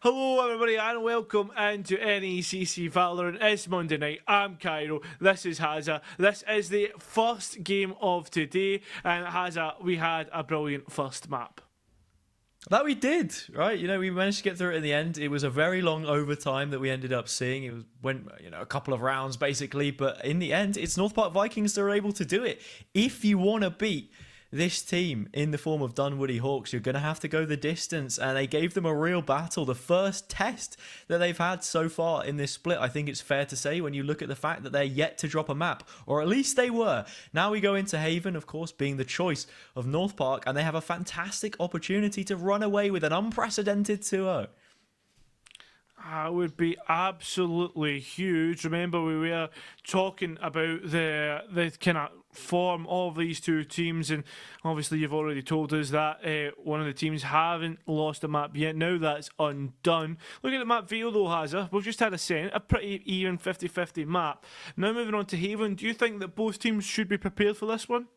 Hello everybody and welcome into NECC Valorant. It's Monday night, I'm Cairo, this is Hazza. This is the first game of today, and Hazza, we had a brilliant first map. That we did, right? We managed to get through it in the end. It was a very long overtime that we ended up seeing. It went a couple of rounds basically, but in the end, it's North Park Vikings that are able to do it. If you want to beat this team in the form of Dunwoody Hawks, you're going to have to go the distance, and they gave them a real battle. The first test that they've had so far in this split, I think it's fair to say, when you look at the fact that they're yet to drop a map, or at least they were. Now we go into Haven, of course, being the choice of North Park, and they have a fantastic opportunity to run away with an unprecedented 2-0. It would be absolutely huge. Remember, we were talking about the kind of form of these two teams, and obviously you've already told us that one of the teams haven't lost a map yet. Now that's undone. Look at the map Vale though, Hazza. We've just had a pretty even 50-50 map. Now moving on to Haven, do you think that both teams should be prepared for this one?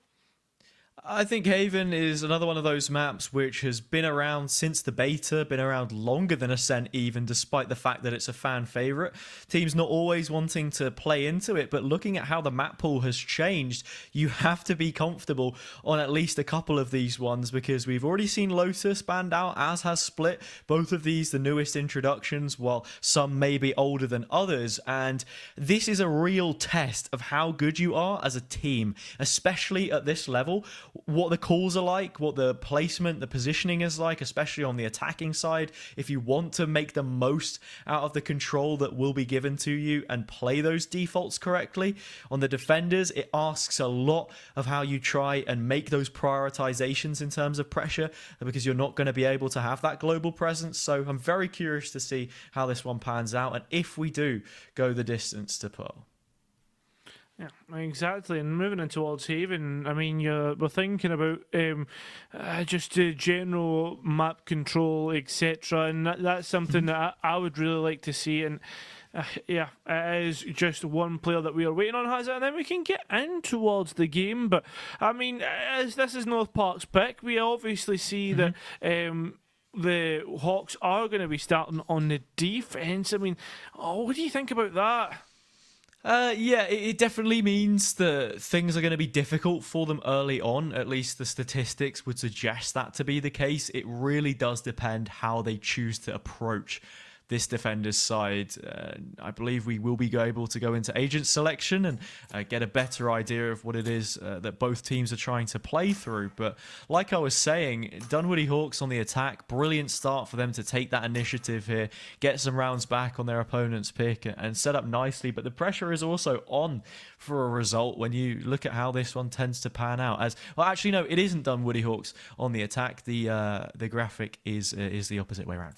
I think Haven is another one of those maps which has been around since the beta, been around longer than Ascent even, despite the fact that it's a fan favourite. Teams not always wanting to play into it, but looking at how the map pool has changed, you have to be comfortable on at least a couple of these ones, because we've already seen Lotus banned out, as has Split. Both of these the newest introductions, while some may be older than others, and this is a real test of how good you are as a team, especially at this level. What the calls are like, what the placement, the positioning is like, especially on the attacking side. If you want to make the most out of the control that will be given to you and play those defaults correctly. On the defenders, it asks a lot of how you try and make those prioritizations in terms of pressure, because you're not going to be able to have that global presence. So I'm very curious to see how this one pans out, and if we do go the distance to Pearl. Yeah, exactly. And moving in towards Haven, I mean, we're thinking about just general map control, etc. And that's something that I would really like to see. And yeah, it is just one player that we are waiting on, Hazza, and then we can get in towards the game. But I mean, as this is North Park's pick, we obviously see that the Hawks are going to be starting on the defense. I mean, what do you think about that? Yeah, it definitely means that things are going to be difficult for them early on. At least the statistics would suggest that to be the case. It really does depend how they choose to approach this defender's side. I believe we will be able to go into agent selection and get a better idea of what it is that both teams are trying to play through. But like I was saying, Dunwoody Hawks on the attack, brilliant start for them to take that initiative here, get some rounds back on their opponent's pick and set up nicely. But the pressure is also on for a result when you look at how this one tends to pan out. As well, actually no, it isn't Dunwoody Hawks on the attack. The graphic is the opposite way around.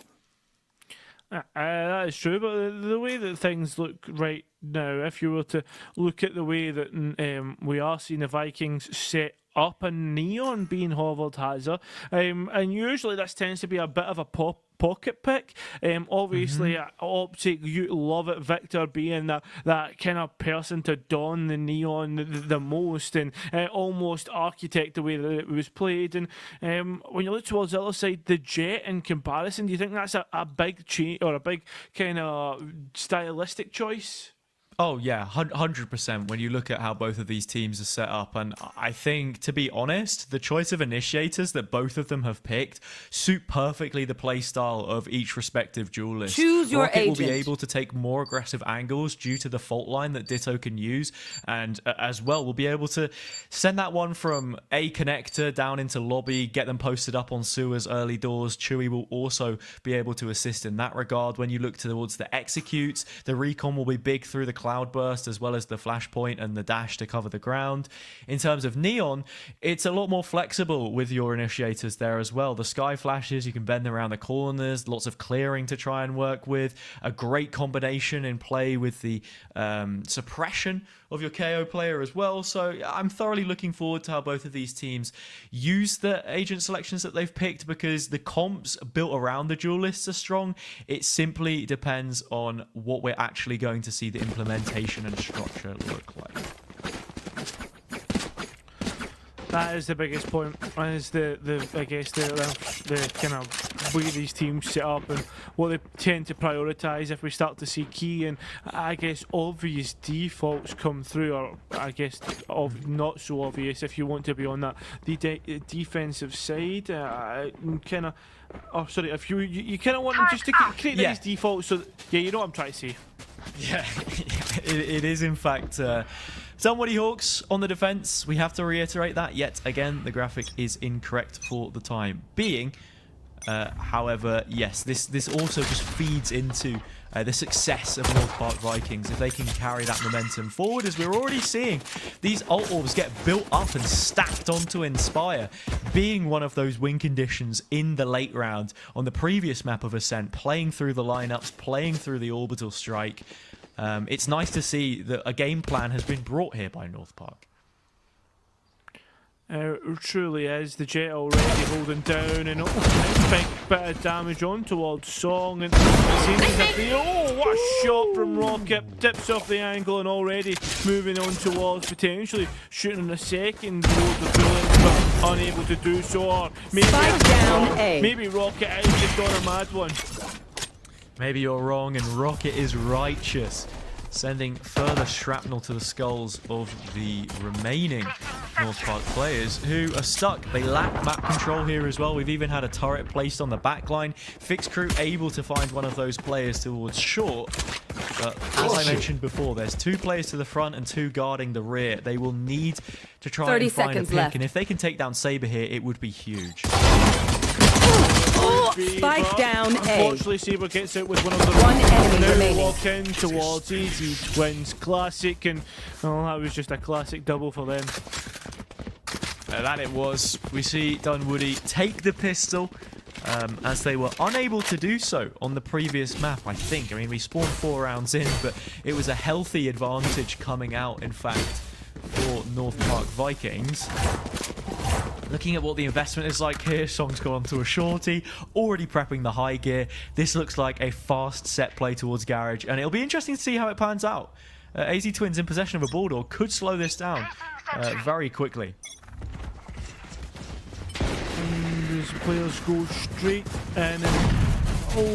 That is true, but the way that things look right now, if you were to look at the way that we are seeing the Vikings set up and Neon being hovered, Hazza, and usually this tends to be a bit of a pocket pick. Obviously, Optic, you love it, Victor being that kind of person to don the Neon the most, and almost architect the way that it was played. And when you look towards the other side, the Jet in comparison, do you think that's a big change or a big kind of stylistic choice? Oh yeah, 100% when you look at how both of these teams are set up. And I think, to be honest, the choice of initiators that both of them have picked suit perfectly the playstyle of each respective duelist. Choose your Rocket agent. will be able to take more aggressive angles due to the fault line that Ditto can use, and as well, we'll be able to send that one from A connector down into lobby, get them posted up on sewers early doors. Chewy will also be able to assist in that regard. When you look towards the executes, the recon will be big through the cloudburst, as well as the flashpoint and the dash to cover the ground. In terms of Neon, it's a lot more flexible with your initiators there as well. The sky flashes, you can bend around the corners, lots of clearing to try and work with. A great combination in play with the suppression of your KO player as well. So I'm thoroughly looking forward to how both of these teams use the agent selections that they've picked, because the comps built around the duelists are strong. It simply depends on what we're actually going to see the implementation and structure look like. That is the biggest point. Is the I guess the kind of way these teams set up and what they tend to prioritise if we start to see key and I guess obvious defaults come through, or I guess not so obvious if you want to be on that defensive side. Kind of, oh sorry, if you kind of want them just to create these defaults. So yeah, you know what I'm trying to say. Yeah, it is in fact. Dunwoody Hawks on the defense. We have to reiterate that yet again. The graphic is incorrect for the time being. However, yes, this also just feeds into the success of North Park Vikings if they can carry that momentum forward, as we're already seeing these ult orbs get built up and stacked onto Inspire, being one of those win conditions in the late round on the previous map of Ascent, playing through the lineups, playing through the orbital strike. It's nice to see that a game plan has been brought here by North Park. It truly is. The Jet already holding down and big bit of damage on towards Song, and it seems as if what a shot from Rocket, tips off the angle and already moving on towards potentially shooting a second load of bullets but unable to do so, or maybe Rocket has just gone a mad one. Maybe you're wrong and Rocket is righteous, sending further shrapnel to the skulls of the remaining North Park players who are stuck. They lack map control here as well. We've even had a turret placed on the back line. Fix Crew able to find one of those players towards short. But as I mentioned before, there's 2 players to the front and 2 guarding the rear. They will need to try and find a pick. Left. And if they can take down Saber here, it would be huge. Spike down A. Unfortunately, Saber gets out with one of the enemy remaining. Walk in towards Easy Twins. Classic, and that was just a classic double for them. That it was. We see Dunwoody take the pistol, as they were unable to do so on the previous map, I think. I mean, we spawned 4 rounds in, but it was a healthy advantage coming out, in fact, for North Park Vikings. Looking at what the investment is like here, Song's gone to a shorty, already prepping the high gear. This looks like a fast set play towards Garage, and it'll be interesting to see how it pans out. AZ Twins in possession of a ball door could slow this down very quickly. And these players go straight and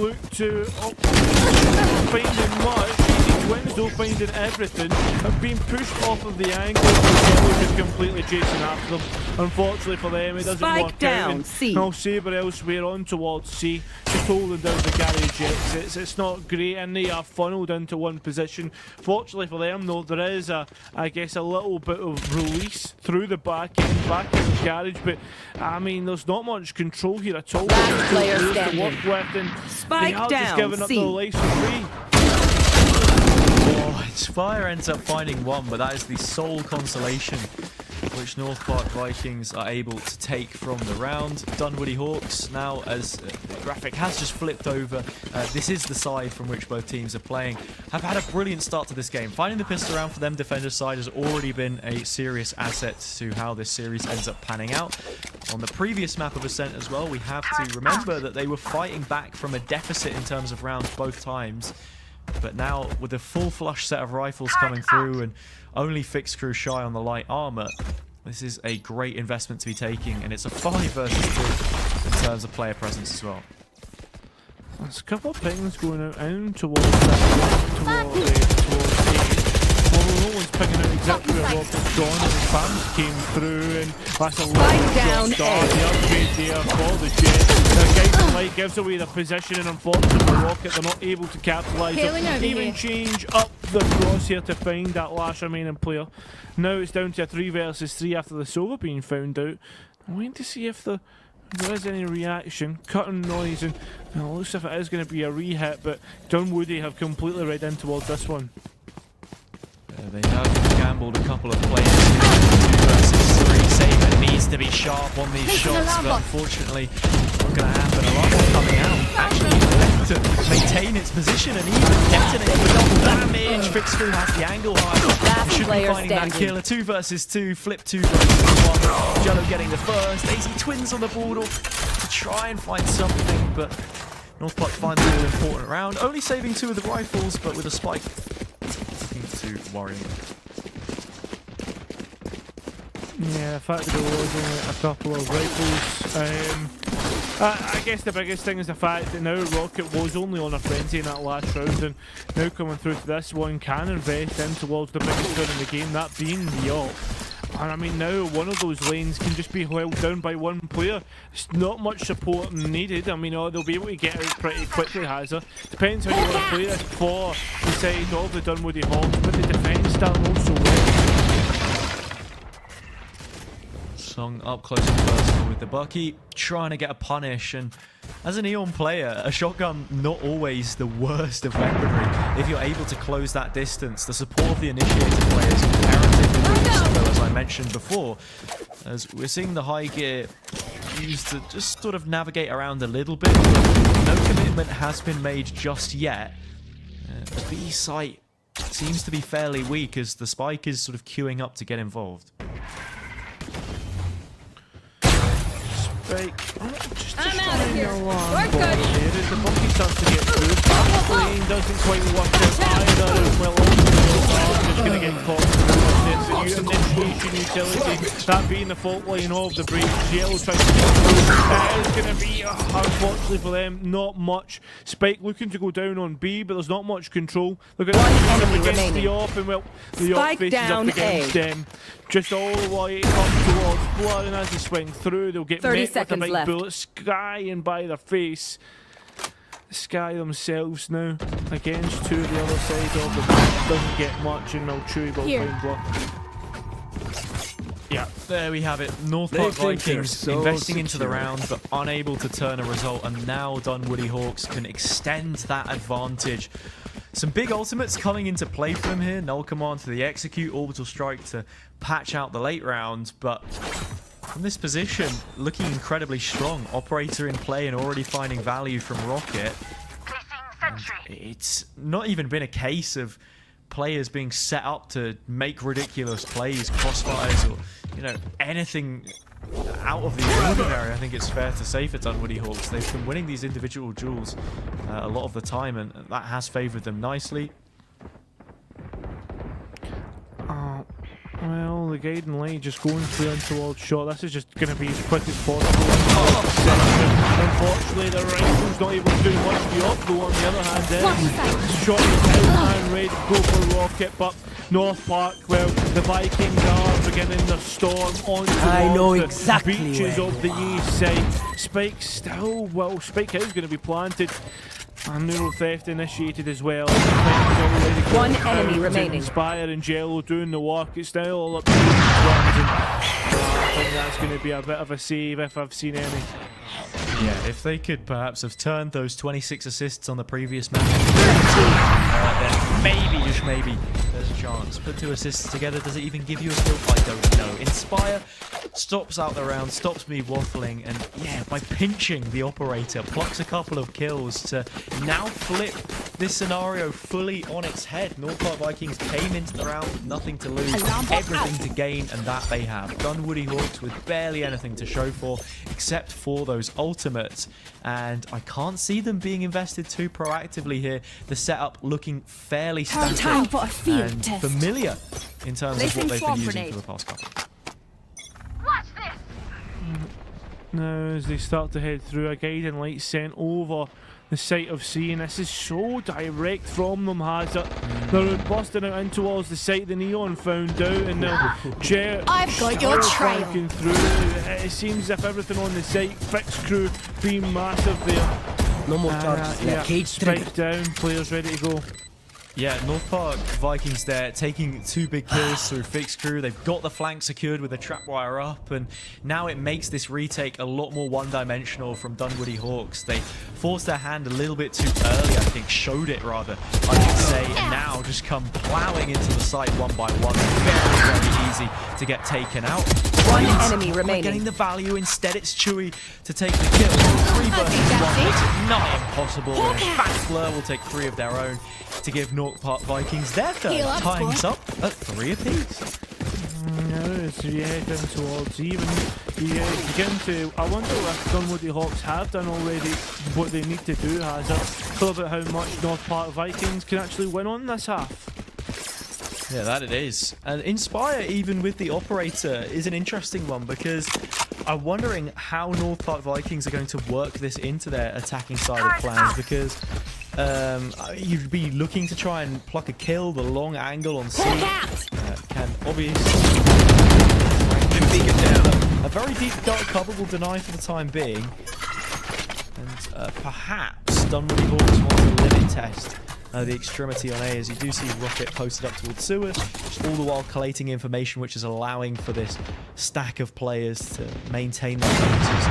look to finding much. Easy Twins though finding everything, have been pushed off of the angle. Just completely chasing after them. Unfortunately for them, it doesn't work out. No, Saber elsewhere on towards C, just holding down the garage exits. It's not great, and they are funneled into one position. Fortunately for them, though, there is I guess a little bit of release through the back end of the garage, but I mean, there's not much control here at all. Last player to work with, and Spike they are down, just giving up C. their lives for free. Oh, Inspire ends up finding one, but that is the sole consolation which North Park Vikings are able to take from the round. Dunwoody Hawks now, as the graphic has just flipped over, this is the side from which both teams are playing, have had a brilliant start to this game. Finding the pistol round for them, defender's side, has already been a serious asset to how this series ends up panning out. On the previous map of Ascent as well, we have to remember that they were fighting back from a deficit in terms of rounds both times. But now, with a full flush set of rifles coming through and only Fix Crew shy on the light armor, this is a great investment to be taking, and it's a 5 versus 2 in terms of player presence as well. There's a couple of pings going out and towards that, towards A. Well, no one's picking out exactly where Rocket's gone, and the fans came through, and that's a long shot start. The upgrade there for the Jet. Guys in light gives away the position, and unfortunately for Rocket, they're not able to capitalise. Even change up the crosshair to find that last remaining player. Now it's down to a 3 versus 3 after the Sova being found out. I'm waiting to see if there is any reaction. Cutting noise, and it looks as if it is going to be a re-hit, but Dunwoody have completely read in towards this one. They have gambled a couple of players here. 2 versus 3. Saber needs to be sharp on these shots, but unfortunately, not going to happen. A lot more coming out. Actually, left to maintain its position and even detonate with double damage. Fix Crew has the angle high. They should be finding that killer. 2 versus 2. Flip 2 versus 1. Jello getting the first. AZ Twins on the board to try and find something, but North Park finds an important round. Only saving 2 of the rifles, but with a spike. To worry. Yeah, the fact that there was only a couple of rifles I guess the biggest thing is the fact that now Rocket was only on a frenzy in that last round, and now coming through to this one can invest in towards the biggest gun in the game, that being the ult. And I mean, now one of those lanes can just be held down by one player. It's not much support needed. I mean, they'll be able to get out pretty quickly, Hazard. Depends how you want to play this for the side of the Dunwoody Hawks, but the defence done also well. Song up close and personal with the Bucky, trying to get a punish, and as a Neon player, a shotgun not always the worst of weaponry. If you're able to close that distance, the support of the initiator players comparatively weak, though, as I mentioned before, as we're seeing the high gear used to just sort of navigate around a little bit. No commitment has been made just yet. The B site seems to be fairly weak as the spike is sort of queuing up to get involved. Right. Just I'm out of here. We're good. As the Bucky starts to get through, that plane doesn't quite work out either. Well, just going to get caught through this. Initiation utility, that being the fault line of the breach. Yellow trying to get through. That is going to be, unfortunately for them, not much. Spike looking to go down on B, but there's not much control. Look at that, up against the op, and well, the op Spike faces up down against A. them. Just all the way up towards Blood, and as they swing through, they'll get 30 met with a seconds big left. bullet skying by their face. Sky themselves now against two of the other side of the map. Doesn't get much, and Malchui will Here. find block. Yeah, there we have it. North They Park think they're Vikings so investing into the secure. round, but unable to turn a result, and now Dunwoody Hawks can extend that advantage. Some big ultimates coming into play for them here. Null Command to the Execute, Orbital Strike to patch out the late round, but from this position, looking incredibly strong. Operator in play and already finding value from Rocket. It's not even been a case of players being set up to make ridiculous plays, crossfires, or, you know, anything out of the ordinary. I think it's fair to say for Dunwoody Hawks. They've been winning these individual duels a lot of the time, and that has favoured them nicely. Well, the guiding light just going through in towards shot. This is just going to be as quick as possible. Unfortunately, the rifle's not able to do much. The op, though, on the other hand, shot is out and ready to go for Rocket, but North Park, well, the Vikings are beginning their storm on I know towards exactly the beaches where of the east side. Spike still, well, Spike is going to be planted. And neural theft initiated as well. One enemy remaining. Inspire and Jello doing the work. It's now all up to these ones, and I think that's going to be a bit of a save if I've seen any. Yeah, if they could perhaps have turned those 26 assists on the previous match, then maybe, just maybe, there's a chance. Put 2 assists together, does it even give you a kill? I don't know. Inspire stops out the round, stops me waffling, and yeah, by pinching the operator, plucks a couple of kills to now flip this scenario fully on its head. North Park Vikings came into the round with nothing to lose, everything to gain, and that they have. Dunwoody Hawks with barely anything to show for, except for those ultimates, and I can't see them being invested too proactively here. The setup looking fairly static Time for a field and test. familiar in terms of what Placing they've been swamp using grenade. for the past couple. Now, as they start to head through, a guiding light sent over the site of C, and this is so direct from them, Hazard. They're busting out in towards the site the Neon found out, and now Jet I've got your trail. flanking through. It seems as if everything on the site, Fix crew being massive there. No more charges. Yeah, Cage trigger. spike down, players ready to go. Yeah, North Park Vikings there, taking 2 big kills through Fixed Crew. They've got the flank secured with the trapwire up, and now it makes this retake a lot more one-dimensional from Dunwoody Hawks. They forced their hand a little bit too early, I think, showed it rather, I should say, and now just come plowing into the site one by one. Very, very easy to get taken out. One It's enemy not remaining. Getting the value, instead it's Chewy to take the kill. 3 versus 1 makes it not impossible, and in fact, Blur will take 3 of their own to give North Park Vikings their third, Heal up, tying squad. us up at 3 apiece. No, so you head down towards even. You begin to. I wonder if Dunwoody Hawks have done already what they need to do, Hazard. Feel about how much North Park Vikings can actually win on this half. Yeah, that it is. And Inspire, even with the operator, is an interesting one because I'm wondering how North Park Vikings are going to work this into their attacking side of plans, because you'd be looking to try and pluck a kill. The long angle on C can obviously a very deep dark cover will deny for the time being, and perhaps Dunwoody Hawks want to limit test the extremity on A, as you do see Rocket posted up towards sewers, all the while collating information which is allowing for this stack of players to maintain their focus.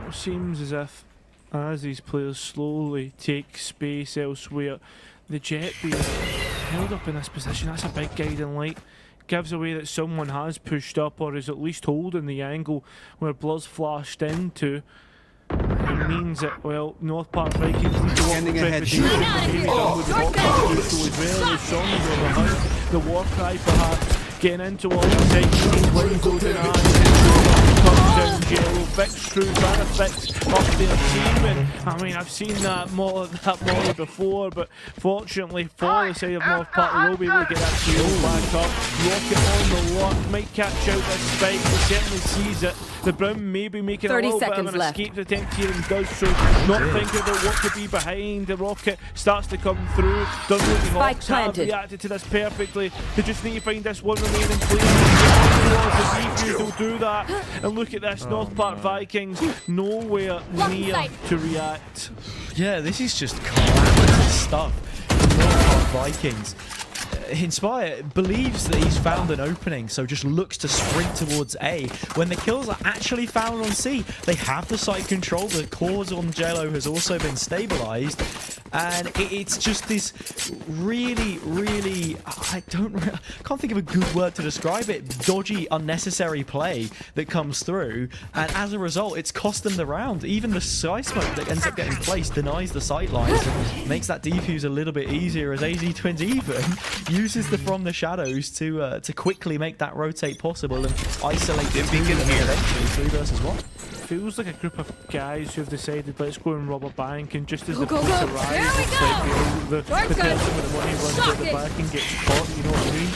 It seems as if as these players slowly take space elsewhere, the Jet being held up in this position, that's a big guiding light. Gives away that someone has pushed up or is at least holding the angle where Blur's flashed into. It means that, well, North Park Vikings need to walk with reputation. Maybe done with the Hawks as well. The songs of the hunt, the war cry perhaps, getting into all the sections, window denied, comes down Jello, fix through, trying to fix up their team. And I mean, I've seen that molly before, but fortunately for the side of North Park, they will be able to get that shield back up. Rocket on the lock, might catch out this spike, he certainly sees it. The Brim may be making a little bit of an escape attempt here and does so, not thinking about what could be behind. The Rocket starts to come through. Dunwoody Hawks have reacted to this perfectly. They just need to find this one remaining player. The defuse will do that. And look at this, North Park Vikings nowhere near to react. Yeah, this is just calamitous stuff from North Park Vikings. Inspire believes that he's found an opening, so just looks to sprint towards A. When the kills are actually found on C, they have the site control. The cores on Jello has also been stabilized, and it's just this really, I can't think of a good word to describe it, dodgy, unnecessary play that comes through, and as a result, it's cost them the round. Even the side smoke that ends up getting placed denies the sight lines and makes that defuse a little bit easier, as AZ Twins even uses the from the shadows to quickly make that rotate possible and isolate the team eventually 3 versus 1. Feels like a group of guys who've decided, let's go and rob a bank, and just as the police arrive, it's like, the person with the money runs out the back and gets caught, you know what I mean?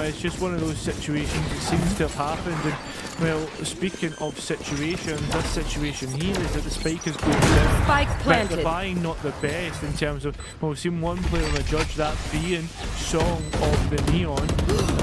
It's just one of those situations that seems to have happened. And well, speaking of situations, this situation here is that the spike is going down. Spike planted. But the buying not the best in terms of, well, we've seen one player on the judge, that being Song of the Neon.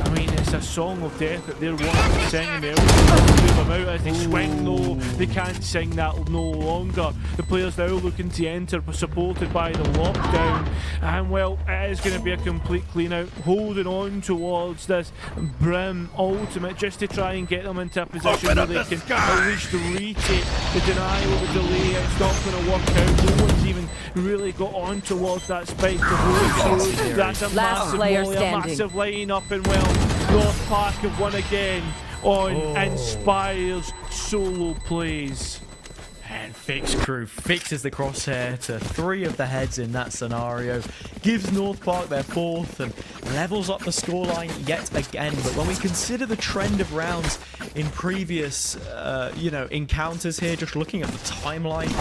I mean, it's a song of death that they're wanting to sing, and they're move them out as they swing. No, they can't sing that no longer. The players now looking to enter, supported by the lockdown, and well, it is going to be a complete clean out, holding on towards this Brim ultimate just to try and get them into a position where they can at least retake the denial, the delay. It's not going to work out. No one's even really got on towards that spike before it goes. That's a massive volley, a massive line-up, and well, North Park have won again on Inspire's solo plays. And Fix Crew fixes the crosshair to 3 of the heads in that scenario, gives North Park their 4th, and levels up the scoreline yet again. But when we consider the trend of rounds in previous, encounters here, just looking at the timeline,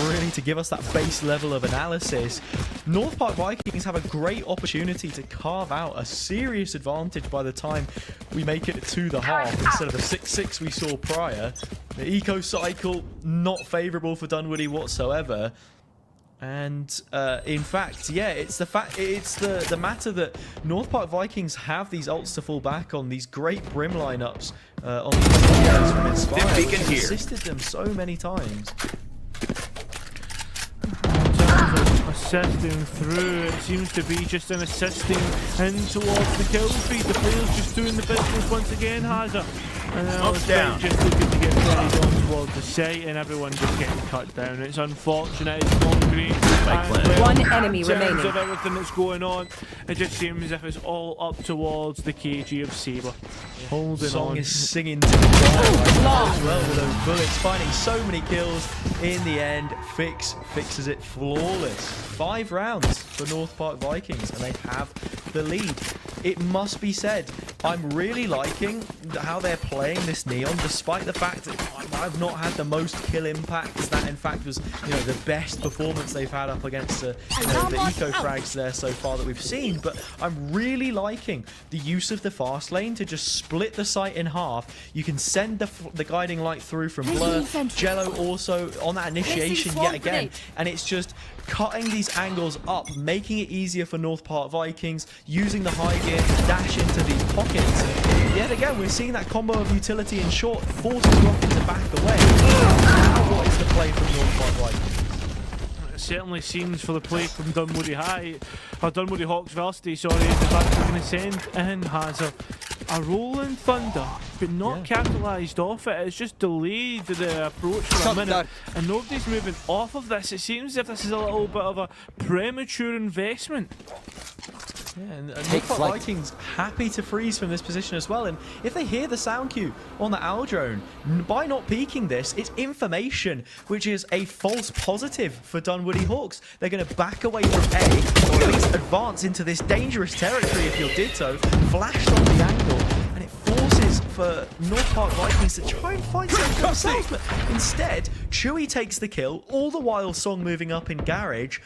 really to give us that base level of analysis, North Park Vikings have a great opportunity to carve out a serious advantage by the time we make it to the half, instead of the 6-6 we saw prior. The eco cycle not favourable for Dunwoody whatsoever, and in fact, yeah, it's the matter that North Park Vikings have these ults to fall back on, these great Brim lineups on these players from Inspire, which has assisted them so many times. Assisting through, it seems to be just an assisting in towards the kill feed. The player's just doing the business once again, Hazard. And now the spike just looking to get carried on towards the site, and everyone just getting cut down. It's unfortunate, it's not great. One enemy remaining. In terms of everything that's going on, it just seems as if it's all up towards the KG of Sabre. Holding Song on. is singing to the choir as well with those bullets, finding so many kills. In the end, fixes it flawless. 5 rounds for North Park Vikings, and they have the lead. It must be said, I'm really liking how they're playing this Neon, despite the fact that I've not had the most kill impacts. That in fact was, the best performance they've had up against the eco frags there so far that we've seen. mentioned, but I'm really liking the use of the fast lane to just split the site in half. You can send the guiding light through from Blur. Jello also on that initiation yet again, and it's just cutting these angles up, making it easier for North Park Vikings, using the high gear to dash into these pockets. And yet again, we're seeing that combo of utility and short forces Rocket to back away. Now what is the play from North Park Vikings? It certainly seems for the play from Dunwoody High, or Dunwoody Hawks Varsity, sorry, the fact they're going to send in has a rolling thunder, but not capitalised off it. It's just delayed the approach for a minute, and nobody's moving off of this. It seems as if this is a little bit of a premature investment. Yeah, and North Park Vikings happy to freeze from this position as well. And if they hear the sound cue on the owl drone, by not peeking this, it's information, which is a false positive for Dunwoody Hawks. They're going to back away from A, or at least advance into this dangerous territory if you're Ditto, flashed on the angle, and it forces for North Park Vikings to try and find something themselves. But instead, Chewy takes the kill, all the while Song moving up in Garage.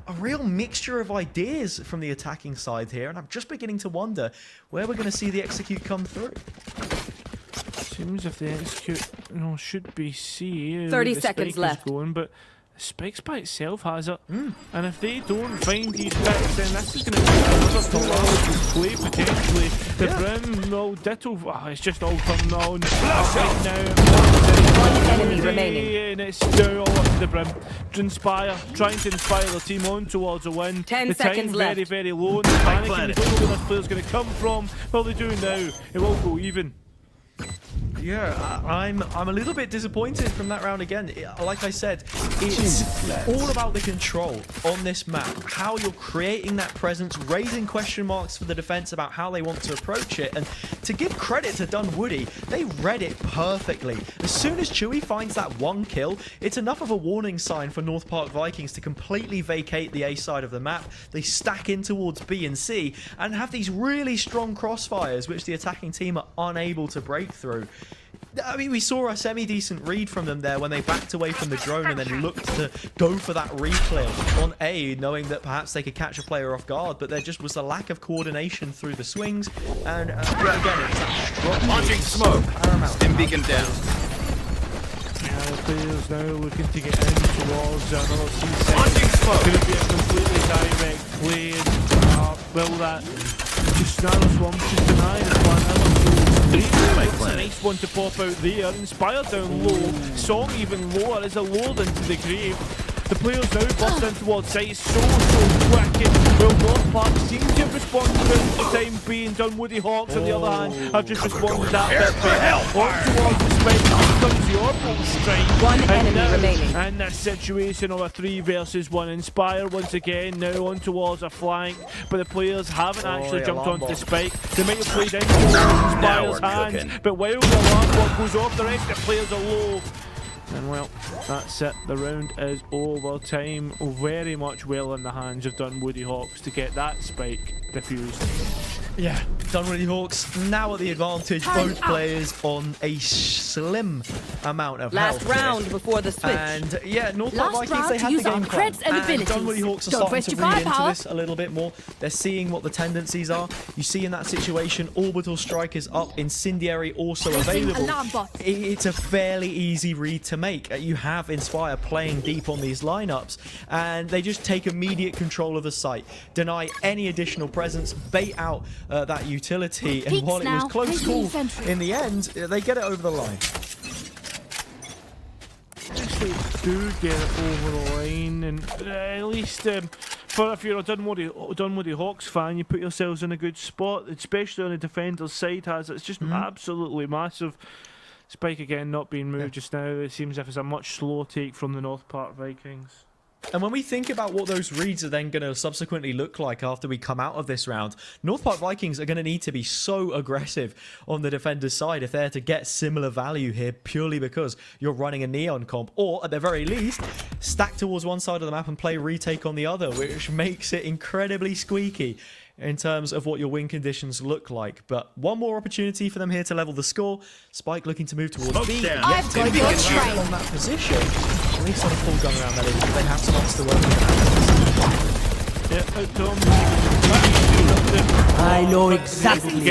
A real mixture of ideas from the attacking side here, and I'm just beginning to wonder where we're going to see the execute come through. Seems if the execute, should be C. 30 seconds left. Going, but Spikes by itself has it, and if they don't find these picks, then this is going to be another play potentially. The Brim, no, Ditto, it's just all coming on right now. One enemy remaining. And it's now all up to the Brim. Inspire, trying to inspire the team on towards a win. 10 the seconds time left. very, very low, and the panicking, you don't know where this player's going to come from. Well, they do now. It will go even. Yeah, I'm a little bit disappointed from that round again. Like I said, it's all about the control on this map, how you're creating that presence, raising question marks for the defense about how they want to approach it. And to give credit to Dunwoody, they read it perfectly. As soon as Chewy finds that one kill, it's enough of a warning sign for North Park Vikings to completely vacate the A side of the map. They stack in towards B and C and have these really strong crossfires, which the attacking team are unable to break through. I mean, we saw a semi-decent read from them there when they backed away from the drone and then looked to go for that reclear on A, knowing that perhaps they could catch a player off guard, but there just was a lack of coordination through the swings, and again, it's that strong launching smoke. Stim beacon down. The players now looking to get in towards another C6. Launching smoke. It's going to be a completely direct play. Will that just Nano Swamp just deny the plan? It's a nice one to pop out there. Inspire down low. Song even lower as a load into the grave. The players now bust in towards site so quick. Well, North Park seem to have responded for the time being. Dunwoody Hawks, on the other hand, have just responded that bit better. On towards the spike, comes the orbital strike. One enemy remaining. And that situation of a 3 versus 1. Inspire once again, now on towards a flank, but the players haven't actually jumped onto the spike. They might have played into Inspire's hands, but while the alarm clock goes off, the rest of the players are low. And well, that's it. The round is over. Time very much well in the hands of Dunwoody Hawks to get that spike diffused. Yeah, Dunwoody Hawks now at the advantage. Both players on a slim amount of Last health. round before the switch. And yeah, North Park Last Vikings, they round had to the use our game plan. creds and abilities. Dunwoody Hawks are Don't starting waste to your read into firepower. this a little bit more. They're seeing what the tendencies are. You see in that situation, Orbital Strike is up, Incendiary also available. Alarm bot. It's a fairly easy read to make. You have Inspire playing deep on these lineups, and they just take immediate control of the site, deny any additional presence, bait out that utility, and Peaks while it was now. close call Sentry. in the end, they get it over the line. They do get it over the line, and at least for if you're a Dunwoody Hawks fan, you put yourselves in a good spot, especially on the defender's side. It's just absolutely massive. Spike again not being moved just now. It seems as if it's a much slower take from the North Park Vikings. And when we think about what those reads are then going to subsequently look like after we come out of this round, North Park Vikings are going to need to be so aggressive on the defender's side if they're to get similar value here, purely because you're running a Neon comp, or at the very least, stack towards one side of the map and play retake on the other, which makes it incredibly squeaky in terms of what your win conditions look like. But one more opportunity for them here to level the score. Spike looking to move towards B. down. I've got your train. On that position, at least on a full gun around there, they have some odds to work with. Yeah, out Tom. I know exactly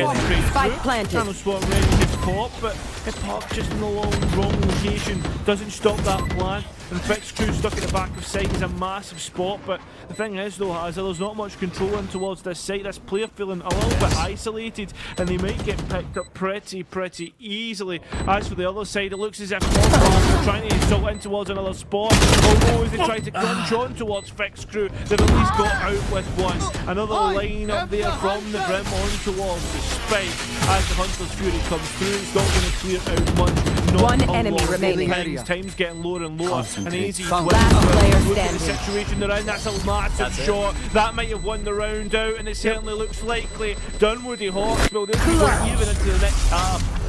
Spike planted. Channel swap ready to pop, but if Park just in the wrong location doesn't stop that plan. And Fix Crew stuck at the back of site is a massive spot, but the thing is though, Hazard, there's not much control in towards this site. This player feeling a little bit isolated, and they might get picked up pretty easily. As for the other side, it looks as if North are trying to assault in towards another spot, although as they try to crunch on towards Fix Crew, they've at least got out with one. Another line up there from the brim on towards the spike. As the Hunter's Fury comes through, it's not going to clear out much. Not One a enemy lot. remaining. Time's getting lower and lower. An easy Found. win. Last player Look at the standing. situation they're in. That's a massive shot. That might have won the round out, and it certainly looks likely. Dunwoody Hawks will just go even into the next half.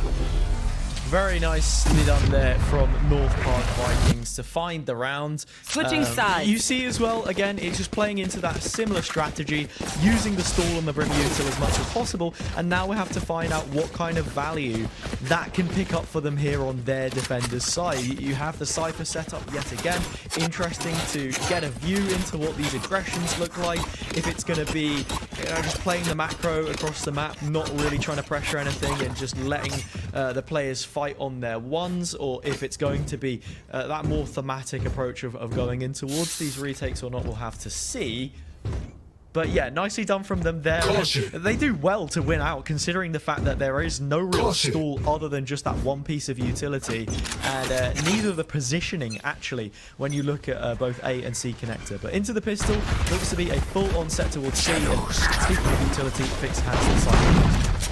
Very nicely done there from North Park Vikings to find the round. Switching sides. You see as well, again, it's just playing into that similar strategy, using the stall on the brim util as much as possible, and now we have to find out what kind of value that can pick up for them here on their defender's side. You have the Cypher set up yet again. Interesting to get a view into what these aggressions look like. If it's going to be just playing the macro across the map, not really trying to pressure anything and just letting the players fight on their ones, or if it's going to be that more thematic approach of going in towards these retakes or not, we'll have to see. But yeah, nicely done from them there. They do well to win out, considering the fact that there is no real stall other than just that one piece of utility, and neither the positioning, actually, when you look at both A and C connector. But into the pistol, looks to be a full onset towards C, and speaking of utility, Fix has the side.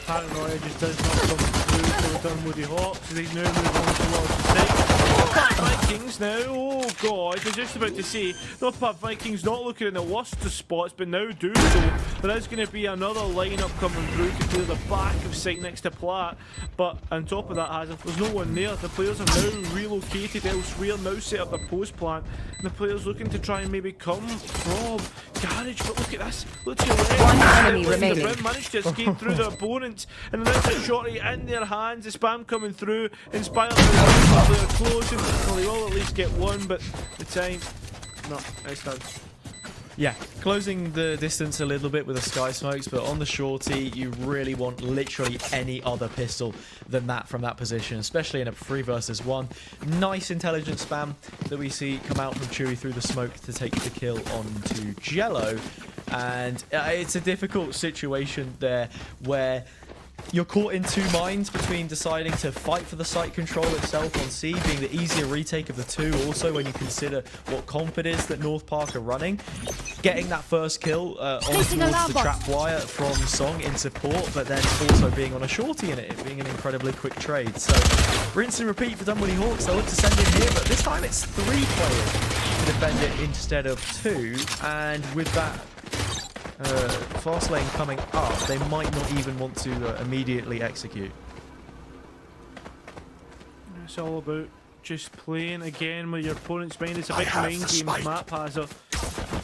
Paranoia just does not come through for the Dunwoody Hawks. They now move on towards the site. North Park Vikings now. Oh god, I was just about to say North Park Vikings not looking in the worst of spots, but now do so. There is going to be another lineup coming through to clear the back of site next to Platt. But on top of that, Hazard, there's no one there. The players are now relocated elsewhere, now set up their post plant, and the players looking to try and maybe come from Garage. But look at this. Look to your left. One enemy The remaining. Brim managed to escape through their opponents, and there's a shorty in their hands. The spam coming through, inspired by the player closing. Well, they will at least get one, but the time, no, it's done. Yeah, closing the distance a little bit with the Sky Smokes, but on the shorty, you really want literally any other pistol than that from that position, especially in a 3 versus 1. Nice intelligent spam that we see come out from Chewy through the smoke to take the kill onto Jello. And it's a difficult situation there where you're caught in two minds between deciding to fight for the site control itself on C, being the easier retake of the two, also when you consider what comp it is that North Park are running. Getting that first kill on towards the trap wire from Song in support, but then also being on a shorty in it being an incredibly quick trade. So rinse and repeat for Dunwoody Hawks. They'll look to send in here, but this time it's 3 players to defend it instead of 2, and with that fast lane coming up, they might not even want to immediately execute. It's all about just playing again with your opponent's mind. It's a big mind game map, Hazard.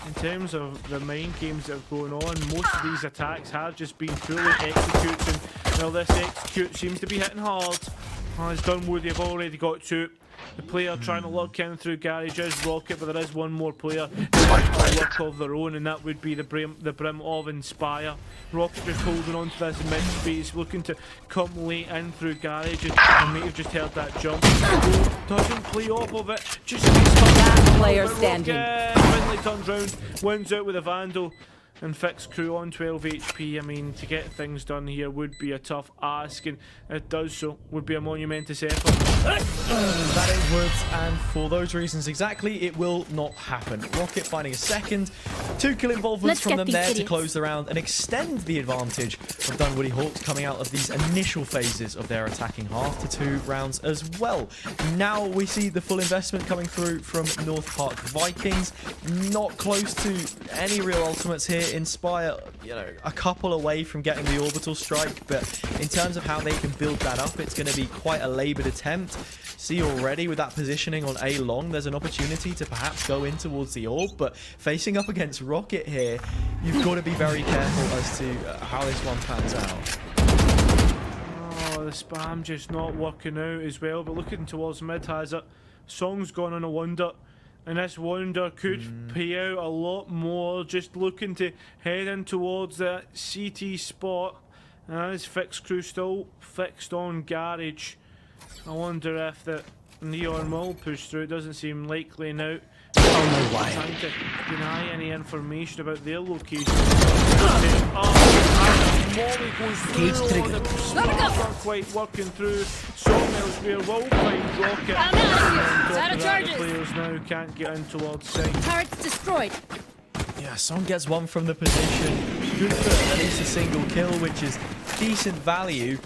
In terms of the mind games that are going on, most of these attacks have just been fully executes, and well, this execute seems to be hitting hard. As Dunwoody have already got 2. The player trying to lock in through Garage is Rocket, but there is one more player a work of their own, and that would be the brim of Inspire. Rocket just holding on to this mid space, looking to come late in through Garage, and may have just heard that jump. Doesn't play off of it, just Last player standing. Finally turns round, wins out with a Vandal. And Fix Crew on 12 HP. I mean, to get things done here would be a tough ask, and it does so. Would be a monumentous effort. That it would, and for those reasons exactly, it will not happen. Rocket finding a second. 2 kill involvements from them there to close the round and extend the advantage of Dunwoody Hawks coming out of these initial phases of their attacking half to 2 rounds as well. Now we see the full investment coming through from North Park Vikings. Not close to any real ultimates here. Inspire, you know, a couple away from getting the orbital strike, but in terms of how they can build that up, it's going to be quite a laboured attempt. See already with that positioning on A long, there's an opportunity to perhaps go in towards the orb, but facing up against Rocket here, you've got to be very careful as to how this one pans out. Oh, the spam just not working out as well, but looking towards mid, has it. Song's gone on a wonder, And this wonder could pay out a lot more. Just looking to head in towards that CT spot. His fixed crew still fixed on garage. I wonder if the Neon will push through. It doesn't seem likely now. Trying to deny any information about their location. Molly goes through on the not quite working through. Sawmills where will find Rocket. Out of charges. Players now can't get in towards site. Turret's destroyed. Yeah, Song gets one from the position. Good for at least a single kill, which is decent value.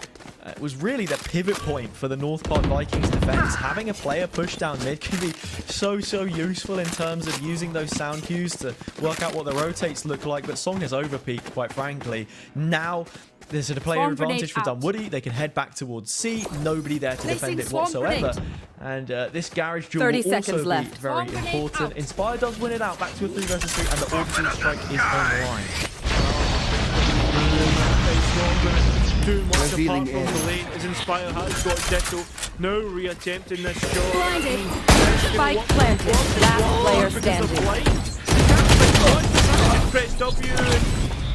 It was really the pivot point for the North Park Vikings defense. Having a player push down mid can be so useful in terms of using those sound cues to work out what the rotates look like, but Song has overpeaked, quite frankly. Now there's a player advantage for Dunwoody. They can head back towards C. Nobody there to defend it whatsoever. And this garage duel will also be very important. Inspire does win it out, back to a 3 versus 3, and the orbital strike is online. Too much apart from the lane as Inspire has got Ditto. Now re-attempting this shot. Blinded. Spike planted. Last player standing. Press W.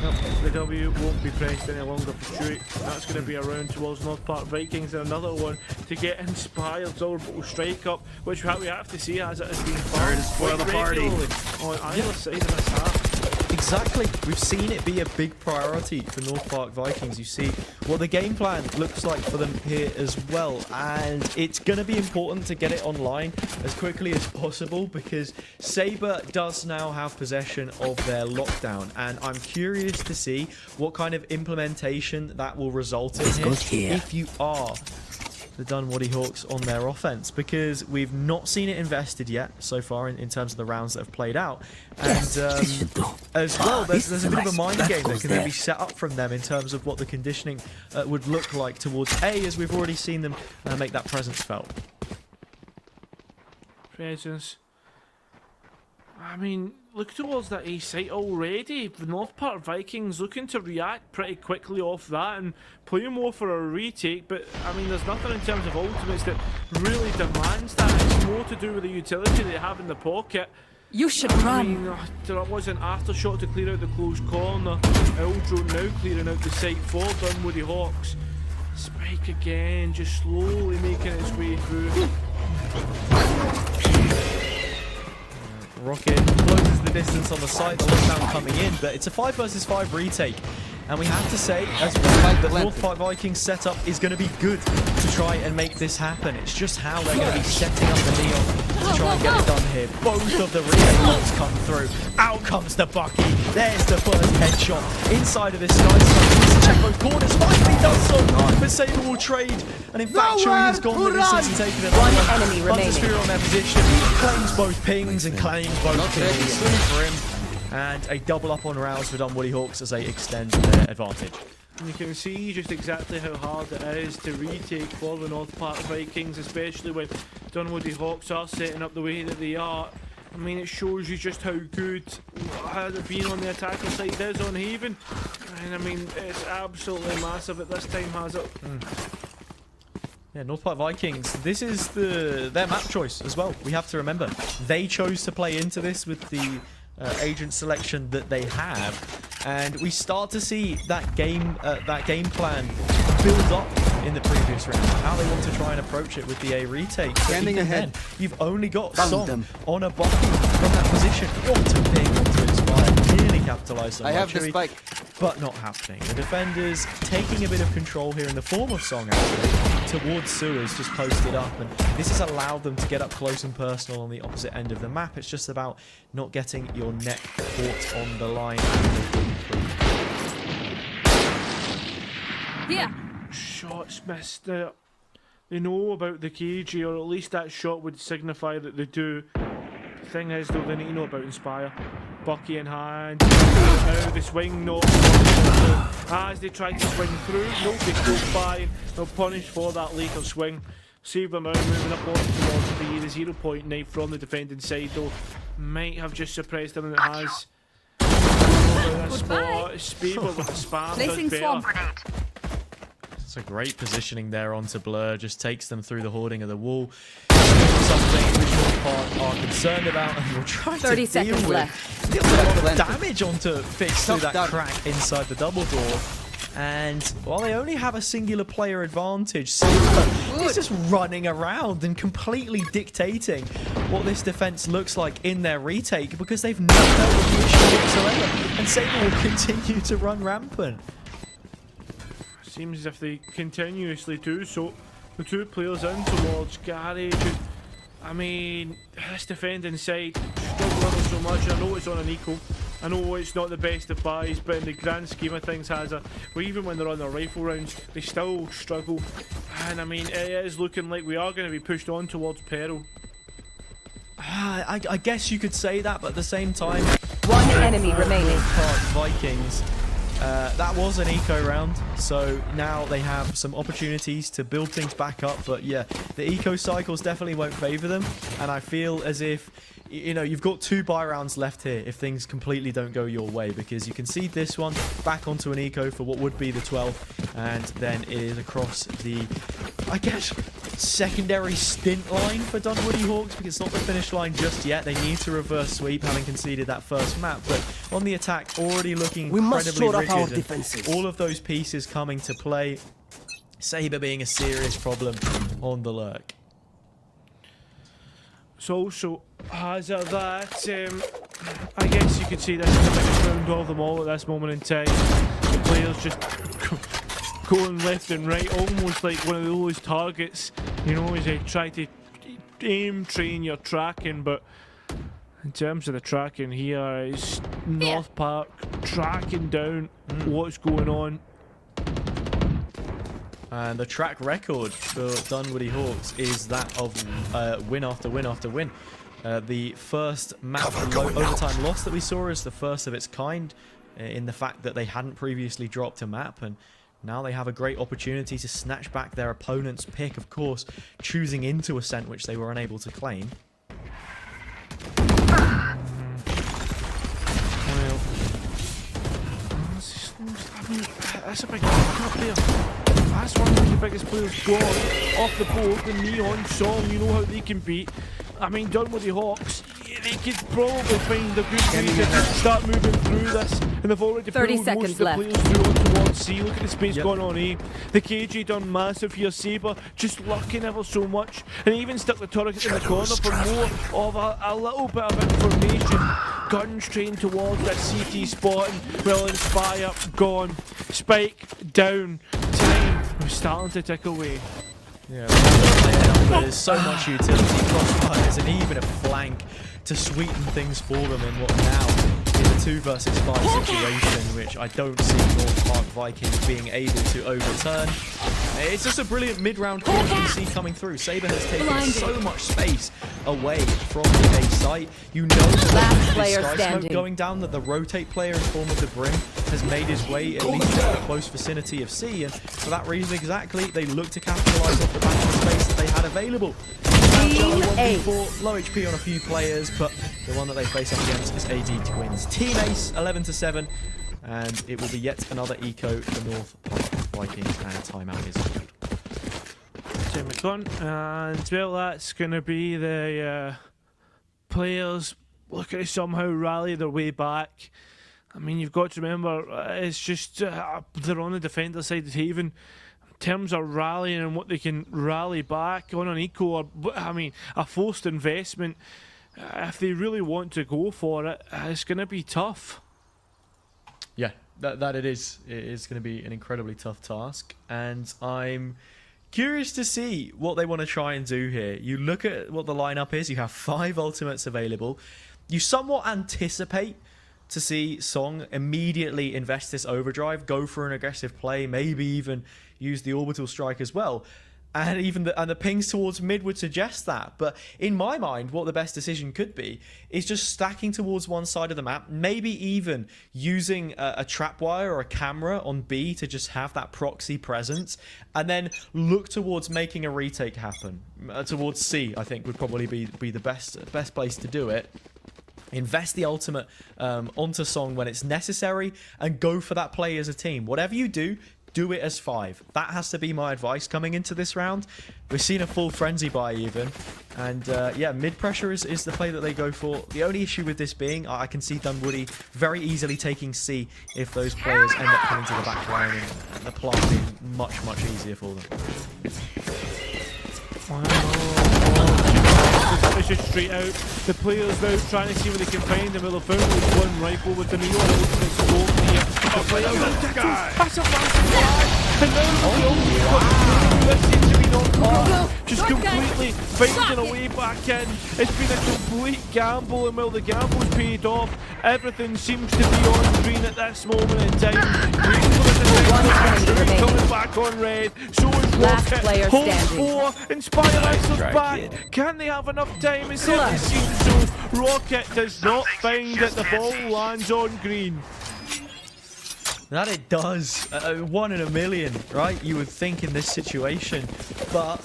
Nope, the W won't be pressed any longer for Chewie. That's going to be around towards North Park Vikings, and another one to get Inspired's orbital strike up, which we have to see as it has been fired spoil the party on either side of this half. Exactly. We've seen it be a big priority for North Park Vikings. You see what the game plan looks like for them here as well. And it's going to be important to get it online as quickly as possible because Sabre does now have possession of their lockdown. And I'm curious to see what kind of implementation that will result in here if you are the Dunwoody Hawks on their offense, because we've not seen it invested yet so far in terms of the rounds that have played out. And as well, there's a bit of a mind game that can then be set up from them in terms of what the conditioning would look like towards A, as we've already seen them make that presence felt. Presence. I mean, look towards that A site already. The North Park Vikings looking to react pretty quickly off that and play more for a retake, but I mean, there's nothing in terms of ultimates that really demands that. It's more to do with the utility they have in the pocket. You should run. Mean, there was an aftershock to clear out the close corner. Eldro now clearing out the site for Dunwoody Hawks. Spike again, just slowly making its way through. Rocket closes the distance on the side, the lockdown coming in, but it's a 5 versus 5 retake. And we have to say, as well, that North Park Vikings setup is going to be good to try and make this happen. It's just how they're going to be setting up the Neon to try and get it done here. Both of the retake bolts come through. Out comes the Bucky. There's the first headshot inside of this Sky. Check both corners. Finally does so. But Sabre will trade. And in fact, Chewie has gone the distance and taken it. One enemy remaining. Huntersphere on their position. Claims both pings and claims both kills for him. And a double up on rounds for Dunwoody Hawks as they extend their advantage. You can see just exactly how hard it is to retake for the North Park Vikings, especially when Dunwoody Hawks are setting up the way that they are. I mean, it shows you just how good being on the attacker side is on Haven. And I mean, it's absolutely massive at this time, has it? Yeah, North Park Vikings, this is their map choice as well. We have to remember, they chose to play into this with the agent selection that they have, and we start to see that game plan build up in the previous round. How they want to try and approach it with the A retake. Standing ahead. Then, you've only got Song on a Bucky from that position. What to ping, what to inspire, nearly capitalize on I have the spike. but not happening. The defenders taking a bit of control here in the form of Song actually towards sewers, just posted up, and this has allowed them to get up close and personal on the opposite end of the map. It's just about not getting your neck caught on the line. Yeah. Shots missed. They know about the KG, or at least that shot would signify that they do. The thing is, though, they need to know about Inspire. Bucky in hand. Now the swing not. As they try to swing through, nobody goes by. They'll punish for that later swing. Sabre now moving up on towards B. The 0-point knife from the defending side, though, might have just suppressed them, and it has. Spieber with the spam. Placing swarm grenade. It's a great positioning there onto Blur, just takes them through the hoarding of the wall. Something which North Park are concerned about and will try 30 to deal seconds with. left. Deals a lot of damage onto Fix through that crack inside the double door. And while they only have a singular player advantage, Saber is just running around and completely dictating what this defense looks like in their retake because they've not dealt with the issue whatsoever. And Saber will continue to run rampant. Seems as if they continuously do so. The two players in towards Garage. I mean, this defending side struggling ever so much. I know it's on an eco. I know it's not the best of buys, but in the grand scheme of things, well, even when they're on their rifle rounds, they still struggle. And I mean, it is looking like we are going to be pushed on towards peril. I guess you could say that, but at the same time, One enemy remaining. Vikings. That was an eco round, so now they have some opportunities to build things back up. But yeah, the eco cycles definitely won't favor them, and I feel as if, you know, you've got 2 buy rounds left here if things completely don't go your way, because you can see this one back onto an eco for what would be the 12th, and then it is across the, I guess, secondary stint line for Dunwoody Hawks, because it's not the finish line just yet. They need to reverse sweep, having conceded that first map, but on the attack, already looking incredibly rigid. All of those pieces coming to play. Saber being a serious problem on the lurk. So also has that, I guess you could say this is the biggest round of them all at this moment in time. The players just going left and right, almost like one of those targets, you know, as they try to aim train your tracking. But in terms of the tracking here, it's North Park tracking down what's going on. And the track record for Dunwoody Hawks is that of win after win after win. The first map overtime loss that we saw is the first of its kind in the fact that they hadn't previously dropped a map, and now they have a great opportunity to snatch back their opponent's pick, of course, choosing into Ascent, which they were unable to claim. Well, I mean, that's a big up there. That's one of the biggest players gone off the board. The Neon Song, you know how they can beat. I mean, Dunwoody Hawks, they could probably find a good way to start moving through this. And they've already 30 pulled most seconds of the left. players through on towards C. Look at the space going on A. The KJ done massive here. Saber just lurking ever so much. And even stuck the turret in the corner for more of a little bit of information. Guns trained towards that CT spot. And, well, Inspire gone. Spike down. Time was starting to tick away. Yeah, there's so much utility, crossfires, and even a flank to sweeten things for them in what now is a 2 versus 5 situation, which I don't see North Park Vikings being able to overturn. It's just a brilliant mid-round call you can see coming through. Saber has taken so much space away from the A site. You know that this Sky Smoke going down, that the rotate player in form of the Brim has made his way at least to the close vicinity of C, and for that reason exactly, they look to capitalise off the back of the space that they had available. Team Ace. Low HP on a few players, but the one that they face up against is AD Twins. Team Ace, 11-7, and it will be yet another eco for North Park Vikings, and timeout is called. Tim McClung, and well, that's going to be the players looking to somehow rally their way back. I mean, you've got to remember, it's just they're on the defender side of Haven. In terms of rallying and what they can rally back on an eco, or I mean, a forced investment, if they really want to go for it, it's going to be tough. Yeah, that it is. It is going to be an incredibly tough task, and I'm curious to see what they want to try and do here. You look at what the lineup is. You have 5 ultimates available. You somewhat anticipate to see Song immediately invest this overdrive, go for an aggressive play, maybe even use the orbital strike as well. And even the pings towards mid would suggest that. But in my mind, what the best decision could be is just stacking towards one side of the map, maybe even using a trapwire or a camera on B to just have that proxy presence, and then look towards making a retake happen. Towards C, I think, would probably be the best place to do it. Invest the ultimate onto Song when it's necessary, and go for that play as a team. Whatever you do, do it as 5. That has to be my advice coming into this round. We're seeing a full frenzy buy even. And yeah, mid pressure is the play that they go for. The only issue with this being, I can see Dunwoody very easily taking C if those players end up coming to the back line, and the plant being much, much easier for them. It's just straight out. The players now trying to see what they can find, and they'll found with one rifle with the neon ultimate scope here. The players that's a massive flag! And now this seems to be not just completely finding a way back in. It's been a complete gamble, and while the gamble's paid off, everything seems to be on green at this moment in time. Green coming back on red. So is Last Rocket. player Hold standing. 4. Inspire Iceland's back. Can they have enough time? It certainly seems so. Rocket does not find that the ball lands on green. That it does. 1 in a million, right? You would think in this situation. But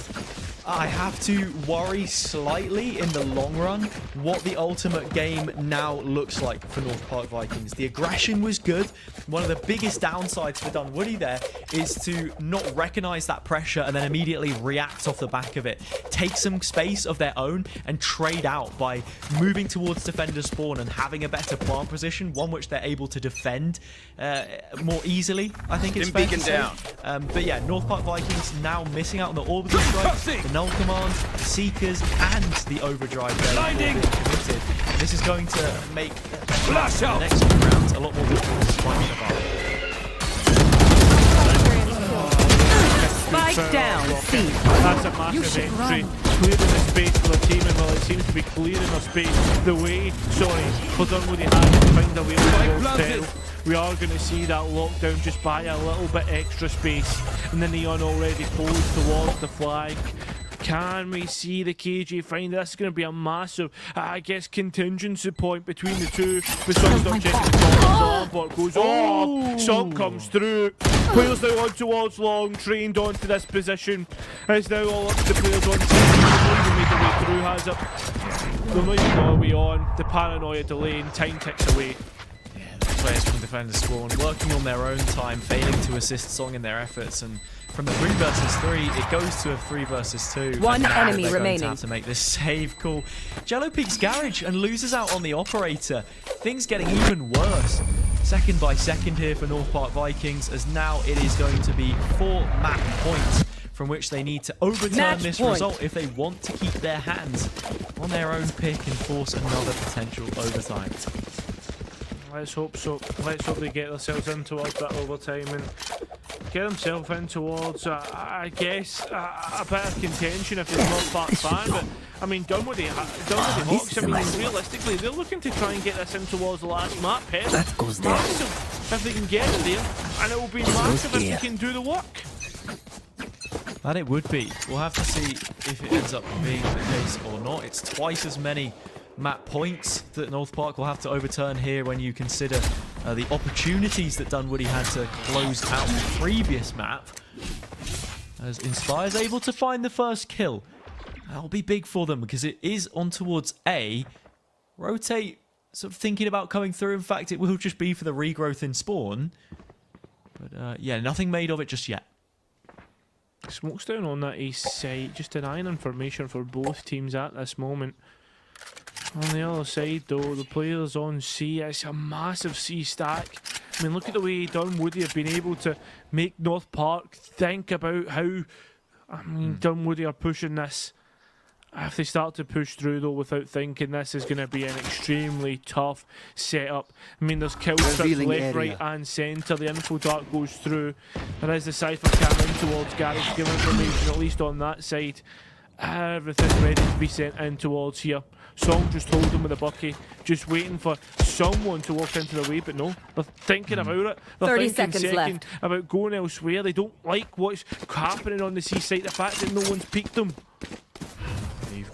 I have to worry slightly in the long run what the ultimate game now looks like for North Park Vikings. The aggression was good. One of the biggest downsides for Dunwoody there is to not recognize that pressure and then immediately react off the back of it. Take some space of their own and trade out by moving towards defender spawn and having a better plant position, one which they're able to defend more easily, I think it's fair to say. But yeah, North Park Vikings now missing out on the orbital strike, the null command, the seekers, and the overdrive there being committed. And this is going to make the next few rounds a lot more difficult to find above. Spike down. C. That's a massive entry. Clearing the space for the team, and well, it seems to be clearing the space the way, for Dunwoody has to find a way to we are going to see that lockdown just buy a little bit extra space, and the neon already closed towards the flag. Can we see the KJ find this? Is going to be a massive, I guess, contingency point between the two. With some start checking the corner, but goes off. Some comes through. Players now on towards long, trained onto this position. It's now all up to the players on team. They'll even make their way through, has it? They'll not even got a way on. The paranoia delaying, time ticks away. Players from defender spawn working on their own time, failing to assist Song in their efforts, and from the 3 versus 3 it goes to a 3 versus 2. One enemy they're remaining. Going to have to make this save call. Jello peeks garage and loses out on the operator. Things getting even worse. Second by second here for North Park Vikings, as now it is going to be 4 map points from which they need to overturn Match this point. result if they want to keep their hands on their own pick and force another potential overtime. Let's hope so. Let's hope they get themselves in towards that overtime and get themselves in towards, I guess, a bit of contention if it's not Park fan. But I mean, Dunwoody Hawks, I mean, realistically, they're looking to try and get this in towards the last map. That goes there. Massive if they can get it there, and it will be massive if they can do the work. That it would be. We'll have to see if it ends up being the case or not. It's twice as many map points that North Park will have to overturn here when you consider the opportunities that Dunwoody had to close out the previous map. As Inspire's able to find the first kill. That'll be big for them because it is on towards A. Rotate, sort of thinking about coming through. In fact, it will just be for the regrowth in spawn. But yeah, nothing made of it just yet. Smoke's down on that east side, just denying information for both teams at this moment. On the other side, though, the players on C, it's a massive C stack. I mean, look at the way Dunwoody have been able to make North Park think about how, Dunwoody are pushing this. If they start to push through, though, without thinking, this is going to be an extremely tough setup. I mean, there's kill strips left, right, and centre. The info dart goes through. There is the Cypher cam in towards Garage, giving information, at least on that side. Everything's ready to be sent in towards here. Song just holding with a bucky, just waiting for someone to walk into the way, but no, they're thinking about it. They're 30 thinking seconds left. about going elsewhere. They don't like what's happening on the seaside, the fact that no one's peeked them.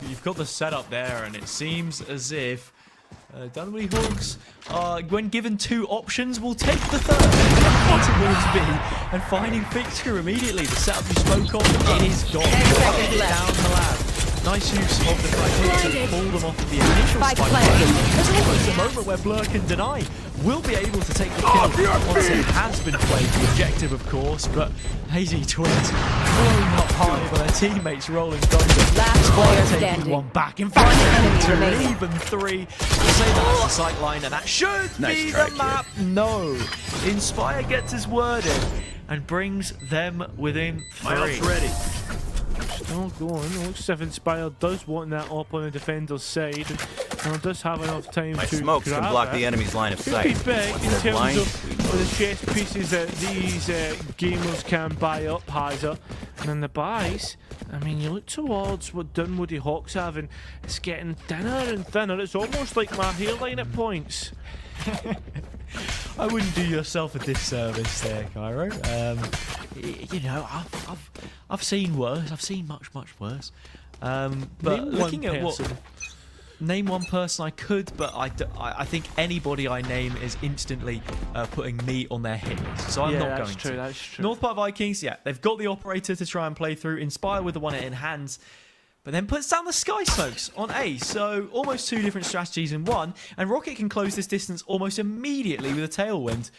You've got the setup there, and it seems as if Dunwoody Hawks, when given 2 options, will take the third. Towards B and finding fixture immediately. The setup you spoke of, it is gone. Down the lab. Nice use of the fact to pull them off of the initial Spike spike. planted. There's almost a moment where Blur can deny. Will be able to take the kill once it has been played. The objective, of course, but Hazy Twins blown up high by their teammates rolling thunder. Last player Taking standing. one back. In fact, enemy two, remaining. even three. We'll say that's the sight line, and that should Nice be try, the kid. map. No. Inspire gets his word in and brings them within My ult's three. ready. Still going. It looks as if Inspire does want that up on the defender's side. And does have enough time My to smokes can grab block it. the enemy's line of Could sight. be big Once in they're terms blind, of the chess pieces that these gamers can buy up, Heiser. And then the buys, I mean, you look towards what Dunwoody Hawks have, and it's getting thinner and thinner. It's almost like my hairline at points. I wouldn't do yourself a disservice there, Cairo. You know, I've seen worse. I've seen much worse. But Name looking one at what, person. name one person I could, but I think anybody I name is instantly putting me on their hit list. So I'm Yeah, not that's going true, to. that's true. North Park Vikings, yeah, they've got the operator to try and play through. Inspire with the one in hands. But then puts down the Sky Smokes on A, so almost two different strategies in one, and Rocket can close this distance almost immediately with a Tailwind.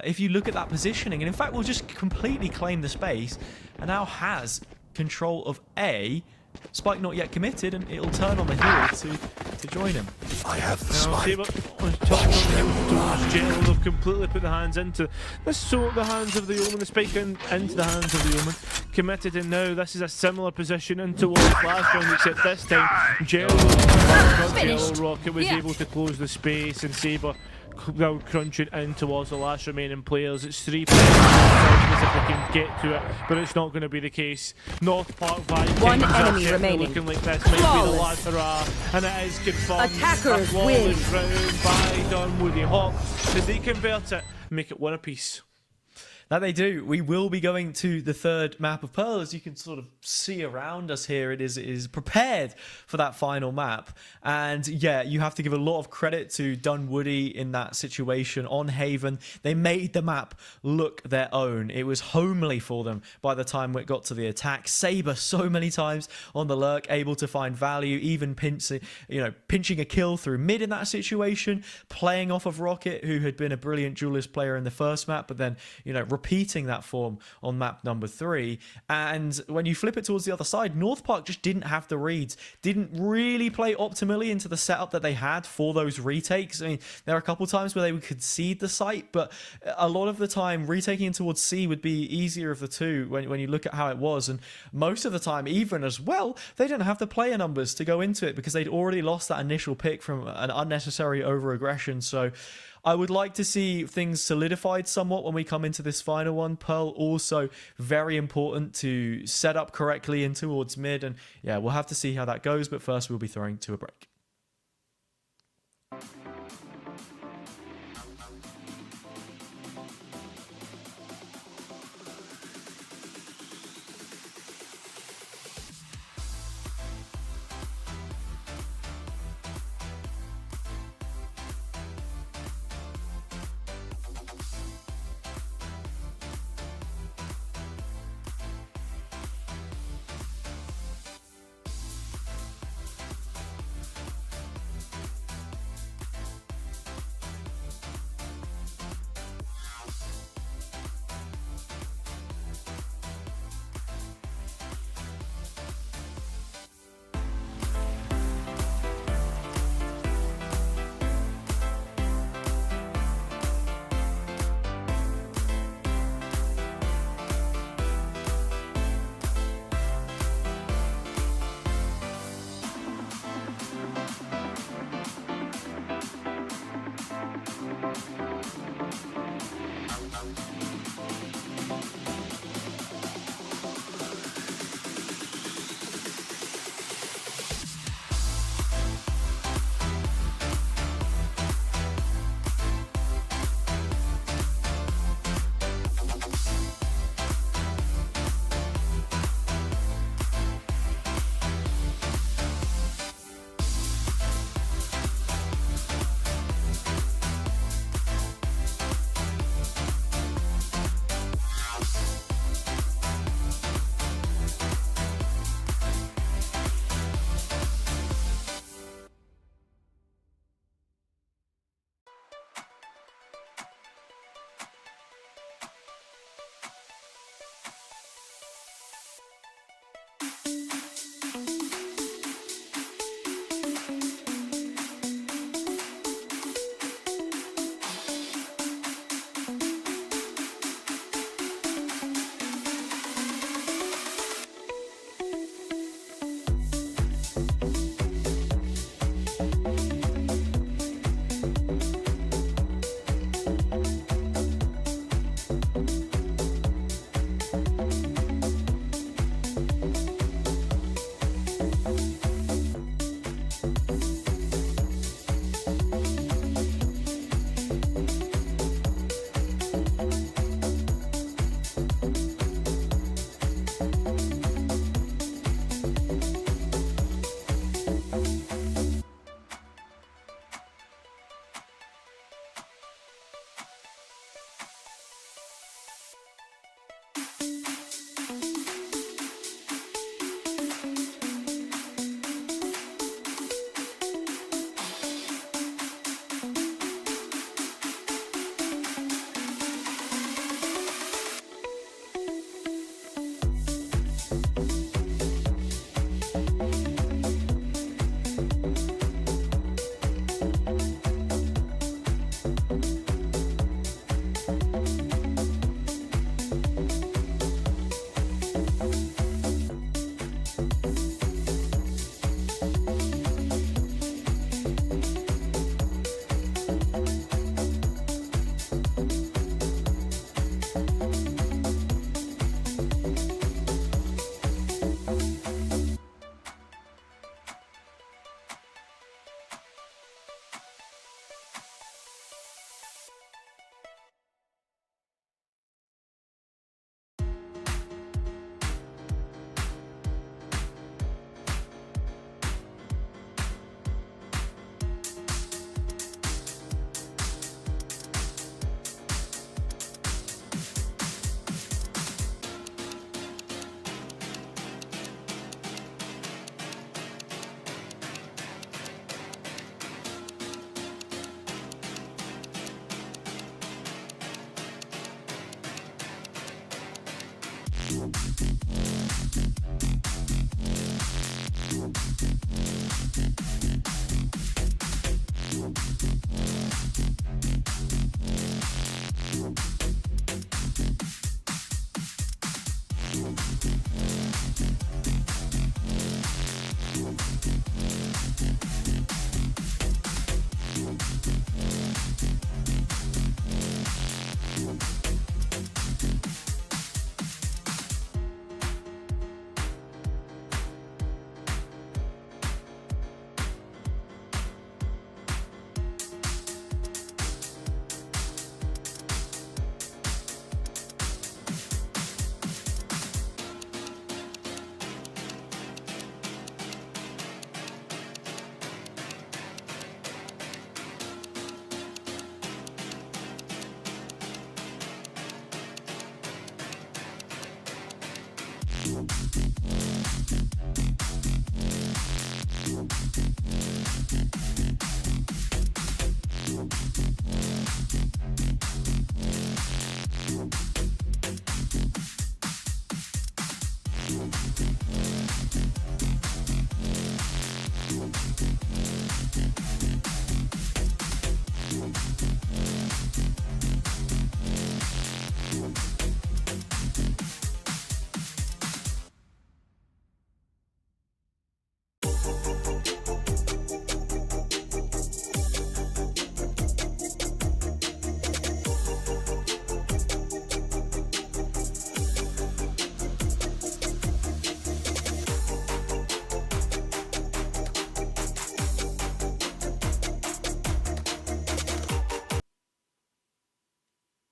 If you look at that positioning, and in fact will just completely claim the space, and now has control of A. Spike not yet committed, and it'll turn on the heel to join him. I have the Now, see spike. what was talking on the hill towards Jail. They've completely put the hands into this. So the hands of the Omen, the spike into the hands of the Omen. Committed, and now this is a similar position into what last round, except this time Jail, Finished. Rocket was Yeah. able to close the space, and Saber now crunching in towards the last remaining players. It's 3 players if they can get to it, but it's not going to be the case. North Park Vikings One are enemy certainly remaining. looking like this might be the Flawless. last hurrah, and it is confirmed. Attackers A flawless win. round by Dunwoody Hawks. Did they convert it? Make it one apiece. That they do. We will be going to the third map of Pearl. As you can sort of see around us here, it is prepared for that final map. And yeah, you have to give a lot of credit to Dunwoody in that situation on Haven. They made the map look their own. It was homely for them by the time it got to the attack. Saber so many times on the lurk, able to find value, even pinching a kill through mid in that situation, playing off of Rocket, who had been a brilliant duelist player in the first map, but then, repeating that form on map number 3. And when you flip it towards the other side, North Park just didn't have the reads, didn't really play optimally into the setup that they had for those retakes. I mean, there are a couple times where they would concede the site, but a lot of the time retaking towards C would be easier of the two when you look at how it was. And most of the time, even as well, they didn't have the player numbers to go into it because they'd already lost that initial pick from an unnecessary over-aggression. So I would like to see things solidified somewhat when we come into this final one. Pearl also very important to set up correctly in towards mid. And yeah, we'll have to see how that goes. But first, we'll be throwing to a break.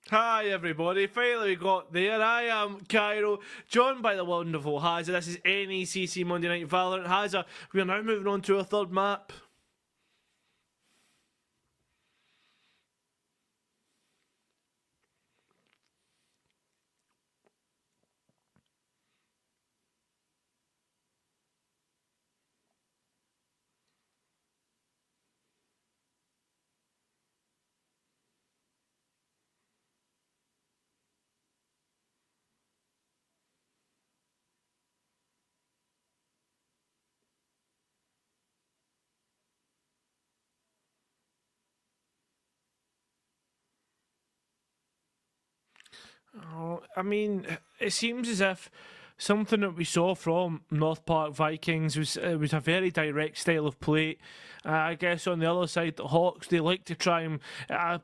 Hi everybody, finally we got there. I am Cairo, joined by the wonderful Hazza. This is NECC Monday Night Valorant. Hazza, we are now moving on to our third map. Oh, I mean, it seems as if something that we saw from North Park Vikings was a very direct style of play. I guess on the other side, the Hawks, they like to try and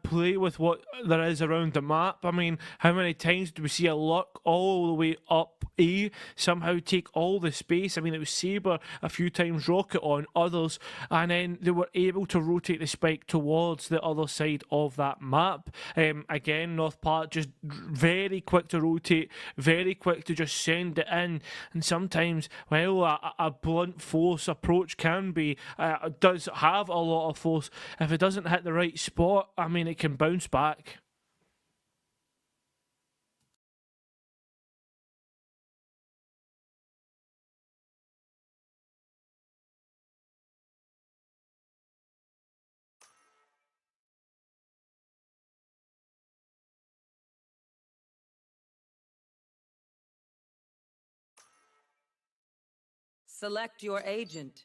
play with what there is around the map. I mean, how many times do we see a Luck all the way up A somehow take all the space? I mean, it was Sabre a few times, Rocket on others, and then they were able to rotate the spike towards the other side of that map. Again, North Park just very quick to rotate, very quick to just send it in, and sometimes, well, a blunt force approach can be, does have a lot of force. If it doesn't hit the right spot, I mean, it can bounce back. Select your agent.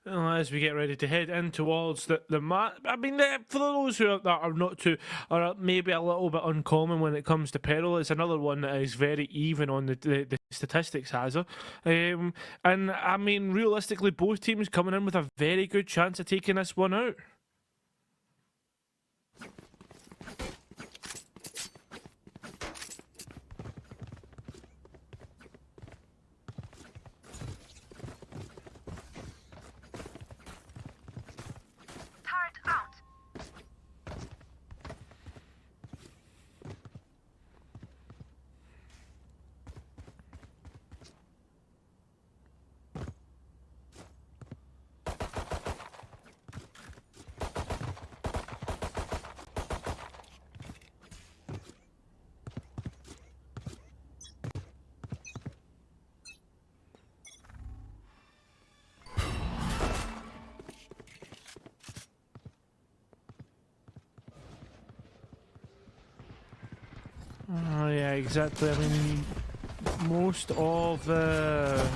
As we get ready to head in towards the map, I mean, for those that are not too, or maybe a little bit uncommon when it comes to peril, it's another one that is very even on the statistics, Hazza. And I mean, realistically, both teams coming in with a very good chance of taking this one out. Oh, yeah, exactly. I mean, most of the,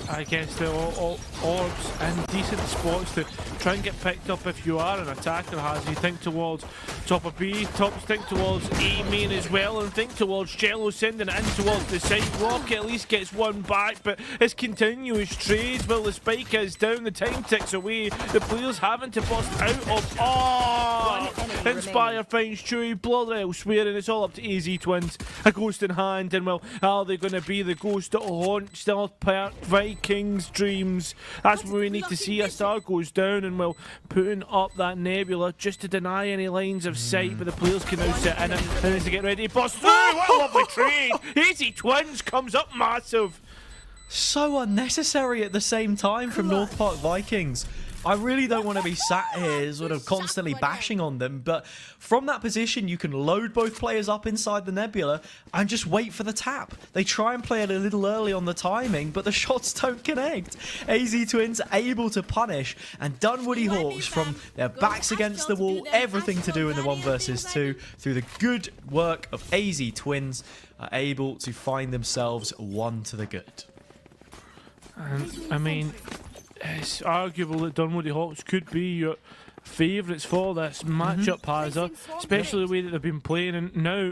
I guess, the orbs and decent spots to try and get picked up if you are an attacker has. You think towards top of B, think towards A main as well, and think towards Jello sending it in towards the side. Rocket at least gets one back, but it's continuous trades. Well, the spike is down, the time ticks away. The players having to bust out of. Oh! Inspire finds Chewy, blood elsewhere, and it's all up to AZ Twins. A ghost in hand, and well, are they going to be the ghost that haunts North Park Vikings' dreams? That's what we need to see. A star goes down, and well, putting up that nebula just to deny any lines of sight, but the players can now sit in it, and as they get ready to bust through. What a lovely trade! AZ Twins comes up massive. So unnecessary at the same time from North Park Vikings. I really don't want to be sat here sort of constantly bashing on them, but from that position you can load both players up inside the nebula and just wait for the tap. They try and play it a little early on the timing, but the shots don't connect. AZ Twins able to punish, and Dunwoody Hawks from their backs against the wall, everything to do in the 1 versus 2, through the good work of AZ Twins, are able to find themselves 1 to the good. I mean, it's arguable that Dunwoody Hawks could be your favourites for this matchup, Hazard, especially the way that they've been playing. And now,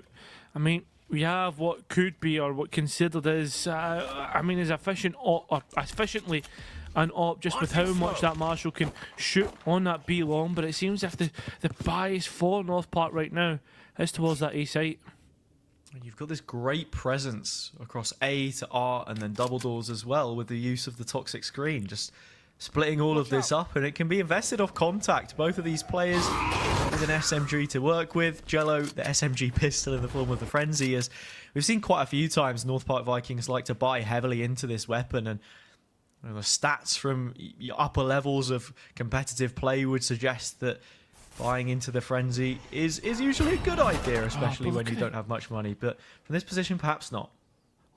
I mean, we have what could be, or what considered is, I mean, as efficiently an op, just with how much that Marshall can shoot on that B long. But it seems as if the bias for North Park right now is towards that A site. And you've got this great presence across A to R and then double doors as well, with the use of the toxic screen, just splitting all of this up, and it can be invested off contact. Both of these players with an SMG to work with. Jello, the SMG pistol in the form of the Frenzy, as we've seen quite a few times North Park Vikings like to buy heavily into this weapon, and the stats from your upper levels of competitive play would suggest that buying into the Frenzy is usually a good idea, especially when you don't have much money. But from this position, perhaps not.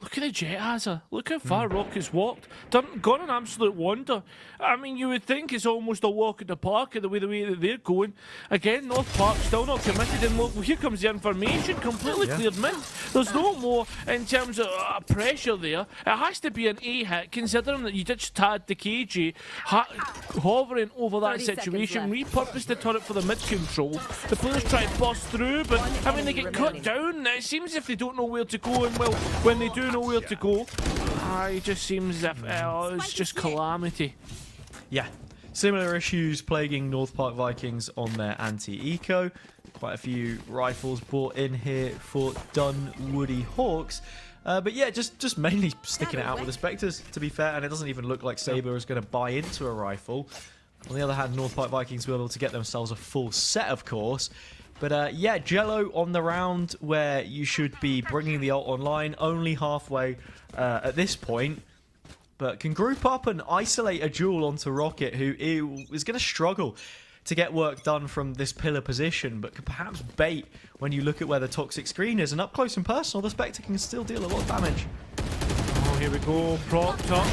Look at the Jet Hazard. Look how far Rocket's walked. Gone an absolute wonder. I mean, you would think it's almost a walk in the park the way that they're going. Again, North Park still not committed. And look, here comes the information. Completely cleared mid. There's no more in terms of pressure there. It has to be an A hit, considering that you just had the KJ hovering over that situation. Repurposed the turret for the mid control. The players try to bust through, but I mean, they get cut down. It seems as if they don't know where to go. And well, when they do know where to go, it just seems as if it's just calamity. Yeah, similar issues plaguing North Park Vikings on their anti-eco. Quite a few rifles brought in here for Dunwoody Hawks. But yeah, just mainly sticking it out with the Spectres, to be fair, and it doesn't even look like Saber is going to buy into a rifle. On the other hand, North Park Vikings were able to get themselves a full set, of course. But yeah, Jello on the round where you should be bringing the ult online, only halfway at this point. But can group up and isolate a duel onto Rocket, who is going to struggle to get work done from this pillar position, but can perhaps bait when you look at where the toxic screen is. And up close and personal, the Spectre can still deal a lot of damage. Here we go, propped up.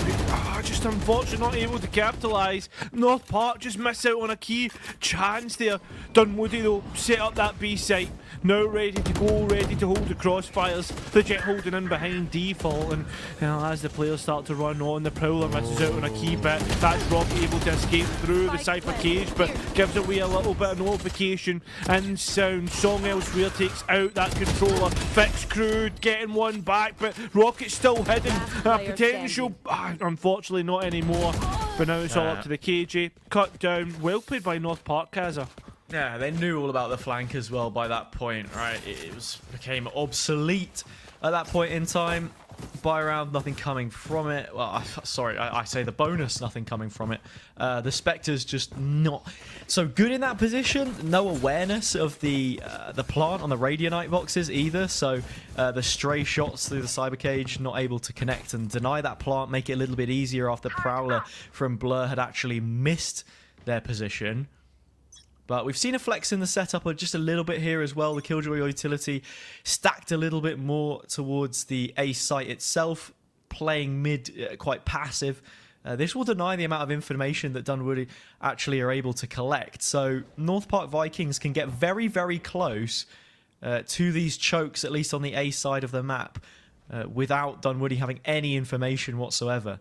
Just unfortunate, not able to capitalise. North Park just missed out on a key chance there. Dunwoody, though, set up that B site. Now ready to go, ready to hold the crossfires. The Jet holding in behind default, and as the players start to run on, the Prowler misses out on a key bit. That's Rock able to escape through the Cypher cage, but gives away a little bit of notification and sound. Song elsewhere takes out that controller. Fix Crude getting one back, but Rocket's still hidden. Potential, unfortunately not anymore. But now it's all up to the KJ. Cut down, well played by North Park, Kaza. Yeah, they knew all about the flank as well by that point, right? It became obsolete at that point in time. Buy round, nothing coming from it. Well, sorry, I say the bonus, nothing coming from it. The Spectre's just not so good in that position. No awareness of the plant on the Radionite boxes either. So the stray shots through the Cyber Cage, not able to connect and deny that plant, make it a little bit easier after Prowler from Blur had actually missed their position. But we've seen a flex in the setup just a little bit here as well. The Killjoy utility stacked a little bit more towards the A site itself, playing mid quite passive. This will deny the amount of information that Dunwoody actually are able to collect. So North Park Vikings can get very, very close to these chokes, at least on the A side of the map, without Dunwoody having any information whatsoever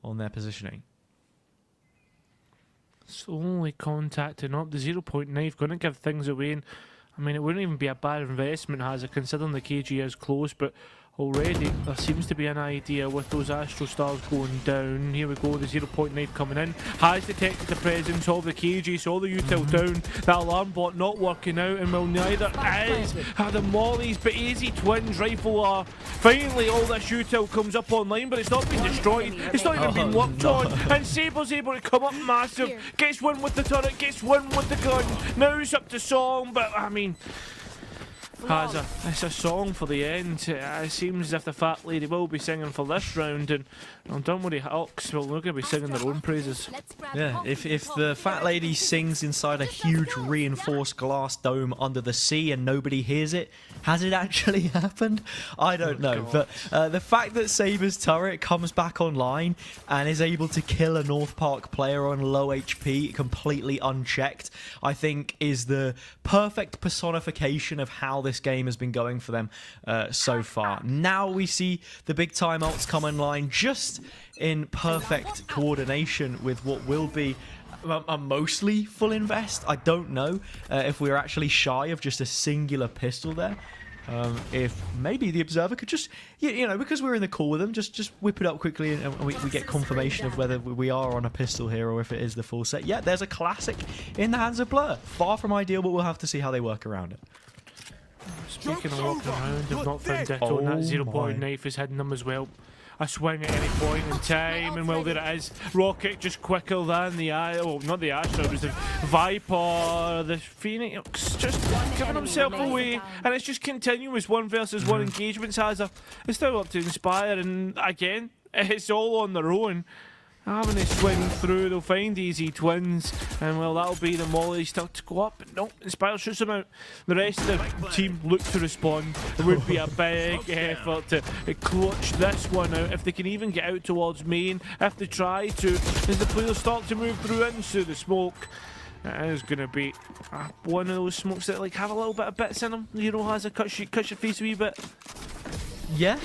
on their positioning. Slowly contacting up the 0.9, going to give things away. And I mean, it wouldn't even be a bad investment, has it, considering the KG is close, but already there seems to be an idea with those Astro Stars going down. Here we go, the 0.9 coming in, has detected the presence of the KG, saw the util down, that alarm bot not working out, and well, neither is the mollies, but Easy Twins rifle are finally, all this util comes up online, but it's not been destroyed, it's not even been worked on, and Sabre's able to come up massive, gets one with the turret, gets one with the gun, now it's up to Song, but I mean, it's a song for the end. It seems as if the fat lady will be singing for this round, and Dunwoody Hawks, well, they're going to be singing their own praises. Yeah, if the fat lady sings inside a huge reinforced glass dome under the sea and nobody hears it, has it actually happened? I don't know. But the fact that Saber's turret comes back online and is able to kill a North Park player on low HP completely unchecked, I think is the perfect personification of how this game has been going for them so far. Now we see the big time ults come online just in perfect coordination with what will be a mostly full invest. I don't know if we're actually shy of just a singular pistol there. If maybe the observer could just, you know, because we're in the call with them, just whip it up quickly and we get confirmation of whether we are on a pistol here or if it is the full set. Yeah, there's a classic in the hands of Blur. Far from ideal, but we'll have to see how they work around it. Speaking of walking around, they've not found Ditto, and that 0.9 knife is hitting them as well. A swing at any point in time, and well, there it is. Rocket just quicker than the not the Astra, it was the Viper, the Phoenix, just giving himself away, and it's just continuous 1 versus 1 engagements. It's still up to Inspire, and again, it's all on their own. Having to swing through, they'll find Easy Twins, and well, that'll be the molly still to go up, but no, Inspire shoots them out. The rest of the team look to respond. It would be a big effort to clutch this one out, if they can even get out towards main, if they try to, as the players start to move through into the smoke. It is going to be one of those smokes that like have a little bit of bits in them. Hero has a cut your face a wee bit. Yeah,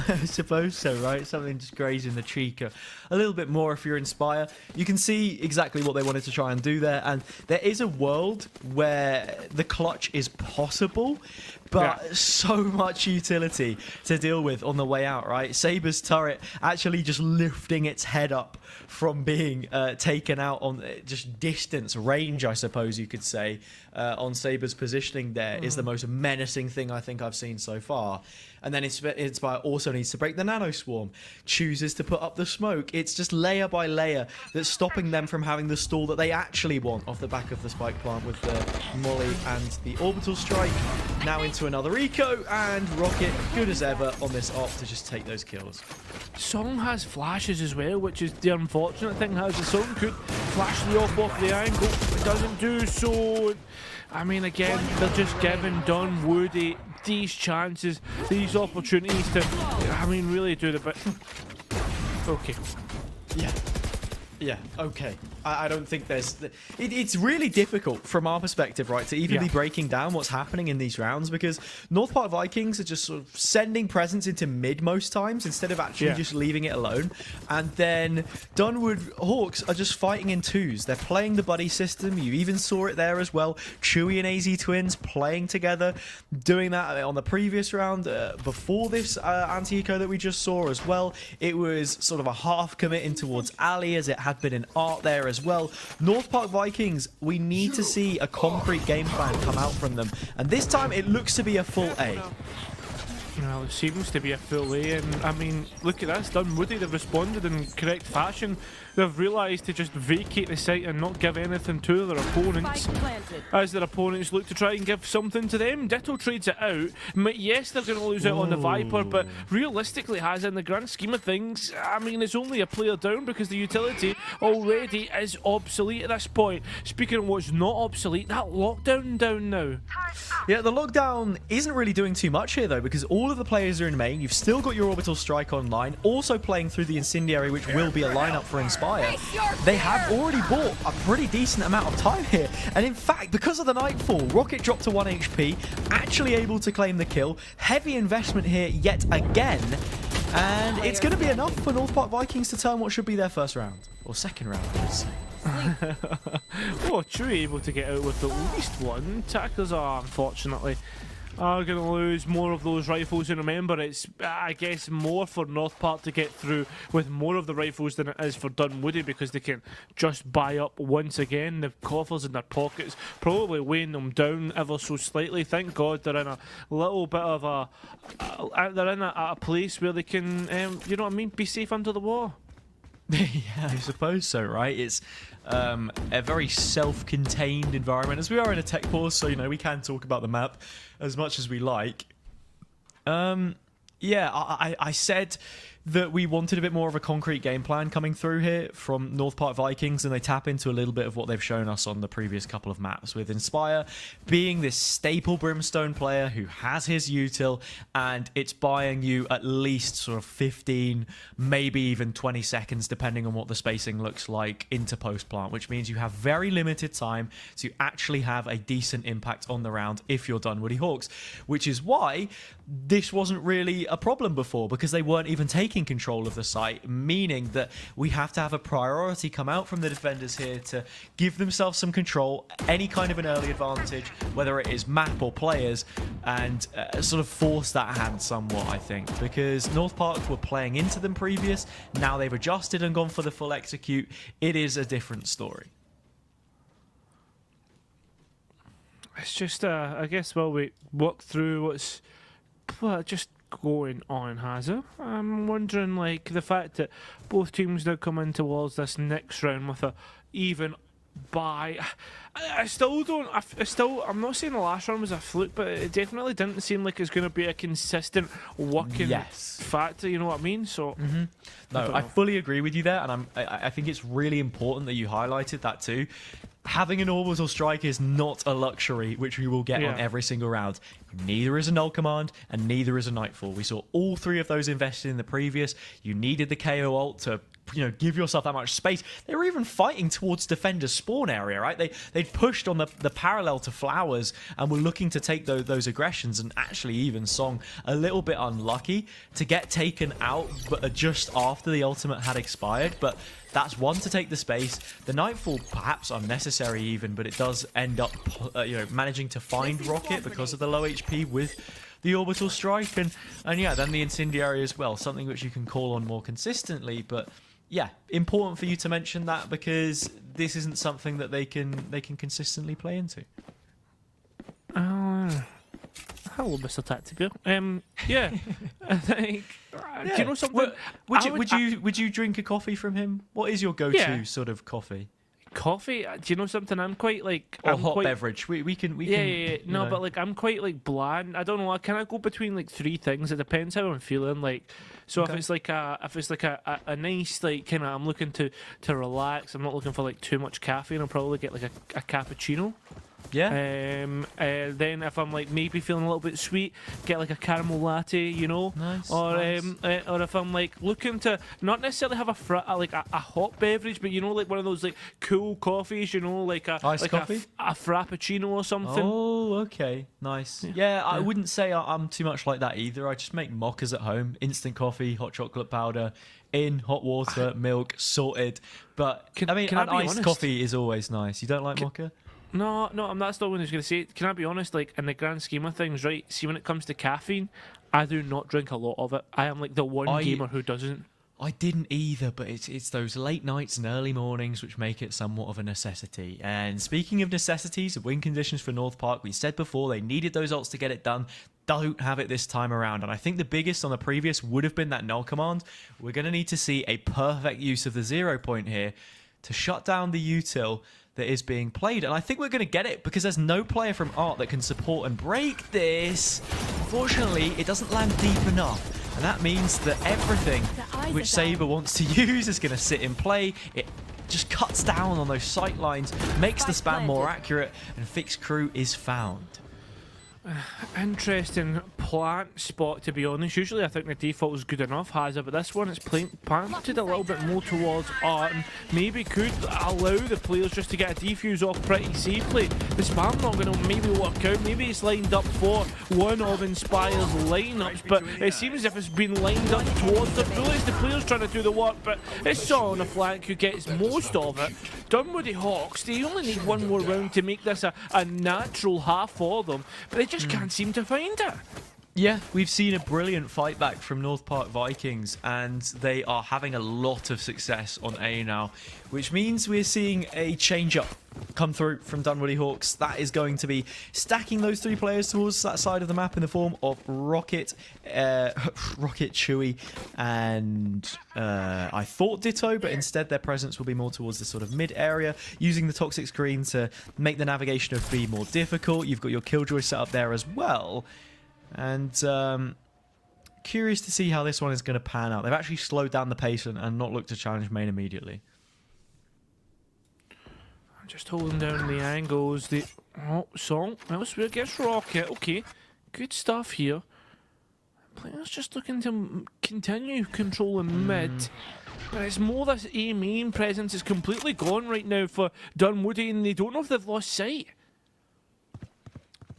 I suppose so, right? Something just grazing the cheek a little bit more if you're Inspire. You can see exactly what they wanted to try and do there, and there is a world where the clutch is possible, but so much utility to deal with on the way out, right? Saber's turret actually just lifting its head up from being taken out on just distance, range, I suppose you could say, on Saber's positioning there is the most menacing thing I think I've seen so far. And then Inspire also needs to break the nano swarm, chooses to put up the smoke. It's just layer by layer that's stopping them from having the stall that they actually want off the back of the spike plant with the molly and the orbital strike. Now into another eco, and Rocket, good as ever on this op to just take those kills. Song has flashes as well, which is the unfortunate thing. Has the Song could flash the off the angle, but doesn't do so. I mean, again, they're just giving Dunwoody these chances, these opportunities to, I mean, really do the bit. Okay. Yeah, okay. I don't think there's... It's really difficult from our perspective, right, to even be breaking down what's happening in these rounds, because North Park Vikings are just sort of sending presence into mid most times instead of actually just leaving it alone. And then Dunwoody Hawks are just fighting in twos. They're playing the buddy system. You even saw it there as well. Chewy and AZ Twins playing together, doing that on the previous round. Before this anti-eco that we just saw as well, it was sort of a half committing towards Ali, as it had been an art there as well. North Park Vikings, we need to see a concrete game plan come out from them, and this time it looks to be a full A. Well, it seems to be a full A, and I mean, look at this. Dunwoody, they've responded in correct fashion. They've realised to just vacate the site and not give anything to their opponents, as their opponents look to try and give something to them. Ditto trades it out. Yes, they're going to lose out on the Viper, but realistically, has in the grand scheme of things, I mean, it's only a player down because the utility already is obsolete at this point. Speaking of what's not obsolete, that lockdown down now. Yeah, the lockdown isn't really doing too much here though, because all all of the players are in main. You've still got your Orbital Strike online, also playing through the Incendiary, which will be a lineup for Inspire. They have already bought a pretty decent amount of time here. And in fact, because of the Nightfall, Rocket dropped to 1 HP, actually able to claim the kill. Heavy investment here yet again. And it's going to be enough for North Park Vikings to turn what should be their first round. Or second round, I would say. Oh, Chewie able to get out with at least one. Tacklers are, unfortunately, are going to lose more of those rifles. And remember, it's, I guess, more for North Park to get through with more of the rifles than it is for Dunwoody, because they can just buy up once again. The coffers in their pockets, probably weighing them down ever so slightly. Thank God they're in a little bit of they're in a place where they can, you know what I mean, be safe under the wall. Yeah, I suppose so, right? It's a very self-contained environment, as we are in a tech pause, so, you know, we can talk about the map as much as we like. Yeah, I said that we wanted a bit more of a concrete game plan coming through here from North Park Vikings, and they tap into a little bit of what they've shown us on the previous couple of maps, with Inspire being this staple Brimstone player who has his util, and it's buying you at least sort of 15, maybe even 20 seconds, depending on what the spacing looks like into post-plant, which means you have very limited time to actually have a decent impact on the round if you're Dunwoody Hawks, which is why this wasn't really a problem before, because they weren't even taking control of the site, meaning that we have to have a priority come out from the defenders here to give themselves some control, any kind of an early advantage, whether it is map or players, and sort of force that hand somewhat, I think, because North Park were playing into them previous. Now they've adjusted and gone for the full execute. It is a different story. It's just, I guess, while we walk through what's just going on, Hazard, I'm wondering, like, the fact that both teams now come in towards this next round with a even buy. I still don't. I'm not saying the last round was a fluke, but it definitely didn't seem like it's going to be a consistent working factor. You know what I mean? So, no, I fully agree with you there, and I think it's really important that you highlighted that too. Having an orbital strike is not a luxury, which we will get on every single round. Neither is a null command, and neither is a nightfall. We saw all three of those invested in the previous. You needed the KO ult to, you know, give yourself that much space. They were even fighting towards defender's spawn area, right? They'd pushed on the parallel to Flowers and were looking to take those aggressions, and actually even Song a little bit unlucky to get taken out, but just after the ultimate had expired. But that's one to take the space. The Nightfall perhaps unnecessary even, but it does end up you know, managing to find Rocket because of the low HP with the orbital strike, and yeah, then the incendiary as well, something which you can call on more consistently. But yeah, important for you to mention that, because this isn't something that they can consistently play into. Hello, Mr. Tactical. Yeah, I think. Do you know something? Would you drink a coffee from him? What is your go-to sort of coffee? Coffee? Do you know something? I'm quite like. Or hot beverage. We can. Yeah. No, but like I'm quite like bland. I don't know. I kind go between like three things. It depends how I'm feeling. Like, so if it's like a nice, like, kind of, I'm looking to relax. I'm not looking for like too much caffeine. I'll probably get like a cappuccino. Yeah. Then if I'm like maybe feeling a little bit sweet, get like a caramel latte, you know. Nice. Or nice. Or if I'm like looking to not necessarily have a hot beverage, but you know, like one of those like cool coffees, you know, like a iced coffee, a frappuccino or something. Oh, okay, nice. Yeah, I wouldn't say I'm too much like that either. I just make mochas at home, instant coffee, hot chocolate powder, in hot water, milk, sorted. But I mean, an iced coffee is always nice. You don't like mocha? No, that's not what I was going to say. Can I be honest, like, in the grand scheme of things, right, see, when it comes to caffeine, I do not drink a lot of it. I am, like, the one gamer who doesn't. I didn't either, but it's those late nights and early mornings which make it somewhat of a necessity. And speaking of necessities, of win conditions for North Park, we said before they needed those ults to get it done. Don't have it this time around, and I think the biggest on the previous would have been that null command. We're going to need to see a perfect use of the 0 point here to shut down the util that is being played, and I think we're going to get it, because there's no player from Art that can support and break this. Unfortunately, it doesn't land deep enough, and that means that everything which Saber wants to use is going to sit in play. It just cuts down on those sight lines, makes the spam more accurate, and Fixed Crew is found. Interesting plant spot, to be honest. Usually I think the default is good enough, Hazard, but this one it's planted a little bit more towards Art and maybe could allow the players just to get a defuse off pretty safely. The spam not going to maybe work out. Maybe it's lined up for one of Inspire's lineups, but it seems as if it's been lined up towards the bullets. The players trying to do the work, but it's Saw on the flank who gets most of it. Dunwoody Hawks, they only need one more round to make this a natural half for them, but they just can't seem to find it. Yeah, we've seen a brilliant fight back from North Park Vikings, and they are having a lot of success on A now, which means we're seeing a change-up come through from Dunwoody Hawks. That is going to be stacking those three players towards that side of the map in the form of Rocket, Chewy, and I thought Ditto, but instead their presence will be more towards the sort of mid area, using the toxic screen to make the navigation of B more difficult. You've got your Killjoy set up there as well. And curious to see how this one is going to pan out. They've actually slowed down the pace and not looked to challenge main immediately. Just holding down the angles. The Song elsewhere gets Rocket. Okay, good stuff here. Players just looking to continue controlling mid. And it's more this A main presence is completely gone right now for Dunwoody, and they don't know if they've lost sight.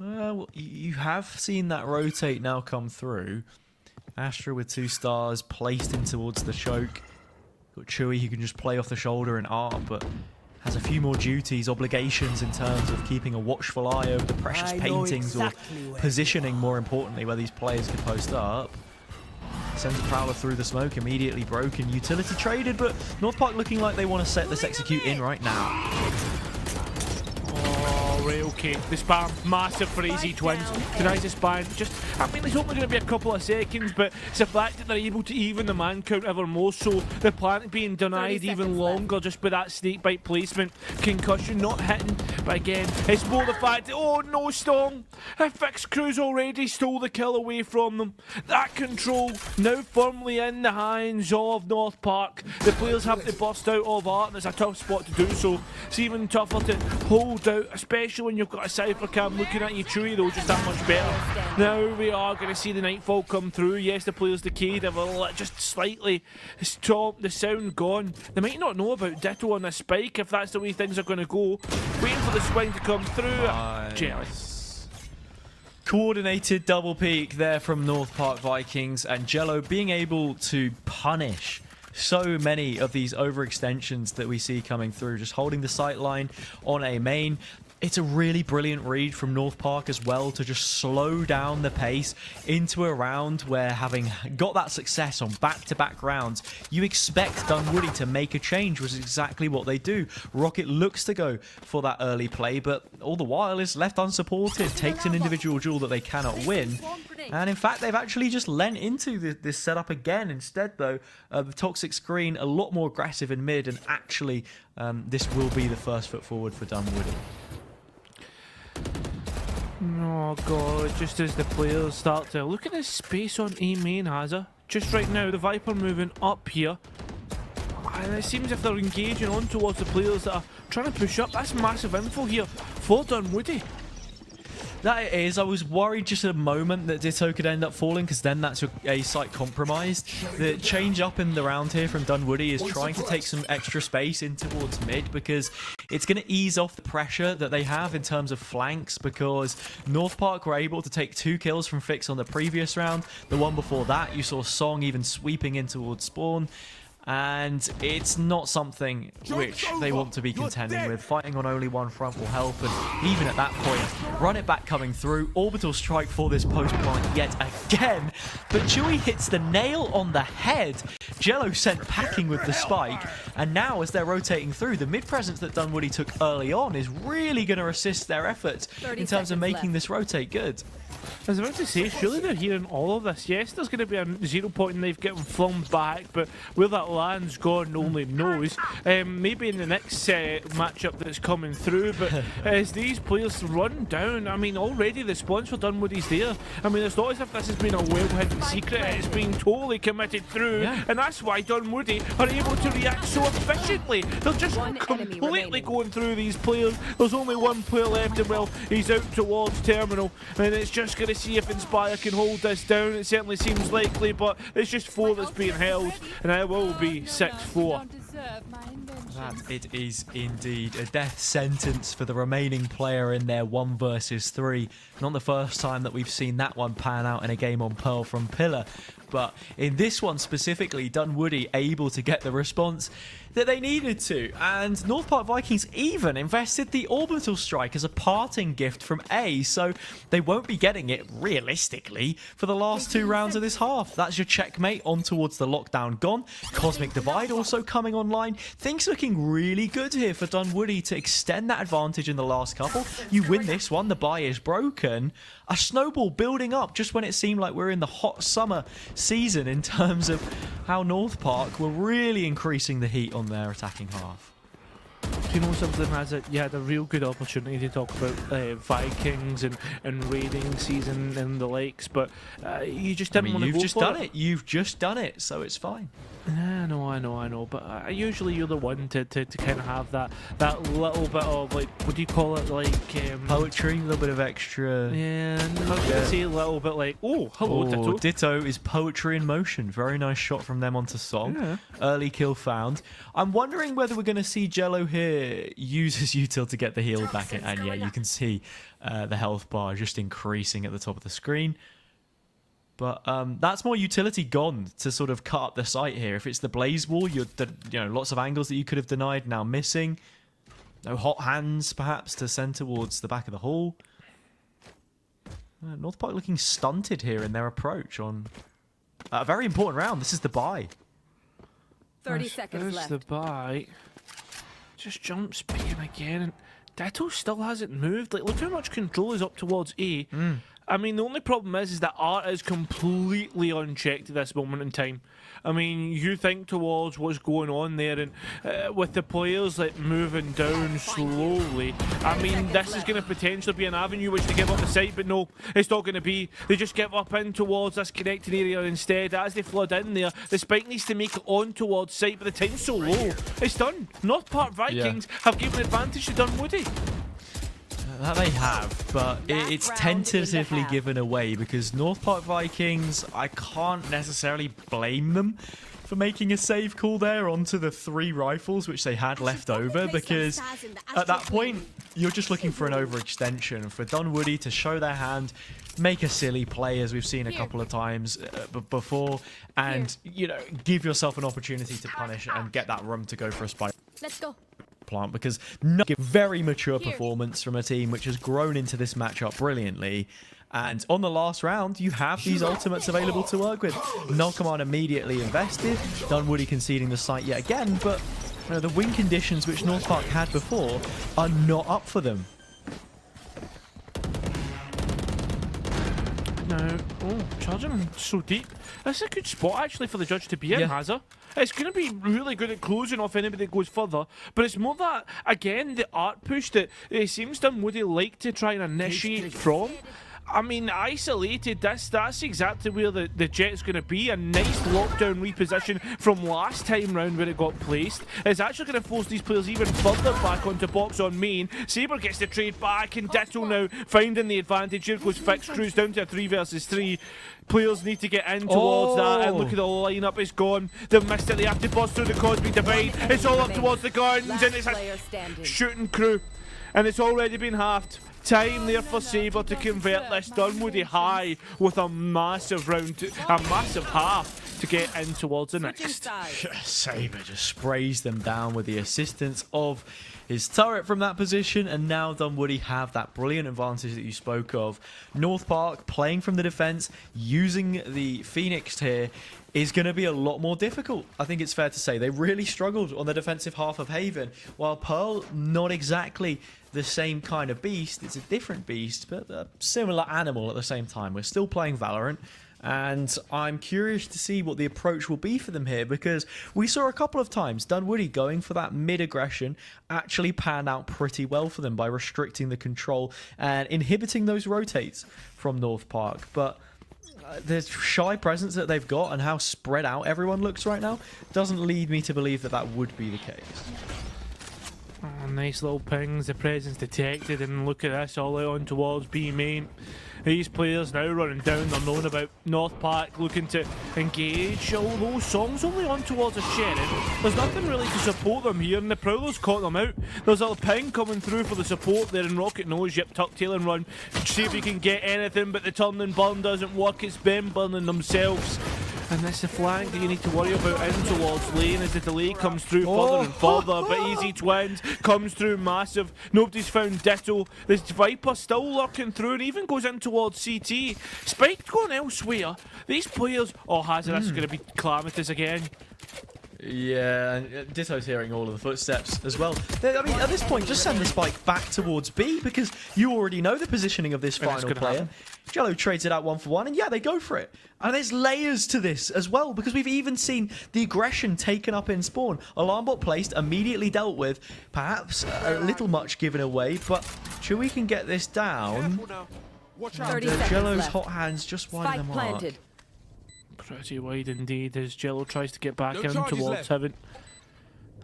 Well, you have seen that rotate now come through. Astra with 2 stars placed in towards the choke. Got Chewy who can just play off the shoulder and Art, but has a few more duties, obligations in terms of keeping a watchful eye over the precious paintings or positioning, more importantly, where these players can post up. Sends Prowler through the smoke, immediately broken. Utility traded, but North Park looking like they want to set this execute in right now. Right, okay. The spam, massive for AZ Twins. Denies the spam. Just, I mean, it's only going to be a couple of seconds, but it's the fact that they're able to even the man count ever more so. The plant being denied even longer just by that snakebite placement. Concussion not hitting, but again, it's more the fact that, oh no, Stong! Fix Crew's already stole the kill away from them. That control now firmly in the hands of North Park. The players have to burst out of Art, and it's a tough spot to do so. It's even tougher to hold out, especially when you've got a Cypher Cam looking at you. Chewy though, just that much better. Now we are going to see the Nightfall come through. Yes, the players decayed, have just slightly stopped the sound gone. They might not know about Ditto on this spike if that's the way things are going to go. Waiting for the swing to come through. Jealous. Coordinated double peak there from North Park Vikings, and Jello being able to punish so many of these overextensions that we see coming through, just holding the sight line on a main. It's a really brilliant read from North Park as well to just slow down the pace into a round where, having got that success on back-to-back rounds, you expect Dunwoody to make a change, which is exactly what they do. Rocket looks to go for that early play, but all the while is left unsupported, takes an individual duel that they cannot win. And in fact, they've actually just lent into this setup again. Instead, though, the toxic screen a lot more aggressive in mid, and actually this will be the first foot forward for Dunwoody. Oh god, just as the players start to look at this space on A main, Hazard. Just right now, the Viper moving up here. And it seems if they're engaging on towards the players that are trying to push up. That's massive info here for Dunwoody. That it is. I was worried just a moment that Ditto could end up falling, because then that's your A site compromised. The change up in the round here from Dunwoody is trying to take some extra space in towards mid, because it's going to ease off the pressure that they have in terms of flanks, because North Park were able to take 2 kills from Fix on the previous round. The one before that, you saw Song even sweeping in towards spawn. And it's not something which they want to be contending with. Fighting on only one front will help, and even at that point, run it back coming through. Orbital strike for this post plant yet again, but Chewy hits the nail on the head. Jello sent packing with the spike, and now as they're rotating through, the mid presence that Dunwoody took early on is really going to assist their efforts in terms of making this rotate good. I was about to say, surely they're hearing all of this. Yes, there's going to be a 0 point and they've getting flung back, but where that lands, God only knows. Maybe in the next matchup that's coming through, but as these players run down, I mean, already the response for Dunwoody's there. I mean, it's not as if this has been a well-hidden secret. It's been totally committed through, and that's why Dunwoody are able to react so efficiently. They're just completely going through these players. There's only one player left, and well, he's out towards terminal, and it's just just going to see if Inspire can hold this down. It certainly seems likely, but it's just 4 that's being held, and it will be 6-4. That it is indeed a death sentence for the remaining player in their 1 versus 3. Not the first time that we've seen that one pan out in a game on Pearl from Pillar, but in this one specifically, Dunwoody able to get the response that they needed to, and North Park Vikings even invested the orbital strike as a parting gift from A, so they won't be getting it realistically for the last 2 rounds of this half. That's your checkmate on towards the lockdown gone. Cosmic Divide also coming online. Things looking really good here for Dunwoody to extend that advantage in the last couple. You win this one, the bye is broken. A snowball building up just when it seemed like we're in the hot summer season in terms of how North Park were really increasing the heat on their attacking half. You know something, you had a real good opportunity to talk about Vikings and raiding season and the likes, but you just didn't want to go for it. You've just done it. You've just done it, so it's fine. I know, but usually you're the one to kind of have that little bit of, like, what do you call it, like... poetry, a little bit of extra... Yeah, I was going to say a little bit like, oh, hello, Ditto. Ditto is poetry in motion. Very nice shot from them onto Song. Yeah. Early kill found. I'm wondering whether we're going to see Jello here use his util to get the heal back in. And yeah, you can see the health bar just increasing at the top of the screen. But that's more utility gone to sort of cut up the site here. If it's the Blaze Wall, lots of angles that you could have denied now missing. No hot hands, perhaps, to send towards the back of the hall. North Park looking stunted here in their approach on a very important round. This is the bye. 30 seconds left. The bye. Just jumps being again. And Ditto still hasn't moved. Like, look how much control is up towards A. I mean, the only problem is that Art is completely unchecked at this moment in time. I mean, you think towards what's going on there, and with the players like moving down slowly, I mean, this is going to potentially be an avenue which they give up the site, but no, it's not going to be. They just give up in towards this connecting area instead. As they flood in there, the spike needs to make it on towards site, but the time's so low. It's done. North Park Vikings have given advantage to Dunwoody. That they have, but it's tentatively given away because North Park Vikings, I can't necessarily blame them for making a save call there onto the 3 rifles which they had left over, because at that point you're just looking for an overextension for Dunwoody to show their hand, make a silly play as we've seen a couple of times before, and give yourself an opportunity to punish and get that room to go for a spike. Let's go. Plant, because very mature performance from a team which has grown into this matchup brilliantly. And on the last round, you have these ultimates available to work with. Null Command immediately invested, Dunwoody conceding the site yet again, but the win conditions which North Park had before are not up for them. Now, charging him so deep. That's a good spot actually for the judge to be in, Hazza. It's going to be really good at closing off anybody that goes further, but it's more that, again, the art push that it seems Dunwoody like to try and initiate from. I mean, isolated, that's exactly where the Jet's going to be. A nice lockdown reposition from last time round where it got placed. It's actually going to force these players even further back onto box on main. Sabre gets the trade back, and Ditto now finding the advantage. Here goes Fix Crews down to a 3 versus 3. Players need to get in towards that, and look at the lineup, it's gone. They've missed it, they have to bust through the Cosmic Divide. It's all up towards the guns, and it's a shooting crew. And it's already been halved. Time there for Sabre to convert this. Dunwoody high with a massive round, a massive half to get in towards the next. Sabre just sprays them down with the assistance of his turret from that position, and now Dunwoody have that brilliant advantage that you spoke of. North Park playing from the defense, using the Phoenix here, is going to be a lot more difficult. I think it's fair to say they really struggled on the defensive half of Haven, while Pearl, not exactly the same kind of beast. It's a different beast, but a similar animal at the same time. We're still playing Valorant, and I'm curious to see what the approach will be for them here, because we saw a couple of times Dunwoody going for that mid-aggression actually panned out pretty well for them by restricting the control and inhibiting those rotates from North Park. But the shy presence that they've got and how spread out everyone looks right now doesn't lead me to believe that that would be the case. Oh, nice little pings, the presence detected, and look at this, all out on towards B main. These players now running down, they're known about North Park, looking to engage, although Song's only on towards a sheriff. There's nothing really to support them here, and the Prowler's caught them out. There's a ping coming through for the support there, and Rocket knows, yep, tuck tail and run. See if he can get anything, but the turn and burn doesn't work, it's them burning themselves. And that's the flank that you need to worry about in towards lane as the delay comes through further and further. But Easy Twins comes through massive. Nobody's found Ditto. This Viper still lurking through and even goes in towards CT. Spike going elsewhere. These players... Oh, Hazard, this is going to be calamitous again. Yeah, and Ditto's hearing all of the footsteps as well. I mean, at this point, just send the spike back towards B because you already know the positioning of this final player. Happen. Jello trades it out 1-for-1, and yeah, they go for it. And there's layers to this as well, because we've even seen the aggression taken up in spawn. Alarm bot placed, immediately dealt with. Perhaps a little much given away, but Chewy can get this down. 30 seconds Jello's left. hot hands just wide of Spike the mark. planted. Pretty wide indeed as Jello tries to get back No in charges towards left. Heaven.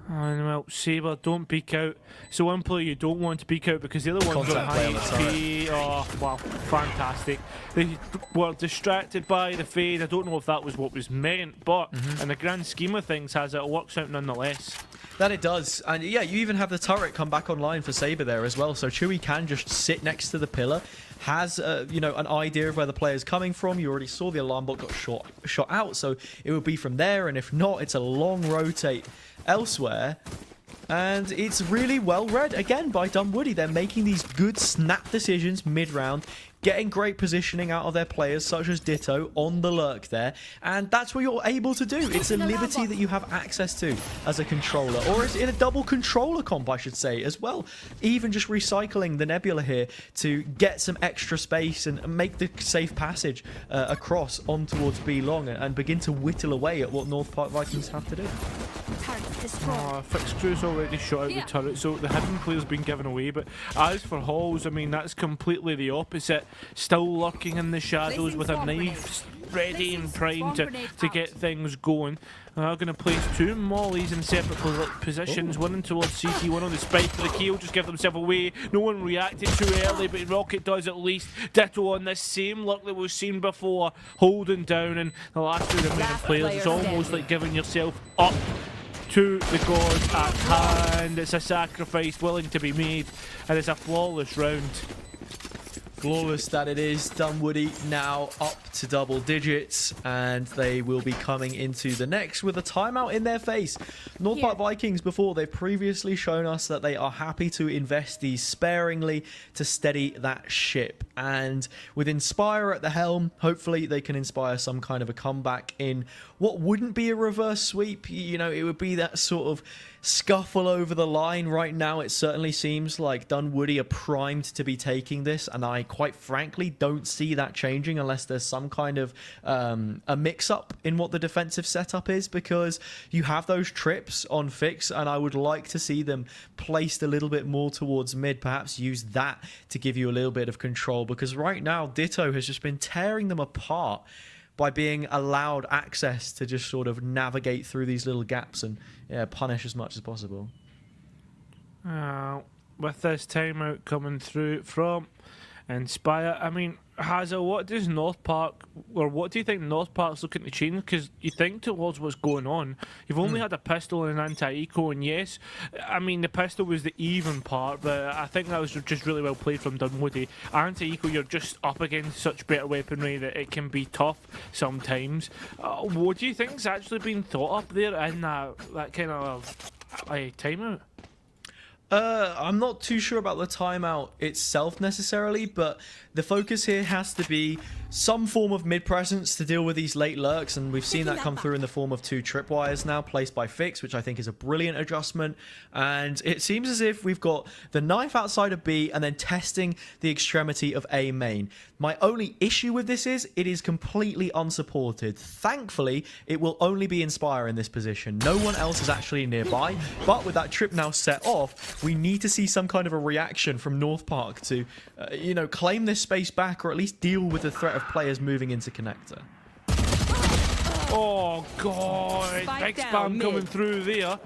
And well, Saber, don't peek out. So one player you don't want to peek out because the other one's got Contact play high on the HP. Oh, wow, fantastic. They were distracted by the fade. I don't know if that was what was meant, but in the grand scheme of things, it works out nonetheless. That it does. And yeah, you even have the turret come back online for Saber there as well. So Chewy can just sit next to the pillar. Has, you know, an idea of where the player's coming from. You already saw the alarm bot got shot out. So it would be from there. And if not, it's a long rotate elsewhere. And it's really well read, again, by Dunwoody. They're making these good snap decisions mid-round, getting great positioning out of their players, such as Ditto, on the lurk there. And that's what you're able to do. It's a liberty that you have access to as a controller, or in a double controller comp, I should say, as well. Even just recycling the Nebula here to get some extra space and make the safe passage across on towards B long and begin to whittle away at what North Park Vikings have to do. Fixed Crew's already shot out the turret, so the hidden player's been given away. But as for Halls, I mean, that's completely the opposite. Still lurking in the shadows with a knife ready and primed to get things going. They're going to place two mollies in separate positions, one in towards CT, one on the spike, but the key will just give themselves away. No one reacted too early, but Rocket does at least. Ditto on this same lurk that we've seen before, holding down, and the last two remaining players. It's almost like giving yourself up to the gods at hand. It's a sacrifice willing to be made, and it's a flawless round. Flawless that it is. Dunwoody now up to double digits, and they will be coming into the next with a timeout in their face. North Park Vikings, before, they've previously shown us that they are happy to invest these sparingly to steady that ship. And with Inspire at the helm, hopefully they can inspire some kind of a comeback in what wouldn't be a reverse sweep. You know, it would be that sort of scuffle over the line. Right now, it certainly seems like Dunwoody are primed to be taking this, and I quite frankly don't see that changing unless there's some kind of a mix-up in what the defensive setup is, because you have those trips on Fix, and I would like to see them placed a little bit more towards mid, perhaps use that to give you a little bit of control, because right now Ditto has just been tearing them apart by being allowed access to just sort of navigate through these little gaps and punish as much as possible. With this timeout coming through from Inspire, I mean, Hazel, what does North Park, or what do you think North Park's looking to change? Because you think towards what's going on, you've only had a pistol and an anti-eco, and yes, I mean, the pistol was the even part, but I think that was just really well played from Dunwoody. Anti-eco, you're just up against such better weaponry that it can be tough sometimes. What do you think's actually been thought up there in that kind of timeout? I'm not too sure about the timeout itself necessarily, but the focus here has to be some form of mid-presence to deal with these late lurks, and we've seen that come through in the form of 2 tripwires now placed by Fix, which I think is a brilliant adjustment. And it seems as if we've got the knife outside of B and then testing the extremity of A main. My only issue with this is it is completely unsupported. Thankfully, it will only be Inspire in this position. No one else is actually nearby, but with that trip now set off, we need to see some kind of a reaction from North Park to, you know, claim this space back, or at least deal with the threat of players moving into connector. Oh god, Spike big down spam mid. coming through there.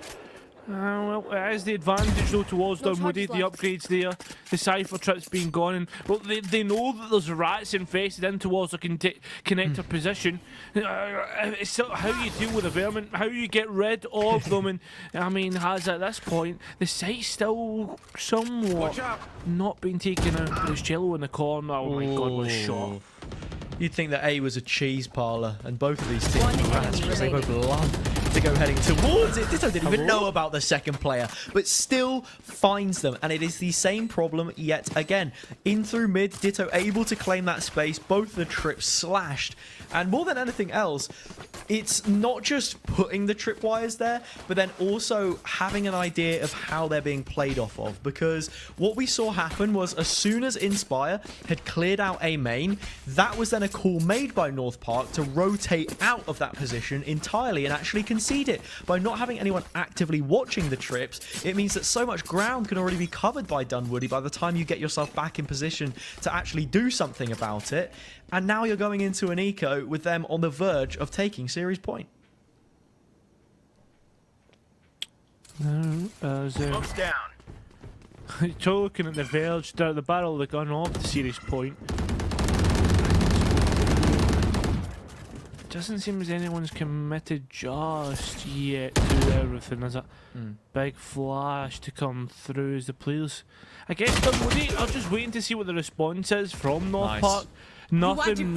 Well, it is the advantage though towards Dunwoody, the upgrades there, the Cypher trips being gone, and well, they know that there's rats infested in towards the connector position. It's still how you deal with the vermin, how you get rid of them, and I mean, has at this point, the site's still somewhat not been taken out, but there's Jello in the corner. Oh my god, what a shot. You'd think that A was a cheese parlour, and both of these teams One were rats enemy because they both remaining. love to go heading towards it. Ditto didn't even know about the second player, but still finds them, and it is the same problem yet again. In through mid, Ditto able to claim that space, both the trips slashed, and more than anything else, it's not just putting the tripwires there, but then also having an idea of how they're being played off of, because what we saw happen was as soon as Inspire had cleared out a main, that was then a call made by North Park to rotate out of that position entirely and actually concede it. By not having anyone actively watching the trips, it means that so much ground can already be covered by Dunwoody by the time you get yourself back in position to actually do something about it. And now you're going into an eco with them on the verge of taking series point. Smoke's down. You're looking at the verge, the barrel of the gun off the series point. Doesn't seem as anyone's committed just yet to everything. There's a big flash to come through as the players. I guess Dunwoody are just waiting to see what the response is from North Park. Nothing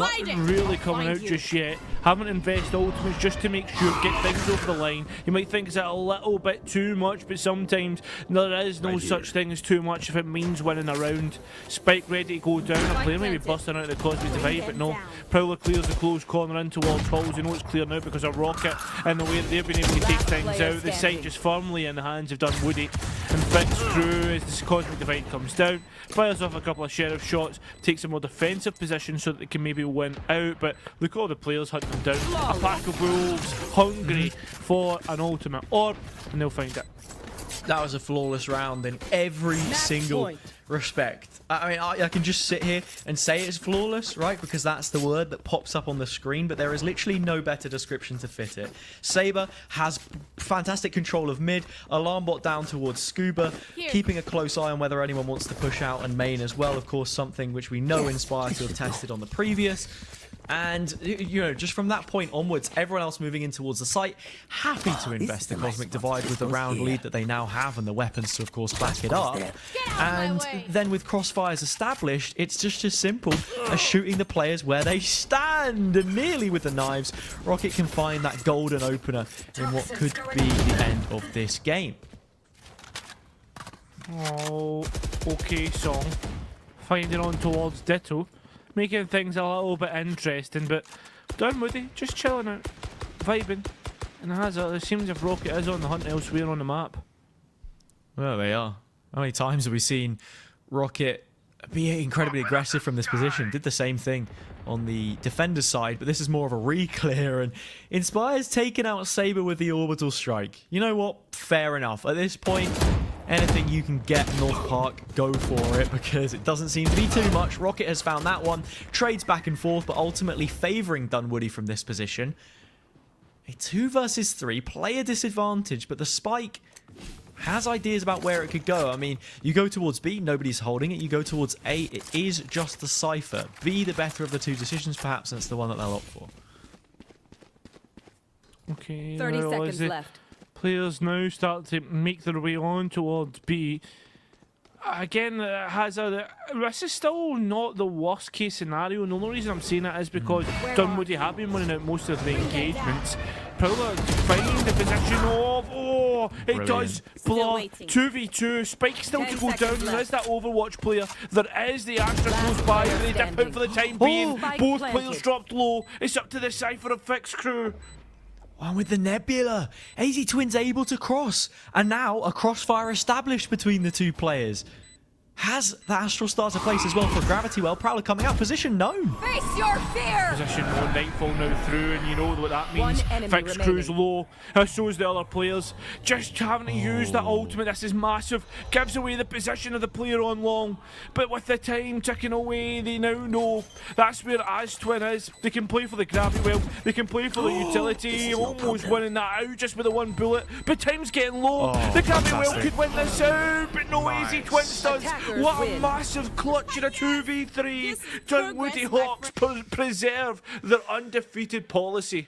really coming out just yet. Haven't invested ultimates just to make sure, get things over the line. You might think it's a little bit too much, but sometimes there is no such thing as too much if it means winning a round. Spike ready to go down. A player maybe busting out of the Cosby divide, but no. Prowler clears the closed corner in towards Halls. You know it's clear now because of Rocket and the way that they've been able to take things out. The site just firmly in the hands of Dunwoody and fits through as the Cosmic divide comes down. Fires off a couple of sheriff shots, takes a more defensive position so that they can maybe win out, but look at all the players hunting them down. A pack of wolves hungry for an ultimate orb, and they'll find it. That was a flawless round in every single respect. I mean, I can just sit here and say it's flawless, right? Because that's the word that pops up on the screen, but there is literally no better description to fit it. Saber has fantastic control of mid, alarm bot down towards Scuba, keeping a close eye on whether anyone wants to push out and main as well. Of course, something which we know Inspire to have tested on the previous. And, you know, just from that point onwards, everyone else moving in towards the site, happy to invest the Cosmic Divide with the round lead that they now have and the weapons to, of course, back it up. And then with crossfires established, it's just as simple as shooting the players where they stand. And nearly with the knives, Rocket can find that golden opener in what could be the end of this game. Oh, okay, song. Finding on towards Ditto. Making things a little bit interesting, but Dunwoody just chilling out, vibing, and it seems as if Rocket is on the hunt elsewhere on the map. Well, they are. How many times have we seen Rocket be incredibly aggressive from this position? Did the same thing on the defender's side, but this is more of a re-clear, and Inspire's taken out Saber with the orbital strike. You know what? Fair enough. At this point, anything you can get North Park, go for it, because it doesn't seem to be too much. Rocket has found that one, trades back and forth, but ultimately favouring Dunwoody from this position. A 2 versus 3, player disadvantage, but the Spike has ideas about where it could go. I mean, you go towards B, nobody's holding it. You go towards A, it is just the Cypher. B, the better of the two decisions, perhaps, and it's the one that they'll opt for. Okay, 30 seconds left. Players now start to make their way on towards B. Again, this is still not the worst case scenario. And the only reason I'm saying that is because Dunwoody have been winning out most of the engagements. Prowler finding the position of, it does blur. 2v2, Spike still to go down. There is that Overwatch player. There is the Astra close by. They dip out for the time being. Both players dropped low. It's up to the Cypher of Fix crew. And with the Nebula, AZ Twins able to cross. And now a crossfire established between the two players. Has the Astral starter place as well for Gravity Well? Prowler coming out, position known. Face your fear! Position low, Nightfall now through, and you know what that means. One enemy Fix crew's remaining. low, so is the other players. Just having to use that ultimate, this is massive. Gives away the position of the player on long, but with the time ticking away, they now know that's where As-Twin is. They can play for the Gravity Well, they can play for the utility, almost winning that out just with the one bullet, but time's getting low. The Gravity Well fantastic. could win this out, but no easy Twins does. Attackers What a win. massive clutch in a 2v3. Dunwoody Hawks preserve their undefeated policy.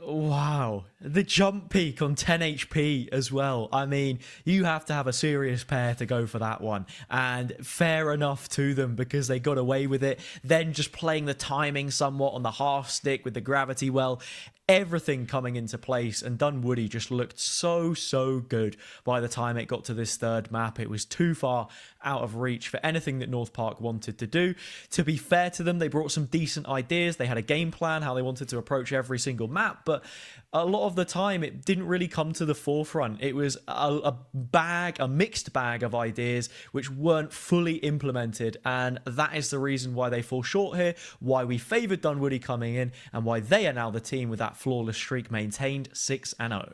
Wow, the jump peak on 10 HP as well. I mean, you have to have a serious pair to go for that one, and fair enough to them because they got away with it. Then just playing the timing somewhat on the half stick with the Gravity Well, everything coming into place, and Dunwoody just looked so good by the time it got to this third map. It was too far out of reach for anything that North Park wanted to do. To be fair to them, they brought some decent ideas. They had a game plan how they wanted to approach every single map, but a lot of the time it didn't really come to the forefront. It was a mixed bag of ideas which weren't fully implemented, and that is the reason why they fall short here, why we favoured Dunwoody coming in, and why they are now the team with that flawless streak maintained 6-0.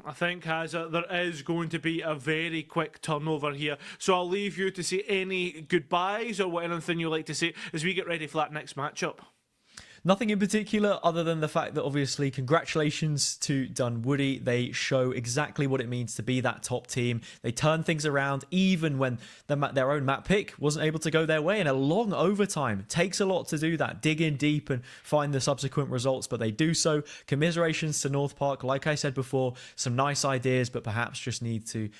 I think, Hazza, there is going to be a very quick turnover here. So I'll leave you to say any goodbyes or anything you'd like to say as we get ready for that next matchup. Nothing in particular other than the fact that obviously congratulations to Dunwoody. They show exactly what it means to be that top team. They turn things around even when their own map pick wasn't able to go their way in a long overtime. Takes a lot to do that. Dig in deep and find the subsequent results, but they do so. Commiserations to North Park. Like I said before, some nice ideas, but perhaps just need to,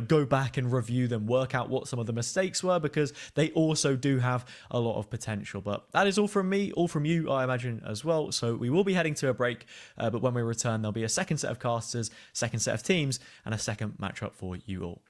go back and review them, work out what some of the mistakes were, because they also do have a lot of potential. But that is all from me, all from you, I imagine, as well. So we will be heading to a break, but when we return, there'll be a second set of casters, second set of teams, and a second matchup for you all.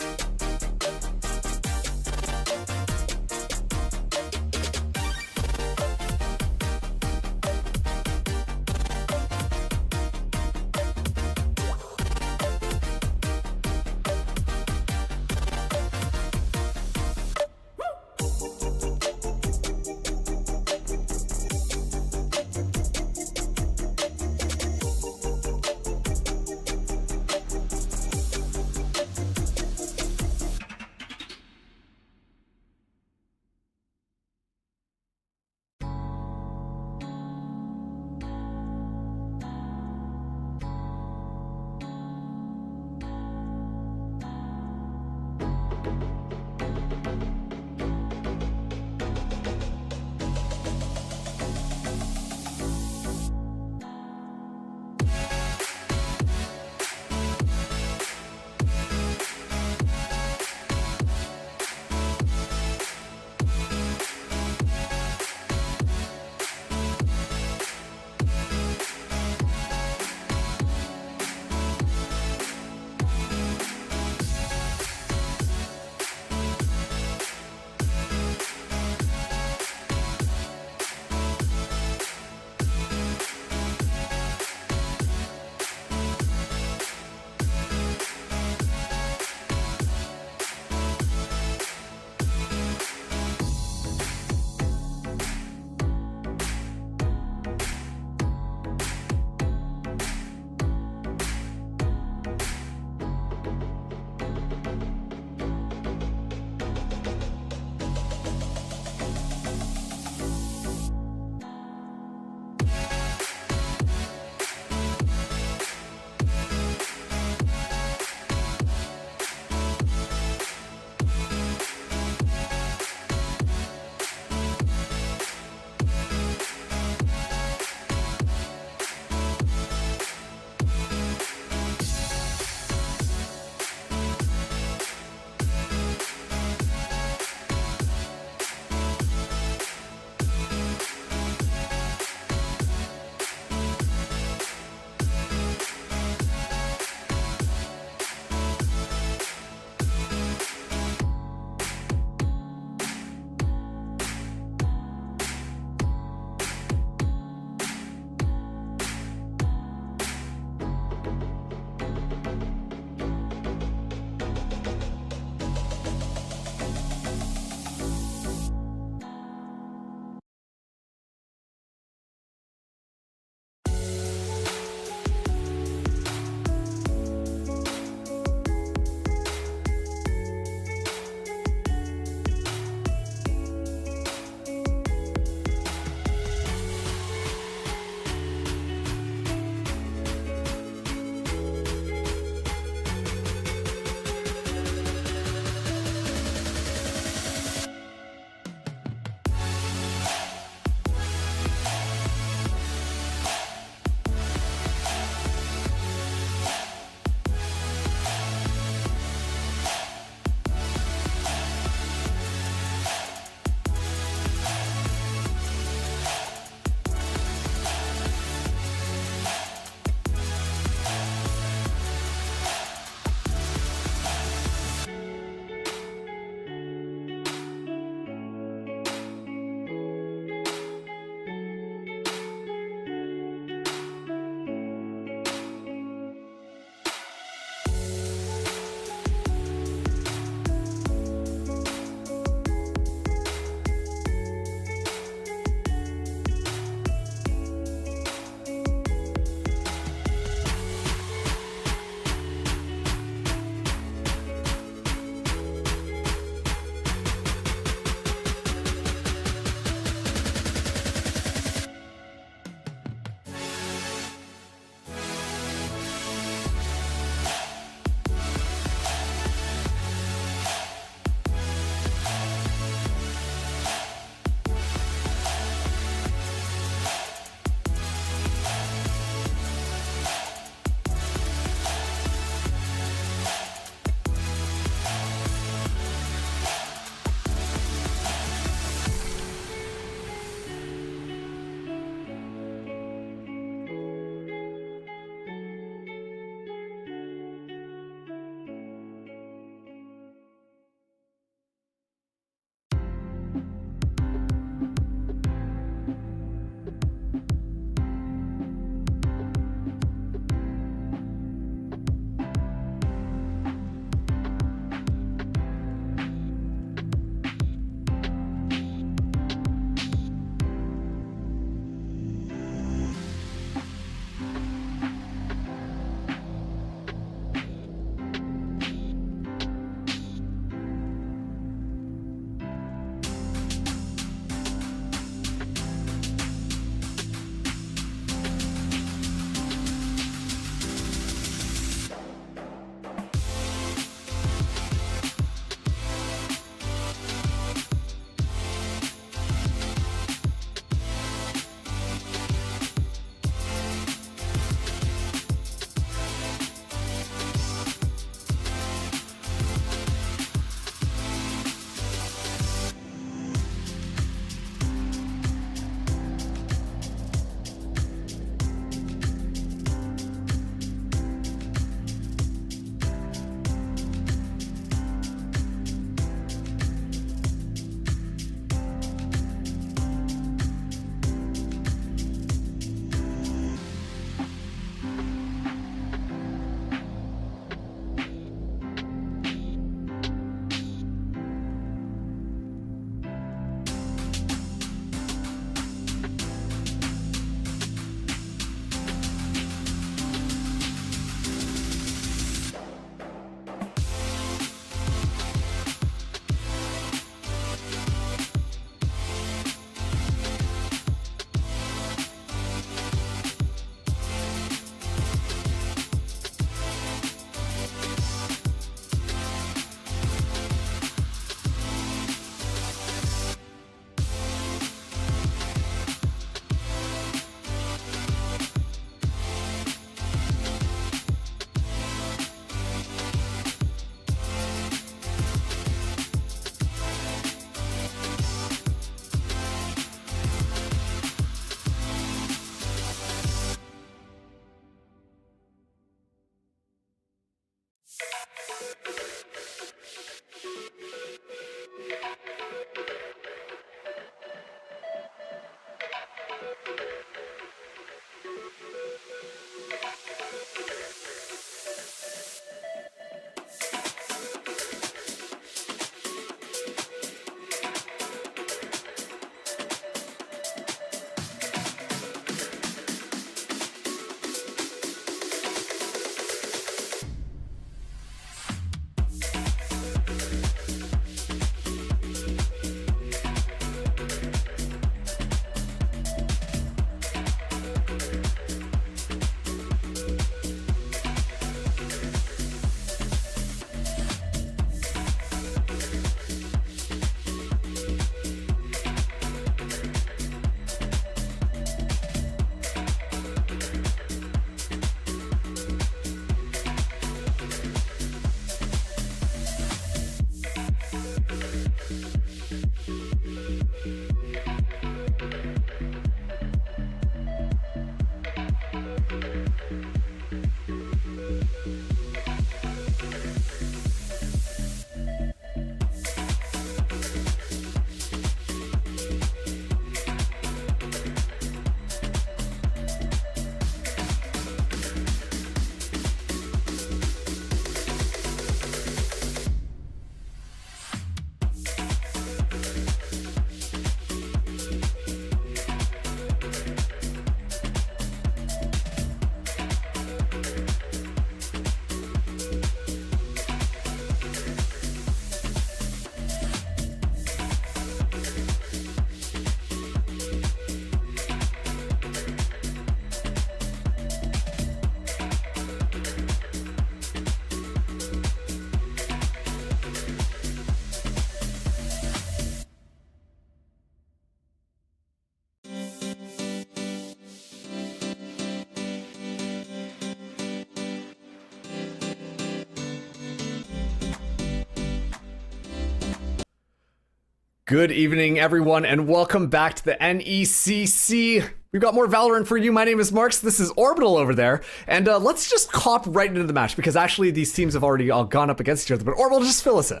Good evening, everyone, and welcome back to the NECC. We've got more Valorant for you. My name is Marks. This is Orbital over there. And let's just hop right into the match, because actually these teams have already all gone up against each other. But Orbital, just fill us in.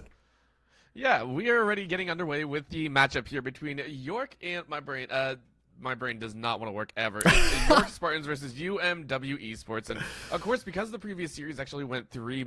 Yeah, we are already getting underway with the matchup here between York and my brain. My brain does not want to work ever. It's York Spartans versus UMW Esports, and of course, because the previous series actually went three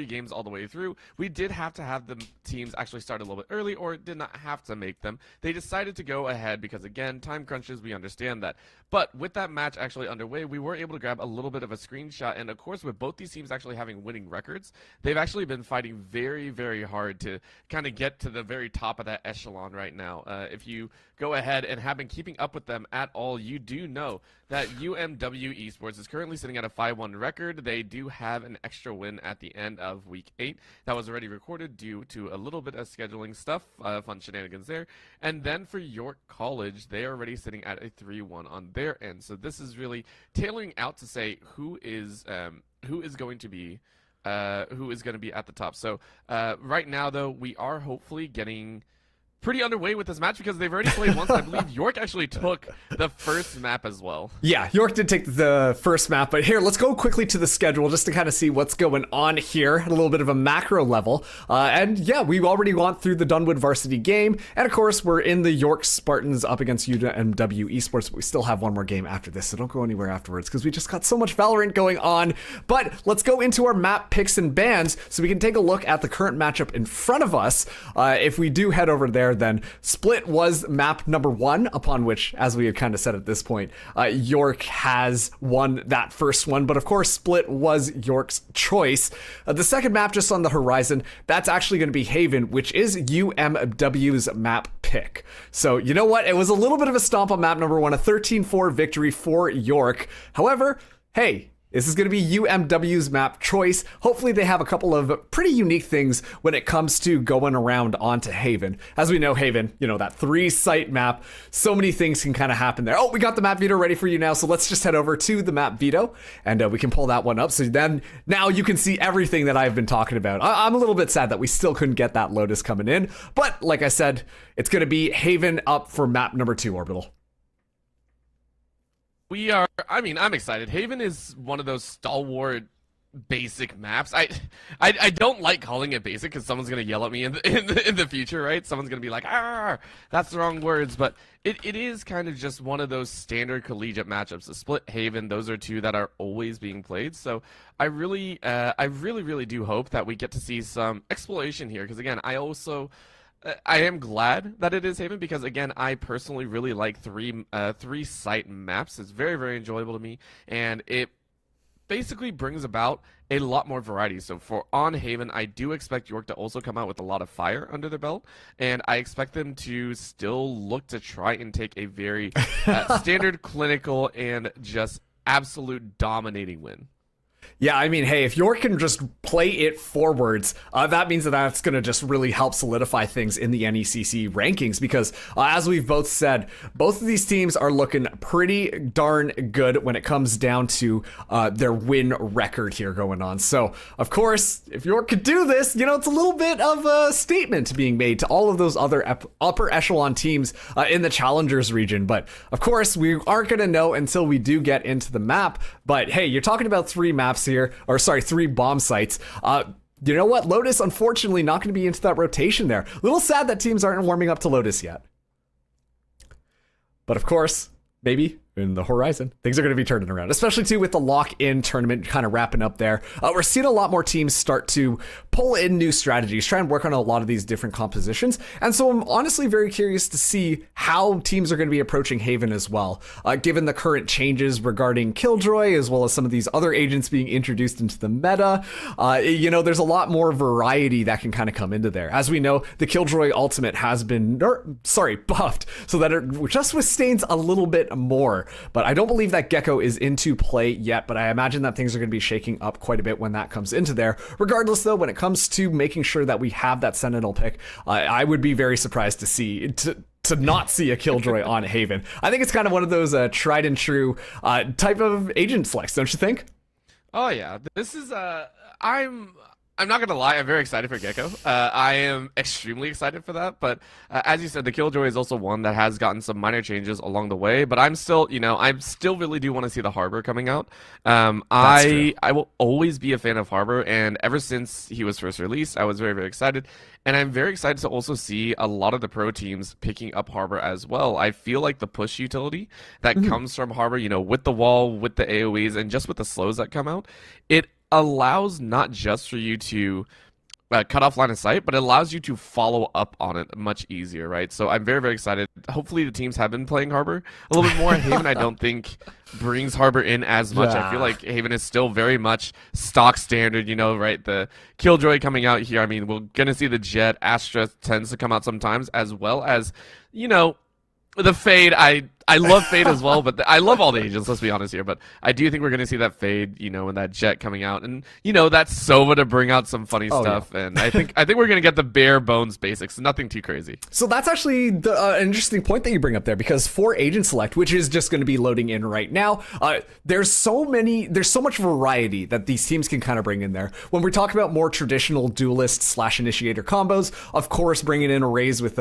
games all the way through, we did have to have the teams actually start a little bit early, or did not have to make them. They decided to go ahead because, again, time crunches. We understand that. But with that match actually underway, we were able to grab a little bit of a screenshot, and of course, with both these teams actually having winning records, they've actually been fighting very, very hard to kind of get to the very top of that echelon right now. If you go ahead and have been keeping up with them at all, you do know that UMW Esports is currently sitting at a 5-1 record. They do have an extra win at the end of Week 8 that was already recorded due to a little bit of scheduling stuff, fun shenanigans there. And then for York College, they are already sitting at a 3-1 on their end. So this is really tailoring out to say who is going to be at the top. So right now, though, we are hopefully getting pretty underway with this match because they've already played once. I believe York actually took the first map as well. Yeah, York did take the first map, but here, let's go quickly to the schedule just to kind of see what's going on here at a little bit of a macro level. And yeah, we've already gone through the Dunwoody Varsity game, and of course, we're in the York Spartans up against UMW Esports, but we still have one more game after this, so don't go anywhere afterwards because we just got so much Valorant going on. But let's go into our map picks and bans so we can take a look at the current matchup in front of us. If we do head over there, then Split was map number 1, upon which, as we had kind of said at this point, York has won that first one, but of course Split was York's choice. The second map just on the horizon, that's actually going to be Haven, which is UMW's map pick. So you know what, it was a little bit of a stomp on map number 1, a 13-4 victory for York. However, hey, this is going to be UMW's map choice. Hopefully they have a couple of pretty unique things when it comes to going around onto Haven. As we know, Haven, you know, that 3-site map, so many things can kind of happen there. Oh, we got the map veto ready for you now, so let's just head over to the map veto, and we can pull that one up. So then, now you can see everything that I've been talking about. I'm a little bit sad that we still couldn't get that Lotus coming in, but like I said, it's going to be Haven up for map number 2, Orbital. I'm excited. Haven is one of those stalwart basic maps. I don't like calling it basic because someone's gonna yell at me in the future, right? Someone's gonna be like, "Ah, that's the wrong words." But it is kind of just one of those standard collegiate matchups. The Split, Haven, those are two that are always being played. So I really do hope that we get to see some exploration here. Because again, I am glad that it is Haven because, again, I personally really like three-site maps. It's very, very enjoyable to me, and it basically brings about a lot more variety. So for on Haven, I do expect York to also come out with a lot of fire under their belt, and I expect them to still look to try and take a very standard, clinical, and just absolute dominating win. Yeah, I mean, hey, if York can just play it forwards, that means that that's going to just really help solidify things in the NECC rankings because, as we've both said, both of these teams are looking pretty darn good when it comes down to their win record here going on. So, of course, if York could do this, you know, it's a little bit of a statement being made to all of those other upper echelon teams in the Challengers region. But, of course, we aren't going to know until we do get into the map. But, hey, you're talking about 3 maps here, or sorry, 3 bomb sites. You know what? Lotus, unfortunately, not going to be into that rotation there. A little sad that teams aren't warming up to Lotus yet. But of course, maybe in the horizon, things are going to be turning around, especially too with the lock-in tournament kind of wrapping up there. We're seeing a lot more teams start to pull in new strategies, try and work on a lot of these different compositions. And so I'm honestly very curious to see how teams are going to be approaching Haven as well, given the current changes regarding Killjoy, as well as some of these other agents being introduced into the meta. You know, there's a lot more variety that can kind of come into there. As we know, the Killjoy ultimate has been, buffed so that it just withstands a little bit more. But I don't believe that Gecko is into play yet, but I imagine that things are going to be shaking up quite a bit when that comes into there. Regardless, though, when it comes to making sure that we have that Sentinel pick, I would be very surprised to not see a Killjoy on Haven. I think it's kind of one of those tried and true type of agent selects, don't you think? Oh yeah, this is I'm not gonna lie, I'm very excited for Gecko. I am extremely excited for that. But as you said, the Killjoy is also one that has gotten some minor changes along the way. But I'm still, I still really do want to see the Harbor coming out. I will always be a fan of Harbor, and ever since he was first released, I was very, very excited. And I'm very excited to also see a lot of the pro teams picking up Harbor as well. I feel like the push utility that comes from Harbor, with the wall, with the AoEs, and just with the slows that come out, it allows not just for you to cut off line of sight, but it allows you to follow up on it much easier, right? So I'm very, very excited. Hopefully the teams have been playing Harbor a little bit more. Haven, I don't think, brings Harbor in as much. I feel like Haven is still very much stock standard, right? The Killjoy coming out here, I mean, we're going to see the Jet. Astra tends to come out sometimes, as well as, the Fade. I love Fade as well, but I love all the agents, let's be honest here. But I do think we're going to see that Fade, and that Jet coming out. And, that Sova to bring out some funny stuff. Yeah. And I think we're going to get the bare bones basics, nothing too crazy. So that's actually an interesting point that you bring up there, because for Agent Select, which is just going to be loading in right now, there's so much variety that these teams can kind of bring in there. When we talk about more traditional duelist/initiator combos, of course, bringing in arrays with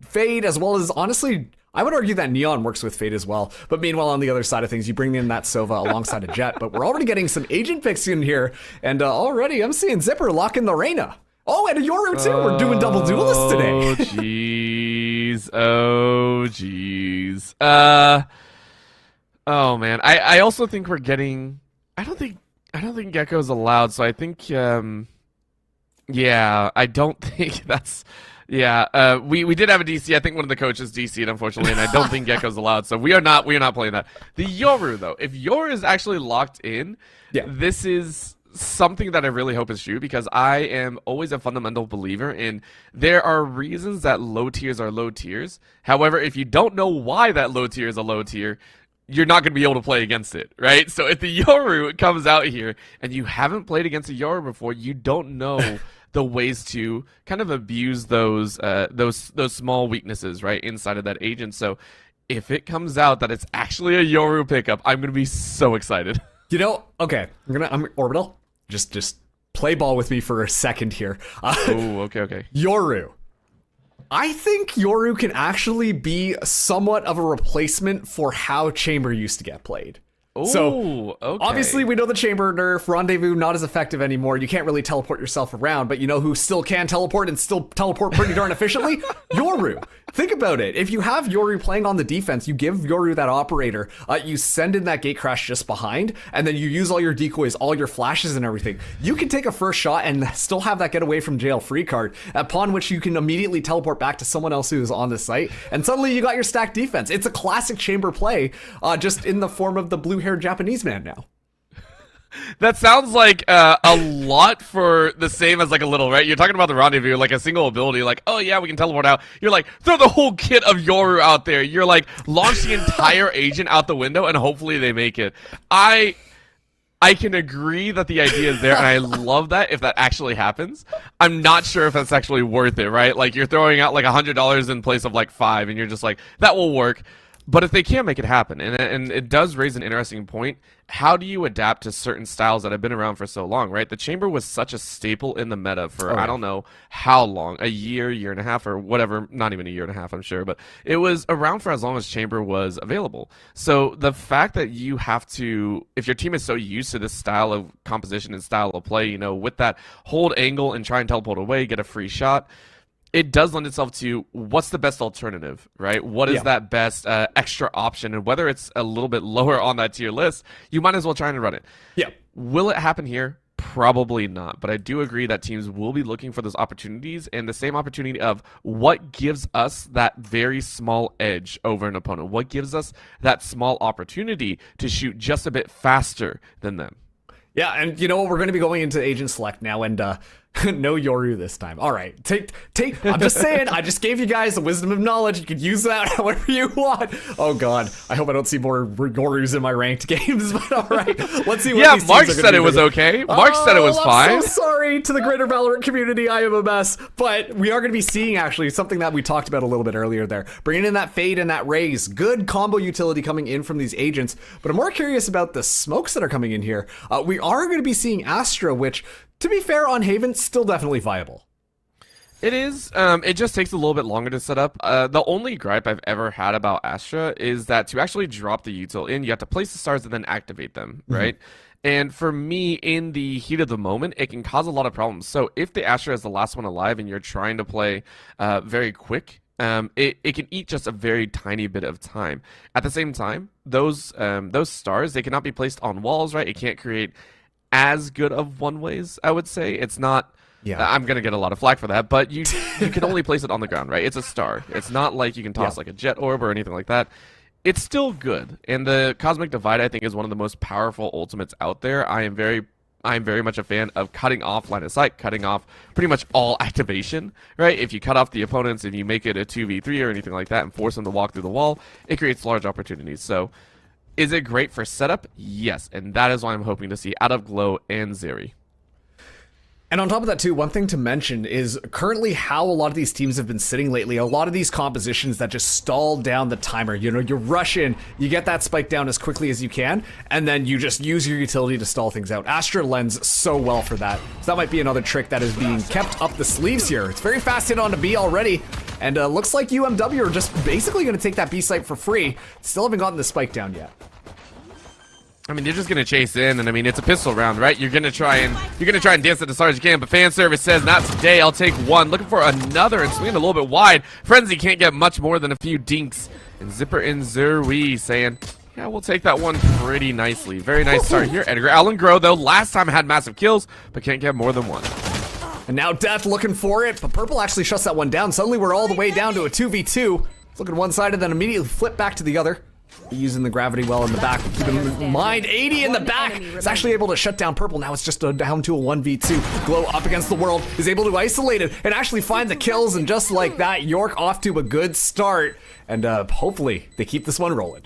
Fade, as well as, honestly, I would argue that Neon works with Fade as well. But meanwhile, on the other side of things, you bring in that Sova alongside a Jet. But we're already getting some agent picks in here. And already I'm seeing Zipper lock in the Reyna. Oh, and a Yoru too. We're doing double duelists today. Oh, jeez. Oh, man. I also think we're getting... I don't think Gecko's allowed. So I think... yeah, I don't think that's... Yeah, we did have a DC. I think one of the coaches DC'd, unfortunately, and I don't think Gecko's allowed. So we are not playing that. The Yoru, though, if Yoru is actually locked in, this is something that I really hope is true, because I am always a fundamental believer in there are reasons that low tiers are low tiers. However, if you don't know why that low tier is a low tier, you're not going to be able to play against it, right? So if the Yoru comes out here and you haven't played against a Yoru before, you don't know the ways to kind of abuse those small weaknesses, right, inside of that agent. So if it comes out that it's actually a Yoru pickup, I'm gonna be so excited. Okay, I'm Orbital. Just play ball with me for a second here. Okay. Yoru. I think Yoru can actually be somewhat of a replacement for how Chamber used to get played. So, obviously, we know the Chamber nerf, Rendezvous not as effective anymore. You can't really teleport yourself around, but you know who still can teleport and still teleport pretty darn efficiently? Yoru. Think about it. If you have Yoru playing on the defense, you give Yoru that operator, you send in that gate crash just behind, and then you use all your decoys, all your flashes and everything. You can take a first shot and still have that get away from jail free card, upon which you can immediately teleport back to someone else who is on the site, and suddenly you got your stacked defense. It's a classic Chamber play, just in the form of the blue-haired Japanese man now. That sounds like a lot for the same as like a little, right? You're talking about the Rendezvous, like a single ability, like, oh yeah, we can teleport out. You're like, throw the whole kit of Yoru out there. You're like, launch the entire agent out the window and hopefully they make it. I can agree that the idea is there, and I love that if that actually happens. I'm not sure if that's actually worth it, right? Like, you're throwing out like $100 in place of like $5, and you're just like, that will work. But if they can make it happen, and it does raise an interesting point, how do you adapt to certain styles that have been around for so long, right? The Chamber was such a staple in the meta for I don't know how long, a year and a half, or whatever, not even a year and a half, I'm sure, but it was around for as long as Chamber was available. So the fact that you have to, if your team is so used to this style of composition and style of play, with that hold angle and try and teleport away, get a free shot, it does lend itself to what's the best alternative, right? What is that best extra option? And whether it's a little bit lower on that tier list, you might as well try and run it. Yeah. Will it happen here? Probably not. But I do agree that teams will be looking for those opportunities, and the same opportunity of what gives us that very small edge over an opponent. What gives us that small opportunity to shoot just a bit faster than them. Yeah, and you know what? We're going to be going into Agent Select now, and no Yoru this time. All right, take. I'm just saying. I just gave you guys the wisdom of knowledge. You could use that however you want. Oh God, I hope I don't see more Yorus in my ranked games. But all right, let's see. What these Mark teams are said it was okay. Mark said it was fine. I'm so sorry to the greater Valorant community. I am a mess. But we are going to be seeing actually something that we talked about a little bit earlier there, bringing in that Fade and that Raise. Good combo utility coming in from these agents. But I'm more curious about the smokes that are coming in here. We are going to be seeing Astra, which to be fair, on Haven, still definitely viable. It is. It just takes a little bit longer to set up. The only gripe I've ever had about Astra is that to actually drop the util in, you have to place the stars and then activate them, right? And for me, in the heat of the moment, it can cause a lot of problems. So if the Astra is the last one alive and you're trying to play very quick, it can eat just a very tiny bit of time. At the same time, those stars, they cannot be placed on walls, right? It can't create as good of one-ways, I would say. It's not... Yeah, I'm gonna get a lot of flack for that, but you can only place it on the ground, right? It's a star. It's not like you can toss like a jet orb or anything like that. It's still good, and the Cosmic Divide I think is one of the most powerful ultimates out there. I am very much a fan of cutting off line of sight, cutting off pretty much all activation, right? If you cut off the opponents, if you make it a 2v3 or anything like that and force them to walk through the wall, it creates large opportunities. So, is it great for setup? Yes, and that is why I'm hoping to see out of Glow and Zeri. And on top of that too, one thing to mention is currently how a lot of these teams have been sitting lately. A lot of these compositions that just stall down the timer. You know, you rush in, you get that spike down as quickly as you can, and then you just use your utility to stall things out. Astra lends so well for that. So that might be another trick that is being kept up the sleeves here. It's very fast hit onto B already, and looks like UMW are just basically going to take that B site for free. Still haven't gotten the spike down yet. I mean, you're just gonna chase in, and I mean, it's a pistol round, right? You're gonna try and dance at the stars as you can, but fan service says not today. I'll take one, looking for another, and swinging a little bit wide. Frenzy can't get much more than a few dinks, and Zipper and Zerwi saying, yeah, we'll take that one pretty nicely. Very nice start here. Edgar Allen Grow, though, last time had massive kills, but can't get more than one. And now Death looking for it, but Purple actually shuts that one down. Suddenly we're all the way down to a 2v2. Looking one side and then immediately flip back to the other. Using the gravity well in the back. Keep in mind, 80 in the back is actually able to shut down Purple. Now it's just down to a 1v2. Glow up against the world is able to isolate it and actually find the kills. And just like that, York off to a good start. And hopefully they keep this one rolling.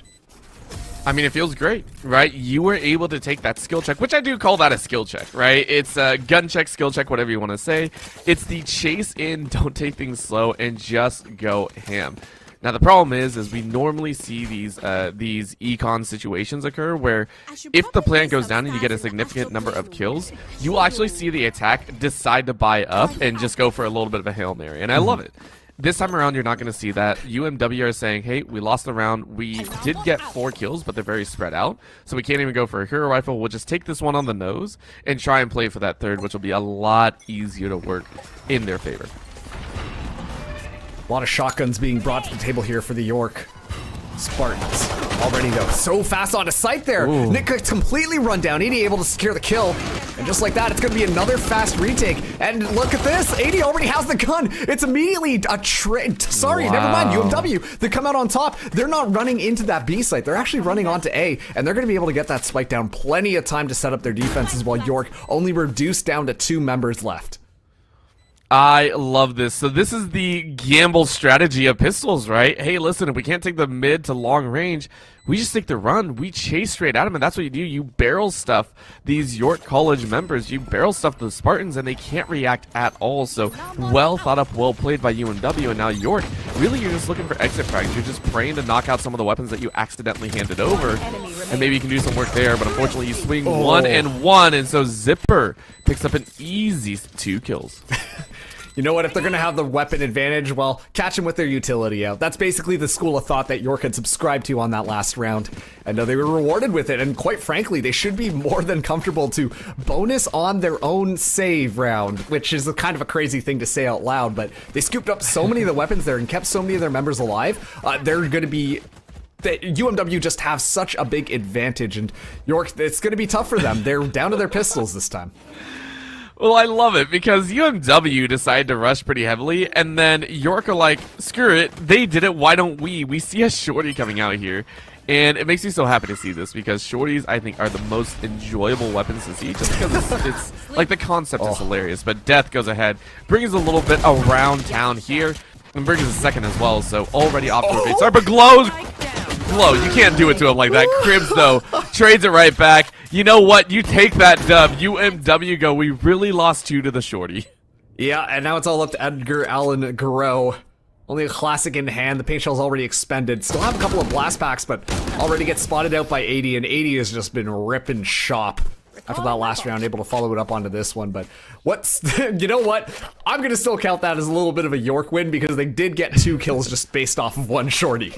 I mean, it feels great, right? You were able to take that skill check, which I do call that a skill check, right? It's a gun check, skill check, whatever you want to say. It's the chase in, don't take things slow, and just go ham. Now the problem is we normally see these econ situations occur where if the plant goes down and you get a significant number of kills, you will actually see the attack decide to buy up and just go for a little bit of a Hail Mary, and I love it. This time around, you're not going to see that. UMW are saying, hey, we lost the round. We did get 4 kills, but they're very spread out, so we can't even go for a hero rifle. We'll just take this one on the nose and try and play for that third, which will be a lot easier to work in their favor. A lot of shotguns being brought to the table here for the York Spartans. Already though, so fast onto sight there. Ooh. Nick completely run down. 80 able to secure the kill. And just like that, it's gonna be another fast retake. And look at this, 80 already has the gun. It's immediately a trade. Sorry, never mind, UMW. They come out on top. They're not running into that B site. They're actually running onto A. And they're gonna be able to get that spike down. Plenty of time to set up their defenses while York only reduced down to 2 members left. I love this. So this is the gamble strategy of pistols, right? Hey, listen, if we can't take the mid to long range, we just take the run. We chase straight at them, and that's what you do. You barrel stuff these York College members. You barrel stuff the Spartans, and they can't react at all. So well thought up, well played by UMW, and now York. Really, you're just looking for exit frags. You're just praying to knock out some of the weapons that you accidentally handed over, and maybe you can do some work there, but unfortunately you swing 1 and 1, and so Zipper picks up an easy 2 kills. You know what, if they're gonna have the weapon advantage, well, catch them with their utility out. That's basically the school of thought that York had subscribed to on that last round. And they were rewarded with it, and quite frankly, they should be more than comfortable to bonus on their own save round, which is a kind of a crazy thing to say out loud, but they scooped up so many of the weapons there and kept so many of their members alive. They're gonna be... UMW just have such a big advantage, and York, it's gonna be tough for them. They're down to their pistols this time. Well, I love it because UMW decided to rush pretty heavily, and then York are like, screw it, they did it, why don't we? We see a shorty coming out here, and it makes me so happy to see this because shorties, I think, are the most enjoyable weapons to see just because it's like the concept is hilarious, but Death goes ahead, brings a little bit around town here, and brings a second as well, so already off to a big start, but Glow, you can't do it to him like that. Cribs, though, trades it right back. You know what? You take that dub. UMW go. We really lost 2 to the shorty. Yeah, and now it's all up to Edgar Allen Garreau. Only a classic in hand. The paint shell's already expended. Still have a couple of blast packs, but already gets spotted out by 80, and 80 has just been ripping shop. after that last round, able to follow it up onto this one. But what's, you know what? I'm going to still count that as a little bit of a York win because they did get 2 kills just based off of one shorty.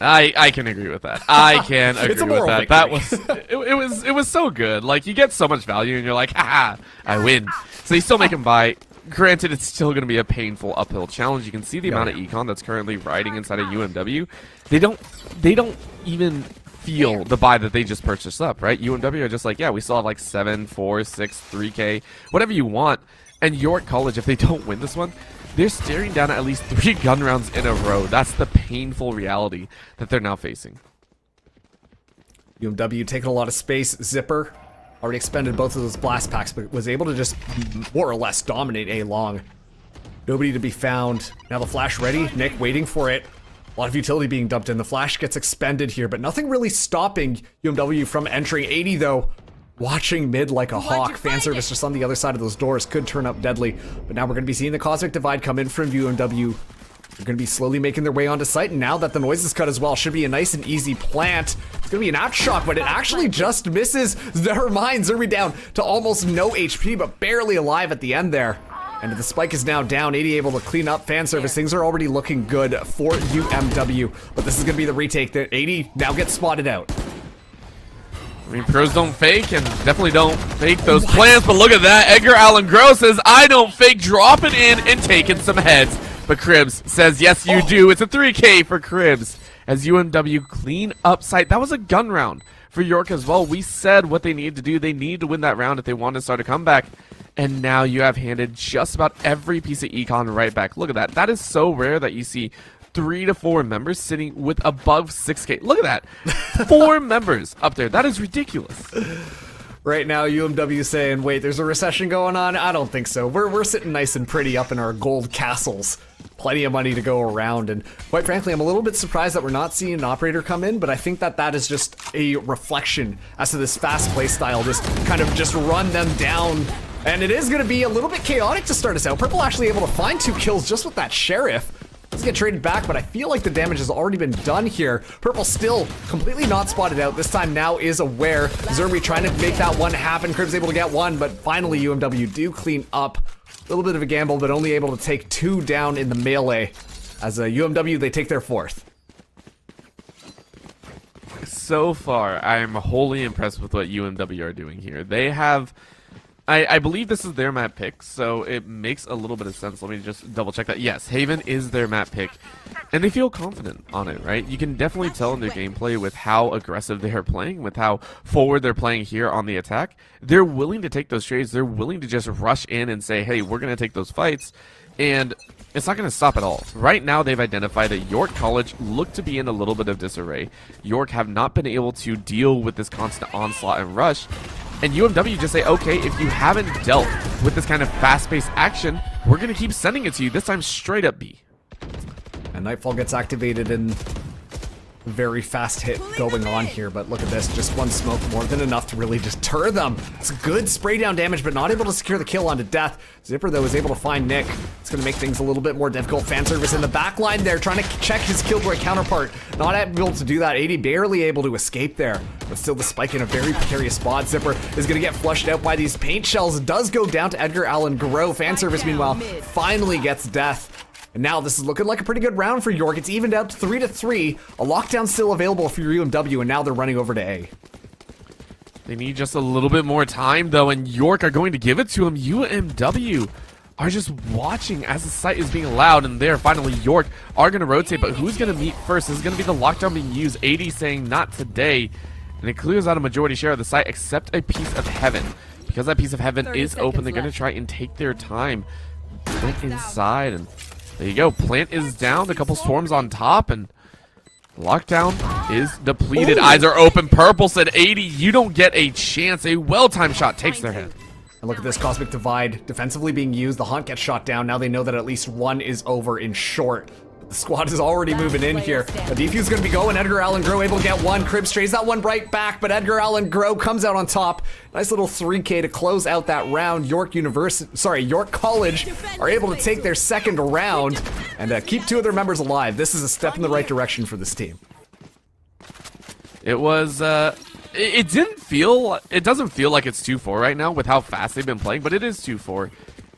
I can agree with that. I can agree It's a with moral that. victory. That was it was so good. Like you get so much value and you're like, haha, I win. So you still make him buy. Granted, it's still going to be a painful uphill challenge. You can see the amount of econ that's currently riding inside of UMW. They don't even feel the buy that they just purchased up, right? UMW are just like, yeah, we still have like 7, 4, 6, 3K, whatever you want. And York College, if they don't win this one, they're staring down at least 3 gun rounds in a row. That's the painful reality that they're now facing. UMW taking a lot of space. Zipper already expended both of those blast packs, but was able to just more or less dominate A long. Nobody to be found. Now the flash ready. Nick waiting for it. A lot of utility being dumped in. The flash gets expended here, but nothing really stopping UMW from entering. 80 though, watching mid like a hawk. Fan service just on the other side of those doors could turn up deadly. But now we're going to be seeing the Cosmic Divide come in from UMW. They're going to be slowly making their way onto site, and now that the noise is cut as well, should be a nice and easy plant. It's going to be an aftershock, but it actually just misses. Never mind, Zerby down to almost no HP, but barely alive at the end there. And the spike is now down. 80 able to clean up fan service. Things are already looking good for UMW, but this is going to be the retake that 80 now gets spotted out. I mean, pros don't fake and definitely don't fake those plans, but look at that. Edgar Allan Gross says, I don't fake, dropping in and taking some heads. But Cribs says, yes, you do. It's a 3K for Cribs as UMW clean up site. That was a gun round for York as well. We said what they need to do. They need to win that round if they want to start a comeback. And now you have handed just about every piece of econ right back. Look at that. That is so rare that you see 3 to 4 members sitting with above 6K. Look at that. 4 members up there. That is ridiculous. Right now, UMW saying, wait, there's a recession going on? I don't think so. We're sitting nice and pretty up in our gold castles. Plenty of money to go around, and quite frankly, I'm a little bit surprised that we're not seeing an operator come in, but I think that that is just a reflection as to this fast play style, this kind of just run them down, and it is going to be a little bit chaotic to start us out. Purple actually able to find 2 kills just with that Sheriff. Let's get traded back, but I feel like the damage has already been done here. Purple still completely not spotted out. This time now is aware. Zerby trying to make that one happen. Cribs able to get one, but finally UMW do clean up. A little bit of a gamble, but only able to take 2 down in the melee. As UMW, they take their 4th. So far, I am wholly impressed with what UMW are doing here. They have... I believe this is their map pick, so it makes a little bit of sense. Let me just double check that. Yes, Haven is their map pick, and they feel confident on it, right? You can definitely tell in their gameplay with how aggressive they are playing, with how forward they're playing here on the attack. They're willing to take those trades. They're willing to just rush in and say, hey, we're going to take those fights, and it's not going to stop at all. Right now, they've identified that York College look to be in a little bit of disarray. York have not been able to deal with this constant onslaught and rush. And UMW just say, okay, if you haven't dealt with this kind of fast-paced action, we're going to keep sending it to you, this time straight up B. And Nightfall gets activated and very fast hit going on here, but look at this, just one smoke more than enough to really deter them. It's good spray down damage, but not able to secure the kill onto Death. Zipper though is able to find Nick. It's going to make things a little bit more difficult. Fan service in the back line there, trying to check his Killjoy counterpart. Not able to do that. 80 barely able to escape there, but still the spike in a very precarious spot. Zipper is going to get flushed out by these paint shells. It does go down to Edgar Allan Grow. Fan service meanwhile finally gets Death. And now this is looking like a pretty good round for York. It's evened out to 3-3. A lockdown still available for UMW, and now they're running over to A. They need just a little bit more time, though, and York are going to give it to him. UMW are just watching as the site is being allowed, and there, finally, York are going to rotate, but who's going to meet first? This is going to be the lockdown being used. 80 saying not today, and it clears out a majority share of the site, except a piece of heaven. Because that piece of heaven is open, they're going to try and take their time. Went inside, and there you go. Plant is down. A couple swarms on top, and lockdown is depleted. Ooh. Eyes are open. Purple said 80. You don't get a chance. A well-timed shot takes their head. And look at this Cosmic Divide defensively being used. The Hunt gets shot down. Now they know that at least one is over in short. The squad is already moving in here. The defuse is going to be going. Edgar Allan Grow able to get one. Cribs trays that one right back, but Edgar Allan Grow comes out on top. Nice little 3K to close out that round. York College are able to take their 2nd round and keep 2 of their members alive. This is a step in the right direction for this team. It was, it didn't feel like it's 2-4 right now with how fast they've been playing, but it is 2-4.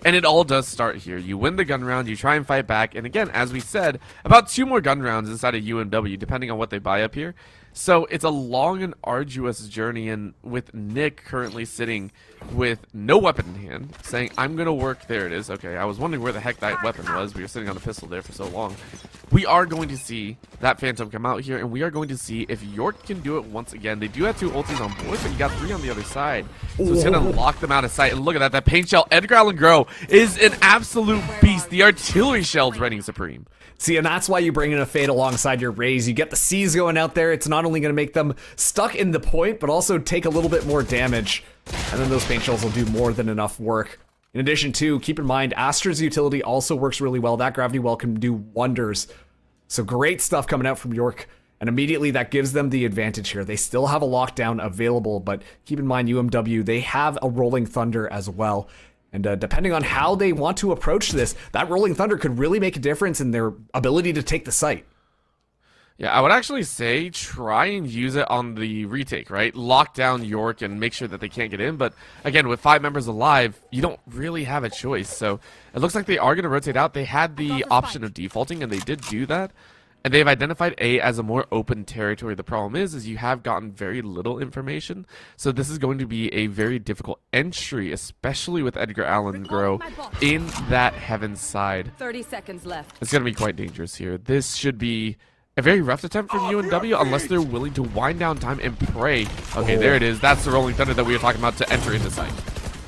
And it all does start here. You win the gun round, you try and fight back, and again, as we said, about 2 more gun rounds inside of UMW, depending on what they buy up here. So it's a long and arduous journey, and with Nick currently sitting with no weapon in hand, saying, I'm going to work, there it is. Okay, I was wondering where the heck that weapon was. We were sitting on a pistol there for so long. We are going to see that Phantom come out here, and we are going to see if York can do it once again. They do have 2 ultis on board, but you got 3 on the other side. So it's going to lock them out of sight. And look at that paint shell. Edgar Allan Grow is an absolute beast. The artillery shell's reigning supreme. See, and that's why you bring in a Fade alongside your Raze. You get the C's going out there. It's not only going to make them stuck in the point, but also take a little bit more damage. And then those paint shells will do more than enough work. In addition to, keep in mind, Astra's utility also works really well. That gravity well can do wonders. So great stuff coming out from York. And immediately that gives them the advantage here. They still have a lockdown available, but keep in mind, UMW, they have a Rolling Thunder as well. And depending on how they want to approach this, that Rolling Thunder could really make a difference in their ability to take the site. Yeah, I would actually say try and use it on the retake, right? Lock down York and make sure that they can't get in. But again, with 5 members alive, you don't really have a choice. So it looks like they are going to rotate out. They had the option of defaulting, and they did do that. And they've identified A as a more open territory. The problem is you have gotten very little information. So this is going to be a very difficult entry, especially with Edgar Allan Grow in that heaven side. 30 seconds left. It's going to be quite dangerous here. This should be a very rough attempt from UNW unless they're willing to wind down time and pray. Okay, there it is. That's the Rolling Thunder that we were talking about to enter into sight.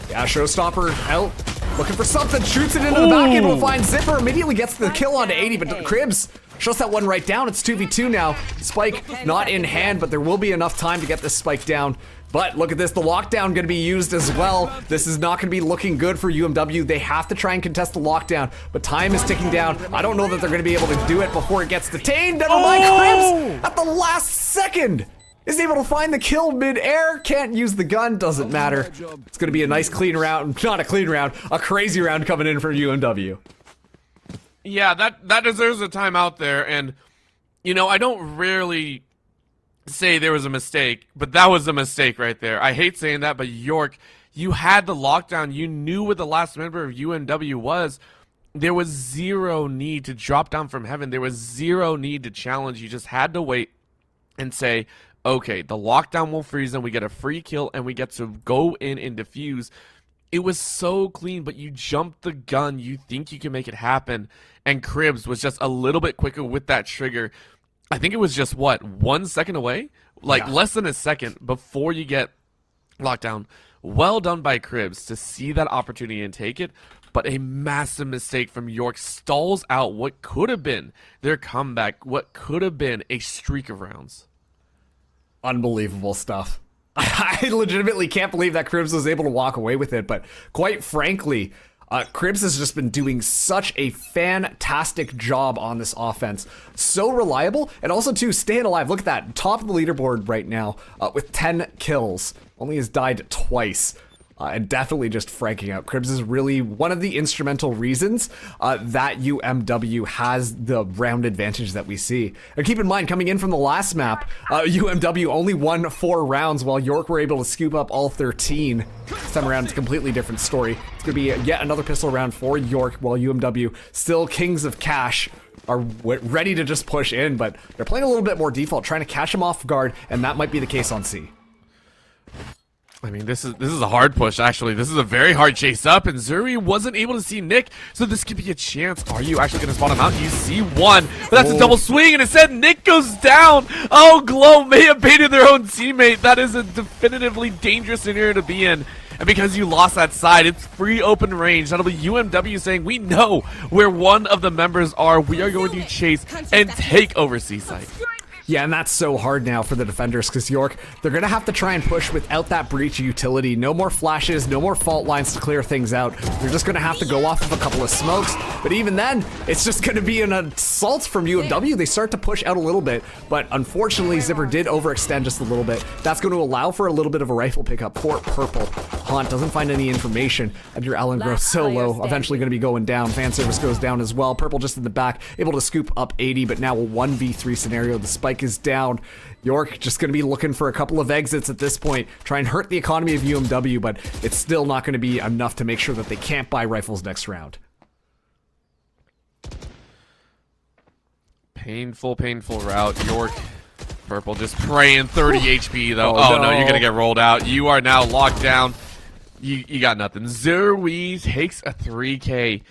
Yeah, Showstopper out, looking for something, shoots it into the back, able to find Zipper, immediately gets the kill onto 80, but Cribs shuts that one right down. It's 2v2 now. Spike not in hand, but there will be enough time to get this Spike down. But look at this, the lockdown going to be used as well. This is not going to be looking good for UMW. They have to try and contest the lockdown, but time is ticking down. I don't know that they're going to be able to do it before it gets detained. Never mind, Cribs at the last second is able to find the kill mid-air. Can't use the gun, doesn't matter. It's going to be a nice clean round, not a clean round, a crazy round coming in for UMW. Yeah, that deserves a timeout there, and you know, I don't rarely say there was a mistake, but that was a mistake right there. I hate saying that, but York, you had the lockdown. You knew what the last member of UMW was. There was zero need to drop down from heaven. There was zero need to challenge. You just had to wait and say, okay, the lockdown will freeze them. We get a free kill, and we get to go in and defuse. It was so clean, but you jumped the gun. You think you can make it happen, and Cribs was just a little bit quicker with that trigger. I think it was just, what, 1 second away? Like, less than a second before you get locked down. Well done by Cribs to see that opportunity and take it, but a massive mistake from York stalls out what could have been their comeback, what could have been a streak of rounds. Unbelievable stuff. I legitimately can't believe that Cribs was able to walk away with it, but quite frankly, Cribs has just been doing such a fantastic job on this offense. So reliable, and also, too, staying alive. Look at that, top of the leaderboard right now with 10 kills. Only has died twice. And definitely just franking out. Cribs is really one of the instrumental reasons that UMW has the round advantage that we see. And keep in mind, coming in from the last map, UMW only won 4 rounds while York were able to scoop up all 13. This time around, it's a completely different story. It's going to be yet another pistol round for York, while UMW, still kings of cash, are ready to just push in, but they're playing a little bit more default, trying to catch them off guard, and that might be the case on C. I mean, this is a hard push, actually. This is a very hard chase up, and Zuri wasn't able to see Nick, so this could be a chance. Are you actually going to spot him out? You see one, but that's a double swing, and instead Nick goes down. Oh, Glow may have baited their own teammate. That is a definitively dangerous scenario to be in. And because you lost that side, it's free open range. That'll be UMW saying, we know where one of the members are. We are going to chase and take over Seaside. Yeah, and that's so hard now for the defenders, because York, they're going to have to try and push without that breach utility. No more flashes, no more fault lines to clear things out. They're just going to have to go off of a couple of smokes. But even then, it's just going to be an assault from UMW. They start to push out a little bit, but unfortunately, Zipper did overextend just a little bit. That's going to allow for a little bit of a rifle pickup for Purple. Haunt doesn't find any information. Edgar Allan Grow so low, eventually going to be going down. Fan service goes down as well. Purple just in the back, able to scoop up 80, but now a 1v3 scenario. The Spike Spike is down. York just going to be looking for a couple of exits at this point, try and hurt the economy of UMW, but it's still not going to be enough to make sure that they can't buy rifles next round. Painful route. York, Purple just praying 30 HP though. Oh no, you're gonna get rolled out. You are now locked down. You got nothing. Zerwe takes a 3K.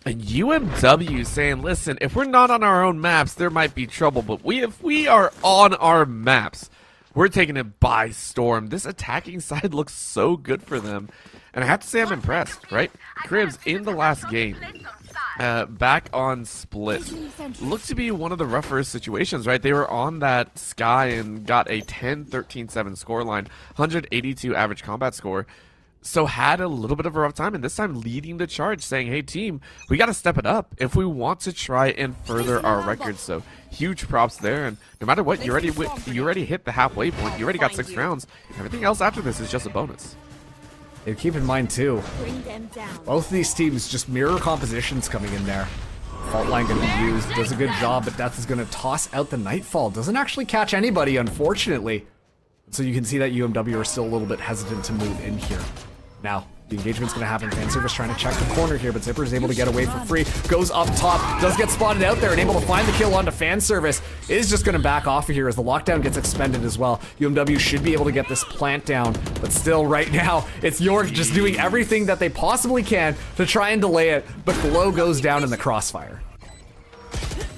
And UMW saying, listen, if we're not on our own maps, there might be trouble. But if we are on our maps, we're taking it by storm. This attacking side looks so good for them. And I have to say I'm impressed, right? Cribs, in the last game, back on Split, looked to be one of the rougher situations, right? They were on that Sky and got a 10-13-7 scoreline, 182 average combat score. So had a little bit of a rough time, and this time leading the charge, saying, hey team, we got to step it up if we want to try and further our record. So huge props there, and no matter what, you already hit the halfway point. You already got 6 rounds. Everything else after this is just a bonus. And keep in mind too, both of these teams just mirror compositions coming in there. Fault line going to be used, does a good job, but Death is going to toss out the Nightfall. Doesn't actually catch anybody, unfortunately. So you can see that UMW are still a little bit hesitant to move in here. Now, the engagement's going to happen. Fanservice trying to check the corner here, but Zipper is able to get away for free. Goes up top, does get spotted out there and able to find the kill onto Fanservice. Is just going to back off of here as the lockdown gets expended as well. UMW should be able to get this plant down, but still right now, it's York just doing everything that they possibly can to try and delay it, but Glow goes down in the crossfire.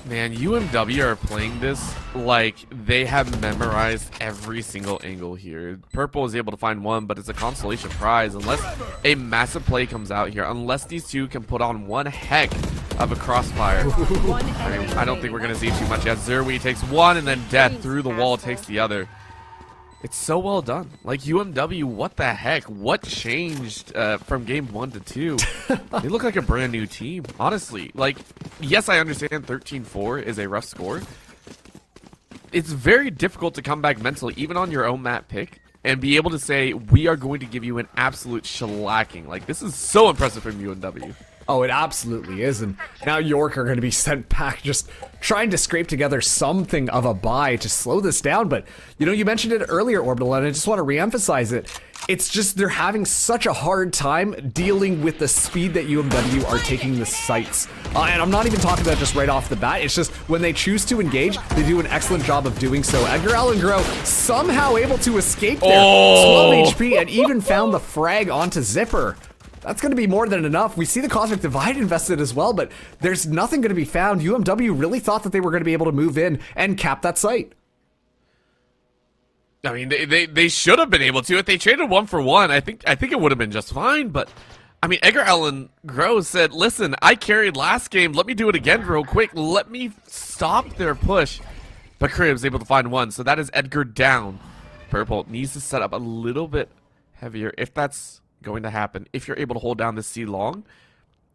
Man, UMW are playing this like they have memorized every single angle here. Purple is able to find one, but it's a consolation prize unless a massive play comes out here. Unless these two can put on one heck of a crossfire. I don't think we're going to see too much yet. Zerwe takes one, and then Death through the wall takes the other. It's so well done. Like, UMW, what the heck? What changed from game 1 to 2? They look like a brand new team, honestly. Like, yes, I understand 13-4 is a rough score. It's very difficult to come back mentally, even on your own map pick, and be able to say, we are going to give you an absolute shellacking. Like, this is so impressive from UMW. Oh, it absolutely is, and now York are going to be sent back just trying to scrape together something of a buy to slow this down, but, you know, you mentioned it earlier, Orbital, and I just want to re-emphasize it. It's just they're having such a hard time dealing with the speed that UMW are taking the sites. And I'm not even talking about just right off the bat, it's just when they choose to engage, they do an excellent job of doing so. Edgar Allan Grow somehow able to escape there, 12 HP, and even found the frag onto Zipper. That's going to be more than enough. We see the Cosmic Divide invested as well, but there's nothing going to be found. UMW really thought that they were going to be able to move in and cap that site. I mean, they should have been able to. If they traded 1 for 1, I think it would have been just fine. But, I mean, Edgar Allan Gross said, listen, I carried last game. Let me do it again real quick. Let me stop their push. But Crib's able to find 1, so that is Edgar down. Purple needs to set up a little bit heavier if that's going to happen. If you're able to hold down the C long,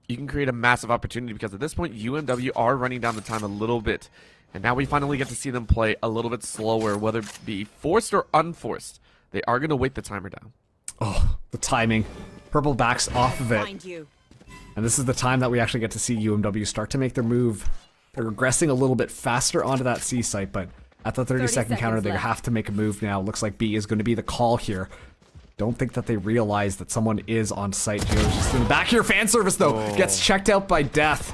you can create a massive opportunity, because at this point UMW are running down the time a little bit, and now we finally get to see them play a little bit slower, whether it be forced or unforced. They are going to wait the timer down. Oh, the timing. Purple backs off of it, and this is the time that we actually get to see UMW start to make their move. They're regressing a little bit faster onto that C site, but at the 30-second counter they have to make a move now. Looks like B is going to be the call here. Don't think that they realize that someone is on site. Joe's just in the back here. Fanservice, though, gets checked out by Death.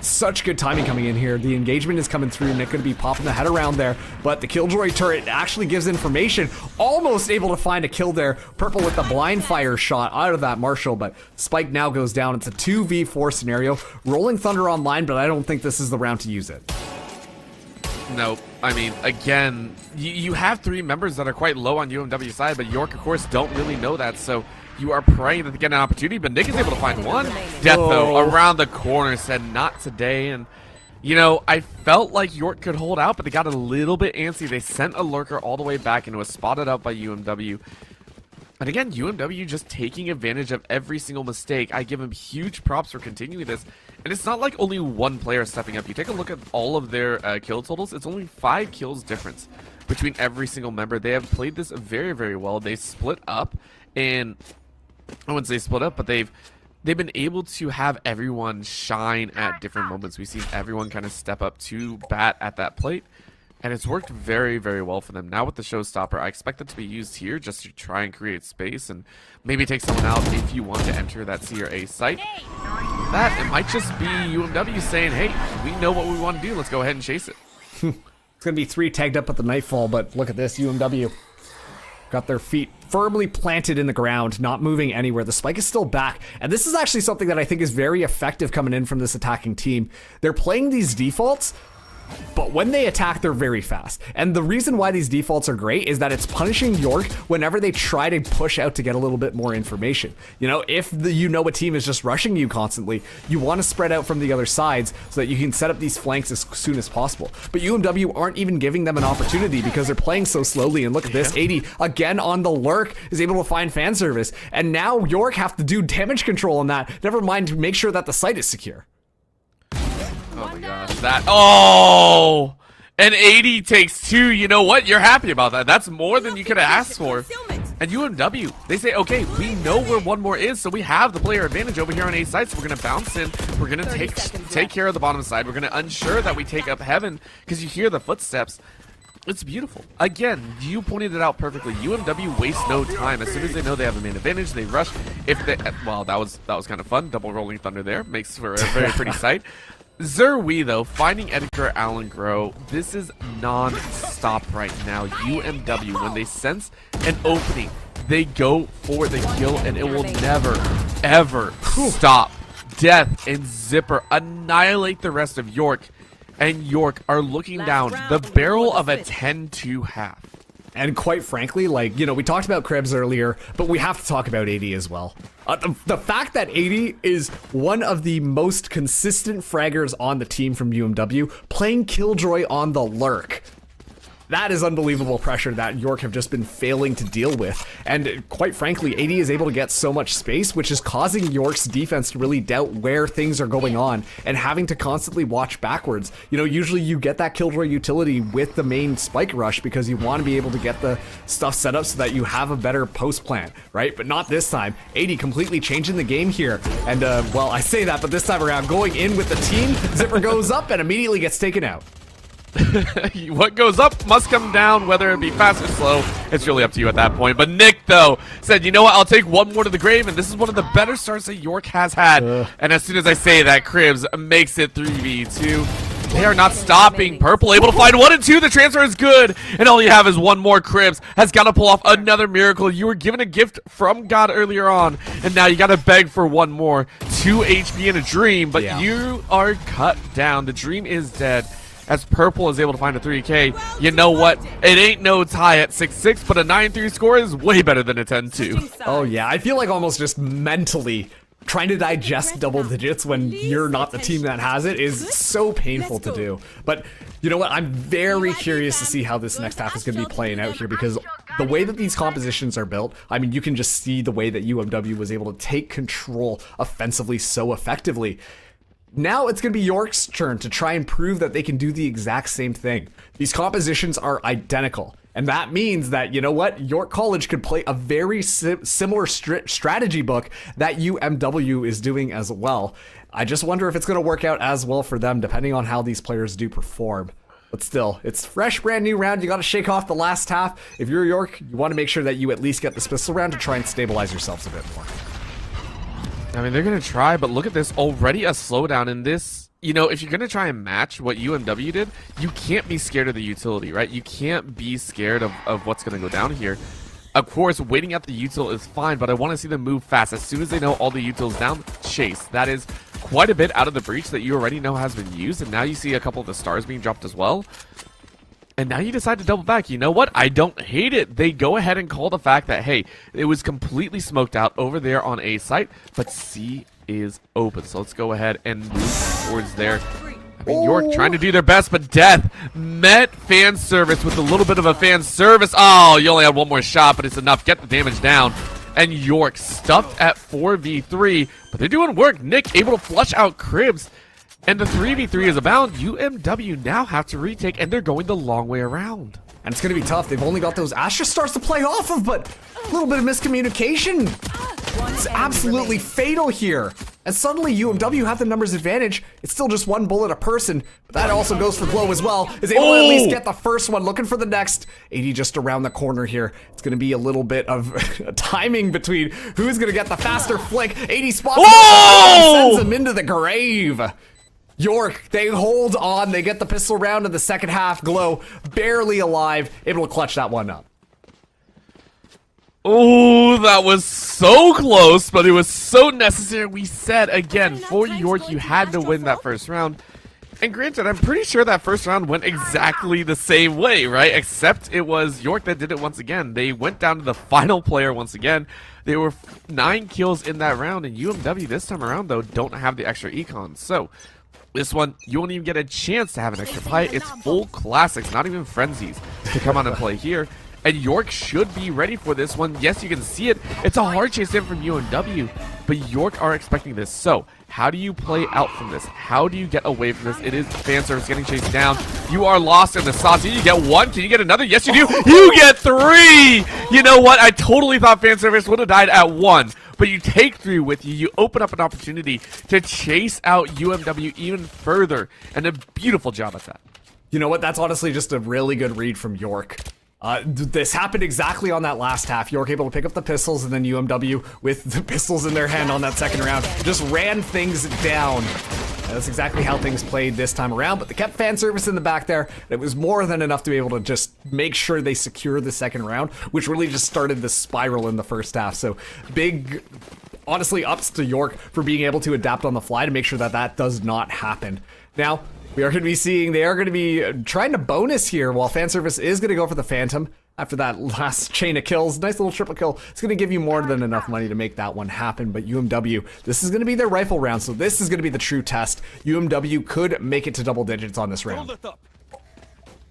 Such good timing coming in here. The engagement is coming through. Nick going to be popping the head around there, but the Killjoy turret actually gives information. Almost able to find a kill there. Purple with the blind fire shot out of that Marshall, but Spike now goes down. It's a 2v4 scenario. Rolling Thunder online, but I don't think this is the round to use it. Nope. I mean, again, you have 3 members that are quite low on UMW's side, but York, of course, don't really know that, so you are praying that they get an opportunity, but Nick is able to find 1. Death, though, around the corner, said not today, and, you know, I felt like York could hold out, but they got a little bit antsy. They sent a lurker all the way back, and it was spotted out by UMW. And again, UMW just taking advantage of every single mistake. I give them huge props for continuing this. And it's not like only one player stepping up. You take a look at all of their kill totals, it's only 5 kills difference between every single member. They have played this very, very well. They split up, and I wouldn't say split up, but they've been able to have everyone shine at different moments. We've seen everyone kind of step up to bat at that plate. And it's worked very, very well for them. Now with the showstopper, I expect it to be used here just to try and create space and maybe take someone out if you want to enter that C or A site. That, it might just be UMW saying, hey, we know what we want to do. Let's go ahead and chase it. It's going to be 3 tagged up at the Nightfall, but look at this, UMW. Got their feet firmly planted in the ground, not moving anywhere. The spike is still back. And this is actually something that I think is very effective coming in from this attacking team. They're playing these defaults, but when they attack, they're very fast. And the reason why these defaults are great is that it's punishing York whenever they try to push out to get a little bit more information. You know, if a team is just rushing you constantly, you want to spread out from the other sides so that you can set up these flanks as soon as possible. But UMW aren't even giving them an opportunity because they're playing so slowly. And look at this, 80 again on the lurk is able to find fan service. And now York have to do damage control on that. Never mind to make sure that the site is secure. Oh my gosh, oh! And 80 takes 2. You know what? You're happy about that. That's more than you could have asked for. And UMW, they say, okay, we know where one more is, so we have the player advantage over here on A side, so we're going to bounce in. We're going to take care of the bottom side. We're going to ensure that we take up heaven because you hear the footsteps. It's beautiful. Again, you pointed it out perfectly. UMW wastes no time. As soon as they know they have a main advantage, they rush. If they, well, that was kind of fun. Double rolling thunder there makes for a very pretty sight. Zerwee, though, finding Edgar Allen Grow, this is non-stop right now. UMW, when they sense an opening, they go for the kill, and it will never, ever stop. Death and Zipper annihilate the rest of York, and York are looking down the barrel of a 10-2 half. And quite frankly, like, you know, we talked about Krebs earlier, but we have to talk about 80 as well. The fact that 80 is one of the most consistent fraggers on the team from UMW, playing Killjoy on the lurk. That is unbelievable pressure that York have just been failing to deal with. And quite frankly, 80 is able to get so much space, which is causing York's defense to really doubt where things are going on and having to constantly watch backwards. You know, usually you get that Killjoy utility with the main spike rush because you want to be able to get the stuff set up so that you have a better post plan, right? But not this time. 80 completely changing the game here. And, well, I say that, but this time around, going in with the team, Zipper goes up and immediately gets taken out. What goes up must come down, whether it be fast or slow. It's really up to you at that point. But Nick, though, said, you know what, I'll take one more to the grave, and this is one of the better starts that York has had. And as soon as I say that, Cribs makes it 3v2. They are not stopping. Purple able to find 1 and 2. The transfer is good. And all you have is one more. Cribs has got to pull off another miracle. You were given a gift from God earlier on, and now you got to beg for one more. 2 HP in a dream, but you are cut down. The dream is dead. As Purple is able to find a 3K, you know what? It ain't no tie at 6-6, but a 9-3 score is way better than a 10-2. Oh yeah, I feel like almost just mentally trying to digest double digits when you're not the team that has it is so painful to do. But you know what? I'm very curious to see how this next half is going to be playing out here because the way that these compositions are built, I mean, you can just see the way that UMW was able to take control offensively so effectively. Now it's going to be York's turn to try and prove that they can do the exact same thing. These compositions are identical. And that means that, you know what, York College could play a very similar strategy book that UMW is doing as well. I just wonder if it's going to work out as well for them, depending on how these players do perform. But still, it's fresh, brand new round. You got to shake off the last half. If you're York, you want to make sure that you at least get this pistol round to try and stabilize yourselves a bit more. I mean, they're going to try, but look at this. Already a slowdown in this. You know, if you're going to try and match what UMW did, you can't be scared of the utility, right? You can't be scared of what's going to go down here. Of course, waiting at the util is fine, but I want to see them move fast. As soon as they know all the utils down, chase. That is quite a bit out of the breach that you already know has been used, and now you see a couple of the stars being dropped as well. And now you decide to double back. You know what? I don't hate it. They go ahead and call the fact that, hey, it was completely smoked out over there on A site, but C is open. So let's go ahead and move towards there. I mean, York trying to do their best, but Death met fan service with a little bit of a fan service. Oh, you only had one more shot, but it's enough. Get the damage down. And York stuffed at 4v3, but they're doing work. Nick able to flush out Cribs. And the 3v3 is abound. UMW now have to retake, and they're going the long way around. And it's going to be tough. They've only got those Astra Stars to play off of, but a little bit of miscommunication. It's absolutely fatal here. And suddenly UMW have the numbers advantage. It's still just one bullet a person, but that also goes for Glow as well. Is able to at least get the first one, looking for the next. 80 just around the corner here. It's going to be a little bit of timing between who's going to get the faster flick. 80 spots him, sends him into the grave. York, they hold on. They get the pistol round in the second half. Glow barely alive, able to clutch that one up. Oh, that was so close, but it was so necessary. We said, again, for York, you had to win that first round. And granted, I'm pretty sure that first round went exactly the same way, right? Except it was York that did it once again. They went down to the final player once again. There were 9 kills in that round, and UMW this time around, though, don't have the extra econ. So this one, you won't even get a chance to have an extra play. It's full classics, not even frenzies, to come on and play here. And York should be ready for this one. Yes, you can see it. It's a hard chase in from UMW, but York are expecting this. So how do you play out from this? How do you get away from this? It is fan service getting chased down. You are lost in the sauce. You get one. Can you get another? Yes, you do. You get 3. You know what? I totally thought fan service would have died at 1. But you take 3 with you. You open up an opportunity to chase out UMW even further. And a beautiful job at that. You know what? That's honestly just a really good read from York. This happened exactly on that last half. York able to pick up the pistols, and then UMW, with the pistols in their hand on that second round, just ran things down. That's exactly how things played this time around, but they kept fan service in the back there. It was more than enough to be able to just make sure they secure the second round, which really just started the spiral in the first half. So big, honestly, ups to York for being able to adapt on the fly to make sure that that does not happen. Now, we are going to be seeing, they are going to be trying to bonus here, while fan service is going to go for the Phantom after that last chain of kills. Nice little triple kill. It's going to give you more than enough money to make that one happen, but UMW, this is going to be their rifle round, so this is going to be the true test. UMW could make it to double digits on this round.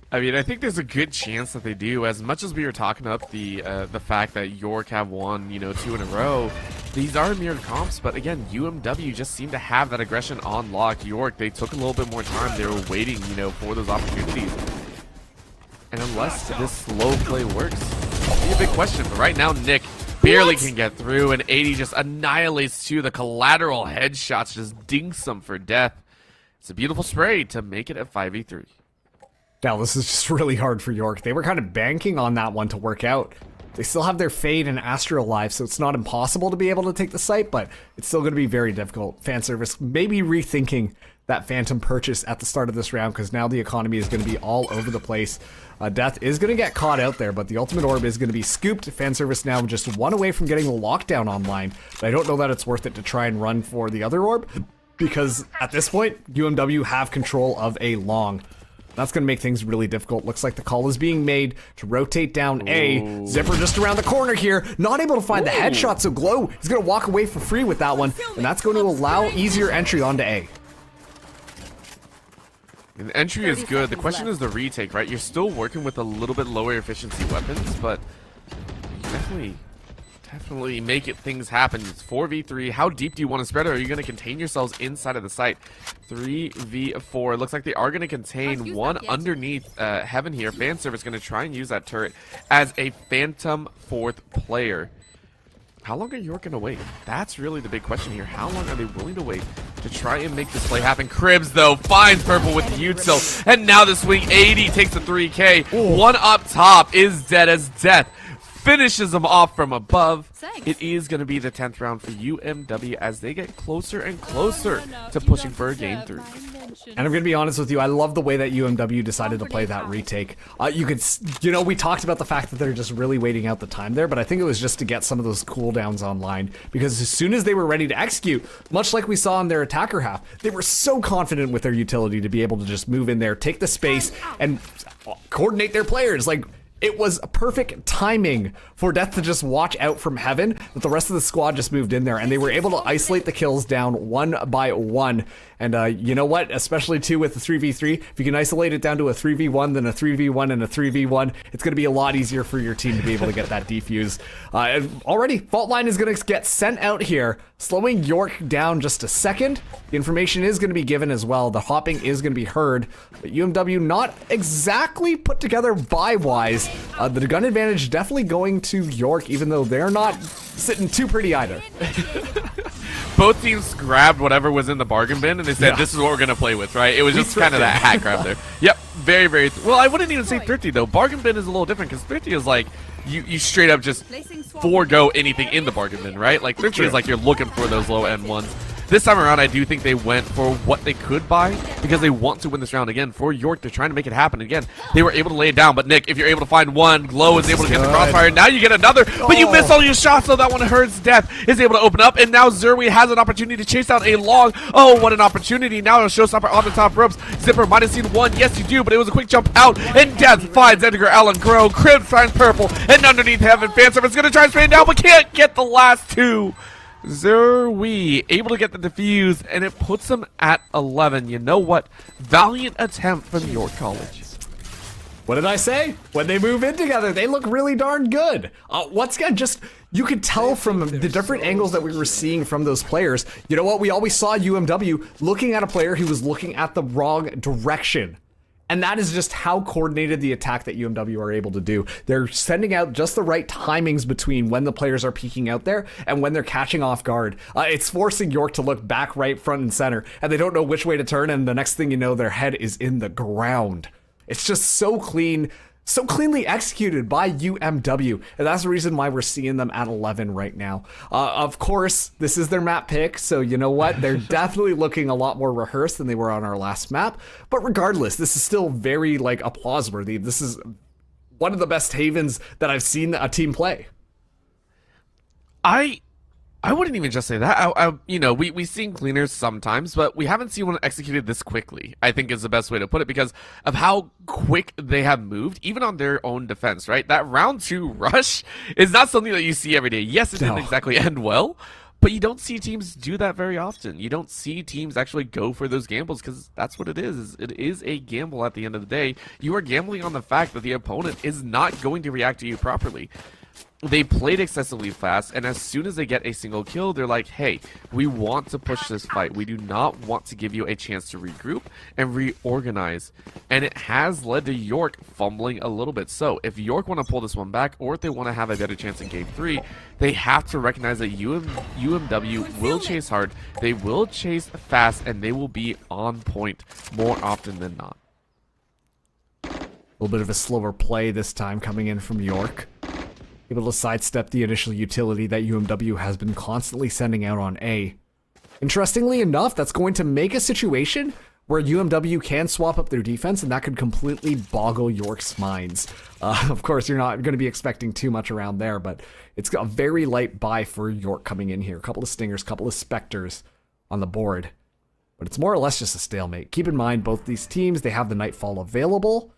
I mean, I think there's a good chance that they do. As much as we were talking up the fact that York have won, 2 in a row, these are mirrored comps. But again, UMW just seemed to have that aggression on lock. York, they took a little bit more time. They were waiting, for those opportunities. And unless this slow play works, it'll be a big question. But right now, Nick barely can get through, and 80 just annihilates 2. The collateral headshots just dinks them for death. It's a beautiful spray to make it a 5v3. Now, this is just really hard for York. They were kind of banking on that one to work out. They still have their Fade and Astro alive, so it's not impossible to be able to take the site, but it's still going to be very difficult. Fan service maybe rethinking that Phantom purchase at the start of this round, because now the economy is going to be all over the place. Death is going to get caught out there, but the ultimate orb is going to be scooped. Fan service now just 1 away from getting the lockdown online, but I don't know that it's worth it to try and run for the other orb, because at this point, UMW have control of a long. That's going to make things really difficult. Looks like the call is being made to rotate down A. Zipper just around the corner here. Not able to find the headshot, so Glow is going to walk away for free with that one. And that's going to allow easier entry onto A. And the entry is good. The question is the retake, right? You're still working with a little bit lower efficiency weapons, but you definitely make it things happen. It's 4v3. How deep do you want to spread it? Are you going to contain yourselves inside of the site? 3v4. It looks like they are going to contain one underneath Heaven here. Fan service going to try and use that turret as a Phantom 4th player. How long are York going to wait? That's really the big question here. How long are they willing to wait to try and make this play happen? Cribs, though, finds Purple with the Util. And now the swing 80 takes the 3K. One up top is dead as death. Finishes them off from above. It is going to be the 10th round for UMW as they get closer and closer to pushing for a game 3. And I'm going to be honest with you, I love the way that UMW decided to play that retake. We talked about the fact that they're just really waiting out the time there, but I think it was just to get some of those cooldowns online, because as soon as they were ready to execute, much like we saw in their attacker half, they were so confident with their utility to be able to just move in there, take the space, and coordinate their players. Like, it was perfect timing for Death to just watch out from Heaven, but the rest of the squad just moved in there, and they were able to isolate the kills down 1 by 1. And you know what? Especially too with the 3v3, if you can isolate it down to a 3v1, then a 3v1, and a 3v1, it's going to be a lot easier for your team to be able to get that defuse. Already, Fault Line is going to get sent out here. slowing York down just a second. The information is going to be given as well. The hopping is going to be heard, but UMW not exactly put together buy-wise. The gun advantage definitely going to York, even though they're not sitting too pretty either. Both teams grabbed whatever was in the bargain bin and they said, this is what we're going to play with, right? It was just kind of that hat grab there. Yep, very, very... Well, I wouldn't even say thrifty, though. Bargain bin is a little different because thrifty is like, you straight up just forego anything in the bargain bin, right? Like, thrifty is like you're looking for those low-end ones. This time around, I do think they went for what they could buy because they want to win this round again. For York, they're trying to make it happen again. They were able to lay it down, but Nick, if you're able to find one, Glow is able to get the crossfire. Now you get another, but you miss all your shots, so that one hurts. Death is able to open up, and now Zerwi has an opportunity to chase out a long. Oh, what an opportunity. Now a showstopper on the top ropes. Zipper might have seen one. Yes, you do, but it was a quick jump out, and Death finds Edgar Allen Grow. Crib finds purple, and underneath Heaven, Fanservice is going to try and spray it down, but can't get the last two. Zerwi able to get the defuse, and it puts them at 11. You know what? Valiant attempt from York College. What did I say? When they move in together, they look really darn good. Once again, just you could tell from the different angles that we were seeing from those players. You know what? We always saw UMW looking at a player who was looking at the wrong direction. And that is just how coordinated the attack that UMW are able to do. They're sending out just the right timings between when the players are peeking out there and when they're catching off guard. It's forcing York to look back, right, front, and center, and they don't know which way to turn, and the next thing you know, their head is in the ground. It's just so clean, so cleanly executed by UMW, and that's the reason why we're seeing them at 11 right now. Of course, this is their map pick, so you know what? They're definitely looking a lot more rehearsed than they were on our last map, but regardless, this is still very, like, applause-worthy. This is one of the best Havens that I've seen a team play. I wouldn't even just say that. You know, we've seen cleaners sometimes, but we haven't seen one executed this quickly, I think is the best way to put it, because of how quick they have moved, even on their own defense, right? That round 2 rush is not something that you see every day. Yes, it didn't exactly end well, but you don't see teams do that very often. You don't see teams actually go for those gambles because that's what it is. It is a gamble at the end of the day. You are gambling on the fact that the opponent is not going to react to you properly. They played excessively fast, and as soon as they get a single kill, they're like, hey, we want to push this fight. We do not want to give you a chance to regroup and reorganize. And it has led to York fumbling a little bit. So if York want to pull this one back, or if they want to have a better chance in Game 3, they have to recognize that UMW will chase hard, they will chase fast, and they will be on point more often than not. A little bit of a slower play this time coming in from York. Able to sidestep the initial utility that UMW has been constantly sending out on A. Interestingly enough, that's going to make a situation where UMW can swap up their defense, and that could completely boggle York's minds. Of course, you're not going to be expecting too much around there, but it's got a very light buy for York coming in here. A couple of Stingers, a couple of Spectres on the board. But it's more or less just a stalemate. Keep in mind, both these teams, they have the Nightfall available,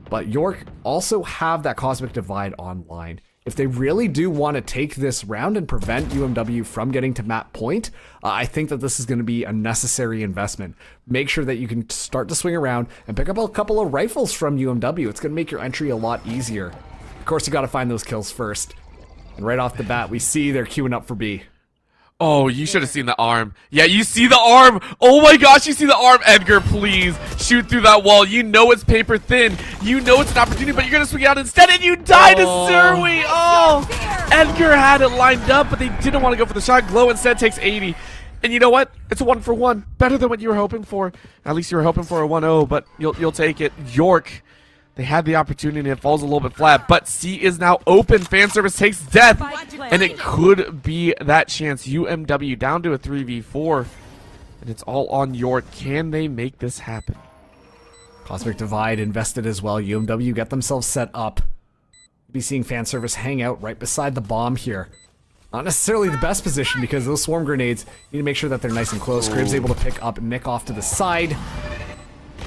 but York also have that Cosmic Divide online. If they really do want to take this round and prevent UMW from getting to map point, I think that this is going to be a necessary investment. Make sure that you can start to swing around and pick up a couple of rifles from UMW. It's going to make your entry a lot easier. Of course, you got to find those kills first. And right off the bat, we see they're queuing up for B. Oh, you should have seen the arm. Yeah, you see the arm. Oh my gosh, you see the arm. Edgar, please shoot through that wall. You know it's paper thin. You know it's an opportunity, but you're going to swing out instead, and you die to Zerwi. Oh, Edgar had it lined up, but they didn't want to go for the shot. Glow instead takes 80. And you know what? It's a 1-for-1. Better than what you were hoping for. At least you were hoping for a 1-0, but you'll take it. York, they had the opportunity, and it falls a little bit flat, but C is now open. Fanservice takes death, and it could be that chance. UMW down to a 3v4, and it's all on York. Can they make this happen? Cosmic Divide invested as well. UMW get themselves set up. We'll be seeing Fanservice hang out right beside the bomb here. Not necessarily the best position because those swarm grenades, you need to make sure that they're nice and close. Crib's able to pick up Nick off to the side.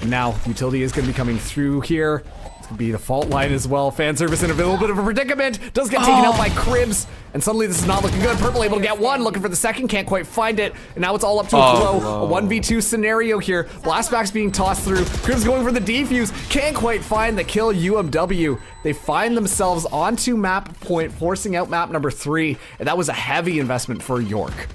Now, utility is going to be coming through here. It's going to be the fault line as well. Fanservice in a little bit of a predicament. Does get taken out by Cribs. And suddenly this is not looking good. Purple able to get one. Looking for the second. Can't quite find it. And now it's all up to a Glow. A 1v2 scenario here. Blastback's being tossed through. Cribs going for the defuse. Can't quite find the kill. UMW. They find themselves onto map point, forcing out map number 3. And that was a heavy investment for York.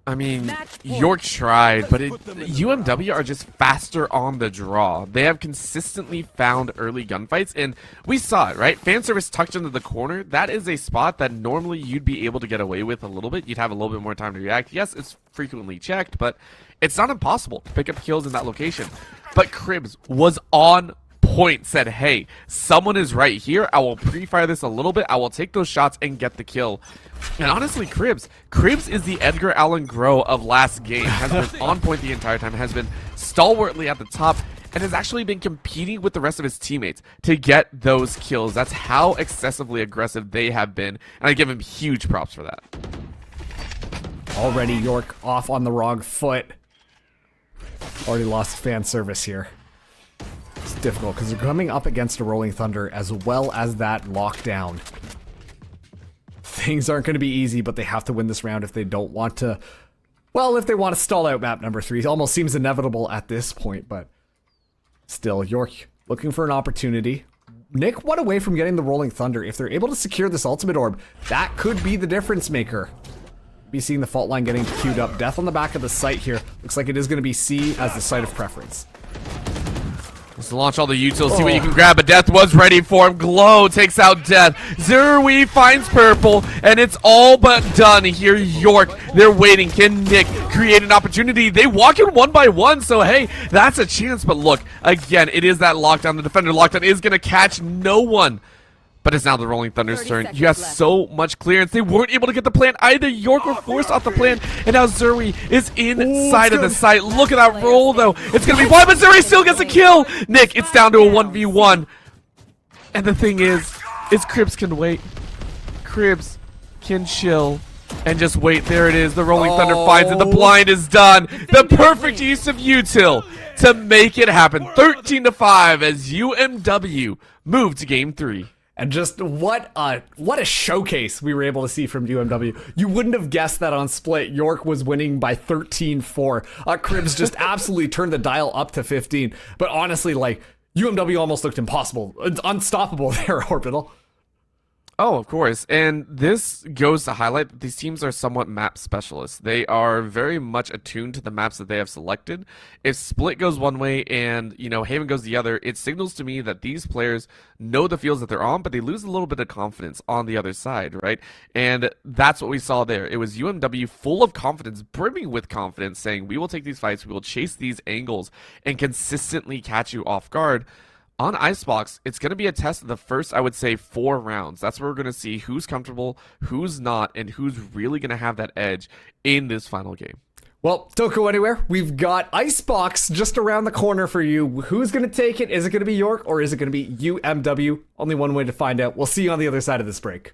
I mean, York tried, but UMW are just faster on the draw. They have consistently found early gunfights, and we saw it, right? Fan service tucked into the corner. That is a spot that normally you'd be able to get away with a little bit. You'd have a little bit more time to react. Yes, it's frequently checked, but it's not impossible to pick up kills in that location. But Cribs was on point, said, hey, someone is right here. I will pre-fire this a little bit. I will take those shots and get the kill. And honestly, Cribs is the Edgar Allan Groh of last game. Has been on point the entire time, has been stalwartly at the top, and has actually been competing with the rest of his teammates to get those kills. That's how excessively aggressive they have been, and I give him huge props for that. Already York off on the wrong foot. Already lost fan service here. It's difficult because they're coming up against a Rolling Thunder as well as that lockdown. Things aren't going to be easy, but they have to win this round if they don't want to... Well, if they want to stall out map number 3. It almost seems inevitable at this point, but... Still, York looking for an opportunity. Nick, one away from getting the Rolling Thunder. If they're able to secure this ultimate orb, that could be the difference maker. Be seeing the fault line getting queued up. Death on the back of the site here. Looks like it is going to be C as the site of preference. Let's launch all the utils, see what you can grab, but Death was ready for him. Glow takes out Death. Zerui finds Purple, and it's all but done here. York, they're waiting. Can Nick create an opportunity? They walk in one by one, so hey, that's a chance. But look, again, it is that lockdown. The defender lockdown is going to catch no one. But it's now the Rolling Thunder's turn. You have so much clearance. They weren't able to get the plant either. York were forced off the plant, and now Zerui is inside of the site. Look at that roll, though. It's going to be wide, but Zerui still gets a kill. Nick, it's down to a 1v1. And the thing is Cribs can wait. Cribs can chill and just wait. There it is. The Rolling Thunder finds it. The blind is done. The perfect use of util to make it happen. 13-5 as UMW move to game 3. And just what a showcase we were able to see from UMW. You wouldn't have guessed that on split. York was winning by 13-4. Cribs just absolutely turned the dial up to 15. But honestly, like, UMW almost looked impossible. It's unstoppable there, Orbital. Oh, of course. And this goes to highlight that these teams are somewhat map specialists. They are very much attuned to the maps that they have selected. If Split goes one way and, Haven goes the other, it signals to me that these players know the fields that they're on, but they lose a little bit of confidence on the other side, right? And that's what we saw there. It was UMW full of confidence, brimming with confidence, saying, we will take these fights, we will chase these angles, and consistently catch you off guard. On Icebox, it's going to be a test of the first, I would say, 4 rounds. That's where we're going to see who's comfortable, who's not, and who's really going to have that edge in this final game. Well, don't go anywhere. We've got Icebox just around the corner for you. Who's going to take it? Is it going to be York or is it going to be UMW? Only one way to find out. We'll see you on the other side of this break.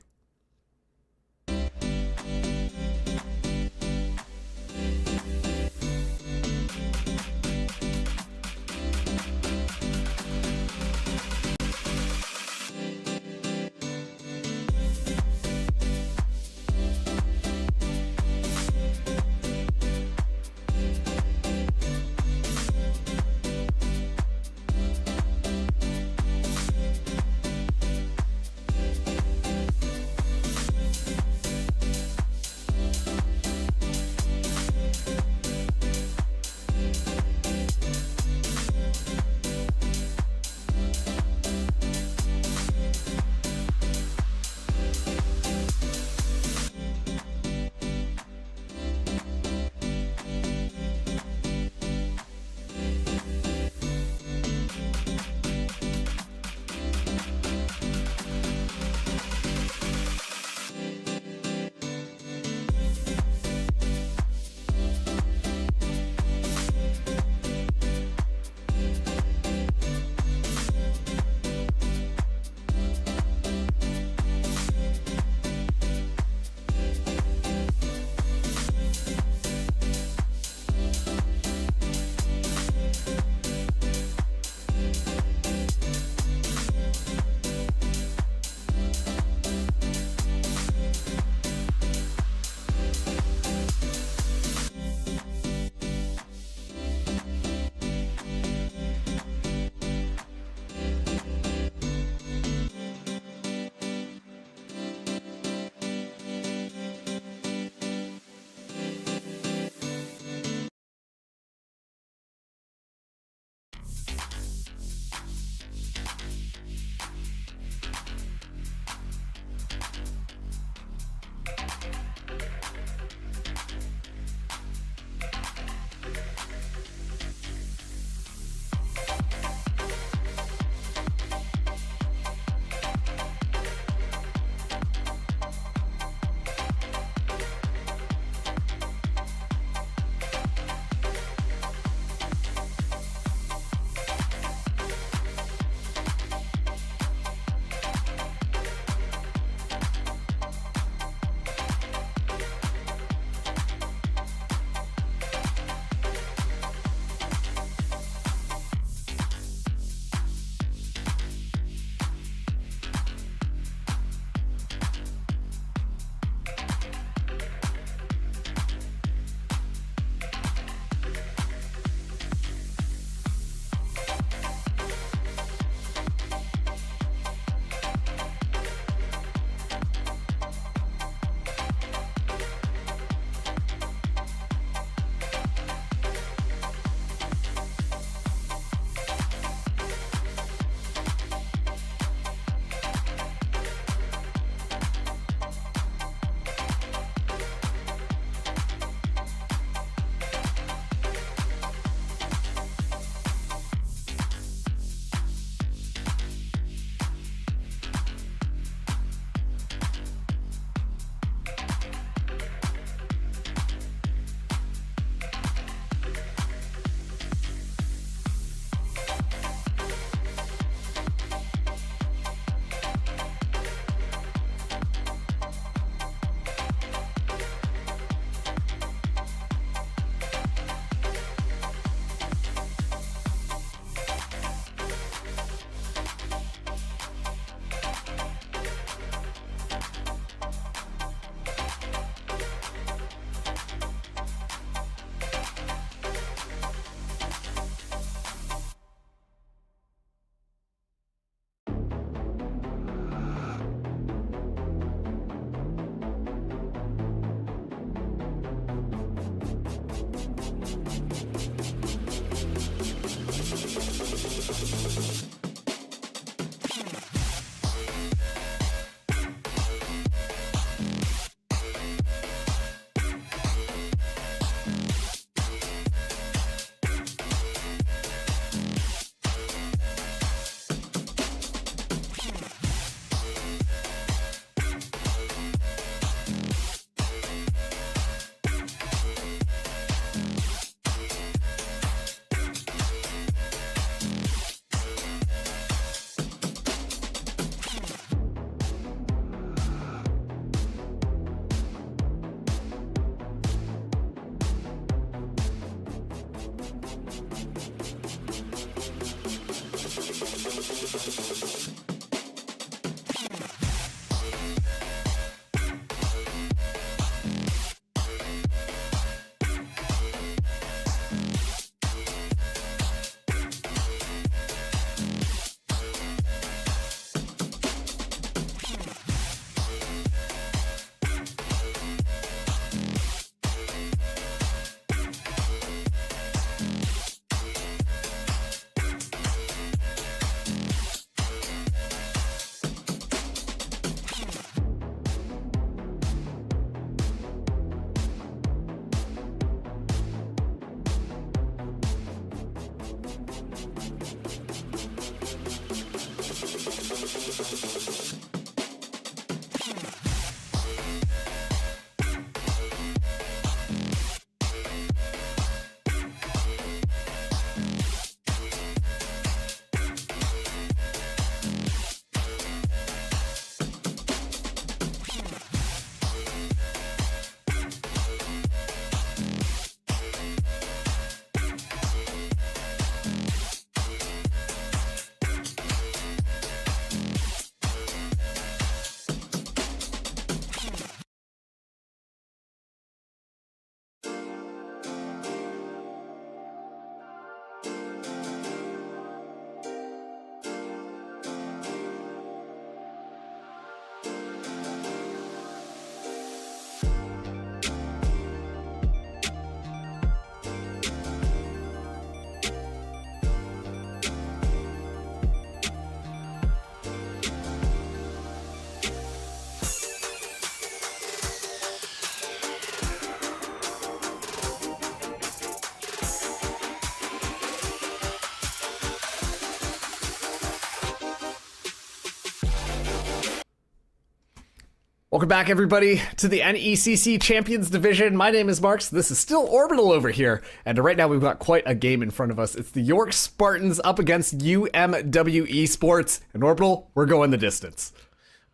Welcome back, everybody, to the NECC Champions Division. My name is Marks. This is still Orbital over here. And right now we've got quite a game in front of us. It's the York Spartans up against UMW Esports. And Orbital, we're going the distance.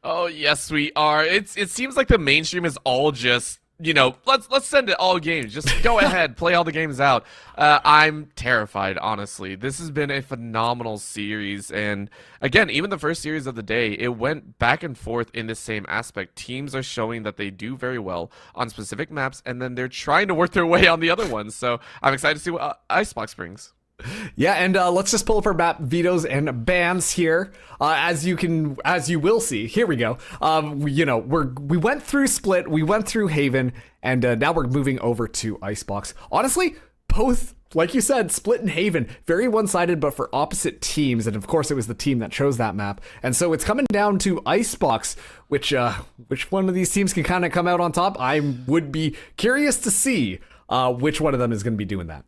Oh, yes, we are. It seems like the mainstream is all just, you know, let's send it all games. Just go ahead, play all the games out. I'm terrified, honestly. This has been a phenomenal series. And again, even the first series of the day, it went back and forth in the same aspect. Teams are showing that they do very well on specific maps, and then they're trying to work their way on the other ones. So I'm excited to see what Icebox brings. Yeah, and let's just pull up our map vetoes and bans here. As you will see, here we go. We went through Split, we went through Haven, and now we're moving over to Icebox. Honestly, both, like you said, Split and Haven, very one-sided, but for opposite teams. And of course, it was the team that chose that map. And so it's coming down to Icebox, which one of these teams can kind of come out on top. I would be curious to see which one of them is going to be doing that.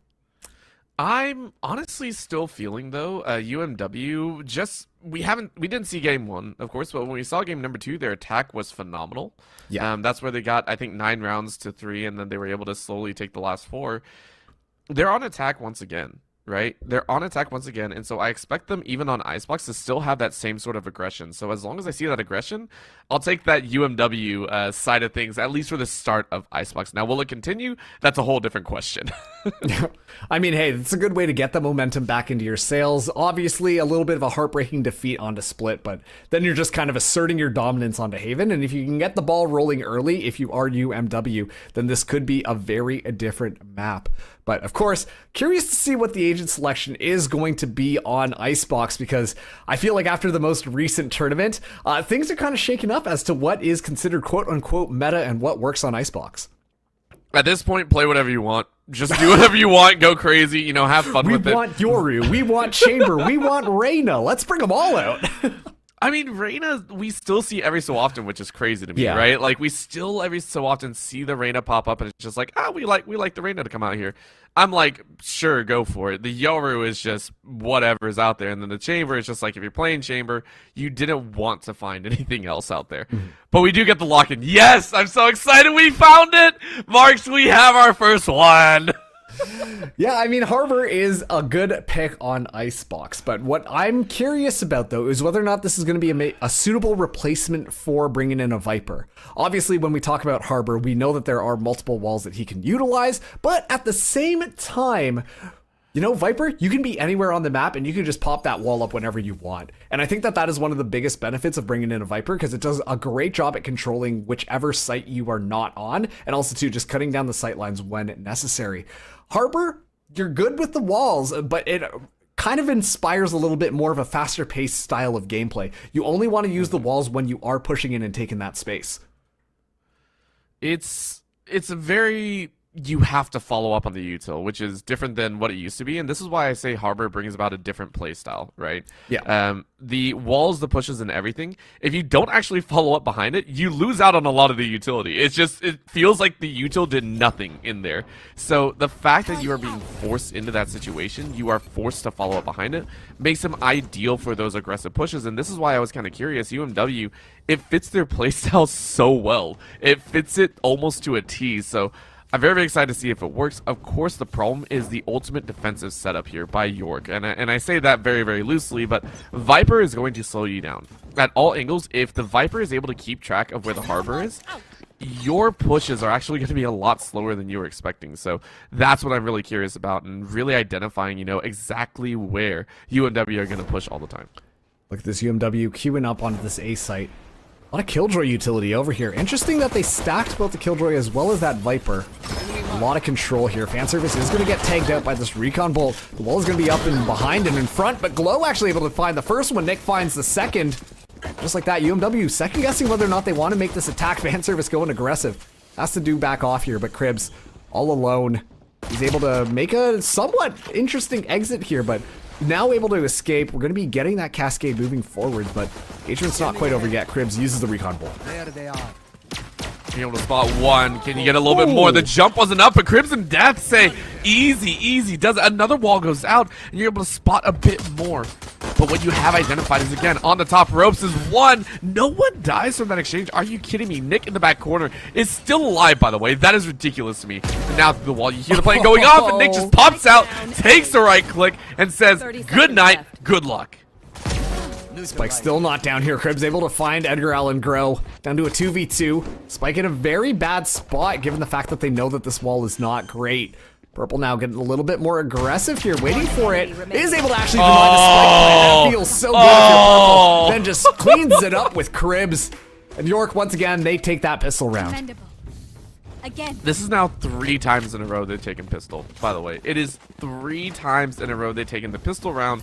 I'm honestly still feeling, though, UMW, we didn't see game 1, of course, but when we saw game number 2, their attack was phenomenal. Yeah. That's where they got, I think, 9 rounds to 3, and then they were able to slowly take the last 4. They're on attack once again, right? They're on attack once again, and so I expect them, even on Icebox, to still have that same sort of aggression. So as long as I see that aggression, I'll take that UMW side of things, at least for the start of Icebox. Now, will it continue? That's a whole different question. I mean, hey, it's a good way to get the momentum back into your sails. Obviously, a little bit of a heartbreaking defeat onto Split, but then you're just kind of asserting your dominance onto Haven. And if you can get the ball rolling early, if you are UMW, then this could be a very different map. But of course, curious to see what the agent selection is going to be on Icebox, because I feel like after the most recent tournament, things are kind of shaken up as to what is considered quote-unquote meta and what works on Icebox. At this point, play whatever you want. Just do whatever you want, go crazy, you know, have fun with it. We want Yoru, we want Chamber, we want Reyna. Let's bring them all out. I mean, Reyna, we still see every so often, which is crazy to me, Yeah. right? Like, we still every so often see the Reyna pop up, and it's just like, we like the Reyna to come out here. I'm like, sure, go for it. The Yoru is just whatever is out there, and then the Chamber is just like, if you're playing Chamber, you didn't want to find anything else out there. But we do get the lock-in. Yes, I'm so excited we found it! Marks, we have our first one! Yeah, I mean, Harbor is a good pick on Icebox, but what I'm curious about, though, is whether or not this is going to be a suitable replacement for bringing in a Viper. Obviously, when we talk about Harbor, we know that there are multiple walls that he can utilize, but at the same time, You know, Viper, you can be anywhere on the map and you can just pop that wall up whenever you want. And I think that that is one of the biggest benefits of bringing in a Viper, because it does a great job at controlling whichever site you are not on, and also too just cutting down the sight lines when necessary. Harbor, you're good with the walls, but it kind of inspires a little bit more of a faster paced style of gameplay. You only want to use the walls when you are pushing in and taking that space. It's a very, you have to follow up on the util, which is different than what it used to be, and this is why I say Harbor brings about a different play style, right? Yeah. The walls, the pushes, and everything, if you don't actually follow up behind it, you lose out on a lot of the utility. It feels like the util did nothing in there. So the fact that you are being forced into that situation, you are forced to follow up behind it, makes them ideal for those aggressive pushes, and this is why I was kind of curious. UMW, it fits their playstyle so well. It fits it almost to a T, so I'm very, very excited to see if it works. Of course, the problem is the ultimate defensive setup here by York. And I say that very, very loosely, but Viper is going to slow you down. At all angles, if the Viper is able to keep track of where the Harbor is, your pushes are actually going to be a lot slower than you were expecting. So that's what I'm really curious about, and really identifying, you know, exactly where UMW are going to push all the time. Look at this UMW queuing up onto this A site. A lot of Killjoy utility over here. Interesting that they stacked both the Killjoy as well as that Viper. A lot of control here. Fanservice is going to get tagged out by this Recon Bolt. The wall is going to be up and behind and in front, but Glow actually able to find the first one. Nick finds the second. Just like that, UMW second guessing whether or not they want to make this attack. Fanservice going aggressive. Has to do back off here, but Cribs all alone. He's able to make a somewhat interesting exit here, but now able to escape. We're going to be getting that cascade moving forward, but engagement's not quite over yet. Cribs uses the Recon Bolt. There they are. Being able to spot one. Can you get a little bit more? The jump wasn't up, but Crimson Death say, easy, easy. Does it. Another wall goes out, and you're able to spot a bit more. But what you have identified is, again, on the top ropes is one. No one dies from that exchange. Are you kidding me? Nick in the back corner is still alive, by the way. That is ridiculous to me. And now through the wall, you hear the plane going off, and Nick just pops out, takes the right click, and says, good night, good luck. Spike still not down here. Cribs able to find Edgar Allan Grow down to a 2v2. Spike in a very bad spot given the fact that they know that this wall is not great. Purple now getting a little bit more aggressive here, waiting for it. Is able to actually deny the spike. That feels so good for Purple. Then just cleans it up with Cribs. And York, once again, they take that pistol round. Again. This is now 3 times in a row they've taken pistol, by the way. It is 3 times in a row they've taken the pistol round.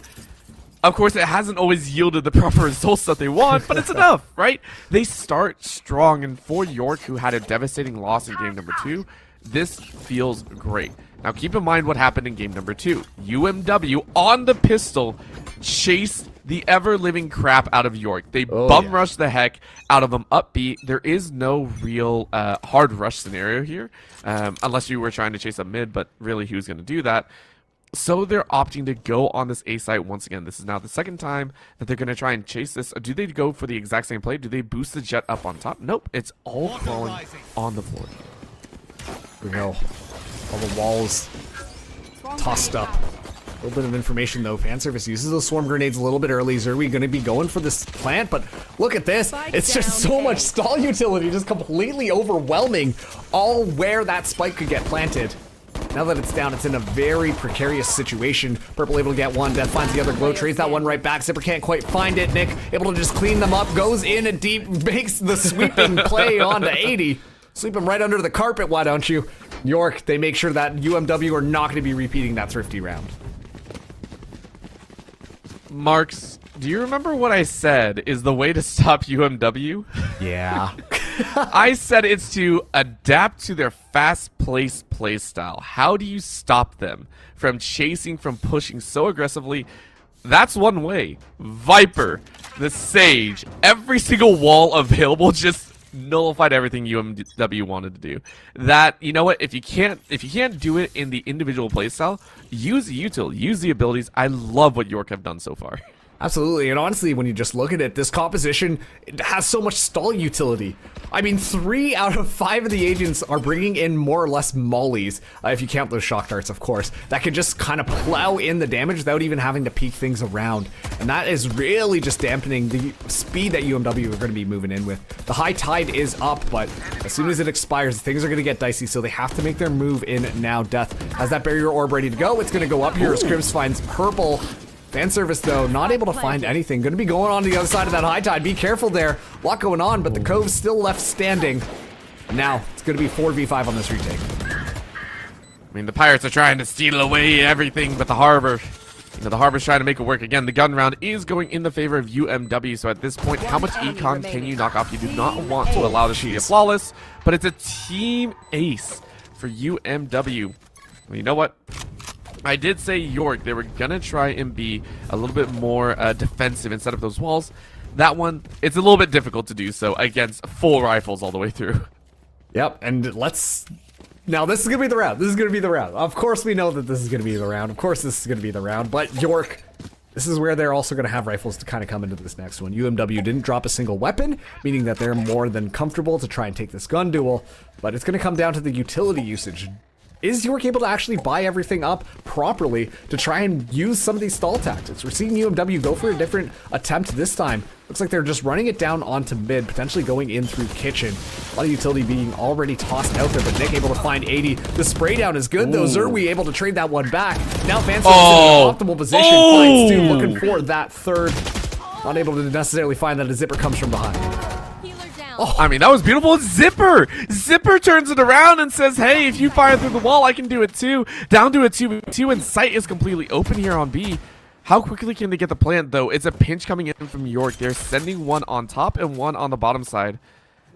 Of course, it hasn't always yielded the proper results that they want, but it's enough, right? They start strong, and for York, who had a devastating loss in game number 2, this feels great. Now, keep in mind what happened in game number 2. UMW, on the pistol, chased the ever-living crap out of York. They bum-rushed the heck out of them up B. There is no real hard rush scenario here, unless you were trying to chase a mid, but really, who's going to do that? So they're opting to go on this A site once again. This is now the second time that they're going to try and chase this. Do they go for the exact same play? Do they boost the jet up on top? Nope. It's all crawling on the floor. Here we go. All the walls tossed up. A little bit of information though. Fanservice uses those swarm grenades a little bit early. Is we going to be going for this plant? But look at this. It's just so much stall utility. Just completely overwhelming all where that spike could get planted. Now that it's down, it's in a very precarious situation. Purple able to get one. Death finds the other. Glow trades that one right back. Zipper can't quite find it. Nick able to just clean them up. Goes in and deep. Makes the sweeping play onto 80. Sweep him right under the carpet, why don't you? York, they make sure that UMW are not going to be repeating that thrifty round. Marks, do you remember what I said is the way to stop UMW? Yeah. I said it's to adapt to their fast-paced play style. How do you stop them from chasing, from pushing so aggressively? That's one way. Viper, the Sage, every single wall available just nullified everything UMW wanted to do. That, you know what, if you can't do it in the individual playstyle, use the util, use the abilities. I love what York have done so far. Absolutely, and honestly, when you just look at it, this composition it has so much stall utility. I mean, 3 out of 5 of the agents are bringing in more or less mollies, if you count those shock darts, of course, that can just kind of plow in the damage without even having to peek things around. And that is really just dampening the speed that UMW are going to be moving in with. The high tide is up, but as soon as it expires, things are going to get dicey, so they have to make their move in now. Death has that barrier orb ready to go. It's going to go up here as Cribs finds purple. Fan service, though, not able to find anything. Going to be going on to the other side of that high tide. Be careful there. A lot going on, but the Cove's still left standing. And now, it's going to be 4v5 on this retake. I mean, the Pirates are trying to steal away everything but the Harbor. You know, the Harbor's trying to make it work. Again, the gun round is going in the favor of UMW. So at this point, how much econ can you knock off? You do not want to allow this to be flawless, but it's a team ace for UMW. Well, you know what? I did say York, they were gonna try and be a little bit more defensive instead of those walls. That one, it's a little bit difficult to do so against full rifles all the way through. Yep, and let's... Now, this is gonna be the round. This is gonna be the round. Of course we know that this is gonna be the round. Of course this is gonna be the round, but York... This is where they're also going to have rifles to kind of come into this next one. UMW didn't drop a single weapon, meaning that they're more than comfortable to try and take this gun duel, but it's going to come down to the utility usage. Is York able to actually buy everything up properly to try and use some of these stall tactics? We're seeing UMW go for a different attempt this time. Looks like they're just running it down onto mid, potentially going in through kitchen. A lot of utility being already tossed out there, but Nick able to find 80. The spray down is good, though. Zerwi able to trade that one back. Now Fancy in an optimal position. Fights two, looking for that third. Not able to necessarily find that a zipper comes from behind. Oh, I mean, that was beautiful. Zipper! Zipper turns it around and says, hey, if you fire through the wall, I can do it too. Down to a 2v2, and sight is completely open here on B. How quickly can they get the plant, though? It's a pinch coming in from York. They're sending one on top and one on the bottom side.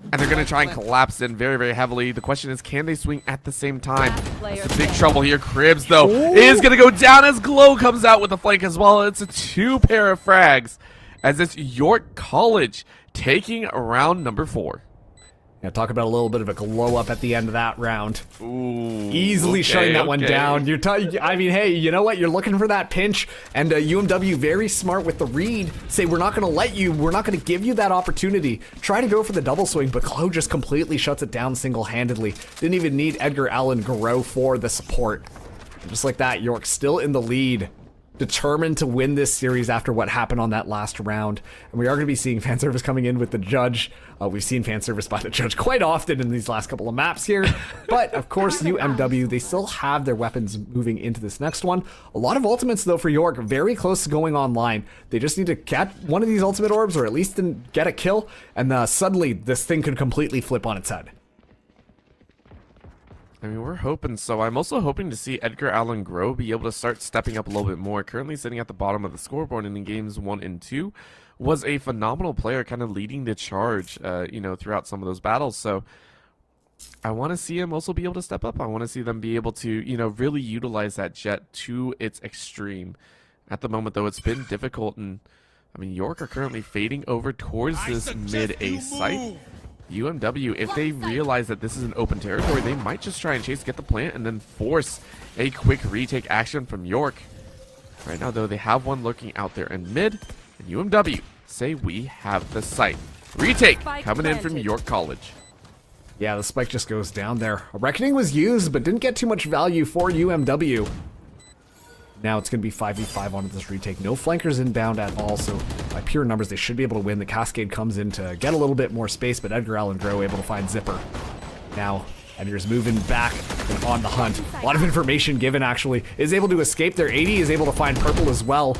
And they're going to try and collapse in very, very heavily. The question is, can they swing at the same time? It's a big trouble here. Cribs, though, is going to go down as Glow comes out with the flank as well. It's a 2 pair of frags as it's York College taking round number 4. Yeah, talk about a little bit of a glow up at the end of that round. Ooh, easily shutting that one down. I mean, hey, you know what? You're looking for that pinch, and UMW very smart with the read. Say, we're not going to let you, we're not going to give you that opportunity. Try to go for the double swing, but Glow just completely shuts it down single-handedly. Didn't even need Edgar Allan Grow for the support. And just like that, York still in the lead. Determined to win this series after what happened on that last round. And we are going to be seeing fan service coming in with the judge. We've seen fan service by the judge quite often in these last couple of maps here. But of course, UMW, they still have their weapons moving into this next one. A lot of ultimates though for York, very close to going online. They just need to get one of these ultimate orbs or at least get a kill. And suddenly this thing could completely flip on its head. I mean, we're hoping so. I'm also hoping to see Edgar Allan Grow be able to start stepping up a little bit more. Currently sitting at the bottom of the scoreboard in games 1 and 2. Was a phenomenal player, kind of leading the charge, you know, throughout some of those battles. So I want to see him also be able to step up. I want to see them be able to, you know, really utilize that jet to its extreme. At the moment, though, it's been difficult. And, I mean, York are currently fading over towards this mid-A site. UMW, if they realize that this is an open territory, they might just try and chase, get the plant, and then force a quick retake action from York. Right now, though, they have one lurking out there in mid, and UMW say we have the site. Retake coming in from York College. Yeah, the spike just goes down there. A Reckoning was used, but didn't get too much value for UMW. Now it's going to be 5v5 onto this retake. No flankers inbound at all, so by pure numbers, they should be able to win. The Cascade comes in to get a little bit more space, but Edgar Allan Grow able to find Zipper. Now, Edgar's moving back and on the hunt. A lot of information given, actually. Is able to escape there. 80 is able to find Purple as well.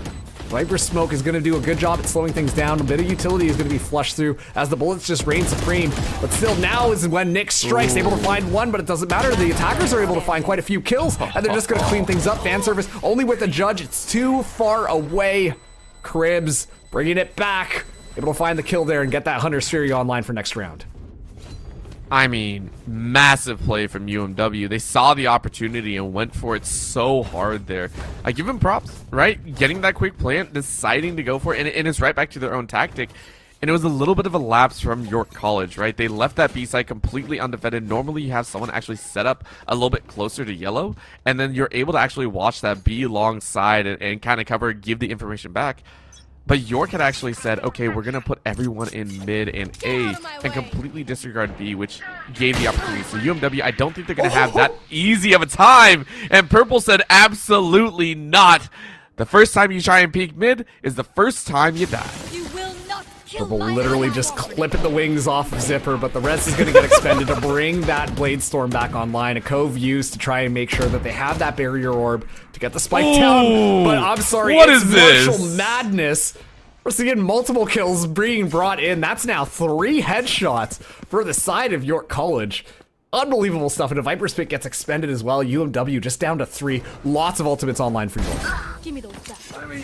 Viper Smoke is going to do a good job at slowing things down. A bit of utility is going to be flushed through as the bullets just reign supreme. But still, now is when Nick strikes, able to find one, but it doesn't matter. The attackers are able to find quite a few kills, and they're just going to clean things up. Fan service only with the judge. It's too far away. Cribs bringing it back. Able to find the kill there and get that Hunter's Fury online for next round. I mean, massive play from UMW. They saw the opportunity and went for it so hard there. I give them props, right? Getting that quick plant, deciding to go for it, and it's right back to their own tactic. And it was a little bit of a lapse from York College, right? They left that B side completely undefended. Normally, you have someone actually set up a little bit closer to yellow, and then you're able to actually watch that B long side and kind of cover, give the information back. But York had actually said, okay, we're going to put everyone in mid and A and completely disregard B, which gave the opportunity. So UMW, I don't think they're going to have that easy of a time. And Purple said, absolutely not. The first time you try and peek mid is the first time you die. Purple literally just clipping the wings off of Zipper, but the rest is going to get expended to bring that Blade Storm back online. A Cove used to try and make sure that they have that barrier orb to get the spike down. But I'm sorry, what it's is this? Marshall madness. We're seeing multiple kills being brought in. That's now 3 headshots for the side of York College. Unbelievable stuff, and a Viper Spit gets expended as well. UMW just down to 3. Lots of ultimates online for York. Give me those back.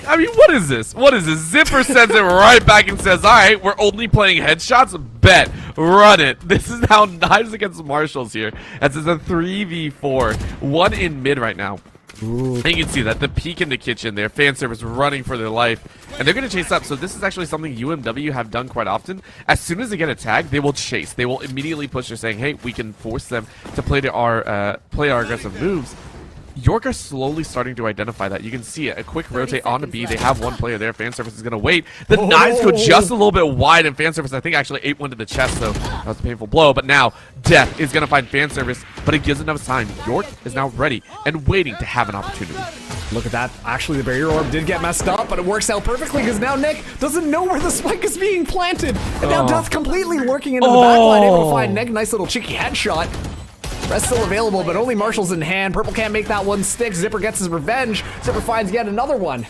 I mean, what is this? What is this? Zipper sends it right back and says, all right, we're only playing headshots? Bet. Run it. This is now knives against Marshalls here. As it's a 3v4. 1 in mid right now. Ooh. And you can see that the peek in the kitchen there, fan service running for their life, and they're going to chase up. So this is actually something UMW have done quite often. As soon as they get a tag, they will chase. They will immediately push. They're saying, hey, we can force them to play our aggressive moves. York are slowly starting to identify that. You can see it. A quick rotate onto B. They have one player there. Fan service is going to wait. The knives go just a little bit wide, and fan service, I think, actually ate one to the chest, so that was a painful blow. But now, Death is going to find fan service, but it gives enough time. York is now ready and waiting to have an opportunity. Look at that. Actually, the barrier orb did get messed up, but it works out perfectly because now Nick doesn't know where the spike is being planted. And now Death completely lurking into the backline, able to find Nick. Nice little cheeky headshot. Rest still available, but only Marshall's in hand. Purple can't make that one stick. Zipper gets his revenge. Zipper finds yet another one.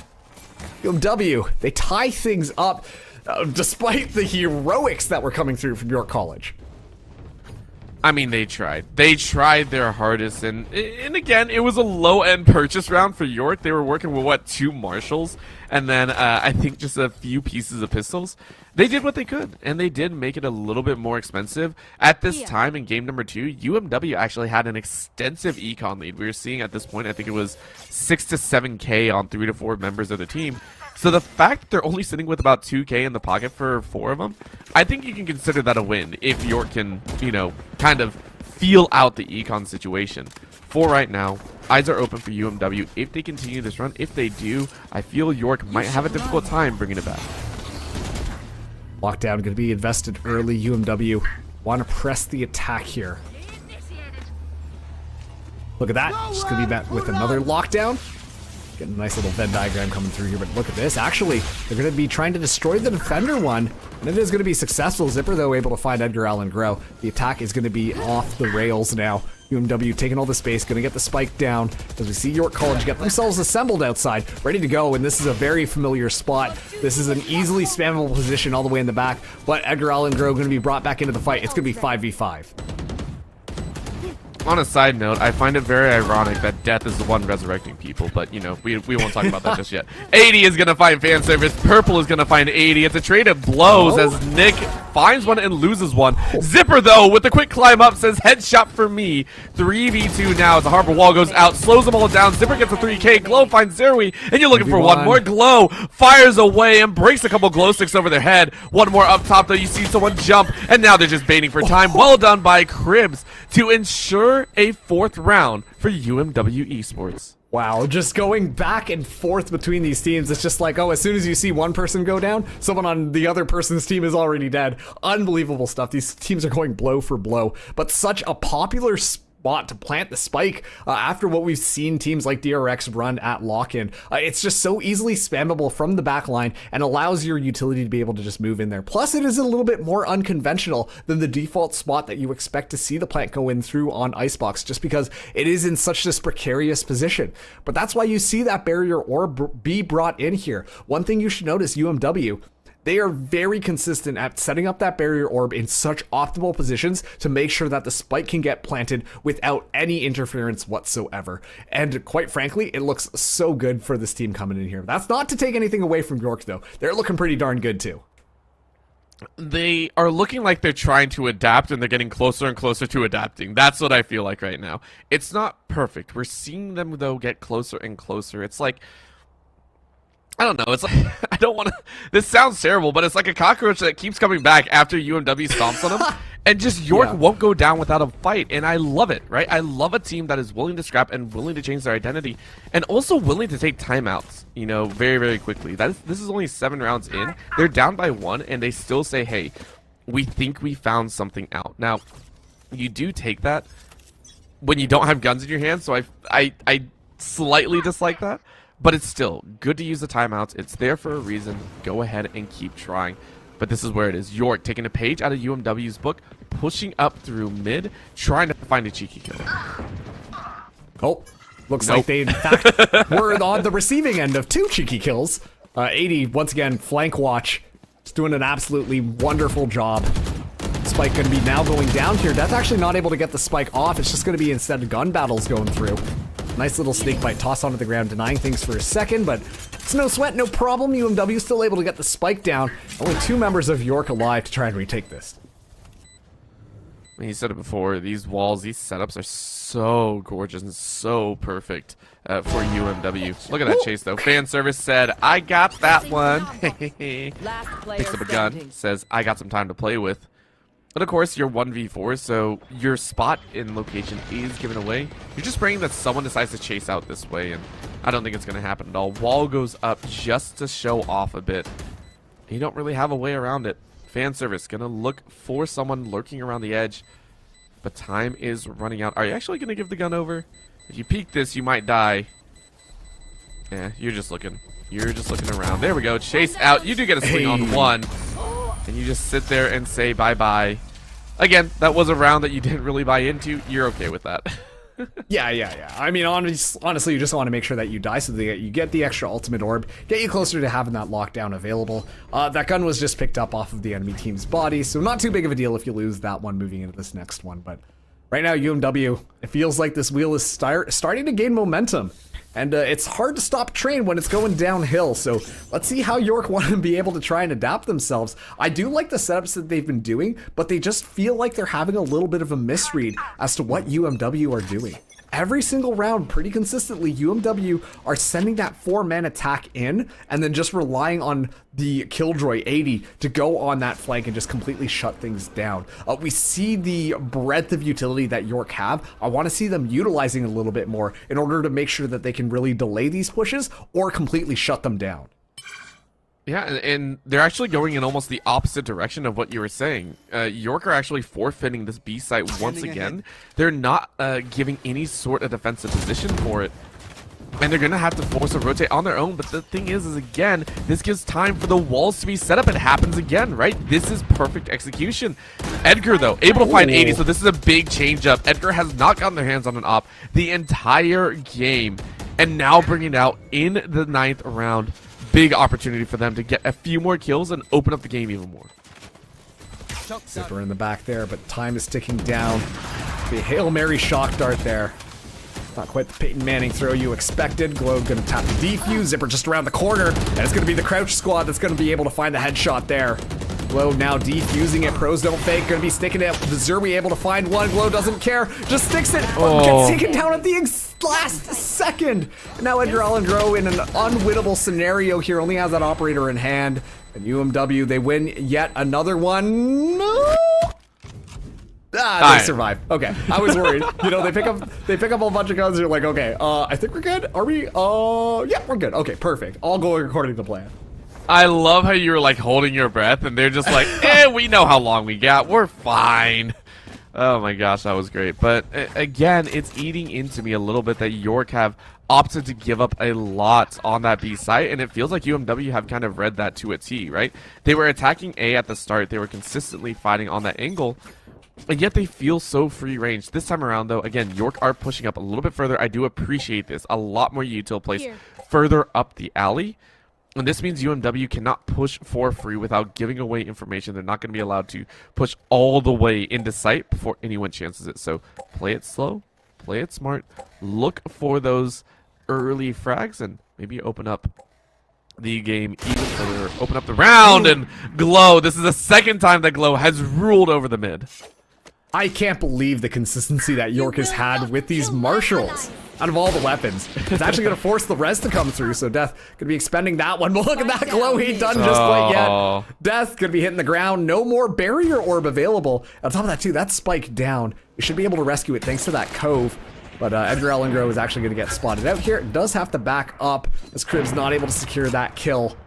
UMW, they tie things up despite the heroics that were coming through from York College. I mean, they tried. They tried their hardest, and again, it was a low-end purchase round for York. They were working with, what, 2 Marshalls, and then I think just a few pieces of pistols. They did what they could, and they did make it a little bit more expensive. At this time in game number 2, UMW actually had an extensive econ lead. We were seeing at this point, I think it was 6 to 7K on 3 to 4 members of the team. So the fact that they're only sitting with about 2K in the pocket for 4 of them, I think you can consider that a win if York can, you know, kind of feel out the econ situation. For right now, eyes are open for UMW. If they continue this run, if they do, I feel York might have a difficult time bringing it back. Lockdown going to be invested early. UMW want to press the attack here. Look at that. Just going to be met with another lockdown. Getting a nice little Venn diagram coming through here, but look at this. Actually, they're going to be trying to destroy the defender one, and it is going to be successful. Zipper, though, able to find Edgar Allan Grow. The attack is going to be off the rails now. UMW taking all the space, going to get the spike down as we see York College get themselves assembled outside, ready to go, and this is a very familiar spot. This is an easily spammable position all the way in the back, but Edgar Allan Grow going to be brought back into the fight. It's going to be 5v5. On a side note, I find it very ironic that Death is the one resurrecting people, but, you know, we won't talk about that just yet. 80 is going to find fan service. Purple is going to find 80. It's a trade of blows as Nick finds one and loses one. Zipper, though, with the quick climb up, says headshot for me. 3v2 now as the Harbor Wall goes out, slows them all down. Zipper gets a 3K. Glow finds Zerui, and you're looking for one more. Glow fires away and breaks a couple glow sticks over their head. One more up top, though. You see someone jump, and now they're just baiting for time. Well done by Cribs to ensure a 4th round for UMW Esports. Wow, just going back and forth between these teams. It's just like, oh, as soon as you see one person go down, someone on the other person's team is already dead. Unbelievable stuff. These teams are going blow for blow, but such a popular spot to plant the spike after what we've seen teams like DRX run at lock-in. It's just so easily spammable from the back line and allows your utility to be able to just move in there. Plus, it is a little bit more unconventional than the default spot that you expect to see the plant go in through on Icebox, just because it is in such this precarious position. But that's why you see that barrier orb be brought in here. One thing you should notice, UMW, they are very consistent at setting up that barrier orb in such optimal positions to make sure that the spike can get planted without any interference whatsoever. And quite frankly, it looks so good for this team coming in here. That's not to take anything away from York, though. They're looking pretty darn good, too. They are looking like they're trying to adapt, and they're getting closer and closer to adapting. That's what I feel like right now. It's not perfect. We're seeing them, though, get closer and closer. It's like, I don't know, it's like, I don't want to, this sounds terrible, but it's like a cockroach that keeps coming back after UMW stomps on them, And just York Yeah. won't go down without a fight, and I love it, right? I love a team that is willing to scrap and willing to change their identity, and also willing to take timeouts, you know, very, very quickly. This is only 7 rounds in. They're down by 1, and they still say, hey, we think we found something out. Now, you do take that when you don't have guns in your hand, so I slightly dislike that, but it's still good to use the timeouts. It's there for a reason. Go ahead and keep trying. But this is where it is. York taking a page out of UMW's book, pushing up through mid, trying to find a cheeky kill. Oh, looks Nope. like they, in fact, were on the receiving end of 2 cheeky kills. 80, once again, flank watch. Just doing an absolutely wonderful job. Spike going to be now going down here. That's actually not able to get the spike off. It's just going to be instead gun battles going through. Nice little snake bite toss onto the ground, denying things for a second, but it's no sweat, no problem. UMW still able to get the spike down. Only 2 members of York alive to try and retake this. I mean, he said it before, these walls, these setups are so gorgeous and so perfect for UMW. Look at that chase, though. Fan service said, I got that one. Last player Picks up a gun, standing. says, I got some time to play with. But of course, you're 1v4, so your spot in location is given away. You're just praying that someone decides to chase out this way, and I don't think it's going to happen at all. Wall goes up just to show off a bit. You don't really have a way around it. Fan service going to look for someone lurking around the edge, but time is running out. Are you actually going to give the gun over? If you peek this, you might die. Yeah, you're just looking. You're just looking around. There we go. Chase out. You do get a swing on one. And you just sit there and say bye-bye. Again, that was a round that you didn't really buy into. You're okay with that. Yeah. I mean, honestly, you just want to make sure that you die so that you get the extra ultimate orb, get you closer to having that lockdown available. That gun was just picked up off of the enemy team's body, so not too big of a deal if you lose that one moving into this next one. But right now, UMW, it feels like this wheel is starting to gain momentum. And it's hard to stop a train when it's going downhill, so let's see how York want to be able to try and adapt themselves. I do like the setups that they've been doing, but they just feel like they're having a little bit of a misread as to what UMW are doing. Every single round, pretty consistently, UMW are sending that 4-man attack in and then just relying on the Killjoy 80 to go on that flank and just completely shut things down. We see the breadth of utility that York have. I want to see them utilizing it a little bit more in order to make sure that they can really delay these pushes or completely shut them down. Yeah, and they're actually going in almost the opposite direction of what you were saying. York are actually forfeiting this B site once again. They're not giving any sort of defensive position for it. And they're going to have to force a rotate on their own. But the thing is again, this gives time for the walls to be set up. It happens again, right? This is perfect execution. Edgar, though, able to find 80. So this is a big change up. Edgar has not gotten their hands on an op the entire game. And now bringing it out in the 9th round. Big opportunity for them to get a few more kills and open up the game even more. Zipper in the back there, but time is ticking down. The Hail Mary shock dart there. Not quite the Peyton Manning throw you expected. Glow gonna tap the defuse. Zipper just around the corner. And it's gonna be the crouch squad that's gonna be able to find the headshot there. Glow now defusing it. Pros don't fake. Gonna be sticking it. Zerwi able to find one. Glow doesn't care. Just sticks it. Gets taken down at the last second. And now Edgar Alendro in an unwinnable scenario here. Only has that operator in hand. And UMW, they win yet another one. No. They survive. Okay, I was worried. You know, they pick up a bunch of guns. They're like, okay, I think we're good. Are we? Yeah, we're good. Okay, perfect. All going according to plan. I love how you were like holding your breath and they're just like, we know how long we got. We're fine. Oh my gosh, that was great. But again, it's eating into me a little bit that York have opted to give up a lot on that B site, and it feels like UMW have kind of read that to a T, right? They were attacking A at the start. They were consistently fighting on that angle, and yet they feel so free range. This time around, though, again, York are pushing up a little bit further. I do appreciate this. A lot more util place further up the alley. And this means UMW cannot push for free without giving away information. They're not going to be allowed to push all the way into sight before anyone chances it. So play it slow, play it smart, look for those early frags, and maybe open up the game even further. Open up the round, and Glow. This is the second time that Glow has ruled over the mid. I can't believe the consistency that York has had with these marshals. Out of all the weapons, it's actually going to force the res to come through. So Death going to be expending that one. But look at that glow he done just quite yet. Death going to be hitting the ground. No more barrier orb available. On top of that too, that's spiked down. You should be able to rescue it thanks to that cove. But Edgar Allan Grove is actually going to get spotted out here. It does have to back up as Crib's not able to secure that kill.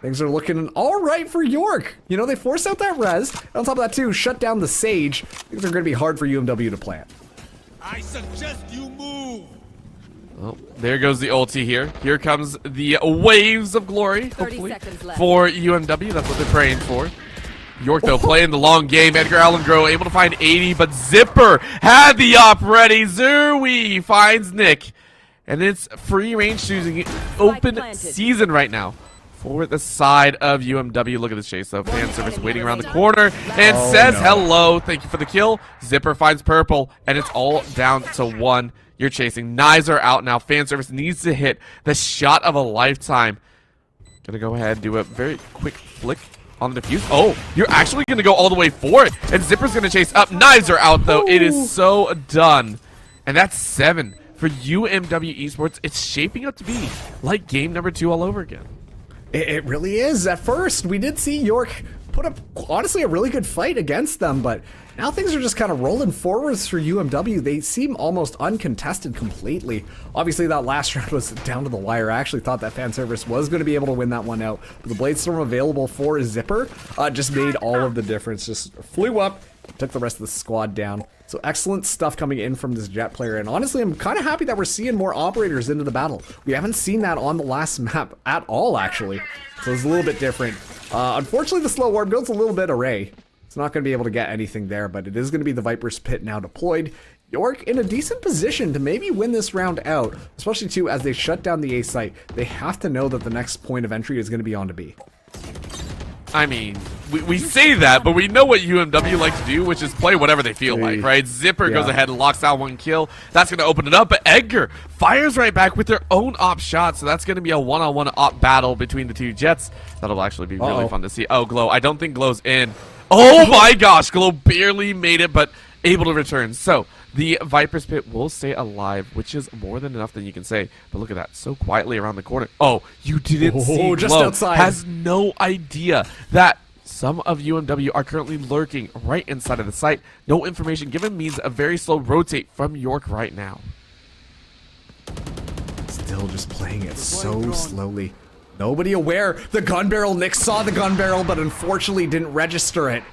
Things are looking all right for York. You know, they forced out that res. And on top of that too, shut down the Sage. Things are going to be hard for UMW to plant. I suggest you move. Well, there goes the ulti here. Here comes the waves of glory, hopefully, for UMW. That's what they're praying for. York, though, playing the long game. Edgar Allan Grove able to find 80, but Zipper had the op ready. Zerwi finds Nick. And it's free range choosing open season right now for the side of UMW. Look at this chase, though. Fan service waiting around the corner and says hello. Thank you for the kill. Zipper finds purple, and it's all down to 1. You're chasing. Knives are out now. Fan service needs to hit the shot of a lifetime. Gonna go ahead and do a very quick flick on the defuse. Oh, you're actually gonna go all the way for it. And Zipper's gonna chase up. Knives are out, though. It is so done. And that's 7 for UMW Esports. It's shaping up to be like game number 2 all over again. It really is. At first, we did see York put up, honestly, a really good fight against them, but now things are just kind of rolling forwards for UMW. They seem almost uncontested completely. Obviously, that last round was down to the wire. I actually thought that fan service was going to be able to win that one out, but the Bladestorm available for Zipper just made all of the difference. Just flew up, took the rest of the squad down. So excellent stuff coming in from this Jet player, and honestly, I'm kind of happy that we're seeing more operators into the battle. We haven't seen that on the last map at all, actually. So it's a little bit different. Unfortunately, the slow orb goes a little bit array. It's not going to be able to get anything there, but it is going to be the Viper's Pit now deployed. York in a decent position to maybe win this round out, especially too as they shut down the A site. They have to know that the next point of entry is going to be on to B. I mean, we say that, but we know what UMW like to do, which is play whatever they feel like, right? Zipper goes ahead and locks down 1 kill. That's going to open it up, but Edgar fires right back with their own op shot, so that's going to be a one-on-one op battle between the 2 Jets. That'll actually be really fun to see. Oh, Glow. I don't think Glow's in. Oh my gosh, Glow barely made it, but able to return. So the Viper's Pit will stay alive, which is more than enough than you can say. But look at that, so quietly around the corner. Oh, you didn't see just Glow. outside. Has no idea that some of UMW are currently lurking right inside of the site. No information given means a very slow rotate from York right now. Still just playing it so slowly. Nobody aware. The gun barrel, Nick saw the gun barrel, but unfortunately didn't register it.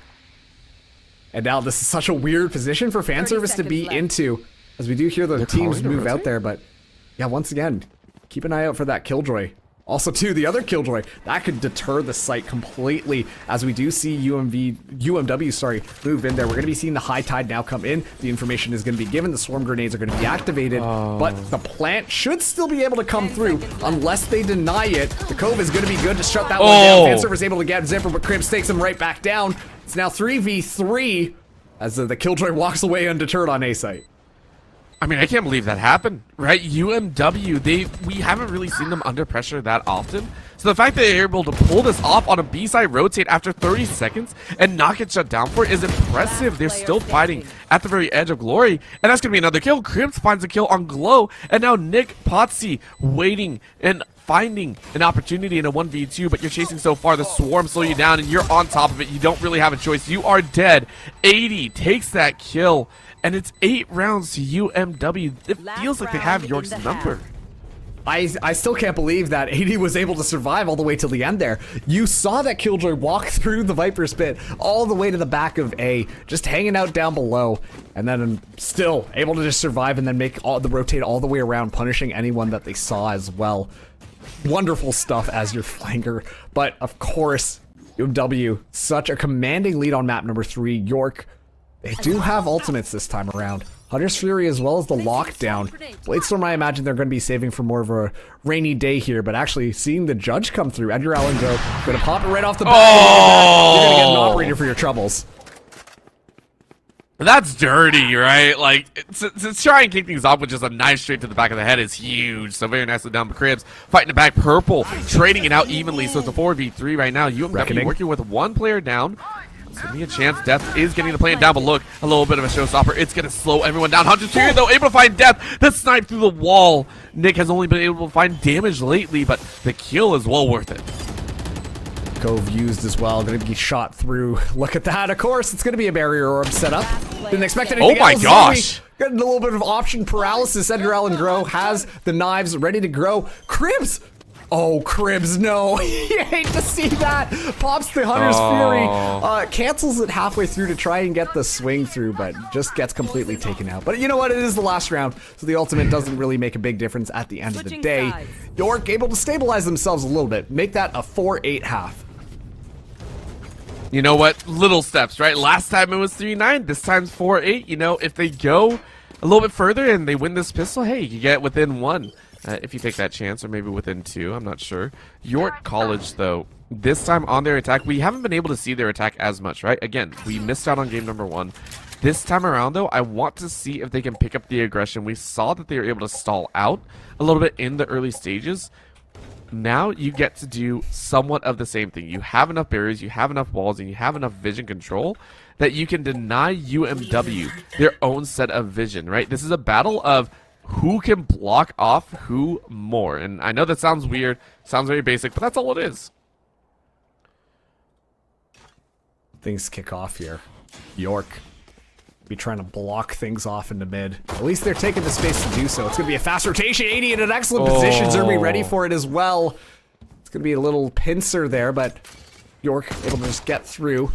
And now this is such a weird position for fan service to be into, as we do hear the teams move out there, but yeah, once again, keep an eye out for that Killjoy. Also, too, the other Killjoy, that could deter the site completely as we do see UMW move in there. We're going to be seeing the high tide now come in. The information is going to be given. The swarm grenades are going to be activated, but the plant should still be able to come through unless they deny it. The Cove is going to be good to shut that one down. Fanserver is able to get Zipper, but Cribs takes him right back down. It's now 3v3 as the Killjoy walks away undeterred on A site. I mean, I can't believe that happened, right? UMW, we haven't really seen them under pressure that often. So the fact that they're able to pull this off on a B-side rotate after 30 seconds and not get shut down for it is impressive. They're still fighting at the very edge of glory. And that's going to be another kill. Cribs finds a kill on Glow. And now Nick Potsy waiting and finding an opportunity in a 1v2, but you're chasing so far. The swarm slow you down and you're on top of it. You don't really have a choice. You are dead. 80 takes that kill. And it's 8 rounds to UMW. It feels like they have York's number. I still can't believe that 80 was able to survive all the way till the end there. You saw that Killjoy walk through the Viper's Pit all the way to the back of A, just hanging out down below, and then still able to just survive and then make the rotate all the way around, punishing anyone that they saw as well. Wonderful stuff as your flanker. But of course, UMW, such a commanding lead on map number 3. York, they do have ultimates this time around. Hunter's Fury as well as the lockdown. Bladestorm, I imagine they're going to be saving for more of a rainy day here, but actually seeing the judge come through, Edgar Allan Grove, going to pop it right off the bat. You're going to get an operator for your troubles. That's dirty, right? Like, to try and kick things off with just a knife straight to the back of the head is huge. So very nicely done. Cribs fighting it back. Purple trading it out evenly. So it's a 4v3 right now. UMW working with 1 player down. It's gonna be a chance. Death is getting the plant down, but look, a little bit of a showstopper. It's gonna slow everyone down. Hunter's Fury, though, able to find Death. The snipe through the wall. Nick has only been able to find damage lately, but the kill is well worth it. Cove used as well, gonna be shot through. Look at that, of course, it's gonna be a barrier orb set up. Didn't expect anything Oh my else. gosh. Getting a little bit of option paralysis. Edgar Allan Grow has the knives ready to grow. Cribs! Oh, Cribs, no. You hate to see that. Pops the Hunter's Fury. Cancels it halfway through to try and get the swing through, but just gets completely taken out. But you know what? It is the last round, so the ultimate doesn't really make a big difference at the end of the Switching day. sides. York able to stabilize themselves a little bit. Make that a 4-8 half. You know what? Little steps, right? Last time it was 3-9. This time's 4-8. You know, if they go a little bit further and they win this pistol, hey, you get within 1. If you take that chance, or maybe within 2, I'm not sure. York College, though, this time on their attack, we haven't been able to see their attack as much, right? Again, we missed out on game number 1. This time around, though, I want to see if they can pick up the aggression. We saw that they were able to stall out a little bit in the early stages. Now you get to do somewhat of the same thing. You have enough barriers, you have enough walls, and you have enough vision control that you can deny UMW their own set of vision, right? This is a battle of who can block off who more. And I know that sounds weird, sounds very basic, but that's all it is. Things kick off here. York be trying to block things off into mid. At least they're taking the space to do so. It's going to be a fast rotation. 80 in an excellent position. Zerby ready for it as well. It's going to be a little pincer there, but York able to just get through.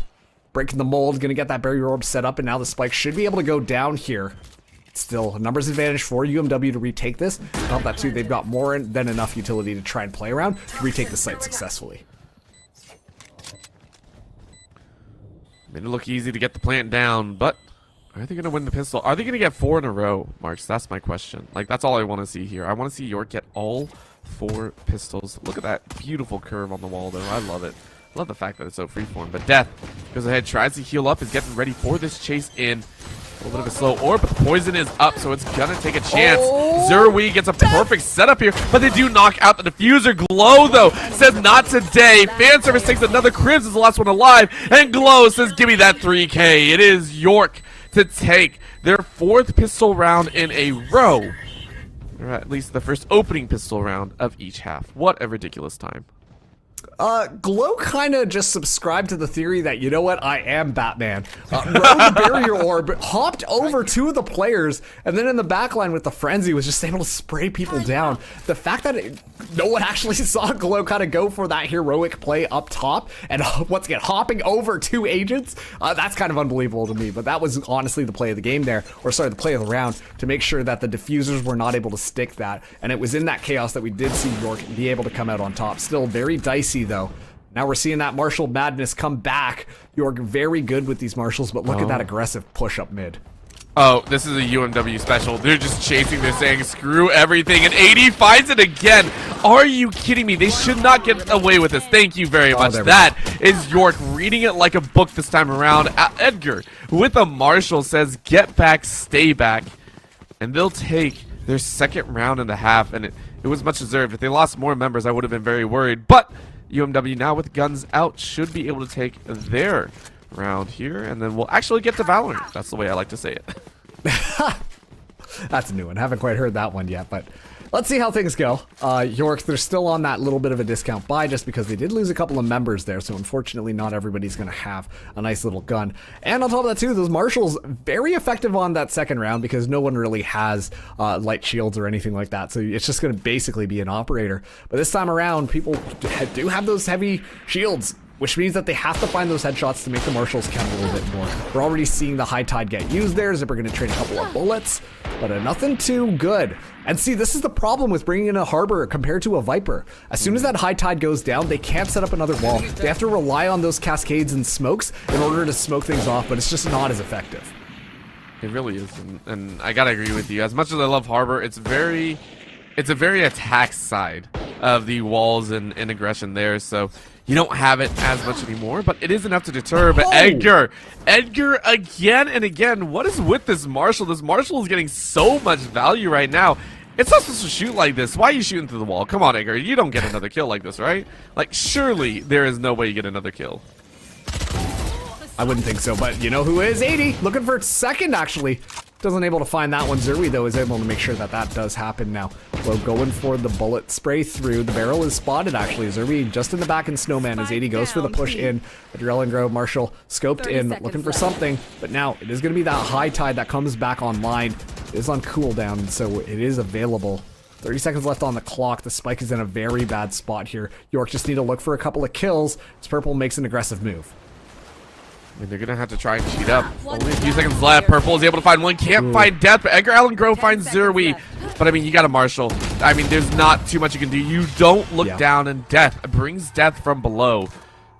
Breaking the mold, going to get that barrier orb set up, and now the spike should be able to go down here. Still, a numbers advantage for UMW to retake this. On top of that too, they've got more than enough utility to try and play around to retake the site successfully. Made it look easy to get the plant down, but are they going to win the pistol? Are they going to get 4 in a row, Marks? That's my question. Like, that's all I want to see here. I want to see York get all 4 pistols. Look at that beautiful curve on the wall, though. I love it. I love the fact that it's so freeform. But Death goes ahead, tries to heal up, is getting ready for this chase in. A little bit of a slow orb, but the poison is up, so it's gonna take a chance. Zerwi gets a perfect setup here, but they do knock out the diffuser. Glow, though, says not today. Fan service takes another. Cribs is the last one alive, and Glow says give me that 3K. It is York to take their 4th pistol round in a row, or at least the first opening pistol round of each half. What a ridiculous time. Glow kind of just subscribed to the theory that, you know what, I am Batman. Rode the barrier orb, hopped over 2 of the players, and then in the backline with the frenzy was just able to spray people down. The fact that no one actually saw Glow kind of go for that heroic play up top, and once again, hopping over 2 agents, that's kind of unbelievable to me. But that was honestly the play of the game there, or sorry, the play of the round, to make sure that the diffusers were not able to stick that. And it was in that chaos that we did see York be able to come out on top. Still very dicey, though. Now we're seeing that Marshall madness come back. York very good with these Marshals, but look at that aggressive push up mid. Oh, this is a UMW special. They're just chasing. They're saying screw everything, and 80 finds it again. Are you kidding me? They should not get away with this. Thank you very much. That is York reading it like a book this time around. Edgar with a Marshall says get back, stay back, and they'll take their 2nd round and a half, and it was much deserved. If they lost more members, I would have been very worried, but UMW now with guns out should be able to take their round here, and then we'll actually get to Valorant. That's the way I like to say it. That's a new one. Haven't quite heard that one yet, but let's see how things go. York, they're still on that little bit of a discount buy just because they did lose a couple of members there, so unfortunately not everybody's going to have a nice little gun. And on top of that too, those Marshals, very effective on that 2nd round because no one really has light shields or anything like that, so it's just going to basically be an operator. But this time around, people do have those heavy shields, which means that they have to find those headshots to make the Marshals count a little bit more. We're already seeing the high tide get used there. Zipper going to trade a couple of bullets, but nothing too good. And see, this is the problem with bringing in a Harbor compared to a Viper. As soon as that high tide goes down, they can't set up another wall. They have to rely on those cascades and smokes in order to smoke things off, but it's just not as effective. It really is, and I gotta agree with you. As much as I love Harbor, it's a very attack side of the walls and aggression there, so you don't have it as much anymore, but it is enough to deter. But Edgar again and again, what is with this Marshall? This Marshall is getting so much value right now. It's not supposed to shoot like this. Why are you shooting through the wall? Come on, Edgar, you don't get another kill like this, right? Like, surely there is no way you get another kill. I wouldn't think so, but you know who is? 80, looking for second, actually. Doesn't able to find that one. Zerwi, though, is able to make sure that that does happen now. Low going for the bullet spray through. The barrel is spotted, actually. Zerwi just in the back, and Snowman as 80 goes for the push in. Adrenaline Grove, Marshall scoped in, looking for something, but now it is going to be that high tide that comes back online. It is on cooldown, so it is available. 30 seconds left on the clock. The spike is in a very bad spot here. York just need to look for a couple of kills as Purple makes an aggressive move. I mean, they're going to have to try and cheat up. Only a few seconds left. Purple is able to find one. Can't find Death, but Edgar Allan Grove finds Zerwi. But, I mean, you got a Marshall. I mean, there's not too much you can do. You don't look down, and Death brings Death from below.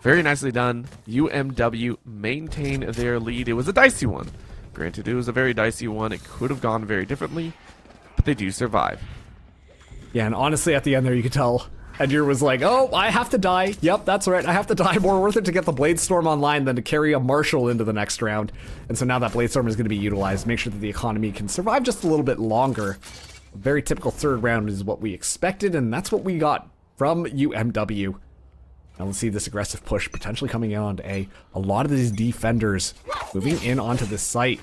Very nicely done. UMW maintain their lead. It was a dicey one. Granted, it was a very dicey one. It could have gone very differently, but they do survive. Yeah, and honestly, at the end there, you could tell Edgar was like, oh, I have to die. Yep, that's right. I have to die. More worth it to get the Blade Storm online than to carry a Marshall into the next round. And so now that Blade Storm is going to be utilized. Make sure that the economy can survive just a little bit longer. A very typical third round is what we expected, and that's what we got from UMW. Now let's see this aggressive push potentially coming in onto A. A lot of these defenders moving in onto the site.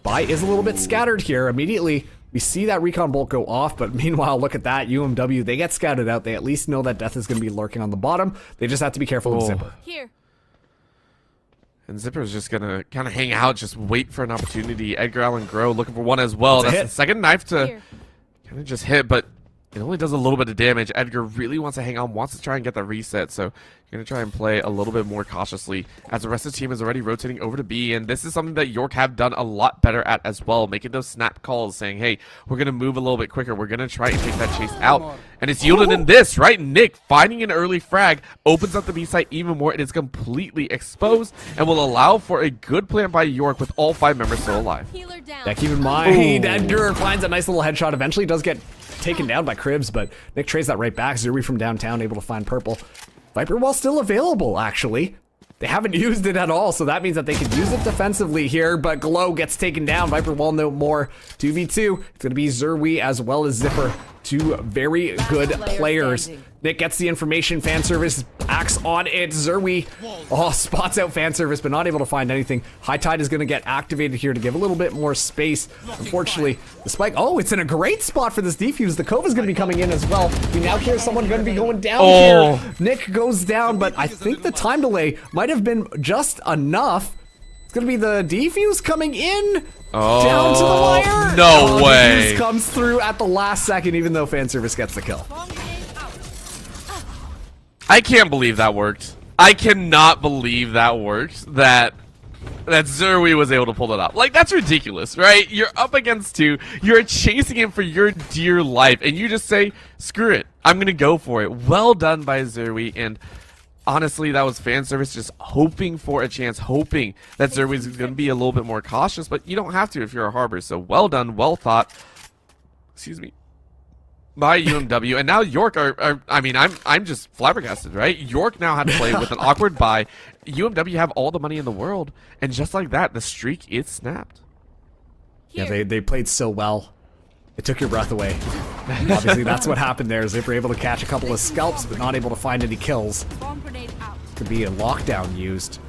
Buy is a little bit scattered here. Immediately, we see that recon bolt go off, but meanwhile, look at that. UMW, they get scouted out. They at least know that Death is going to be lurking on the bottom. They just have to be careful with Zipper. Here. And Zipper's just going to kind of hang out, just wait for an opportunity. Edgar Allan Grove looking for one as well. That's the second knife to kind of just hit, but it only does a little bit of damage. Edgar really wants to hang on, wants to try and get the reset, so you're going to try and play a little bit more cautiously as the rest of the team is already rotating over to B, and this is something that York have done a lot better at as well, making those snap calls, saying, hey, we're going to move a little bit quicker, we're going to try and take that chase out, and it's yielded in this, right? Nick finding an early frag opens up the B site even more. It is completely exposed and will allow for a good plan by York with all 5 members still alive. Yeah, keep in mind, Edgar finds a nice little headshot, eventually does get taken down by Cribs, but Nick trades that right back. Zerwi from downtown able to find Purple. Viper Wall still available, actually. They haven't used it at all, so that means that they could use it defensively here, but Glow gets taken down. Viper Wall no more. 2v2. It's going to be Zerwi as well as Zipper. 2 very good players. Nick gets the information. Fan service acts on it. Zerwi spots out fan service, but not able to find anything. High Tide is going to get activated here to give a little bit more space. Unfortunately, the spike. Oh, it's in a great spot for this defuse. The Cove is going to be coming in as well. We now hear someone going to be going down here. Nick goes down, but I think the time delay might have been just enough. It's going to be the defuse coming in. Down to the wire. No way. Defuse comes through at the last second, even though fan service gets the kill. I can't believe that worked. I cannot believe that worked. That Zerwi was able to pull it off. Like, that's ridiculous, right? You're up against 2. You're chasing him for your dear life, and you just say, screw it. I'm going to go for it. Well done by Zerwi, and honestly, that was fan service just hoping for a chance, hoping that Zerwi's going to be a little bit more cautious, but you don't have to if you're a Harbor. So well done, well thought. Excuse me. By UMW, and now York I mean, I'm just flabbergasted, right? York now had to play with an awkward buy. UMW have all the money in the world, and just like that, the streak is snapped. Yeah, they played so well. It took your breath away. Obviously, that's what happened there. Is they were able to catch a couple of scalps, but not able to find any kills. Could be a lockdown used.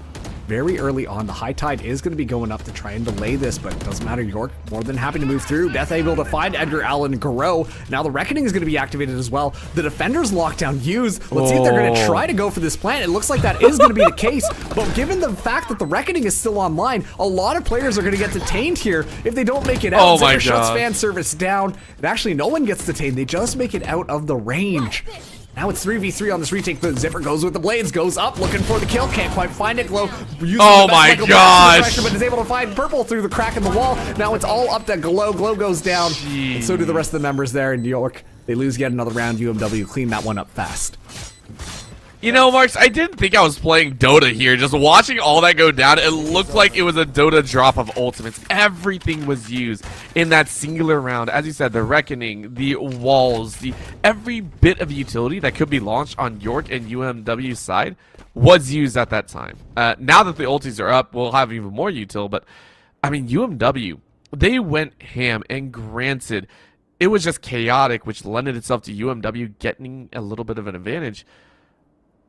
Very early on, the High Tide is going to be going up to try and delay this, but it doesn't matter. York more than happy to move through. Death able to find Edgar Allan Grove. Now the Reckoning is going to be activated as well. The Defender's lockdown used. Let's see if they're going to try to go for this plant. It looks like that is going to be the case, but given the fact that the Reckoning is still online, a lot of players are going to get detained here if they don't make it out. Zipper shuts fan service down, and actually no one gets detained. They just make it out of the range. Now it's 3v3 on this retake, but Zipper goes with the blades, goes up, looking for the kill, can't quite find it. Glow uses oh the my best gosh! but is able to find Purple through the crack in the wall. Now it's all up to Glow. Glow goes down, and so do the rest of the members there in New York. They lose yet another round. UMW clean that one up fast. You know, Marks, I didn't think I was playing Dota here. Just watching all that go down, it looked like it was a Dota drop of ultimates. Everything was used in that singular round. As you said, the Reckoning, the walls, every bit of utility that could be launched on York and UMW's side was used at that time. Now that the ultis are up, we'll have even more util. But, I mean, UMW, they went ham, and granted, it was just chaotic, which lended itself to UMW getting a little bit of an advantage.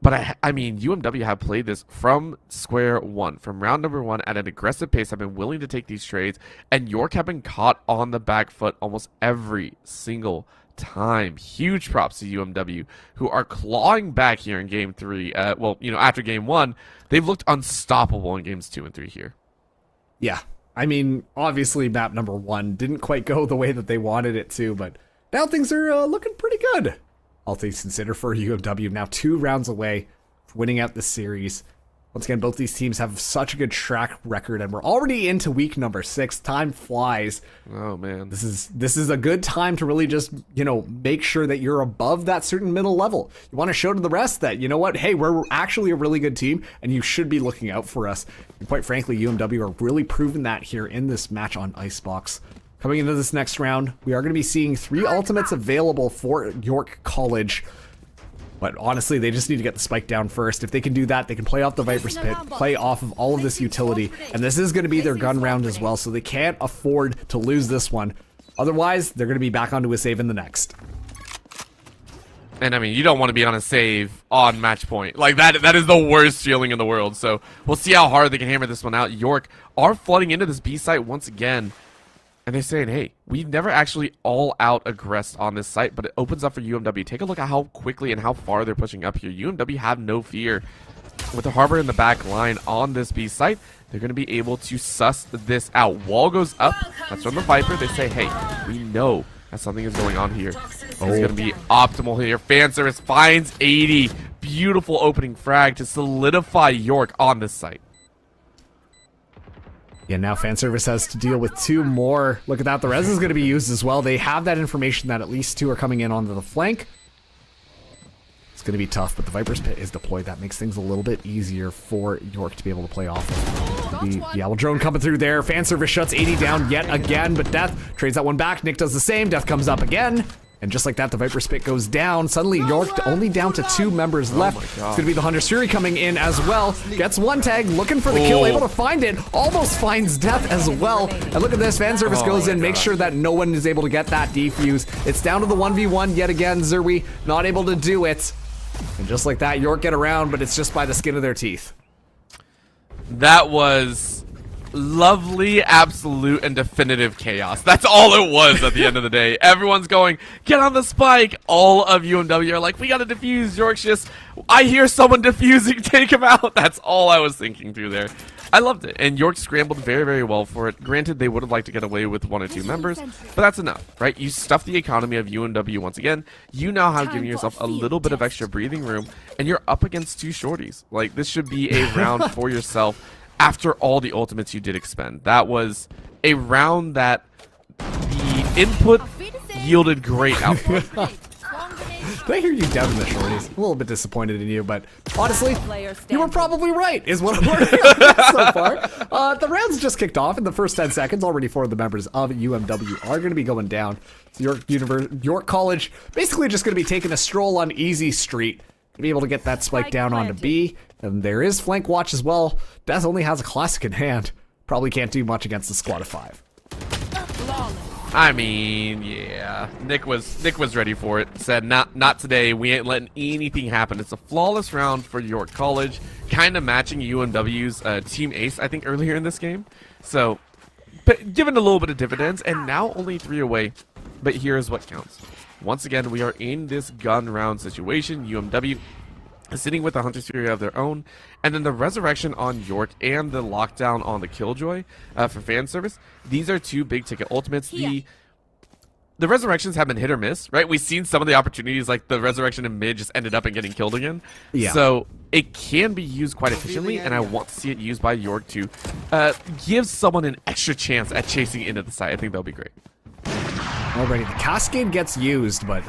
But I mean, UMW have played this from square one, from round number one at an aggressive pace, have been willing to take these trades, and York have been caught on the back foot almost every single time. Huge props to UMW, who are clawing back here in game 3. Well, you know, after game 1, they've looked unstoppable in games 2 and 3 here. Yeah. I mean, obviously map number 1 didn't quite go the way that they wanted it to, but now things are looking pretty good. All things considered for UMW, now 2 rounds away from winning out this series. Once again, both these teams have such a good track record, and we're already into week number 6. Time flies. Oh man, this is a good time to really just, you know, make sure that you're above that certain middle level. You want to show to the rest that, you know what, hey, we're actually a really good team, and you should be looking out for us. And quite frankly, UMW are really proving that here in this match on Icebox. Coming into this next round, we are going to be seeing 3 ultimates available for York College. But honestly, they just need to get the spike down first. If they can do that, they can play off the Viper's Pit, play off of all of this utility, and this is going to be their gun round as well, so they can't afford to lose this one. Otherwise, they're going to be back onto a save in the next. And I mean, you don't want to be on a save on match point. Like, that is the worst feeling in the world. So we'll see how hard they can hammer this one out. York are flooding into this B site once again. And they're saying, hey, we've never actually all-out aggressed on this site, but it opens up for UMW. Take a look at how quickly and how far they're pushing up here. UMW have no fear. With the Harbor in the back line on this B site, they're going to be able to suss this out. Wall goes up. That's from the Viper. They say, hey, we know that something is going on here. It's going to be optimal here. Fan service finds 80. Beautiful opening frag to solidify York on this site. Yeah, now fan service has to deal with 2 more. Look at that, the res is going to be used as well. They have that information that at least 2 are coming in onto the flank. It's going to be tough, but the Viper's Pit is deployed. That makes things a little bit easier for York to be able to play off of. The Owl drone coming through there. Fan service shuts 80 down yet again, but Death trades that one back. Nick does the same. Death comes up again. And just like that, the Viper's Pit goes down. Suddenly, York only down to 2 members left. It's going to be the Hunter's Fury coming in as well. Gets one tag, looking for the kill, able to find it. Almost finds Death as well. And look at this, fan service goes in, makes sure that no one is able to get that defuse. It's down to the 1v1 yet again. Zerwi not able to do it. And just like that, York get around, but it's just by the skin of their teeth. That was lovely, absolute, and definitive chaos. That's all it was at the end of the day. Everyone's going, get on the spike. All of UMW are like, we gotta defuse. York's just, I hear someone defusing, take him out. That's all I was thinking through there. I loved it, and York scrambled very, very well for it. Granted, they would have liked to get away with 1 or 2 members, but that's enough, right? You stuff the economy of UMW once again. You now have given yourself a little bit of extra breathing room, and you're up against 2 shorties. Like, this should be a round for yourself after all the ultimates you did expend. That was a round that the input yielded great output. Did I hear you down in the shorties? I'm a little bit disappointed in you, but honestly, you were probably right, is what I'm learning so far. The round's just kicked off in the first 10 seconds. Already 4 of the members of UMW are going to be going down. So York College basically just going to be taking a stroll on Easy Street to be able to get that spike down onto B. And there is flank watch as well. Death only has a classic in hand. Probably can't do much against the squad of 5. I mean, yeah. Nick was ready for it. Said, not today. We ain't letting anything happen. It's a flawless round for York College. Kind of matching UMW's team ace, I think, earlier in this game. So, but given a little bit of dividends, and now only 3 away. But here's what counts. Once again, we are in this gun round situation. UMW sitting with the Hunter's Fury of their own, and then the Resurrection on York and the Lockdown on the Killjoy for fan service. These are 2 big ticket ultimates. The Resurrections have been hit or miss, right? We've seen some of the opportunities, like the Resurrection in mid just ended up and getting killed again. Yeah. So it can be used quite efficiently, and I want to see it used by York to give someone an extra chance at chasing into the site. I think that'll be great. Alrighty, the Cascade gets used, but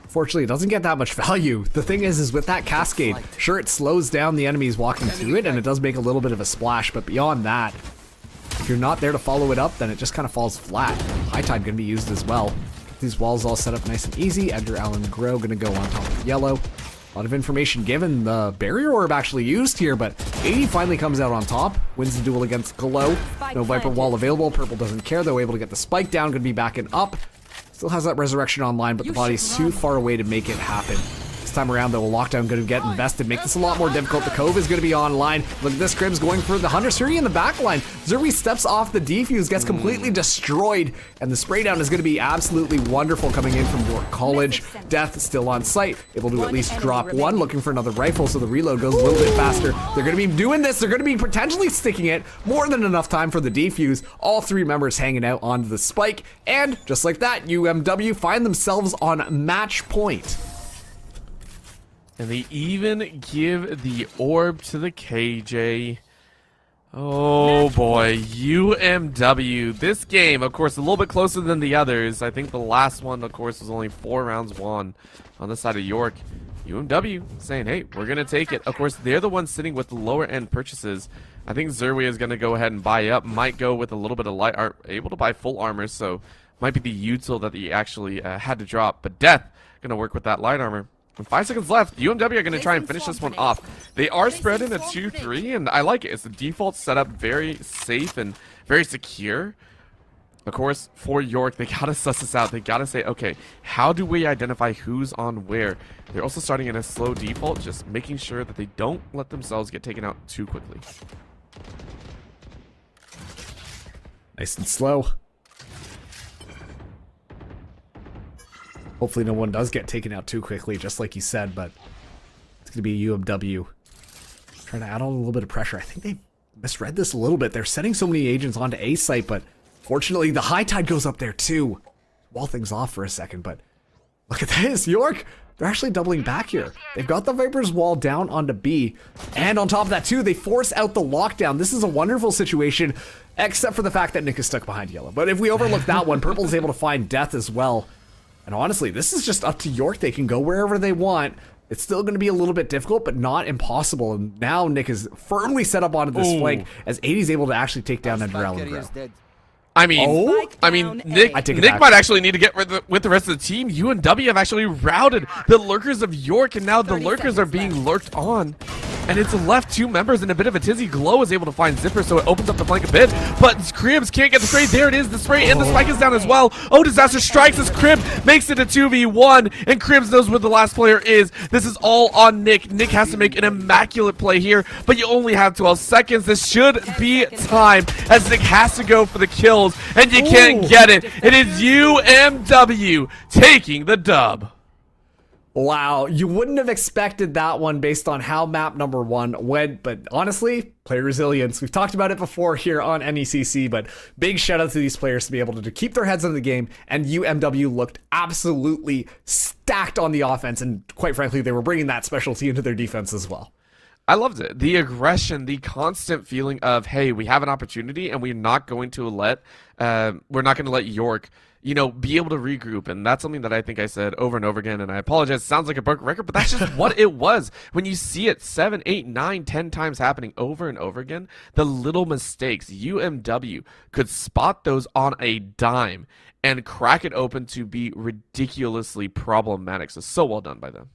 fortunately, it doesn't get that much value. The thing is with that Cascade, sure, it slows down the enemies walking through it, and it does make a little bit of a splash, but beyond that, if you're not there to follow it up, then it just kind of falls flat. High Tide going to be used as well. Get these walls all set up nice and easy. Edgar Allen Grow going to go on top of yellow. A lot of information given. The barrier orb actually used here, but 80 finally comes out on top. Wins the duel against Glow. No Viper wall available. Purple doesn't care, though. Able to get the spike down. Going to be backing up. Still has that Resurrection online, but the body's too far away to make it happen. This time around, though, a lockdown going to get invested, make this a lot more difficult. The Cove is going to be online. Look at this, Cribs going for the Hunter Suri in the back line. Zerwi steps off the defuse, gets completely destroyed, and the spray down is going to be absolutely wonderful coming in from York College. Death still on site, able to at least drop one, looking for another rifle, so the reload goes a little bit faster. They're going to be doing this. They're going to be potentially sticking it. More than enough time for the defuse. All three members hanging out onto the spike, and just like that, UMW find themselves on match point. And they even give the orb to the KJ. Oh boy, UMW. This game, of course, a little bit closer than the others. I think the last one, of course, was only 4 rounds won on the side of York. UMW saying, hey, we're going to take it. Of course, they're the ones sitting with the lower end purchases. I think Zerwi is going to go ahead and buy up. Might go with a little bit of light art, able to buy full armor, so might be the util that he actually had to drop. But Death going to work with that light armor. With 5 seconds left, UMW are going to try and finish this one off. They are spread in a 2-3, and I like it. It's the default setup, very safe and very secure. Of course, for York, they got to suss this out. They got to say, okay, how do we identify who's on where? They're also starting in a slow default, just making sure that they don't let themselves get taken out too quickly. Nice and slow. Hopefully no one does get taken out too quickly, just like you said, but it's going to be UMW trying to add on a little bit of pressure. I think they misread this a little bit. They're sending so many agents onto A site, but fortunately the high tide goes up there too. Wall things off for a second, but look at this. York, they're actually doubling back here. They've got the Viper's wall down onto B, and on top of that too, they force out the lockdown. This is a wonderful situation, except for the fact that Nick is stuck behind yellow. But if we overlook that one, Purple is able to find Death as well. And honestly, this is just up to York. They can go wherever they want. It's still going to be a little bit difficult, but not impossible. And now Nick is firmly set up onto this flank as 80 is able to actually take down Adrenaline. I mean, Nick might actually need to get with the rest of the team. UNW have actually routed the lurkers of York, and now the lurkers are being lurked on. And it's left 2 members in a bit of a tizzy. Glow is able to find Zipper, so it opens up the flank a bit. But Cribs can't get the spray. There it is, the spray, and the spike is down as well. Oh, Disaster strikes as Crib makes it a 2v1, and Cribs knows where the last player is. This is all on Nick. Nick has to make an immaculate play here, but you only have 12 seconds. This should be time, as Nick has to go for the kills, and you can't get it. It is UMW taking the dub. Wow, you wouldn't have expected that one based on how map number 1 went, but honestly, player resilience. We've talked about it before here on NECC, but big shout out to these players to be able to keep their heads in the game, and UMW looked absolutely stacked on the offense, and quite frankly, they were bringing that specialty into their defense as well. I loved it. The aggression, the constant feeling of, hey, we have an opportunity and we're not going to let York, you know, be able to regroup. And that's something that I think I said over and over again. And I apologize. It sounds like a broken record, but that's just what it was. When you see it 7, 8, 9, 10 times happening over and over again, the little mistakes, UMW could spot those on a dime and crack it open to be ridiculously problematic. So well done by them.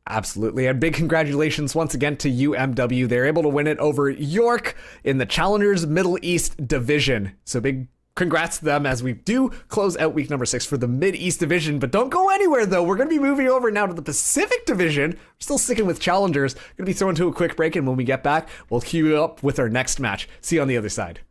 Absolutely, and big congratulations once again to UMW. They're able to win it over York in the Challengers Middle East Division. So big congrats to them as we do close out week number 6 for the Mid-East Division. But don't go anywhere, though. We're going to be moving over now to the Pacific Division. We're still sticking with Challengers. Going to be thrown to a quick break, and when we get back, we'll queue you up with our next match. See you on the other side.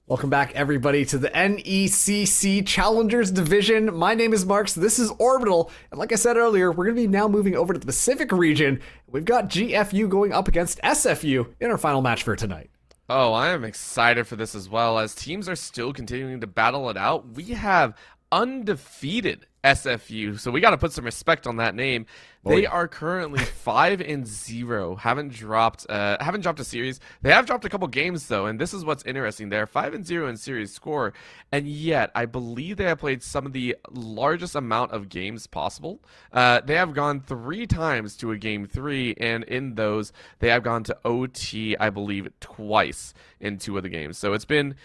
Welcome back, everybody, to the NECC Challengers Division. My name is Marks. This is Orbital. And like I said earlier, we're going to be now moving over to the Pacific region. We've got GFU going up against SFU in our final match for tonight. Oh, I am excited for this as well, as teams are still continuing to battle it out. We have undefeated SFU, so we got to put some respect on that name. They are currently 5-0, haven't dropped a series. They have dropped a couple games though, and this is what's interesting. They're 5-0 in series score, and yet I believe they have played some of the largest amount of games possible. They have gone 3 times to a game 3, and in those they have gone to OT, I believe, twice in 2 of the games. So it's been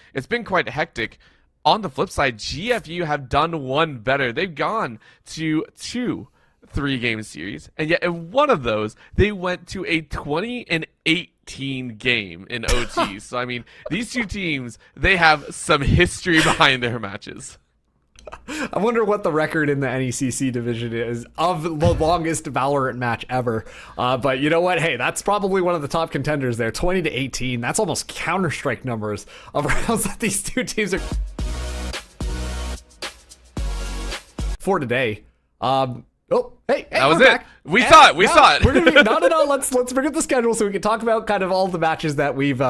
quite hectic. On the flip side, GFU have done one better. They've gone to 2 3-game series, and yet in one of those, they went to a 20-18 game in OT. So, I mean, these 2 teams, they have some history behind their matches. I wonder what the record in the NECC division is of the longest Valorant match ever. But you know what? Hey, that's probably one of the top contenders there. 20-18. That's almost Counter-Strike numbers of rounds that these 2 teams are for today. Oh, hey, that was we're it. back. We saw it. We saw it. We're gonna be no. Let's bring up the schedule so we can talk about kind of all the matches that we've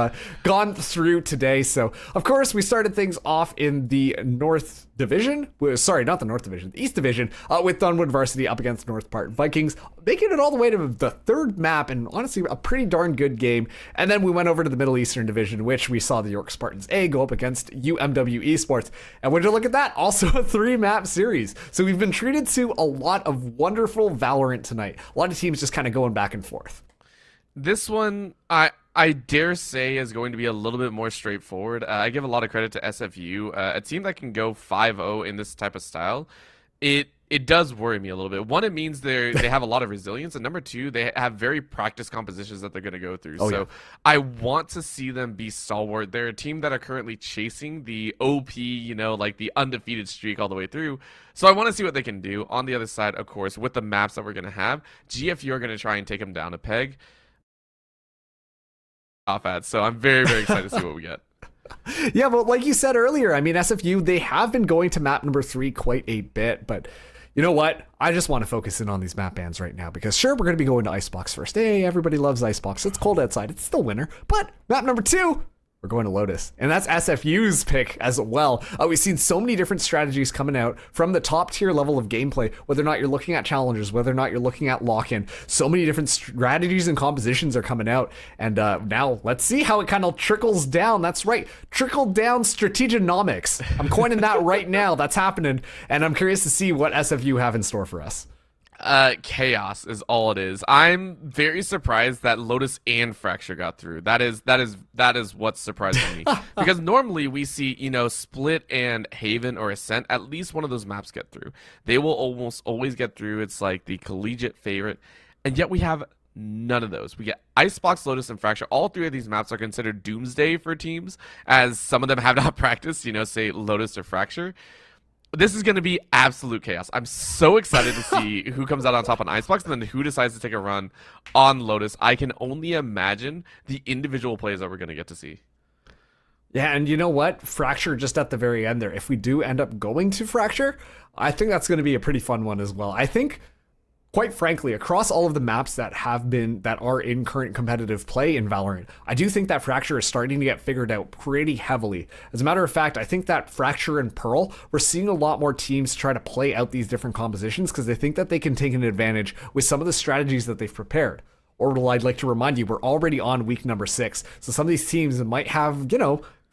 gone through today. So, of course, we started things off in the North Division. Sorry, not the North Division, the East Division, with Dunwoody Varsity up against North Part Vikings, making it all the way to the 3rd map, and honestly, a pretty darn good game. And then we went over to the Middle Eastern Division, which we saw the York Spartans A go up against UMW Esports. And would you look at that? Also a 3-map series. So we've been treated to a lot of wonderful Valorant tonight. A lot of teams just kind of going back and forth. This one, I dare say, is going to be a little bit more straightforward. I give a lot of credit to SFU, a team that can go 5-0 in this type of style. It does worry me a little bit. One, it means they have a lot of resilience, and number 2, they have very practiced compositions that they're going to go through. So I want to see them be stalwart. They're a team that are currently chasing the OP, like the undefeated streak all the way through. So I want to see what they can do. On the other side, of course, with the maps that we're going to have, GFU are going to try and take them down a peg. So I'm very, very excited to see what we get. Yeah, but like you said earlier, I mean, SFU, they have been going to map number 3 quite a bit, but you know what? I just want to focus in on these map bans right now because sure, we're going to be going to Icebox first. Hey, everybody loves Icebox. It's cold outside. It's still winter. But map number 2, we're going to Lotus. And that's SFU's pick as well. We've seen so many different strategies coming out from the top tier level of gameplay, whether or not you're looking at challengers, whether or not you're looking at lock-in. So many different strategies and compositions are coming out. And now let's see how it kind of trickles down. That's right. Trickle down strategonomics. I'm coining that right now. That's happening. And I'm curious to see what SFU have in store for us. Chaos is all it is. I'm very surprised that Lotus and Fracture got through. That is what's surprising me. Because normally we see, Split and Haven or Ascent, at least one of those maps get through. They will almost always get through. It's like the collegiate favorite. And yet we have none of those. We get Icebox, Lotus, and Fracture. All 3 of these maps are considered doomsday for teams, as some of them have not practiced, say Lotus or Fracture. This is going to be absolute chaos. I'm so excited to see who comes out on top on Icebox and then who decides to take a run on Lotus. I can only imagine the individual plays that we're going to get to see. Yeah, and you know what? Fracture just at the very end there. If we do end up going to Fracture, I think that's going to be a pretty fun one as well. I think, quite frankly, across all of the maps that are in current competitive play in Valorant, I do think that Fracture is starting to get figured out pretty heavily. As a matter of fact, I think that Fracture and Pearl, we're seeing a lot more teams try to play out these different compositions because they think that they can take an advantage with some of the strategies that they've prepared. Orbital, I'd like to remind you, we're already on week number 6, so some of these teams might have,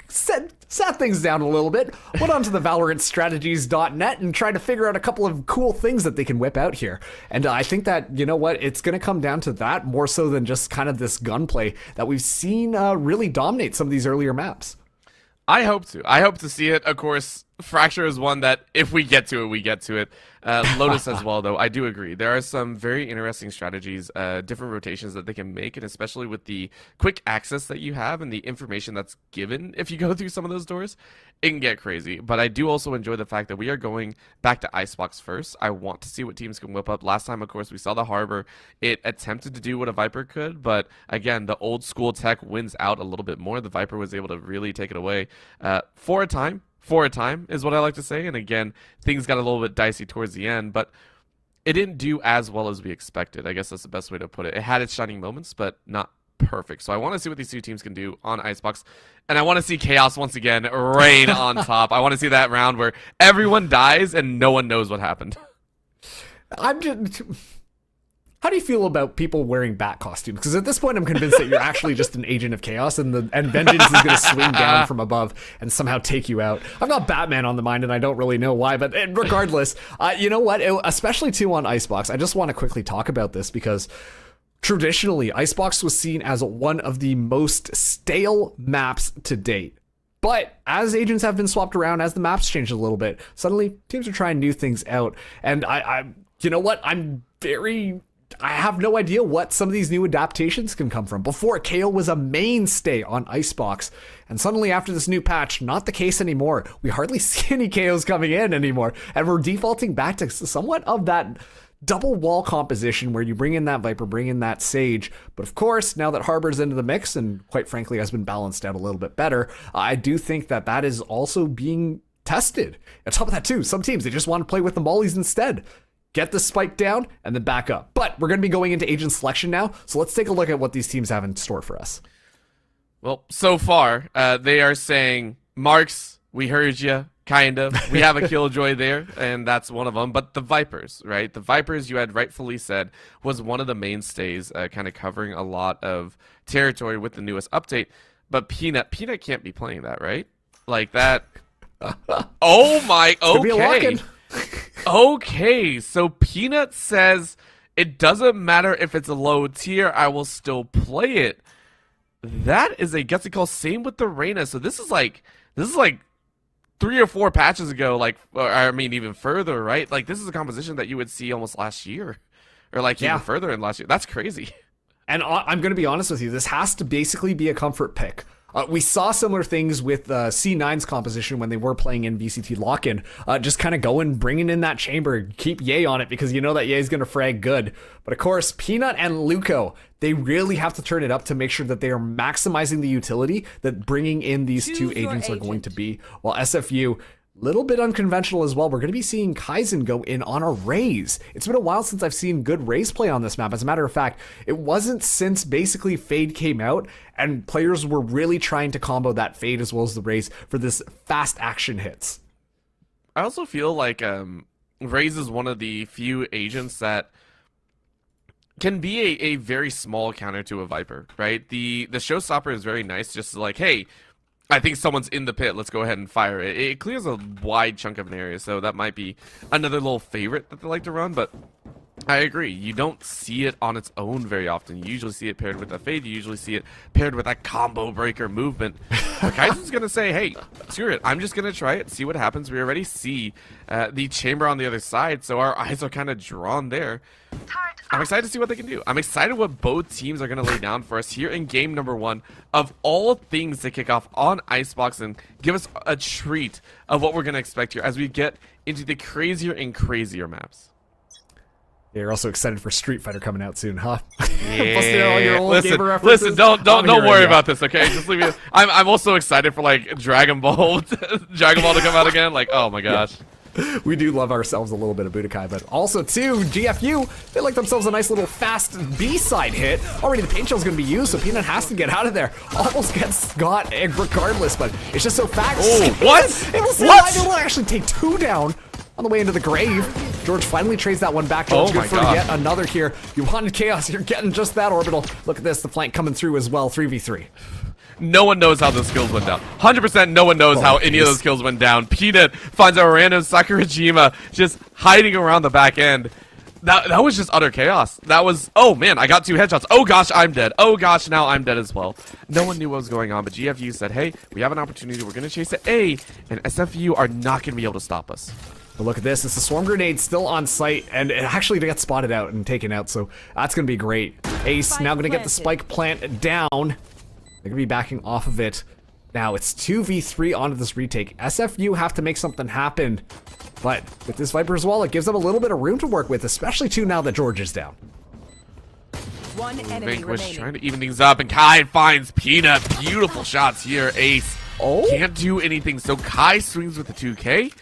sat things down a little bit, went onto the ValorantStrategies.net and tried to figure out a couple of cool things that they can whip out here. And I think that, it's going to come down to that more so than just kind of this gunplay that we've seen really dominate some of these earlier maps. I hope to. I hope to see it. Of course, Fracture is one that if we get to it, we get to it. Lotus as well, though. I do agree. There are some very interesting strategies, different rotations that they can make, and especially with the quick access that you have and the information that's given if you go through some of those doors, it can get crazy. But I do also enjoy the fact that we are going back to Icebox first. I want to see what teams can whip up. Last time, of course, we saw the Harbor. It attempted to do what a Viper could, but again, the old school tech wins out a little bit more. The Viper was able to really take it away for a time. For a time is what I like to say. And again, things got a little bit dicey towards the end, but it didn't do as well as we expected. I guess that's the best way to put it. It had its shining moments, but not perfect. So I want to see what these two teams can do on Icebox. And I want to see Chaos once again reign on top. I want to see that round where everyone dies and no one knows what happened. How do you feel about people wearing bat costumes? Because at this point, I'm convinced that you're actually just an agent of chaos, and vengeance is going to swing down from above and somehow take you out. I've got Batman on the mind, and I don't really know why. But regardless, you know what? Especially too on Icebox, I just want to quickly talk about this because traditionally, Icebox was seen as one of the most stale maps to date. But as agents have been swapped around, as the maps changed a little bit, suddenly teams are trying new things out. And you know what? I have no idea what some of these new adaptations can come from. Before, KO was a mainstay on Icebox, and suddenly after this new patch, not the case anymore. We hardly see any KOs coming in anymore, and we're defaulting back to somewhat of that double wall composition where you bring in that Viper, bring in that Sage. But of course, now that Harbor's into the mix, and quite frankly has been balanced out a little bit better, I do think that is also being tested. On top of that too, some teams, they just want to play with the mollies instead. Get the spike down, and then back up. But we're going to be going into agent selection now, so let's take a look at what these teams have in store for us. Well, so far, they are saying, Marks, we heard you, kind of. We have a Killjoy there, and that's one of them. But the Vipers, right? The Vipers, you had rightfully said, was one of the mainstays, kind of covering a lot of territory with the newest update. But Peanut can't be playing that, right? Like that. Oh my, okay. Okay, so Peanut says it doesn't matter if it's a low tier, I will still play it. That is a gutsy call. Same with the Reyna. So this is like 3 or 4 patches ago, like, or I mean even further, right? Like this is a composition that you would see almost last year, or like even further in last year. That's crazy. And I'm going to be honest with you, this has to basically be a comfort pick. We saw similar things with C9's composition when they were playing in VCT lock-in. Just kind of going, bringing in that chamber, keep Ye on it because you know that Ye's going to frag good. But of course, Peanut and Luco, they really have to turn it up to make sure that they are maximizing the utility that bringing in these two agents are going to be. While SFU, little bit unconventional as well. We're going to be seeing Kaizen go in on a Raze. It's been a while since I've seen good Raze play on this map. As a matter of fact, it wasn't since basically Fade came out and players were really trying to combo that Fade as well as the Raze for this fast action hits. I also feel like Raze is one of the few agents that can be a very small counter to a Viper, right? The showstopper is very nice, just like, hey, I think someone's in the pit. Let's go ahead and fire it. It clears a wide chunk of an area, so that might be another little favorite that they like to run, but I agree. You don't see it on its own very often. You usually see it paired with a Fade. You usually see it paired with a combo breaker movement. But Kaizen's going to say, hey, screw it. I'm just going to try it, see what happens. We already see the chamber on the other side, so our eyes are kind of drawn there. I'm excited to see what they can do. I'm excited what both teams are going to lay down for us here in game number 1 of all things to kick off on Icebox and give us a treat of what we're going to expect here as we get into the crazier and crazier maps. Yeah, you're also excited for Street Fighter coming out soon, huh? Yeah. Listen, don't worry about this, okay? Just leave me. I'm also excited for like Dragon Ball to come out again. Like, oh my gosh. Yeah. We do love ourselves a little bit of Budokai, but also too, GFU, they like themselves a nice little fast B-side hit. Already the paint shell's gonna be used, so Peanut has to get out of there. Almost gets got regardless, but it's just so fast. Oh, what? It'll actually take 2 down on the way into the grave. George finally trades that one back. George, good for yet another here. You wanted chaos, you're getting just that orbital. Look at this, the flank coming through as well, 3v3. No one knows how those kills went down. 100% no one knows how any of those kills went down. Peanut finds a random Sakurajima just hiding around the back end. That was just utter chaos. That was, oh man, I got 2 headshots. Oh gosh, I'm dead. Oh gosh, now I'm dead as well. No one knew what was going on, but GFU said, hey, we have an opportunity. We're going to chase it A, and SFU are not going to be able to stop us. But look at this. It's a swarm grenade still on site, and it actually gets spotted out and taken out, so that's going to be great. Ace now going to get the spike plant down. They're going to be backing off of it. Now it's 2v3 onto this retake. SFU have to make something happen. But with this Viper's wall, it gives them a little bit of room to work with, especially too now that George is down. One enemy Vanquish remaining. trying to even things up, and Kai finds Peanut. Beautiful shots here. Ace can't do anything, so Kai swings with the 2K,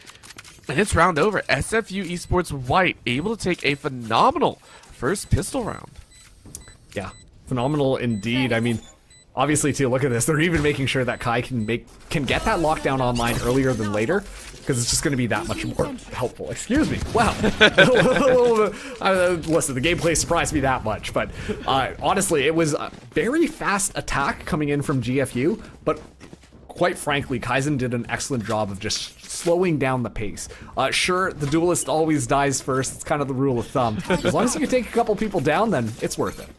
and it's round over. SFU Esports White able to take a phenomenal first pistol round. Yeah, phenomenal indeed. I mean, obviously too, look at this. They're even making sure that Kai can get that lockdown online earlier than later, because it's just going to be that much more helpful. Excuse me. Wow. Listen, the gameplay surprised me that much, but honestly, it was a very fast attack coming in from GFU, but quite frankly, Kaizen did an excellent job of just slowing down the pace. Sure, the duelist always dies first. It's kind of the rule of thumb. As long as you can take a couple people down, then it's worth it.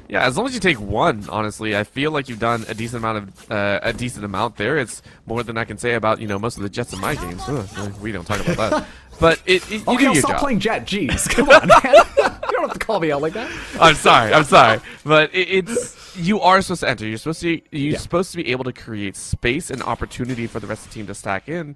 Yeah, as long as you take one, honestly, I feel like you've done a decent amount there. It's more than I can say about, you know, most of the Jets in my games. Ugh, we don't talk about that. But you Okay, do I'll your stop job. playing Jet. Jeez, come on, man. You don't have to call me out like that. I'm sorry. But it's you are supposed to enter. You're supposed to be able to create space and opportunity for the rest of the team to stack in.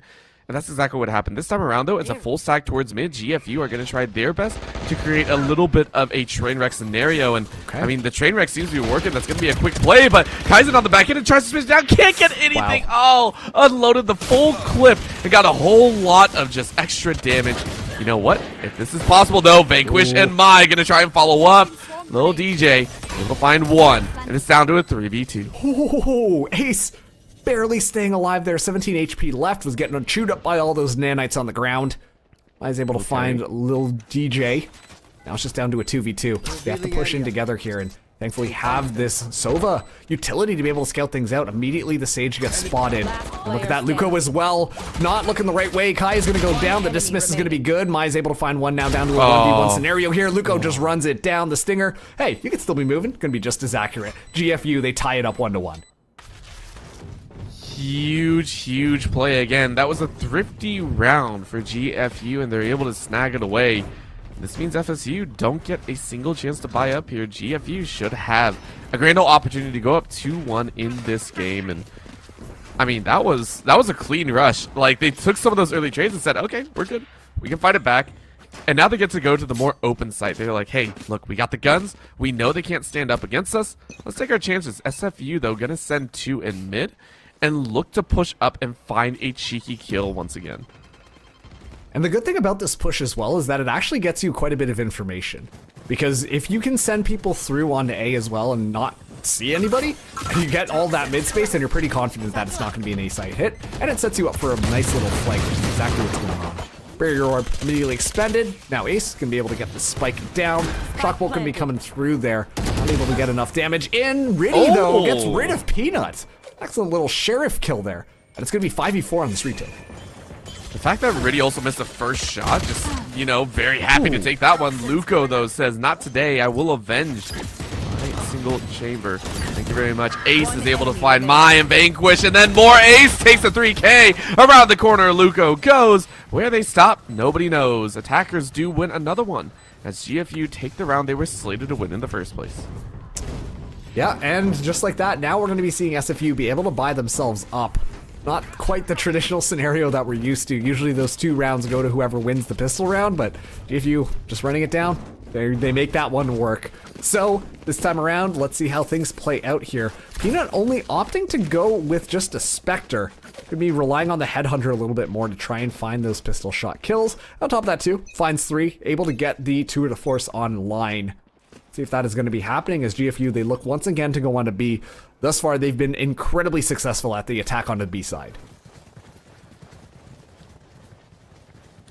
And that's exactly what happened. This time around, though, it's a full stack towards mid. GFU are going to try their best to create a little bit of a train wreck scenario. And, I mean, the train wreck seems to be working. That's going to be a quick play, but Kaizen on the back end and tries to switch down. Can't get anything. Wow. Oh, unloaded the full clip and got a whole lot of just extra damage. You know what? If this is possible, though, Vanquish and Mai going to try and follow up. Little DJ able to find one, and it's down to a 3v2. Oh, Ace barely staying alive there. 17 HP left, was getting chewed up by all those nanites on the ground. I was able to find little DJ. Now it's just down to a 2v2. They have to push in together here and thankfully have this Sova utility to be able to scout things out. Immediately the Sage gets spotted. And look at that, Luco as well. Not looking the right way. Kai is going to go down. The dismiss is going to be good. Mai's able to find one now, down to a 1v1 scenario here. Luco just runs it down. The Stinger, hey, you can still be moving. Going to be just as accurate. GFU, they tie it up 1-1. Huge play again. That was a thrifty round for GFU, and they're able to snag it away. This means FSU don't get a single chance to buy up here. GFU should have a grand old opportunity to go up 2-1 in this game, and I mean that was a clean rush. Like, they took some of those early trades and said, okay, we're good, we can fight it back. And now they get to go to the more open site. They're like, hey, look, we got the guns. We know they can't stand up against us. Let's take our chances. SFU, though, gonna send 2 in mid and look to push up and find a cheeky kill once again. And the good thing about this push as well is that it actually gets you quite a bit of information. Because if you can send people through onto A as well and not see anybody, and you get all that mid space, then you're pretty confident that it's not going to be an A site hit. And it sets you up for a nice little flank, which is exactly what's going on. Barrier orb immediately expended. Now Ace can be able to get the spike down. Shockbolt can be coming through there. Unable to get enough damage in. Riddy, though, gets rid of Peanut. Excellent little sheriff kill there. And it's going to be 5v4 on this retake. The fact that Riddy also missed the first shot, just, you know, very happy to take that one. Luco, though, says, not today. I will avenge my single chamber. Thank you very much. Ace is able to find Mai and Vanquish, and then more. Ace takes a 3K. Around the corner, Luco goes. Where they stop, nobody knows. Attackers do win another one, as GFU take the round they were slated to win in the first place. Yeah, and just like that, now we're going to be seeing SFU be able to buy themselves up. Not quite the traditional scenario that we're used to. Usually those 2 rounds go to whoever wins the pistol round, but GFU just running it down, they make that one work. So this time around, let's see how things play out here. Peanut only opting to go with just a Spectre. Could be relying on the Headhunter a little bit more to try and find those pistol shot kills. On top of that too, finds 3, able to get the Tour de Force online. See if that is going to be happening as GFU, they look once again to go on to B. Thus far, they've been incredibly successful at the attack on the B side.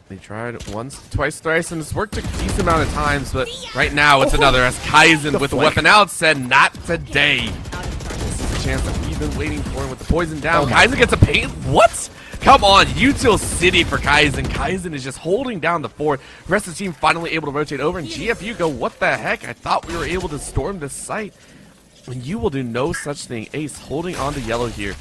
They tried once, twice, thrice, and it's worked a decent amount of times, but right now it's another as Kaizen with the weapon out said, not today. This is a chance that we've been waiting for with the poison down. Kaizen gets a paint. What? Come on, Util City for Kaizen. Kaizen is just holding down the fort. The rest of the team finally able to rotate over, and GFU go, what the heck? I thought we were able to storm this site. And you will do no such thing. Ace holding on to yellow here.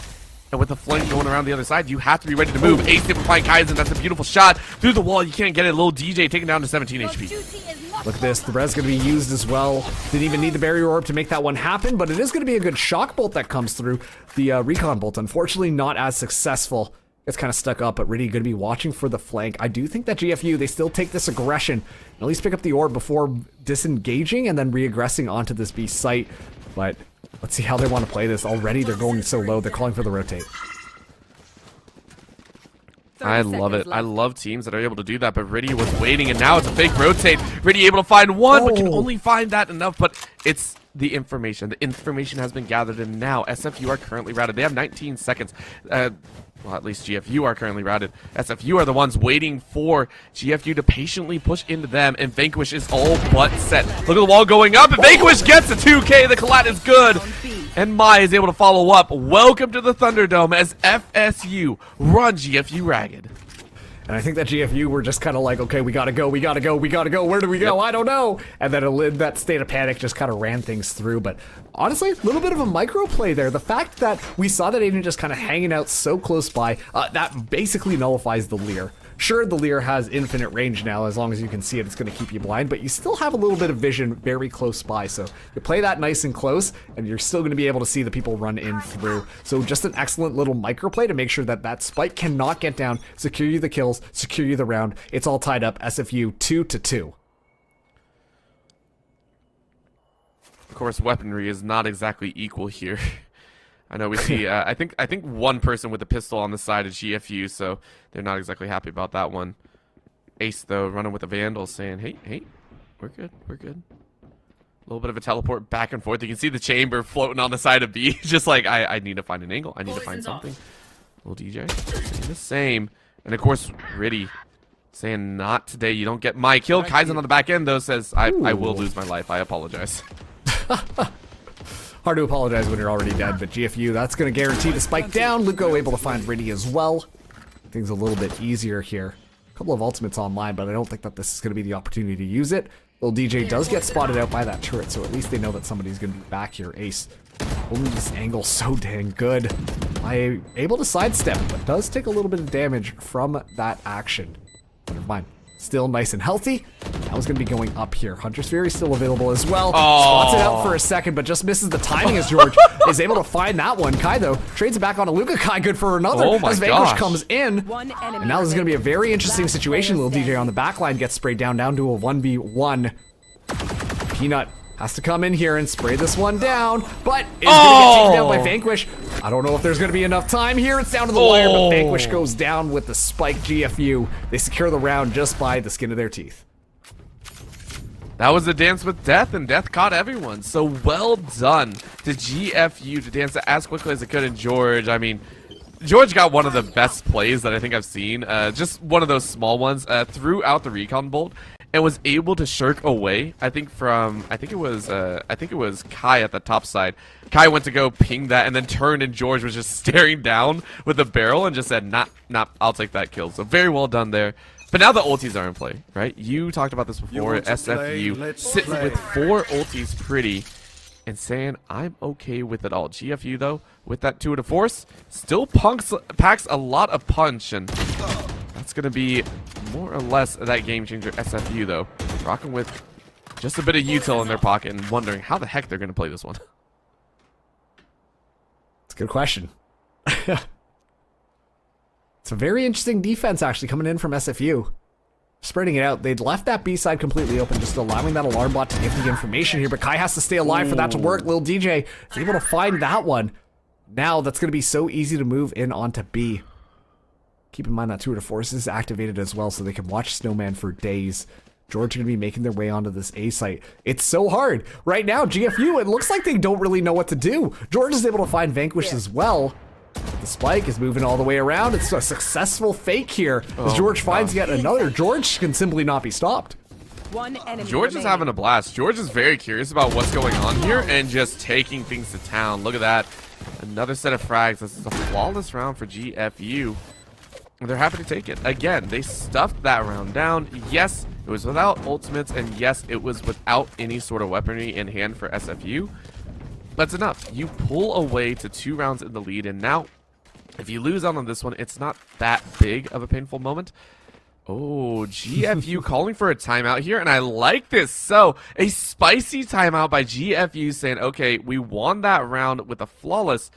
And with the flank going around the other side, you have to be ready to move. Ace able to find Kaizen. That's a beautiful shot. Through the wall, you can't get it. Little DJ taken down to 17 HP. Look at this. The res going to be used as well. Didn't even need the barrier orb to make that one happen, but it is going to be a good shock bolt that comes through. The recon bolt, unfortunately, not as successful. It's kind of stuck up, but really going to be watching for the flank. I do think that GFU, they still take this aggression and at least pick up the orb before disengaging and then re-aggressing onto this B site. But let's see how they want to play this. Already they're going so low. They're calling for the rotate. I love it. I love teams that are able to do that, but Riddy was waiting, and now it's a fake rotate. Riddy able to find one, but can only find that enough, but it's the information. The information has been gathered, and now SFU are currently routed. They have 19 seconds. Well, at least GFU are currently routed. SFU are the ones waiting for GFU to patiently push into them, and Vanquish is all but set. Look at the wall going up, and Vanquish gets a 2K. The collat is good, and Mai is able to follow up. Welcome to the Thunderdome as FSU run GFU ragged. And I think that GFU were just kind of like, okay, we gotta go, we gotta go, we gotta go. Where do we go? I don't know. And then in that state of panic just kind of ran things through. But honestly, a little bit of a micro play there. The fact that we saw that agent just kind of hanging out so close by, that basically nullifies the Leer. Sure, the Leer has infinite range now. As long as you can see it, it's going to keep you blind, but you still have a little bit of vision very close by. So you play that nice and close, and you're still going to be able to see the people run in through. So just an excellent little micro play to make sure that that spike cannot get down, secure you the kills, secure you the round. It's all tied up. SFU 2-2. Of course, weaponry is not exactly equal here. I know we see, I think one person with a pistol on the side of GFU, so they're not exactly happy about that one. Ace, though, running with a Vandal, saying, hey, we're good, we're good. A little bit of a teleport back and forth. You can see the chamber floating on the side of B, just like, I need to find an angle. I need to find something. Little DJ, saying the same. And, of course, Riddy saying, not today, you don't get my kill. Kaizen on the back end, though, says, I will lose my life. I apologize. Hard to apologize when you're already dead, but GFU, that's going to guarantee the spike down. Luco able to find Riddy as well. Things a little bit easier here. A couple of ultimates online, but I don't think that this is going to be the opportunity to use it. Little DJ does get spotted out by that turret, so at least they know that somebody's going to be back here. Ace holding this angle so dang good. I able to sidestep, but does take a little bit of damage from that action. Never mind. Still nice and healthy. That was going to be going up here. Hunter's Fury still available as well. Spots it out for a second, but just misses the timing as George is able to find that one. Kai, though, trades it back on to Luca. Kai, good for another. Oh my as Vanquish gosh. comes in. And now this is going to be a very interesting situation. Little DJ on the back line gets sprayed down to a 1v1. Peanut has to come in here and spray this one down, but is going to get taken down by Vanquish. I don't know if there's going to be enough time here. It's down to the wire, but Vanquish goes down with the spike. GFU. They secure the round just by the skin of their teeth. That was a dance with death, and death caught everyone. So well done to GFU to dance as quickly as it could. And George, I mean, George got one of the best plays that I think I've seen. Just one of those small ones. Threw out the recon bolt and was able to shirk away. I think it was Kai at the top side. Kai went to go ping that and then turned, and George was just staring down with the barrel and just said, nah, I'll take that kill. So very well done there. But now the ultis are in play, right? You talked about this before. SFU sitting with 4 ultis pretty and saying, I'm okay with it all. GFU, though, with that 2 to force, still packs a lot of punch, and that's going to be more or less that game changer. SFU, though, rocking with just a bit of util in their pocket and wondering how the heck they're going to play this one. It's a good question. It's a very interesting defense actually coming in from SFU. Spreading it out. They'd left that B side completely open, just allowing that alarm bot to give the information here, but Kai has to stay alive for that to work. Lil DJ is able to find that one. Now that's going to be so easy to move in onto B. Keep in mind that 2 to force is activated as well, so they can watch Snowman for days. George going to be making their way onto this A site. It's so hard. Right now, GFU, it looks like they don't really know what to do. George is able to find Vanquish as well. The spike is moving all the way around. It's a successful fake here. As George finds yet another. George can simply not be stopped. George is having a blast. George is very curious about what's going on here and just taking things to town. Look at that. Another set of frags. This is a flawless round for GFU. they're happy to take it. Again, they stuffed that round down. Yes, it was without ultimates, and yes, it was without any sort of weaponry in hand for SFU. That's enough. You pull away to 2 rounds in the lead, and now if you lose out on this one, it's not that big of a painful moment. Oh, GFU calling for a timeout here, and I like this. So, a spicy timeout by GFU saying, okay, we won that round with a flawless.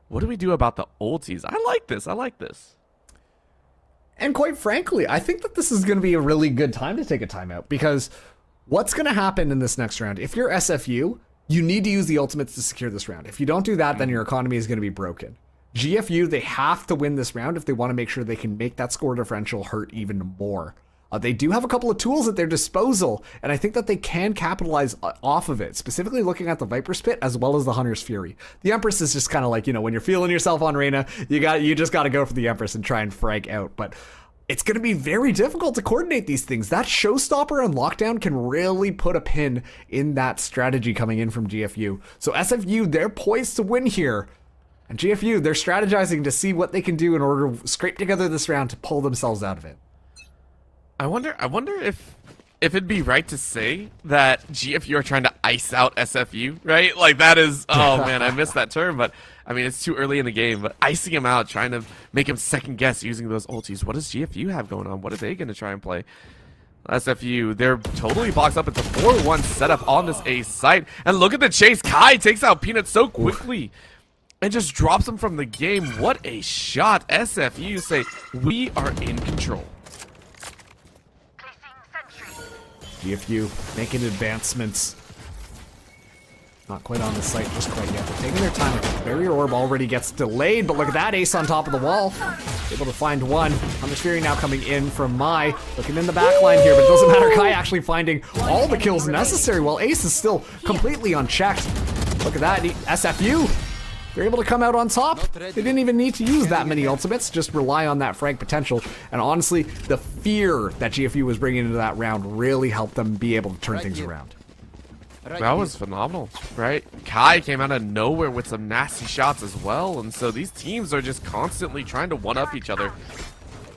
What do we do about the ulties? I like this. I like this. And quite frankly, I think that this is going to be a really good time to take a timeout, because what's going to happen in this next round? If you're SFU, you need to use the ultimates to secure this round. If you don't do that, then your economy is going to be broken. GFU, they have to win this round if they want to make sure they can make that score differential hurt even more. They do have a couple of tools at their disposal, and I think that they can capitalize off of it, specifically looking at the Viper's Pit as well as the Hunter's Fury. The Empress is just kind of like, you know, when you're feeling yourself on Reyna, you just got to go for the Empress and try and frag out, but it's going to be very difficult to coordinate these things. That Showstopper and Lockdown can really put a pin in that strategy coming in from GFU. So SFU, they're poised to win here. And GFU, they're strategizing to see what they can do in order to scrape together this round to pull themselves out of it. I wonder if it'd be right to say that GFU are trying to ice out SFU, right? Like that is, oh man, I missed that term, but I mean, it's too early in the game, but icing him out, trying to make him second guess using those ultis. What does GFU have going on? What are they going to try and play? SFU, they're totally boxed up. It's a 4-1 setup on this A site. And look at the chase. Kai takes out Peanut so quickly and just drops him from the game. What a shot. SFU say, we are in control. GFU making advancements. Not quite on the site just quite yet. They're taking their time. The barrier orb already gets delayed, but look at that ace on top of the wall. Able to find one. Hunter's Fury now coming in from Mai. Looking in the back line here, but it doesn't matter. Kai actually finding all the kills necessary while Ace is still completely unchecked. Look at that. SFU, they're able to come out on top. They didn't even need to use that many ultimates, just rely on that frag potential. And honestly, the fear that GFU was bringing into that round really helped them be able to turn things around. That was phenomenal, right? Kai came out of nowhere with some nasty shots as well, and so these teams are just constantly trying to one-up each other.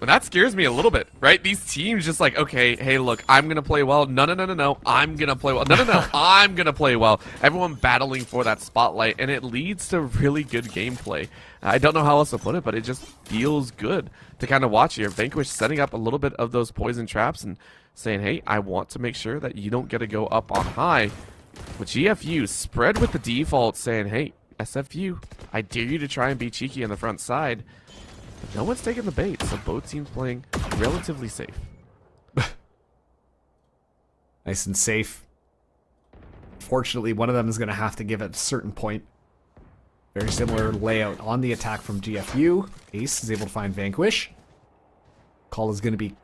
And that scares me a little bit, right? These teams just like, okay, hey, look, I'm going to play well. No, I'm going to play well. No, I'm going to play well. Everyone battling for that spotlight, and it leads to really good gameplay. I don't know how else to put it, but it just feels good to kind of watch here. Vanquish setting up a little bit of those poison traps and saying, hey, I want to make sure that you don't get to go up on high. With GFU spread with the default saying, hey, SFU, I dare you to try and be cheeky on the front side. But no one's taking the bait, so both teams playing relatively safe. Nice and safe. Fortunately, one of them is going to have to give at a certain point. Very similar layout on the attack from GFU. Ace is able to find Vanquish. Call is going to be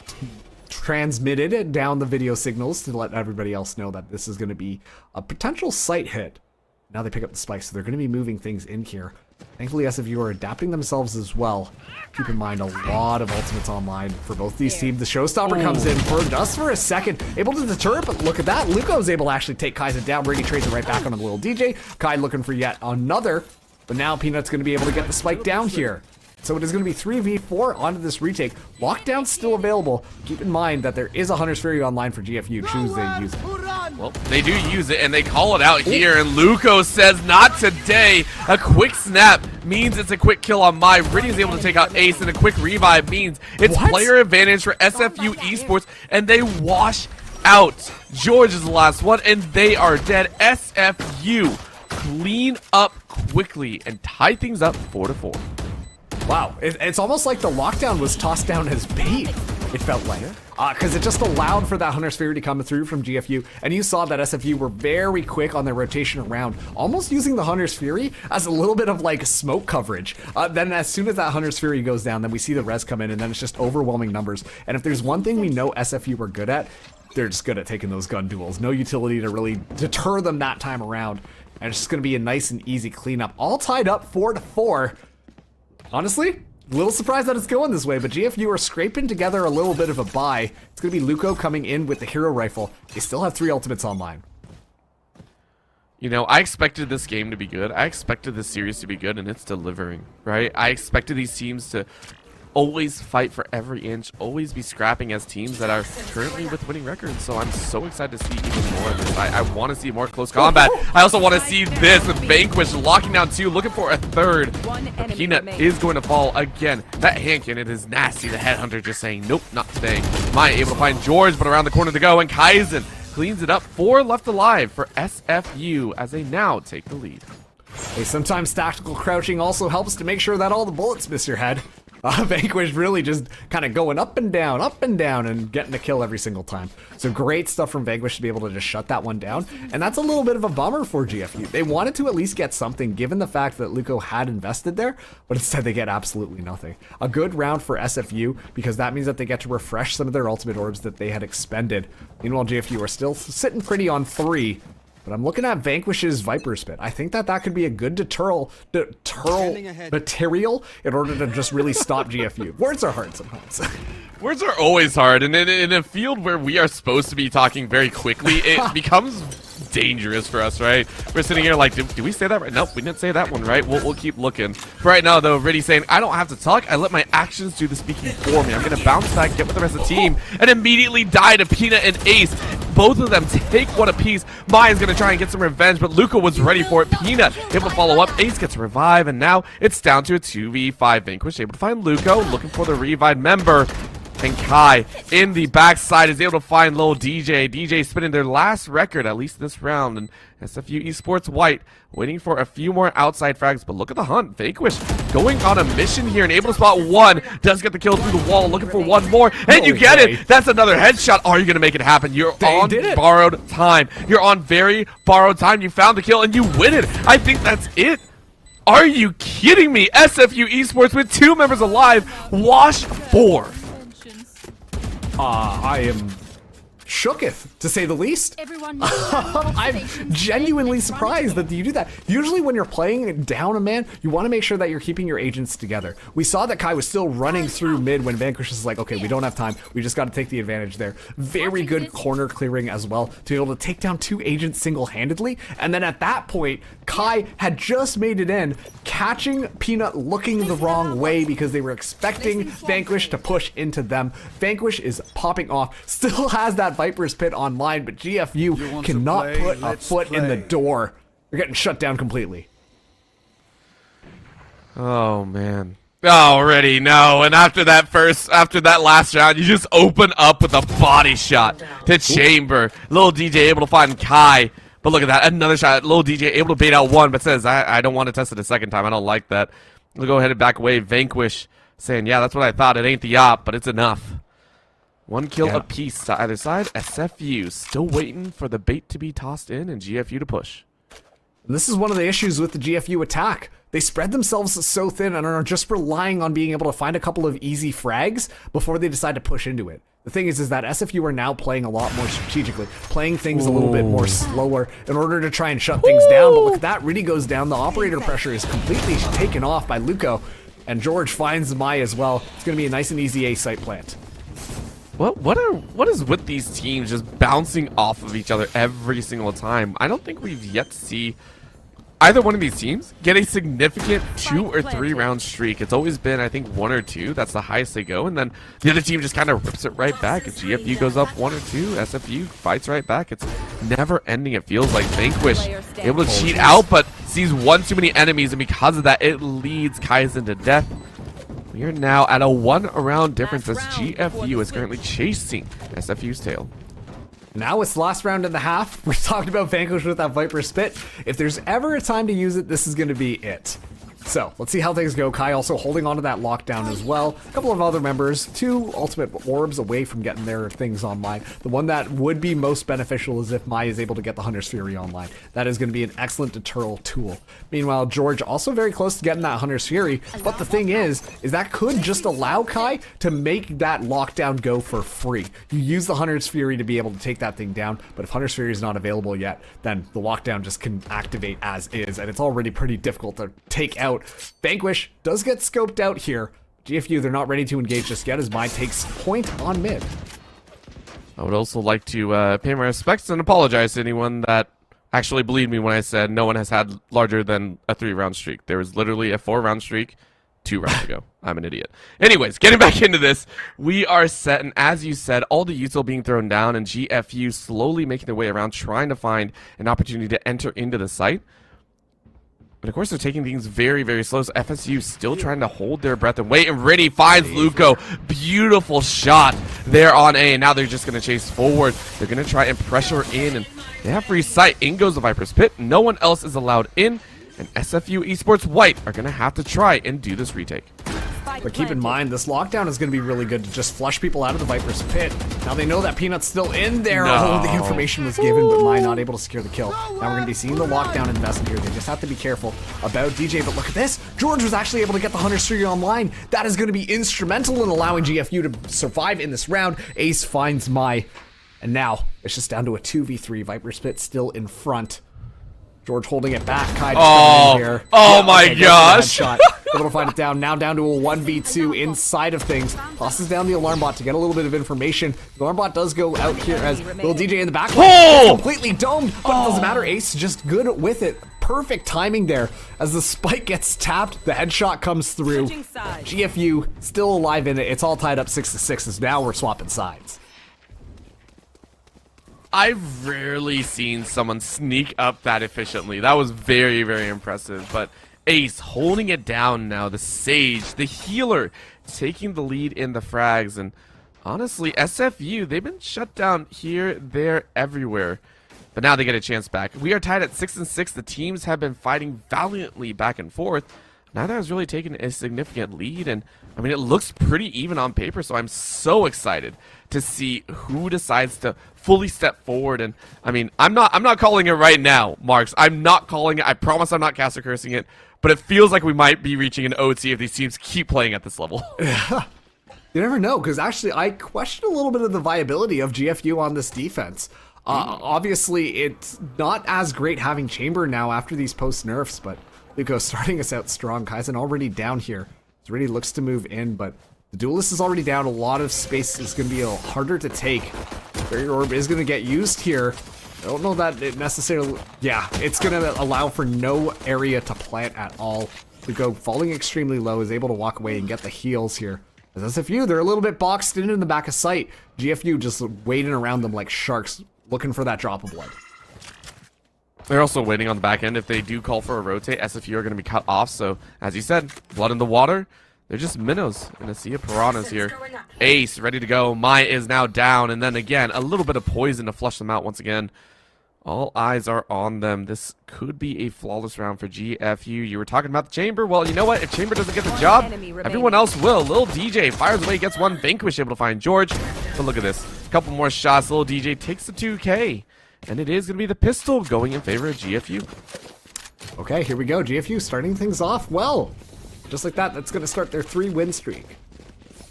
transmitted down the video signals to let everybody else know that this is going to be a potential site hit. Now they pick up the spike, so they're going to be moving things in here. Thankfully, SFU are adapting themselves as well. Keep in mind, a lot of ultimates online for both these teams. The Showstopper comes in for just for a second, able to deter it, but look at that. Luko is able to actually take Kai's down. Brady trades it right back on the little DJ. Kai looking for yet another, but now Peanut's going to be able to get the spike down here. So it is going to be 3v4 onto this retake. Lockdown's still available. Keep in mind that there is a Hunter's Fury online for GFU. Choose they use it. Well, they do use it, and they call it out here, and Luko says, not today. A quick snap means it's a quick kill on Mai. Riddy's able to take out Ace, and a quick revive means it's player advantage for SFU Esports, and they wash out. George is the last one, and they are dead. SFU clean up quickly and tie things up 4-4. Wow, it's almost like the Lockdown was tossed down as bait, it felt like. Because it just allowed for that Hunter's Fury to come through from GFU, and you saw that SFU were very quick on their rotation around, almost using the Hunter's Fury as a little bit of like smoke coverage. Then as soon as that Hunter's Fury goes down, then we see the res come in, and then it's just overwhelming numbers. And if there's one thing we know SFU were good at, they're just good at taking those gun duels. No utility to really deter them that time around. And it's just going to be a nice and easy cleanup. All tied up 4-4. Honestly, a little surprised that it's going this way, but GFU are scraping together a little bit of a buy. It's going to be Luko coming in with the hero rifle. They still have 3 ultimates online. You know, I expected this game to be good. I expected this series to be good, and it's delivering, right? I expected these teams to always fight for every inch, always be scrapping as teams that are currently with winning records. So I'm so excited to see even more of this. I want to see more close combat. I also want to see this with Vanquish locking down 2, looking for a third. Peanut is going to fall again. That hand cannon is nasty. The headhunter just saying, nope, not today. Maya able to find George, but around the corner to go, and Kaizen cleans it up. 4 left alive for SFU as they now take the lead. Hey, sometimes tactical crouching also helps to make sure that all the bullets miss your head. Vanquish really just kind of going up and down, and getting a kill every single time. So great stuff from Vanquish to be able to just shut that one down. And that's a little bit of a bummer for GFU. They wanted to at least get something given the fact that Luco had invested there, but instead they get absolutely nothing. A good round for SFU because that means that they get to refresh some of their ultimate orbs that they had expended. Meanwhile, GFU are still sitting pretty on 3. But I'm looking at Vanquish's Viper Spit. I think that that could be a good deterral material in order to just really stop GFU. Words are hard sometimes. Words are always hard, and in a field where we are supposed to be talking very quickly, it becomes dangerous for us, right? We're sitting here like, did we say that right? Nope, we didn't say that one right. We'll keep looking. For right now, though, Riddy's saying, I don't have to talk. I let my actions do the speaking for me. I'm going to bounce back, get with the rest of the team, and immediately die to Peanut and Ace. Both of them take one apiece. Maya's going to try and get some revenge, but Luca was ready for it. Peanut able to follow up. Ace gets a revive, and now it's down to a 2v5. Vanquish able to find Luco, looking for the revived member. And Kai in the backside is able to find Lil DJ. DJ spinning their last record, at least this round. And SFU Esports White waiting for a few more outside frags. But look at the hunt. Vanquish going on a mission here and able to spot one. Does get the kill through the wall, looking for one more. And you get it. That's another headshot. Are you going to make it happen? You're on borrowed time. You're on very borrowed time. You found the kill and you win it. I think that's it. Are you kidding me? SFU Esports with 2 members alive. Wash 4. I am shooketh, to say the least. I'm genuinely surprised that you do that. Usually when you're playing down a man, you want to make sure that you're keeping your agents together. We saw that Kai was still running through mid when Vanquish is like, okay, we don't have time. We just got to take the advantage there. Very good corner clearing as well to be able to take down 2 agents single-handedly. And then at that point, Kai had just made it in, catching Peanut looking the wrong way because they were expecting Vanquish to push into them. Vanquish is popping off, still has that Viper's Pit online, but GFU cannot put a foot in the door. They're getting shut down completely. Oh, man. Already, no. And after that last round, you just open up with a body shot to Chamber. Lil DJ able to find Kai. But look at that, another shot. Lil DJ able to bait out one, but says, I don't want to test it a second time. I don't like that. We'll go ahead and back away. Vanquish saying, yeah, that's what I thought. It ain't the op, but it's enough. 1 kill apiece to either side. SFU still waiting for the bait to be tossed in and GFU to push. This is one of the issues with the GFU attack. They spread themselves so thin and are just relying on being able to find a couple of easy frags before they decide to push into it. The thing is that SFU are now playing a lot more strategically, playing things a little bit more slower in order to try and shut things down. But look, that really goes down. The operator pressure is completely taken off by Luco, and George finds Mai as well. It's going to be a nice and easy A site plant. What is with these teams just bouncing off of each other every single time? I don't think we've yet to see either one of these teams get a significant 2 or 3 round streak. It's always been, I think, 1 or 2. That's the highest they go, and then the other team just kind of rips it right back. If GFU goes up 1 or 2, SFU fights right back. It's never ending. It feels like Vanquish able to cheat out, but sees one too many enemies, and because of that, it leads Kaizen to death. We are now at a 1 round difference as GFU is currently chasing SFU's tail. Now it's the last round and a half. We talked about Vanquish with that Viper Spit. If there's ever a time to use it, this is going to be it. So let's see how things go. Kai also holding on to that lockdown as well. A couple of other members, 2 ultimate orbs away from getting their things online. The one that would be most beneficial is if Mai is able to get the Hunter's Fury online. That is going to be an excellent deterral tool. Meanwhile, George also very close to getting that Hunter's Fury. But the thing is that could just allow Kai to make that lockdown go for free. You use the Hunter's Fury to be able to take that thing down. But if Hunter's Fury is not available yet, then the lockdown just can activate as is. And it's already pretty difficult to take out. Vanquish does get scoped out here. GFU, they're not ready to engage just yet as Mai takes point on mid. I would also like to pay my respects and apologize to anyone that actually believed me when I said no one has had larger than a 3 round streak. There was literally a 4 round streak 2 rounds ago. I'm an idiot. Anyways, getting back into this, we are set, and as you said, all the Util being thrown down, and GFU slowly making their way around, trying to find an opportunity to enter into the site. But of course, they're taking things very, very slow. So FSU still trying to hold their breath and wait. And Riddy finds Luco. Beautiful shot there on A. And now they're just going to chase forward. They're going to try and pressure in. And they have free sight. In goes the Viper's Pit. No one else is allowed in. And SFU Esports White are going to have to try and do this retake. But keep in mind, this lockdown is going to be really good to just flush people out of the Viper's Pit. Now they know that Peanut's still in there. No. Oh, the information was given, but Mai not able to secure the kill. Now we're going to be seeing the lockdown investment here. They just have to be careful about DJ. But look at this. George was actually able to get the Hunter Streak online. That is going to be instrumental in allowing GFU to survive in this round. Ace finds Mai. And now it's just down to a 2v3. Viper's Pit still in front. George holding it back. Kai just coming in here. Oh my gosh. Able to find it down. Now down to a 1v2 inside of things. Tosses down the alarm bot to get a little bit of information. The alarm bot does go out here as little DJ in the back. Completely domed, but it doesn't matter. Ace just good with it. Perfect timing there as the spike gets tapped. The headshot comes through. GFU still alive in it. It's all tied up 6-6 as now we're swapping sides. I've rarely seen someone sneak up that efficiently. That was very, very impressive. But Ace holding it down now. The Sage, the healer, taking the lead in the frags. And honestly, SFU, they've been shut down here, there, everywhere. But now they get a chance back. We are tied at 6-6. The teams have been fighting valiantly back and forth. Neither has really taken a significant lead, and I mean, it looks pretty even on paper, so I'm so excited to see who decides to fully step forward. And I mean, I'm not calling it right now, Marks. I'm not calling it. I promise I'm not caster cursing it, but it feels like we might be reaching an OT if these teams keep playing at this level. You never know, because actually I question a little bit of the viability of GFU on this defense. Obviously, it's not as great having Chamber now after these post nerfs, but Luco starting us out strong. Kaizen already down here. He already looks to move in, but the Duelist is already down. A lot of space is going to be a little harder to take. Barrier Orb is going to get used here. I don't know that it necessarily... Yeah, it's going to allow for no area to plant at all. Luco falling extremely low is able to walk away and get the heals here. As SFU, they're a little bit boxed in the back of sight. GFU just waiting around them like sharks, looking for that drop of blood. They're also waiting on the back end. If they do call for a rotate, SFU are going to be cut off. So, as you said, blood in the water. They're just minnows in a sea of piranhas here. Ace ready to go. Mai is now down. And then again, a little bit of poison to flush them out once again. All eyes are on them. This could be a flawless round for GFU. You were talking about the Chamber. Well, you know what? If Chamber doesn't get the job, everyone else will. Lil DJ fires away, gets one. Vanquish able to find George. But look at this. A couple more shots. Lil DJ takes the 2K. And it is going to be the pistol going in favor of GFU. Okay, here we go. GFU starting things off well. Just like that, that's going to start their 3-win streak.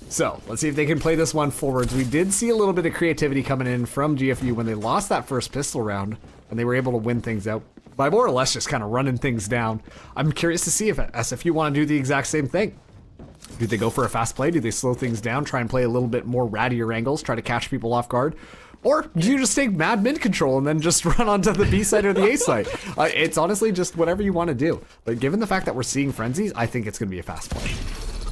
So, let's see if they can play this one forwards. We did see a little bit of creativity coming in from GFU when they lost that first pistol round, and they were able to win things out by more or less just kind of running things down. I'm curious to see if SFU want to do the exact same thing. Do they go for a fast play? Do they slow things down, try and play a little bit more rattier angles, try to catch people off guard? Or do you just take mad mid control and then just run onto the B side or the A side? It's honestly just whatever you want to do. But given the fact that we're seeing frenzies, I think it's going to be a fast play.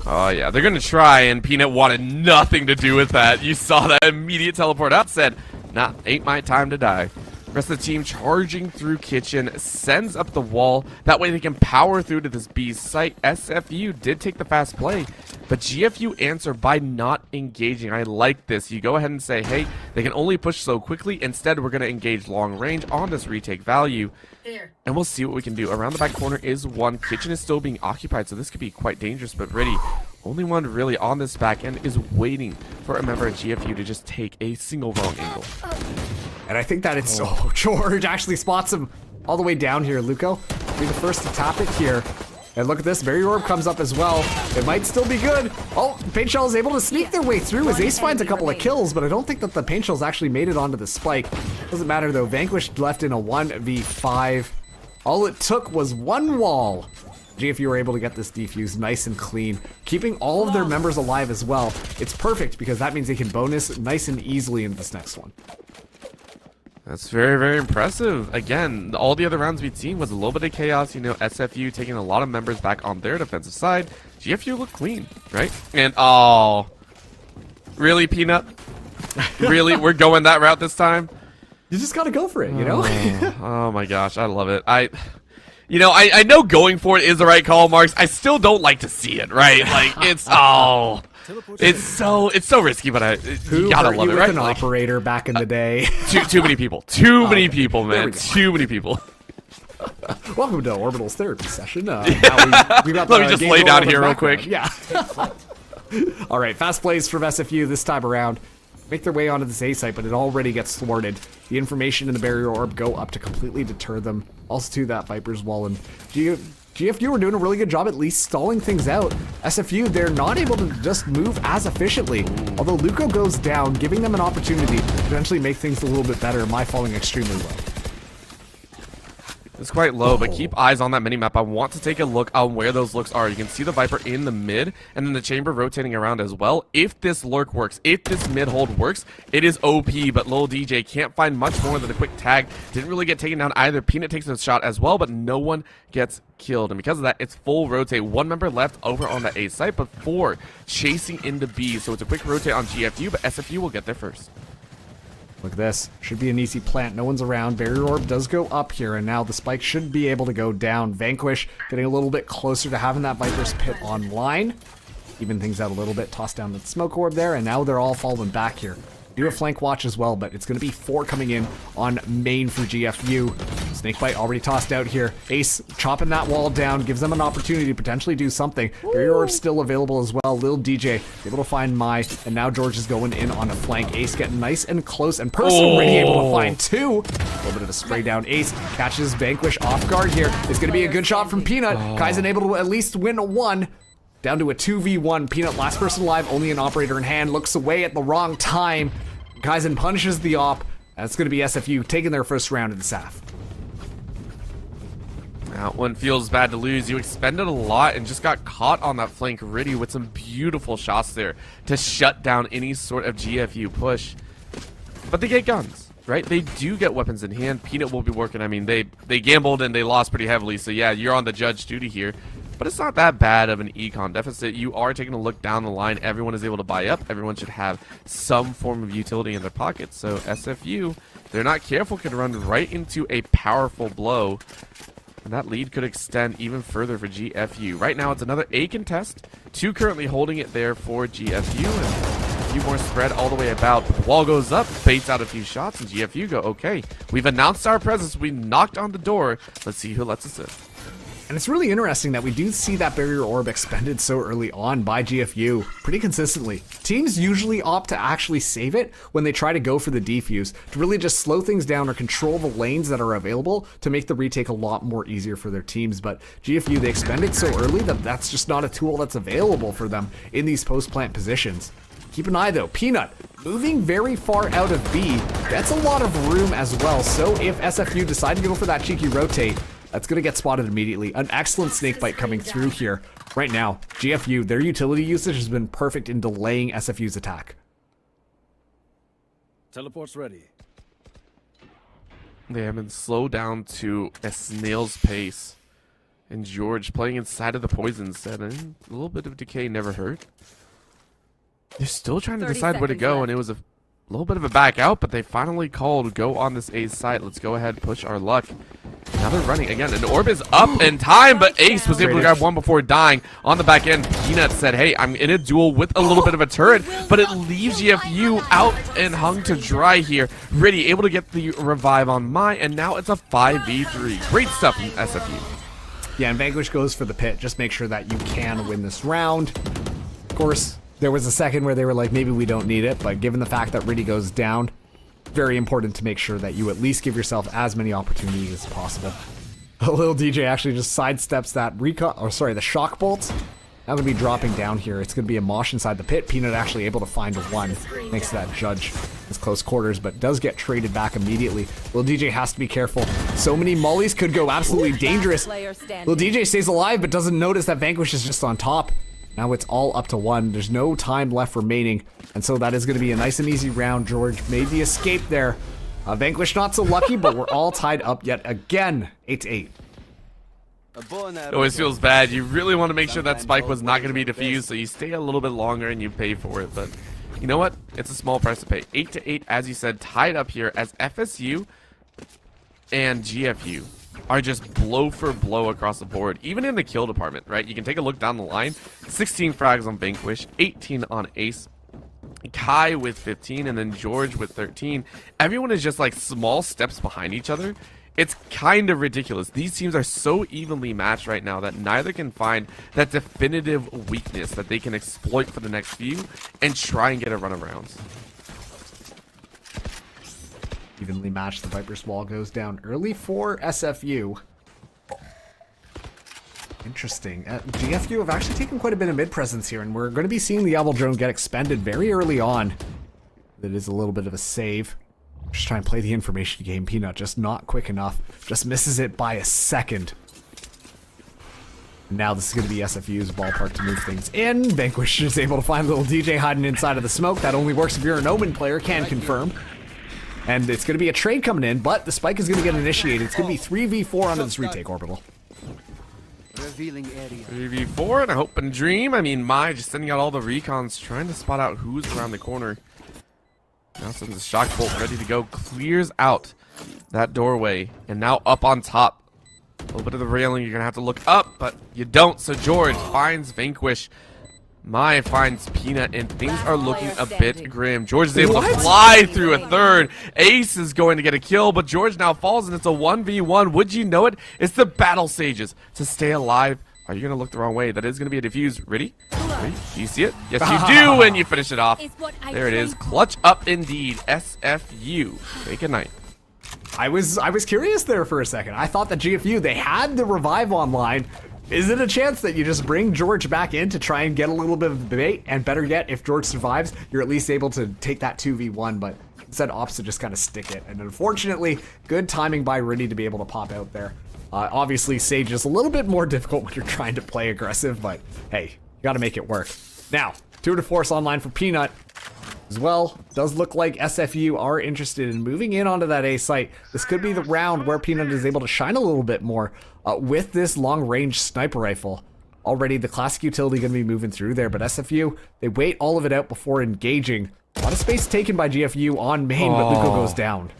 Oh yeah, they're going to try, and Peanut wanted nothing to do with that. You saw that immediate teleport out, said, nah, ain't my time to die. Rest of the team charging through kitchen, sends up the wall. That way they can power through to this B site. SFU did take the fast play, but GFU answer by not engaging. I like this. You go ahead and say, hey, they can only push so quickly. Instead, we're going to engage long range on this retake value. And we'll see what we can do. Around the back corner is one. Kitchen is still being occupied, so this could be quite dangerous. But Riddy, only one really on this back end, is waiting for a member of GFU to just take a single wrong angle. And I think that it's... Oh, George actually spots him all the way down here. Luco, be the first to tap it here. And look at this. Barrier Orb comes up as well. It might still be good. Oh, Paint Shell is able to sneak their way through as Ace finds a couple of kills, but I don't think that the Paint Shells actually made it onto the spike. Doesn't matter, though. Vanquish left in a 1v5. All it took was one wall. GFU were able to get this defuse nice and clean, keeping all of their members alive as well. It's perfect because that means they can bonus nice and easily in this next one. That's very, very impressive. Again, all the other rounds we'd seen was a little bit of chaos. You know, SFU taking a lot of members back on their defensive side. GFU looked clean, right? And, oh, really, Peanut? Really? We're going that route this time? You just gotta go for it, you know? Oh my gosh, I love it. I know going for it is the right call, Marks. I still don't like to see it, right? Like, it's so risky, but you gotta love it, with right? An operator back in the day. Too many people. Too many people, man. Too many people. Welcome to Orbital's therapy session. Now we got Let me just lay down here real quick. Yeah. All right, fast plays from SFU this time around. Make their way onto this A site, but it already gets thwarted. The information in the barrier orb go up to completely deter them. Also to that Viper's wall, and GFU are doing a really good job at least stalling things out. SFU, they're not able to just move as efficiently. Although Luco goes down, giving them an opportunity to potentially make things a little bit better. My falling extremely low. It's quite low, but keep eyes on that mini-map. I want to take a look on where those looks are. You can see the Viper in the mid, and then the chamber rotating around as well. If this lurk works, if this mid-hold works, it is OP, but Lil DJ can't find much more than a quick tag. Didn't really get taken down either. Peanut takes a shot as well, but no one gets killed. And because of that, it's full rotate. One member left over on the A site, but 4 chasing into B. So it's a quick rotate on GFU, but SFU will get there first. Look at this. Should be an easy plant. No one's around. Barrier orb does go up here, and now the spike should be able to go down. Vanquish getting a little bit closer to having that Viper's pit online. Even things out a little bit. Toss down the smoke orb there, and now they're all falling back here. Do a flank watch as well, but it's going to be 4 coming in on main for GFU. Snakebite already tossed out here. Ace chopping that wall down, gives them an opportunity to potentially do something. Barrier Orb still available as well. Lil DJ able to find Mai, and now George is going in on a flank. Ace getting nice and close, and Person already able to find 2. A little bit of a spray down. Ace catches Vanquish off guard here. It's going to be a good shot from Peanut. Kaizen able to at least win 1. Down to a 2v1. Peanut, last person alive, only an operator in hand, looks away at the wrong time. Kaizen punishes the op. That's going to be SFU taking their first round in the SAF. That one feels bad to lose. You expended a lot and just got caught on that flank Riddy with some beautiful shots there to shut down any sort of GFU push. But they get guns, right? They do get weapons in hand. Peanut will be working. I mean, they gambled and they lost pretty heavily. So yeah, you're on the judge duty here. But it's not that bad of an econ deficit. You are taking a look down the line. Everyone is able to buy up. Everyone should have some form of utility in their pockets. So SFU, if they're not careful, could run right into a powerful blow. And that lead could extend even further for GFU. Right now, it's another A contest. 2 currently holding it there for GFU. And a few more spread all the way about. But the wall goes up, baits out a few shots, and GFU go, okay, we've announced our presence. We knocked on the door. Let's see who lets us in. And it's really interesting that we do see that barrier orb expended so early on by GFU pretty consistently. Teams usually opt to actually save it when they try to go for the defuse, to really just slow things down or control the lanes that are available to make the retake a lot more easier for their teams. But GFU, they expend it so early that that's just not a tool that's available for them in these post-plant positions. Keep an eye though, Peanut moving very far out of B. That's a lot of room as well. So if SFU decide to go for that cheeky rotate, that's going to get spotted immediately. An excellent snakebite coming through here. Right now, GFU, their utility usage has been perfect in delaying SFU's attack. Teleport's ready. They have been slowed down to a snail's pace. And George playing inside of the poison set. And a little bit of decay never hurt. They're still trying to decide where to go, and it was a little bit of a back out, but they finally called go on this Ace site. Let's go ahead, push our luck. Now they're running again. An orb is up in time, but Ace was able to grab one before dying on the back end. Peanut said, hey, I'm in a duel with a little bit of a turret, but it leaves GFU out and hung to dry here. Riddy able to get the revive on Mai, and now it's a 5v3. Great stuff from SFU. Yeah, and Vanquish goes for the pit. Just make sure that you can win this round. Of course, there was a second where they were like, maybe we don't need it, but given the fact that Riddy goes down, very important to make sure that you at least give yourself as many opportunities as possible. Lil DJ actually just sidesteps that the shock bolt. That would be dropping down here. It's going to be a mosh inside the pit. Peanut actually able to find a 1 thanks to that judge. It's close quarters, but does get traded back immediately. Lil DJ has to be careful. So many mollies could go absolutely dangerous. Lil DJ stays alive, but doesn't notice that Vanquish is just on top. Now it's all up to 1. There's no time left remaining. And so that is going to be a nice and easy round. George made the escape there. Vanquish not so lucky, but we're all tied up yet again. 8-8. It always feels bad. You really want to make sure that spike was not going to be defused, so you stay a little bit longer and you pay for it. But you know what? It's a small price to pay. 8-8, as you said, tied up here as FSU and GFU are just blow for blow across the board, even in the kill department, right? You can take a look down the line. 16 frags on Vanquish, 18 on Ace, Kai with 15, and then George with 13. Everyone is just like small steps behind each other. It's kind of ridiculous. These teams are so evenly matched right now that neither can find that definitive weakness that they can exploit for the next few and try and get a run of rounds. Evenly matched, the Viper's wall goes down early for SFU. Interesting. GFU have actually taken quite a bit of mid presence here, and we're going to be seeing the Owl Drone get expended very early on. That is a little bit of a save. Just trying to play the information game. Peanut just not quick enough. Just misses it by a second. Now this is going to be SFU's ballpark to move things in. Vanquish is able to find little DJ hiding inside of the smoke. That only works if you're an Omen player, can confirm. And it's going to be a trade coming in, but the spike is going to get initiated. It's going to be 3v4 onto this retake orbital. Revealing area. 3v4 and a hope and dream. I mean, just sending out all the recons, trying to spot out who's around the corner. Now sends a shock bolt ready to go, clears out that doorway, and now up on top. A little bit of the railing, you're gonna have to look up, but you don't. So George finds Vanquish. Finds Peanut, and things are looking a bit grim. George is able to fly through a third. Ace is going to get a kill, but George now falls, and it's a 1v1. Would you know it? It's the Battle Sages to stay alive. Are you going to look the wrong way? That is going to be a defuse. Ready? Ready? Do you see it? Yes, you do, and you finish it off. There it is. Clutch up indeed. SFU. Take a night. I was curious there for a second. I thought that GFU, they had the revive online. Is it a chance that you just bring George back in to try and get a little bit of debate? And better yet, if George survives, you're at least able to take that 2v1, but instead opts to just kind of stick it. And unfortunately, good timing by Riddy to be able to pop out there. Obviously, Sage is a little bit more difficult when you're trying to play aggressive, but hey, you gotta make it work. Now, Tour de Force online for Peanut as well. Does look like SFU are interested in moving in onto that A site. This could be the round where Peanut is able to shine a little bit more with this long-range sniper rifle. Already the classic utility going to be moving through there, but SFU, they wait all of it out before engaging. A lot of space taken by GFU on main, but Luko goes down.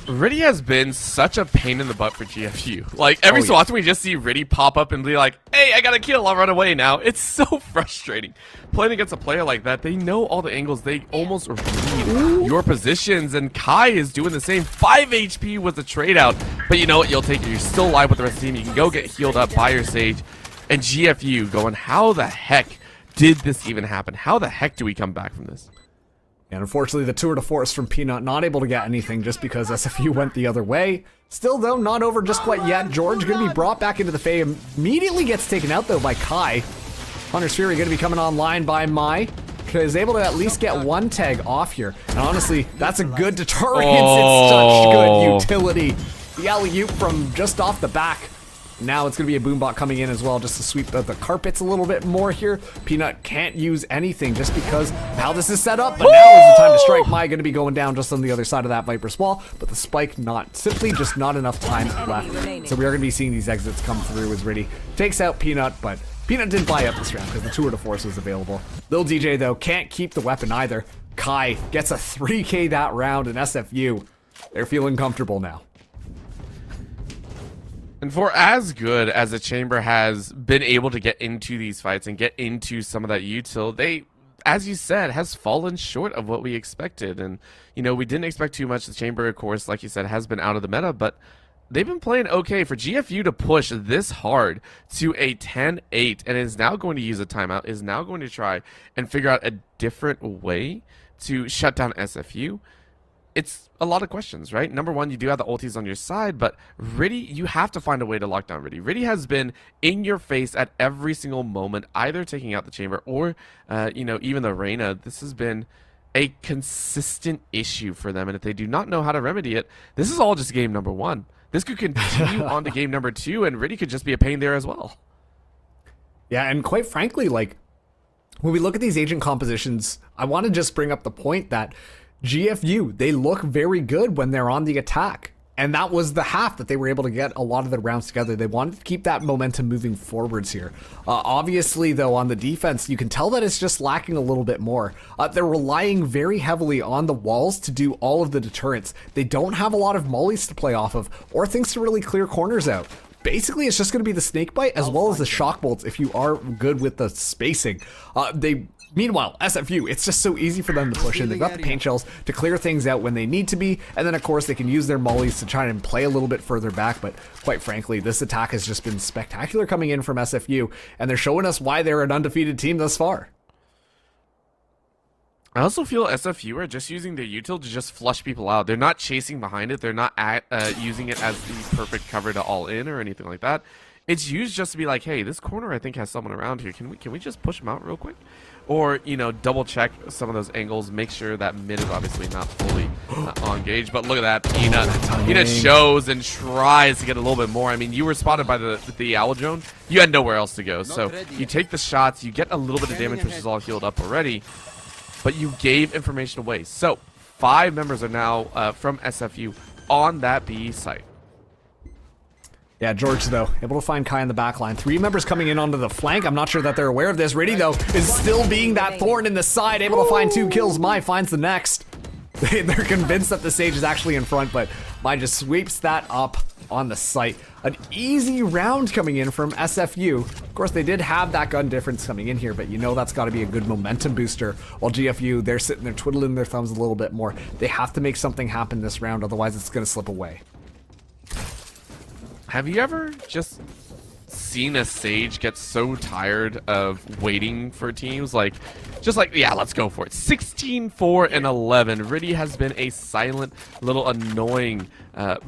Riddy has been such a pain in the butt for GFU. Like, every so often we just see Riddy pop up and be like, hey, I got a kill, I'll run away now. It's so frustrating. Playing against a player like that, they know all the angles. They almost read your positions, and Kai is doing the same. 5 HP was a trade out, but you know what? You'll take it. You're still alive with the rest of the team. You can go get healed up by your Sage. And GFU going, how the heck did this even happen? How the heck do we come back from this? And unfortunately, the Tour de Force from Peanut not able to get anything just because SFU went the other way. Still, though, not over just quite yet. George going to be brought back into the fray. Immediately gets taken out, though, by Kai. Hunter's Fury going to be coming online by Mai. Is able to at least get one tag off here. And honestly, that's a good deterrent. It's such good utility. The alley-oop from just off the back. Now it's going to be a boombot coming in as well just to sweep the carpets a little bit more here. Peanut can't use anything just because how this is set up. But now is the time to strike. Mai going to be going down just on the other side of that Viper's wall. But the spike simply just not enough time left. So we are going to be seeing these exits come through as Riddy takes out Peanut. But Peanut didn't buy up this round because the Tour de Force was available. Lil DJ, though, can't keep the weapon either. Kai gets a 3K that round, and SFU, they're feeling comfortable now. And for as good as the Chamber has been able to get into these fights and get into some of that util, they, as you said, has fallen short of what we expected. And, you know, we didn't expect too much. The Chamber, of course, like you said, has been out of the meta, but they've been playing okay. For GFU to push this hard to a 10-8 and is now going to use a timeout, is now going to try and figure out a different way to shut down SFU. It's a lot of questions, right? Number one, you do have the ultis on your side, but Riddy, you have to find a way to lock down Riddy. Riddy has been in your face at every single moment, either taking out the Chamber or, you know, even the Reyna. This has been a consistent issue for them, and if they do not know how to remedy it, this is all just game number one. This could continue on to game number two, and Riddy could just be a pain there as well. Yeah, and quite frankly, like, when we look at these agent compositions, I want to just bring up the point that GFU, they look very good when they're on the attack. And that was the half that they were able to get a lot of the rounds together. They wanted to keep that momentum moving forwards here. Obviously, though, on the defense, you can tell that it's just lacking a little bit more. They're relying very heavily on the walls to do all of the deterrence. They don't have a lot of mollies to play off of or things to really clear corners out. Basically, it's just going to be the snake bite as well as the shock bolts if you are good with the spacing. Meanwhile, SFU, it's just so easy for them to push in. They've got the paint shells to clear things out when they need to be, and then of course they can use their mollies to try and play a little bit further back, but quite frankly, this attack has just been spectacular coming in from SFU, and they're showing us why they're an undefeated team thus far. I also feel SFU are just using their util to just flush people out. They're not chasing behind it. They're not using it as the perfect cover to all in or anything like that. It's used just to be like, hey, this corner I think has someone around here. Can we just push them out real quick? Or, you know, double check some of those angles, make sure that mid is obviously not fully engaged. But look at that, Peanut. Peanut shows and tries to get a little bit more. I mean, you were spotted by the owl drone. You had nowhere else to go. So you take the shots, you get a little bit of damage, which is all healed up already. But you gave information away. So 5 members are now from SFU on that B site. Yeah, George, though, able to find Kai in the back line. 3 members coming in onto the flank. I'm not sure that they're aware of this. Riddy, though, is still being that thorn in the side. Able to find 2 kills. Mai finds the next. They're convinced that the Sage is actually in front, but Mai just sweeps that up on the site. An easy round coming in from SFU. Of course, they did have that gun difference coming in here, but you know that's got to be a good momentum booster. While GFU, they're sitting there twiddling their thumbs a little bit more. They have to make something happen this round, otherwise it's going to slip away. Have you ever just seen a Sage get so tired of waiting for teams? Yeah, let's go for it. 16-4-11. Riddy has been a silent, little annoying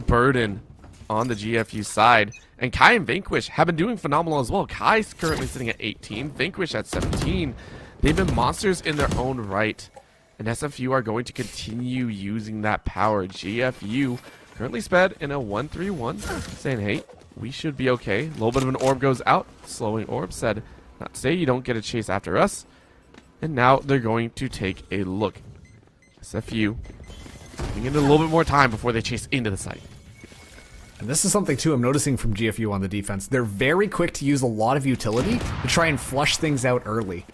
burden on the GFU side. And Kai and Vanquish have been doing phenomenal as well. Kai's currently sitting at 18, Vanquish at 17. They've been monsters in their own right. And SFU are going to continue using that power. GFU currently sped in a 1-3-1, saying, hey, we should be okay. A little bit of an orb goes out. Slowing orb said, not today, you don't get a chase after us. And now they're going to take a look. SFU giving it a little bit more time before they chase into the site. And this is something, too, I'm noticing from GFU on the defense. They're very quick to use a lot of utility to try and flush things out early.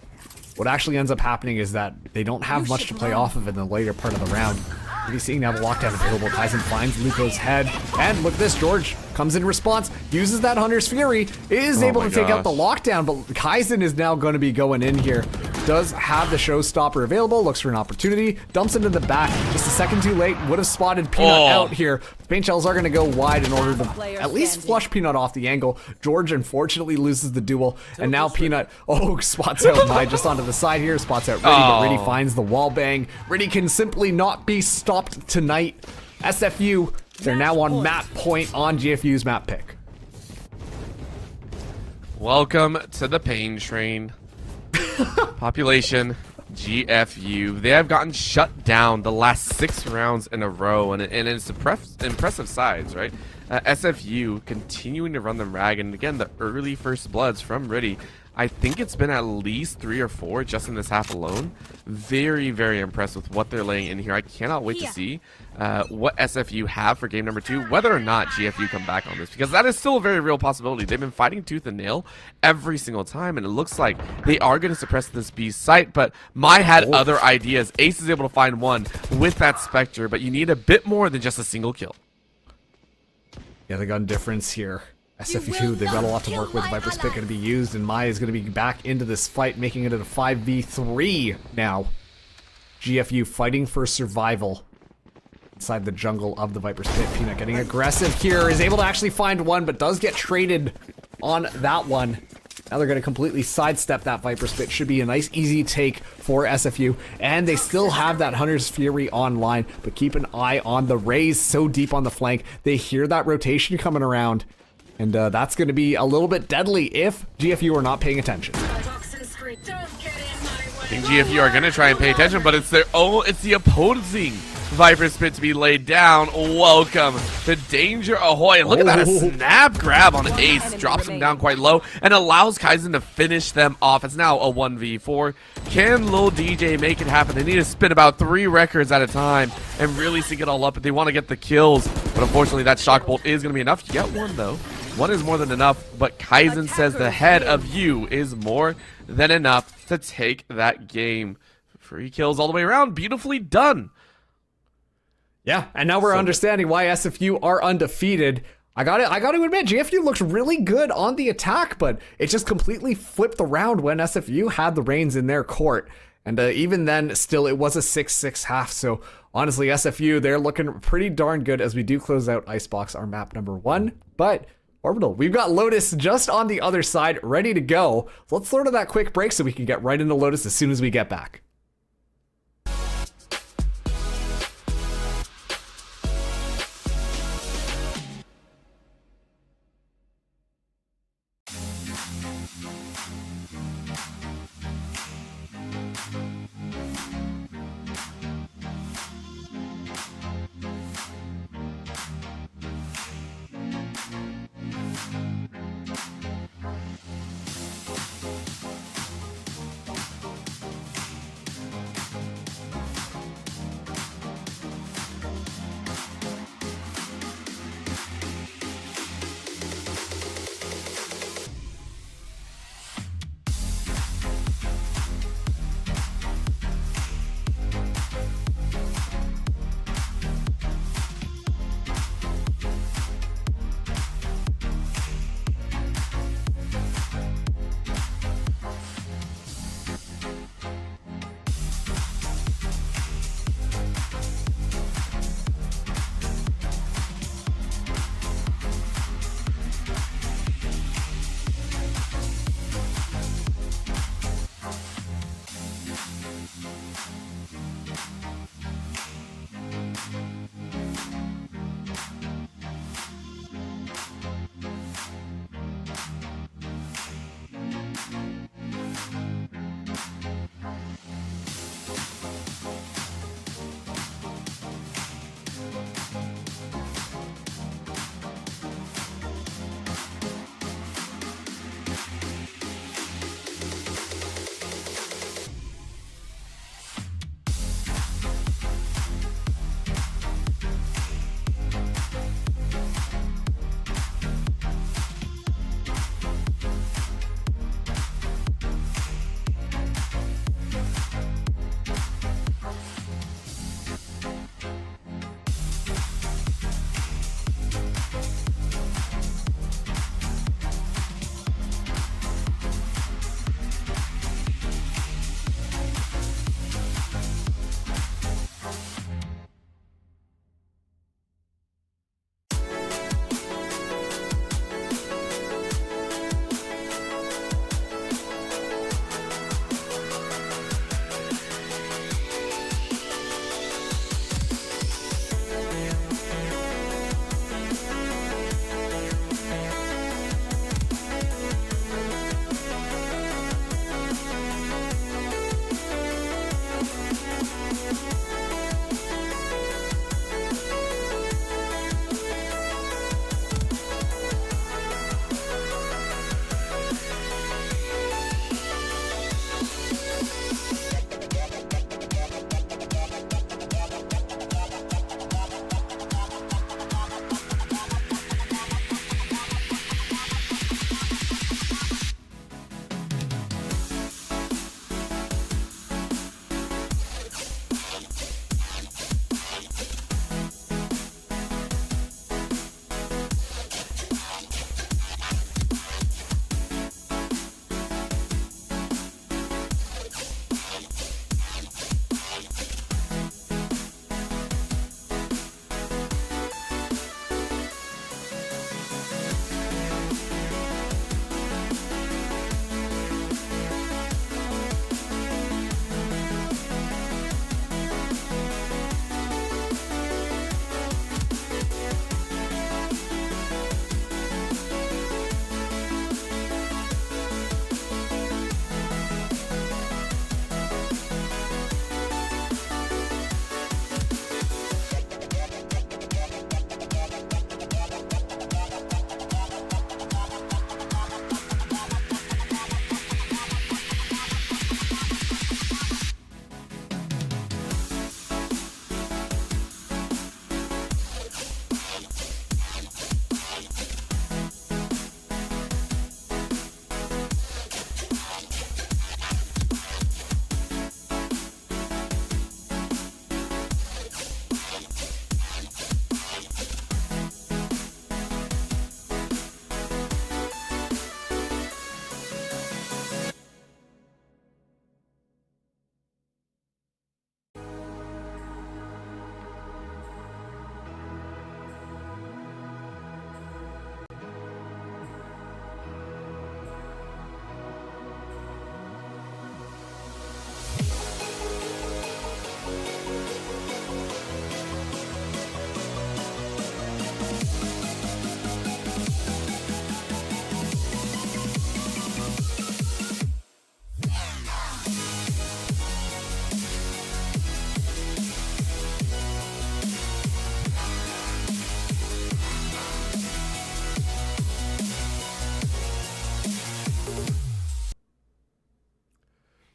What actually ends up happening is that they don't have much to play off of in the later part of the round. You'll be seeing now the lockdown available. Kaizen finds Luco's head. And look at this, George comes in response, uses that Hunter's Fury, is able to take out the lockdown, but Kaizen is now going to be going in here. Does have the showstopper available, looks for an opportunity, dumps into the back, just a second too late, would have spotted Peanut out here. Paint shells are going to go wide in order to at least flush Peanut off the angle. George unfortunately loses the duel, and now Peanut, spots out Mai just onto the side here, spots out Riddy, but Riddy finds the wall bang. Riddy can simply not be stopped tonight. SFU, they're now on map point on GFU's map pick. Welcome to the pain train. Population GFU. They have gotten shut down the last 6 rounds in a row, and it's impressive sides, right? SFU continuing to run them ragged, and again, the early first bloods from Riddy. I think it's been at least 3 or 4 just in this half alone. Very, very impressed with what they're laying in here. I cannot wait to see what SFU have for game number 2, whether or not GFU come back on this, because that is still a very real possibility. They've been fighting tooth and nail every single time, and it looks like they are going to suppress this B site, but Mai had other ideas. Ace is able to find one with that Spectre, but you need a bit more than just a single kill. Yeah, the gun difference here. SFU, they've got a lot to work with. Viper's pick going to be used, and Mai is going to be back into this fight, making it a 5v3 now. GFU fighting for survival inside the jungle of the Viper's pit. Peanut getting aggressive here, is able to actually find one, but does get traded on that one. Now they're going to completely sidestep that Viper's pit. Should be a nice, easy take for SFU. And they still have that Hunter's Fury online, but keep an eye on the Rays so deep on the flank. They hear that rotation coming around. And that's going to be a little bit deadly if GFU are not paying attention. I think GFU are going to try and pay attention, but it's the opposing Viper Spit to be laid down. Welcome to Danger Ahoy. And look at that, a snap grab on Ace. Drops him down quite low and allows Kaizen to finish them off. It's now a 1v4. Can Lil DJ make it happen? They need to spin about 3 records at a time and really sync it all up if they want to get the kills. But unfortunately, that shock bolt is going to be enough. You get one, though. One is more than enough, but Kaizen says the head of you is more than enough to take that game. Free kills all the way around. Beautifully done. Yeah, and now we're understanding why SFU are undefeated. I got to admit, GFU looked really good on the attack, but it just completely flipped around when SFU had the reins in their court. And even then, still, it was a 6-6 half. So honestly, SFU, they're looking pretty darn good as we do close out Icebox, our map number 1. But Orbital, we've got Lotus just on the other side, ready to go. So let's throw to that quick break so we can get right into Lotus as soon as we get back.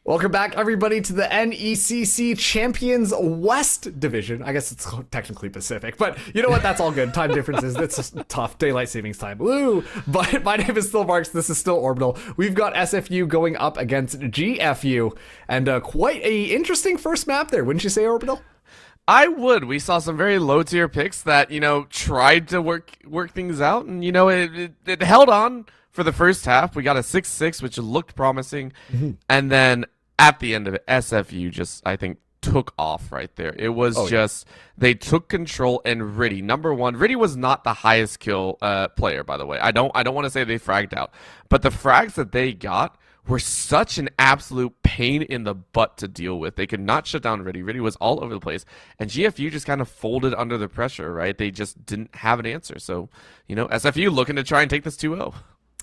Welcome back, everybody, to the NECC Champions West Division. I guess it's technically Pacific, but you know what? That's all good. Time differences. That's tough. Daylight savings time. Woo! But my name is still Marks. This is still Orbital. We've got SFU going up against GFU, and quite a interesting first map there, wouldn't you say, Orbital? I would. We saw some very low tier picks that, you know, tried to work things out, and, you know, it held on for the first half. We got a 6-6, which looked promising, and then at the end of it, SFU just, I think, took off right there. It was they took control, and Riddy, number one, Riddy was not the highest kill player, by the way. I don't want to say they fragged out, but the frags that they got were such an absolute pain in the butt to deal with. They could not shut down Riddy. Riddy was all over the place, and GFU just kind of folded under the pressure, right? They just didn't have an answer. So, you know, SFU looking to try and take this 2-0.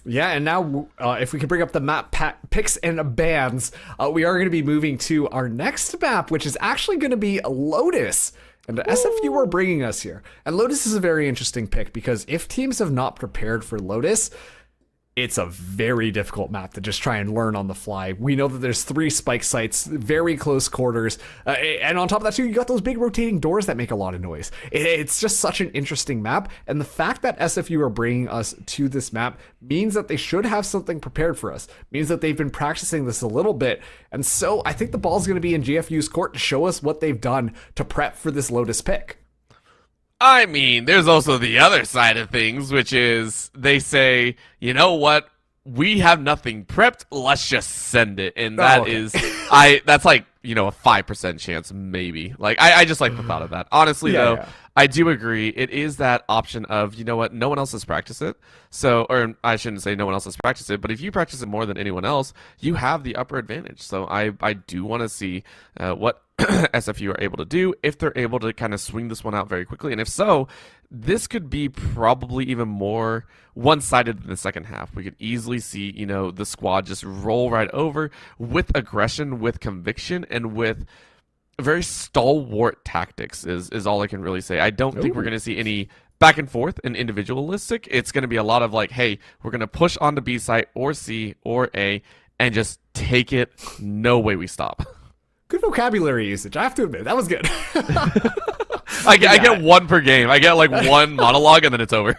Yeah, and now if we can bring up the map picks and bans, we are going to be moving to our next map, which is actually going to be Lotus. And SFU are bringing us here. And Lotus is a very interesting pick because if teams have not prepared for Lotus, it's a very difficult map to just try and learn on the fly. We know that there's 3 spike sites, very close quarters, and on top of that too, you got those big rotating doors that make a lot of noise. It's just such an interesting map, and the fact that SFU are bringing us to this map means that they should have something prepared for us, means that they've been practicing this a little bit, and so I think the ball's going to be in GFU's court to show us what they've done to prep for this Lotus pick. I mean, there's also the other side of things, which is they say, you know what? We have nothing prepped. Let's just send it. And that is, that's like, you know, a 5% chance, maybe. Like, I just like the thought of that. Honestly, though, I do agree. It is that option of, you know what? No one else has practiced it. So, or I shouldn't say no one else has practiced it, but if you practice it more than anyone else, you have the upper advantage. So I do want to see what SFU are able to do, if they're able to kind of swing this one out very quickly. And if so, this could be probably even more one-sided than the second half. We could easily see, you know, the squad just roll right over with aggression, with conviction, and with very stalwart tactics is all I can really say. I don't think we're going to see any back and forth and individualistic. It's going to be a lot of like, hey, we're going to push on to B site or C or A and just take it. No way we stop. Good vocabulary usage, I have to admit. That was good. I get one per game. I get like one monologue and then it's over.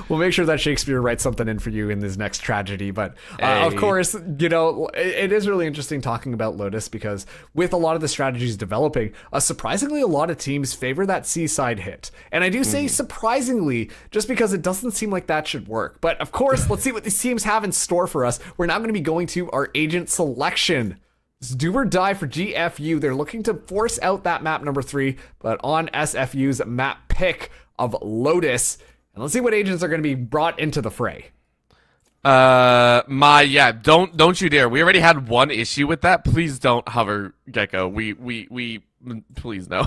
We'll make sure that Shakespeare writes something in for you in this next tragedy. But of course, you know, it is really interesting talking about Lotus because with a lot of the strategies developing, surprisingly, a lot of teams favor that seaside hit. And I do say surprisingly, just because it doesn't seem like that should work. But of course, let's see what these teams have in store for us. We're now going to be going to our agent selection. It's do or die for GFU. They're looking to force out that map number 3, but on SFU's map pick of Lotus. And let's see what agents are going to be brought into the fray. Don't you dare. We already had one issue with that. Please don't hover Gecko. We please no.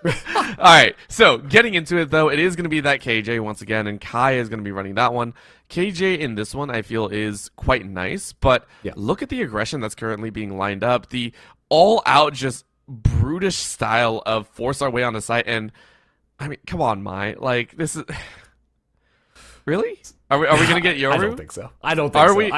All right. So getting into it though, it is going to be that KJ once again, and Kai is going to be running that one. KJ in this one, I feel, is quite nice, but look at the aggression that's currently being lined up. The all-out, just brutish style of force our way on the site, and I mean, come on, Mai. Like this is. Really? Are we gonna get Yoru? I don't think so. I don't think so. We?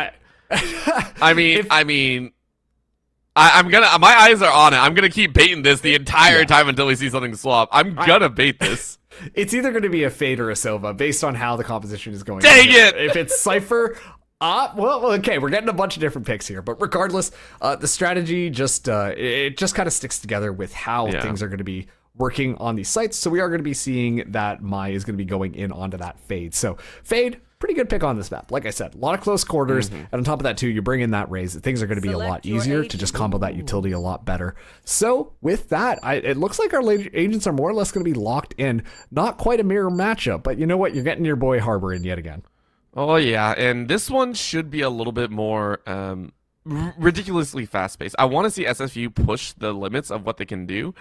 I'm gonna. My eyes are on it. I'm gonna keep baiting this the entire time until we see something swap. I'm gonna bait this. It's either going to be a Fade or a Silva based on how the composition is going. Dang it! If it's Cypher, well, okay, we're getting a bunch of different picks here, but regardless, the strategy just it just kind of sticks together with how things are going to be working on these sites. So we are going to be seeing that Mai is going to be going in onto that Fade. So Fade, pretty good pick on this map. Like I said, a lot of close quarters, and on top of that too, you bring in that raise. Things are going to be a lot easier to just combo that utility a lot better. So with that, it looks like our agents are more or less going to be locked in. Not quite a mirror matchup, but you know what? You're getting your boy Harbor in yet again. Oh yeah, and this one should be a little bit more ridiculously fast-paced. I want to see SFU push the limits of what they can do.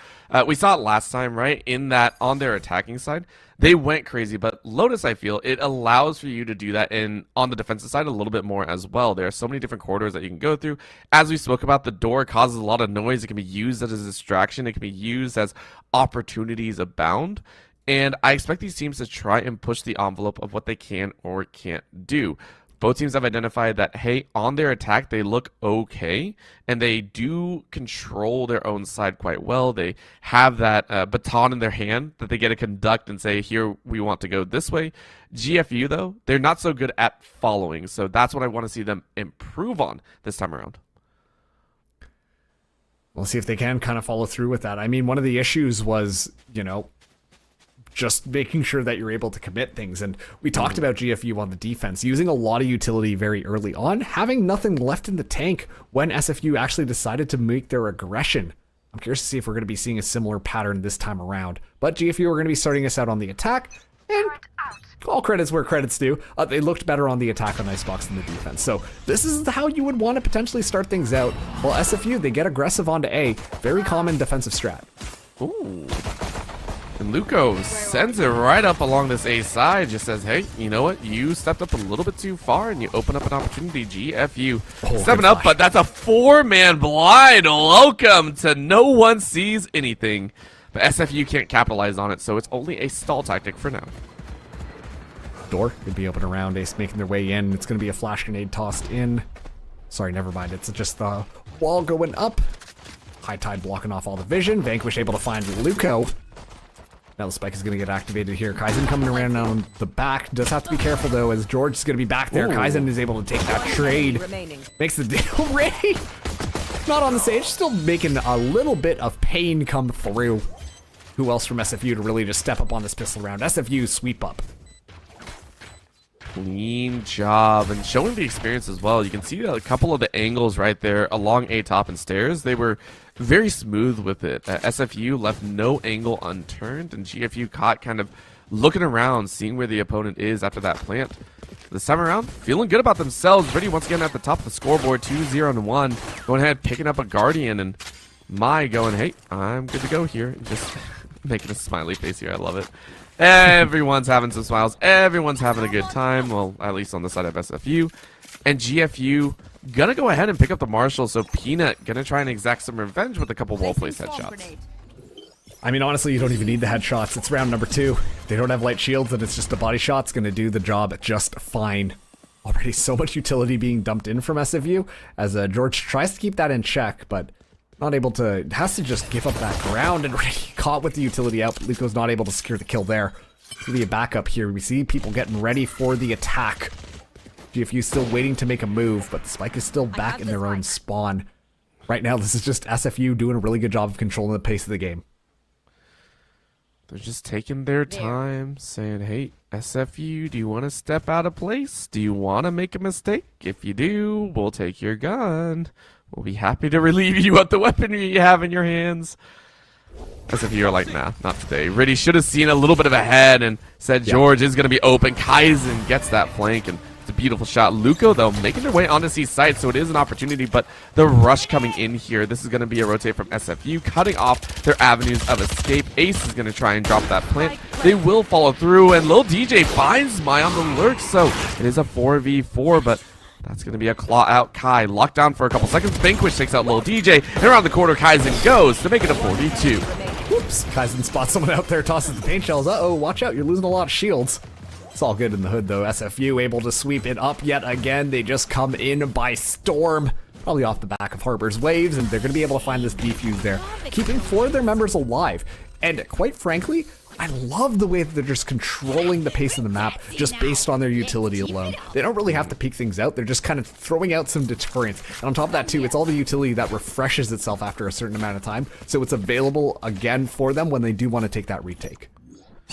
We saw it last time, right? In that on their attacking side, they went crazy. But Lotus, I feel, it allows for you to do that on the defensive side a little bit more as well. There are so many different corridors that you can go through. As we spoke about, the door causes a lot of noise. It can be used as a distraction. It can be used as opportunities abound. And I expect these teams to try and push the envelope of what they can or can't do. both teams have identified that, hey, on their attack, they look okay, and they do control their own side quite well. They have that baton in their hand that they get to conduct and say, here, we want to go this way. GFU, though, they're not so good at following, so that's what I want to see them improve on this time around. We'll see if they can kind of follow through with that. I mean, one of the issues was, you know, just making sure that you're able to commit things. And we talked about GFU on the defense, using a lot of utility very early on, having nothing left in the tank when SFU actually decided to make their aggression. I'm curious to see if we're going to be seeing a similar pattern this time around. But GFU are going to be starting us out on the attack. And all credits where credits due. They looked better on the attack on Icebox than the defense. So this is how you would want to potentially start things out. While SFU, they get aggressive onto A. Very common defensive strat. Ooh. And Luco sends it right up along this A side. Just says, hey, you know what? You stepped up a little bit too far and you open up an opportunity. GFU stepping up, but that's a 4-man blind. Welcome to no one sees anything. But SFU can't capitalize on it, so it's only a stall tactic for now. Door could be open around. Ace making their way in. It's going to be a flash grenade tossed in. Sorry, never mind. It's just the wall going up. High Tide blocking off all the vision. Vanquish able to find Luco. Now the spike is going to get activated here. Kaizen coming around on the back. Does have to be careful, though, as George is going to be back there. Ooh. Kaizen is able to take that trade. Makes the deal. Ray not on the stage. Still making a little bit of pain come through. Who else from SFU to really just step up on this pistol round? SFU sweep up. Clean job, and showing the experience as well. You can see a couple of the angles right there along A top and stairs. They were very smooth with it. SFU left no angle unturned, and GFU caught kind of looking around, seeing where the opponent is after that plant. This time around, feeling good about themselves. Ready once again at the top of the scoreboard, 2-0-1. Going ahead, picking up a Guardian, and Mai going, hey, I'm good to go here. Just making a smiley face here. I love it. Everyone's having some smiles. Everyone's having a good time. Well, at least on the side of SFU. And GFU gonna go ahead and pick up the Marshall. So Peanut gonna try and exact some revenge with a couple wall place headshots. I mean, honestly, you don't even need the headshots. It's round number 2. They don't have light shields, and it's just a body shot's gonna do the job just fine. Already so much utility being dumped in from SFU as George tries to keep that in check, but not able to, has to just give up that ground and already caught with the utility out. Luco's not able to secure the kill there. Gonna be a backup here. We see people getting ready for the attack. GFU still waiting to make a move, but the spike is still back in their own spawn. Right now, this is just SFU doing a really good job of controlling the pace of the game. They're just taking their time, saying, hey, SFU, do you want to step out of place? Do you want to make a mistake? If you do, we'll take your gun. We'll be happy to relieve you of the weaponry you have in your hands. SFU are like, nah, not today. Riddy should have seen a little bit of a head and said George is going to be open. Kaizen gets that flank, and it's a beautiful shot. Luco, though, making their way onto C site, so it is an opportunity, but the rush coming in here, this is going to be a rotate from SFU, cutting off their avenues of escape. Ace is going to try and drop that plant. They will follow through, and Lil DJ finds Mai on the lurk, so it is a 4v4, but that's going to be a claw out. Kai locked down for a couple seconds. Vanquish takes out Lil DJ, and around the corner, Kaizen goes to make it a 42. Whoops, Kaizen spots someone out there, tosses the paint shells. Uh-oh, watch out, you're losing a lot of shields. It's all good in the hood, though. SFU able to sweep it up yet again. They just come in by storm. Probably off the back of Harbor's waves, and they're going to be able to find this defuse there, keeping 4 of their members alive. And quite frankly, I love the way that they're just controlling the pace of the map just based on their utility alone. They don't really have to peek things out. They're just kind of throwing out some deterrence. And on top of that, too, it's all the utility that refreshes itself after a certain amount of time. So it's available again for them when they do want to take that retake.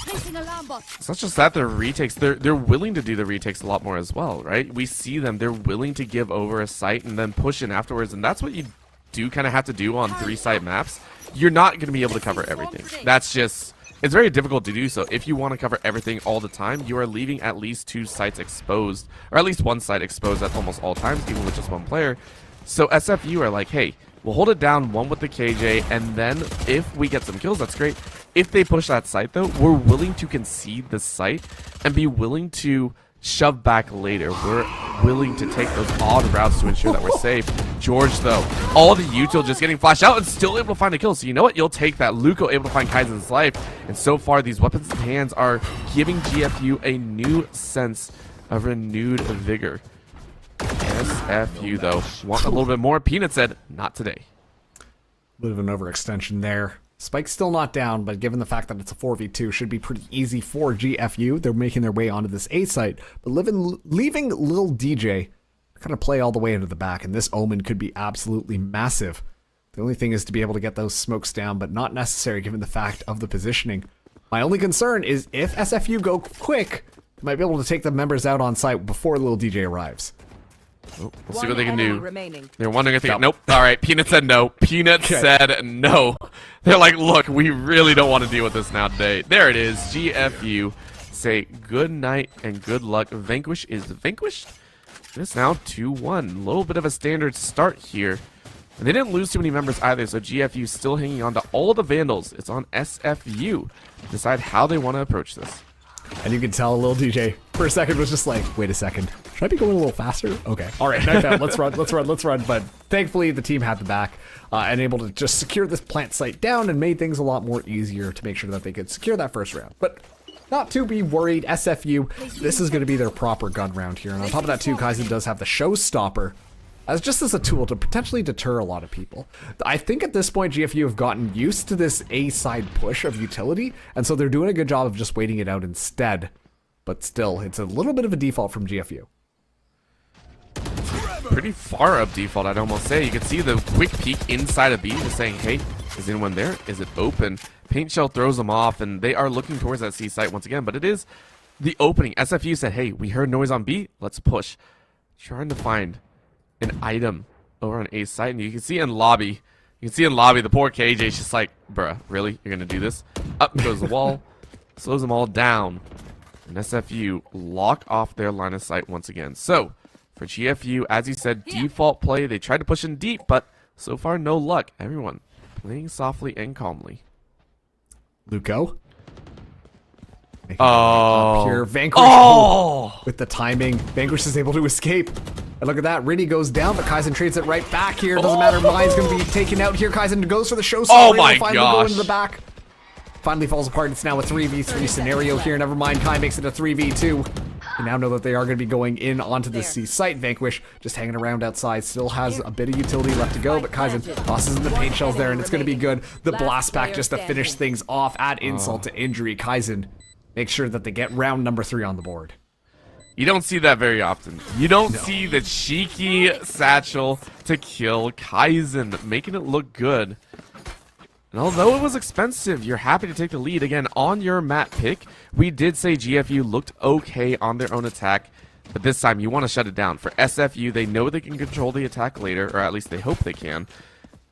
It's not just that, they're retakes. They're willing to do the retakes a lot more as well, right? We see them. They're willing to give over a site and then push in afterwards. And that's what you do kind of have to do on 3-site maps. You're not going to be able to cover everything. That's just... It's very difficult to do so. If you want to cover everything all the time, you are leaving at least 2 sites exposed, or at least 1 site exposed at almost all times, even with just 1 player. So SFU are like, hey, we'll hold it down 1 with the KJ, and then if we get some kills, that's great. If they push that site, though, we're willing to concede the site and be willing to shove back later. We're willing to take those odd routes to ensure that we're safe. George, though, all the util just getting flashed out and still able to find a kill. So you know what? You'll take that. Luco able to find Kaizen's life. And so far, these weapons in hands are giving GFU a new sense of renewed vigor. SFU, though, want a little bit more. Peanut said, not today. Bit of an overextension there. Spike's still not down, but given the fact that it's a 4v2, should be pretty easy for GFU. They're making their way onto this A site, but leaving Lil DJ kind of play all the way into the back, and this omen could be absolutely massive. The only thing is to be able to get those smokes down, but not necessary given the fact of the positioning. My only concern is if SFU go quick, they might be able to take the members out on site before Lil DJ arrives. Oh, we'll see what they can do. Remaining. They're wondering if they nope. All right, Peanut said no. Peanut said no. They're like, look, we really don't want to deal with this now today. There it is. GFU say good night and good luck. Vanquish is vanquished. It's now 2-1. A little bit of a standard start here. And they didn't lose too many members either, so GFU still hanging on to all the Vandals. It's on SFU to decide how they want to approach this. And you can tell Lil DJ for a second was just like, wait a second, should I be going a little faster? Okay, all right, knife out, let's run. But thankfully the team had the back and able to just secure this plant site down and made things a lot more easier to make sure that they could secure that first round. But not to be worried, SFU, this is going to be their proper gun round here. And on top of that too, Kaizen does have the showstopper as a tool to potentially deter a lot of people. I think at this point GFU have gotten used to this A side push of utility, and so they're doing a good job of just waiting it out instead. But still, it's a little bit of a default from GFU. Pretty far up default, I'd almost say. You can see the quick peek inside of B, just saying, hey, is anyone there? Is it open? Paint Shell throws them off, and they are looking towards that C site once again, but it is the opening. SFU said, hey, we heard noise on B, let's push. Trying to find an item over on A site, and you can see in lobby, the poor KJ's just like, bruh, really? You're gonna do this? Up goes the wall, slows them all down, and SFU lock off their line of sight once again. So, for GFU, as he said, default play, they tried to push in deep, but so far no luck. Everyone playing softly and calmly. Luco. Oh. Up here. Vanquish with the timing. Vanquish is able to escape. And look at that. Riddy goes down, but Kaizen trades it right back here. Doesn't matter. Mine's going to be taken out here. Kaizen goes for the show. Oh my finally gosh. go into the back. Finally falls apart. It's now a 3v3 scenario here. Never mind. Kai makes it a 3v2. You now know that they are going to be going in onto the C site. Vanquish just hanging around outside. Still has a bit of utility left to go, but Kaizen tosses in the paint shells there, and it's going to be good. The blast pack just to finish things off. Add insult to injury. Kaizen makes sure that they get round number 3 on the board. You don't see that very often. You don't see the cheeky satchel to kill Kaizen, making it look good. And although it was expensive, you're happy to take the lead. Again, on your map pick, we did say GFU looked okay on their own attack, but this time you want to shut it down. For SFU, they know they can control the attack later, or at least they hope they can.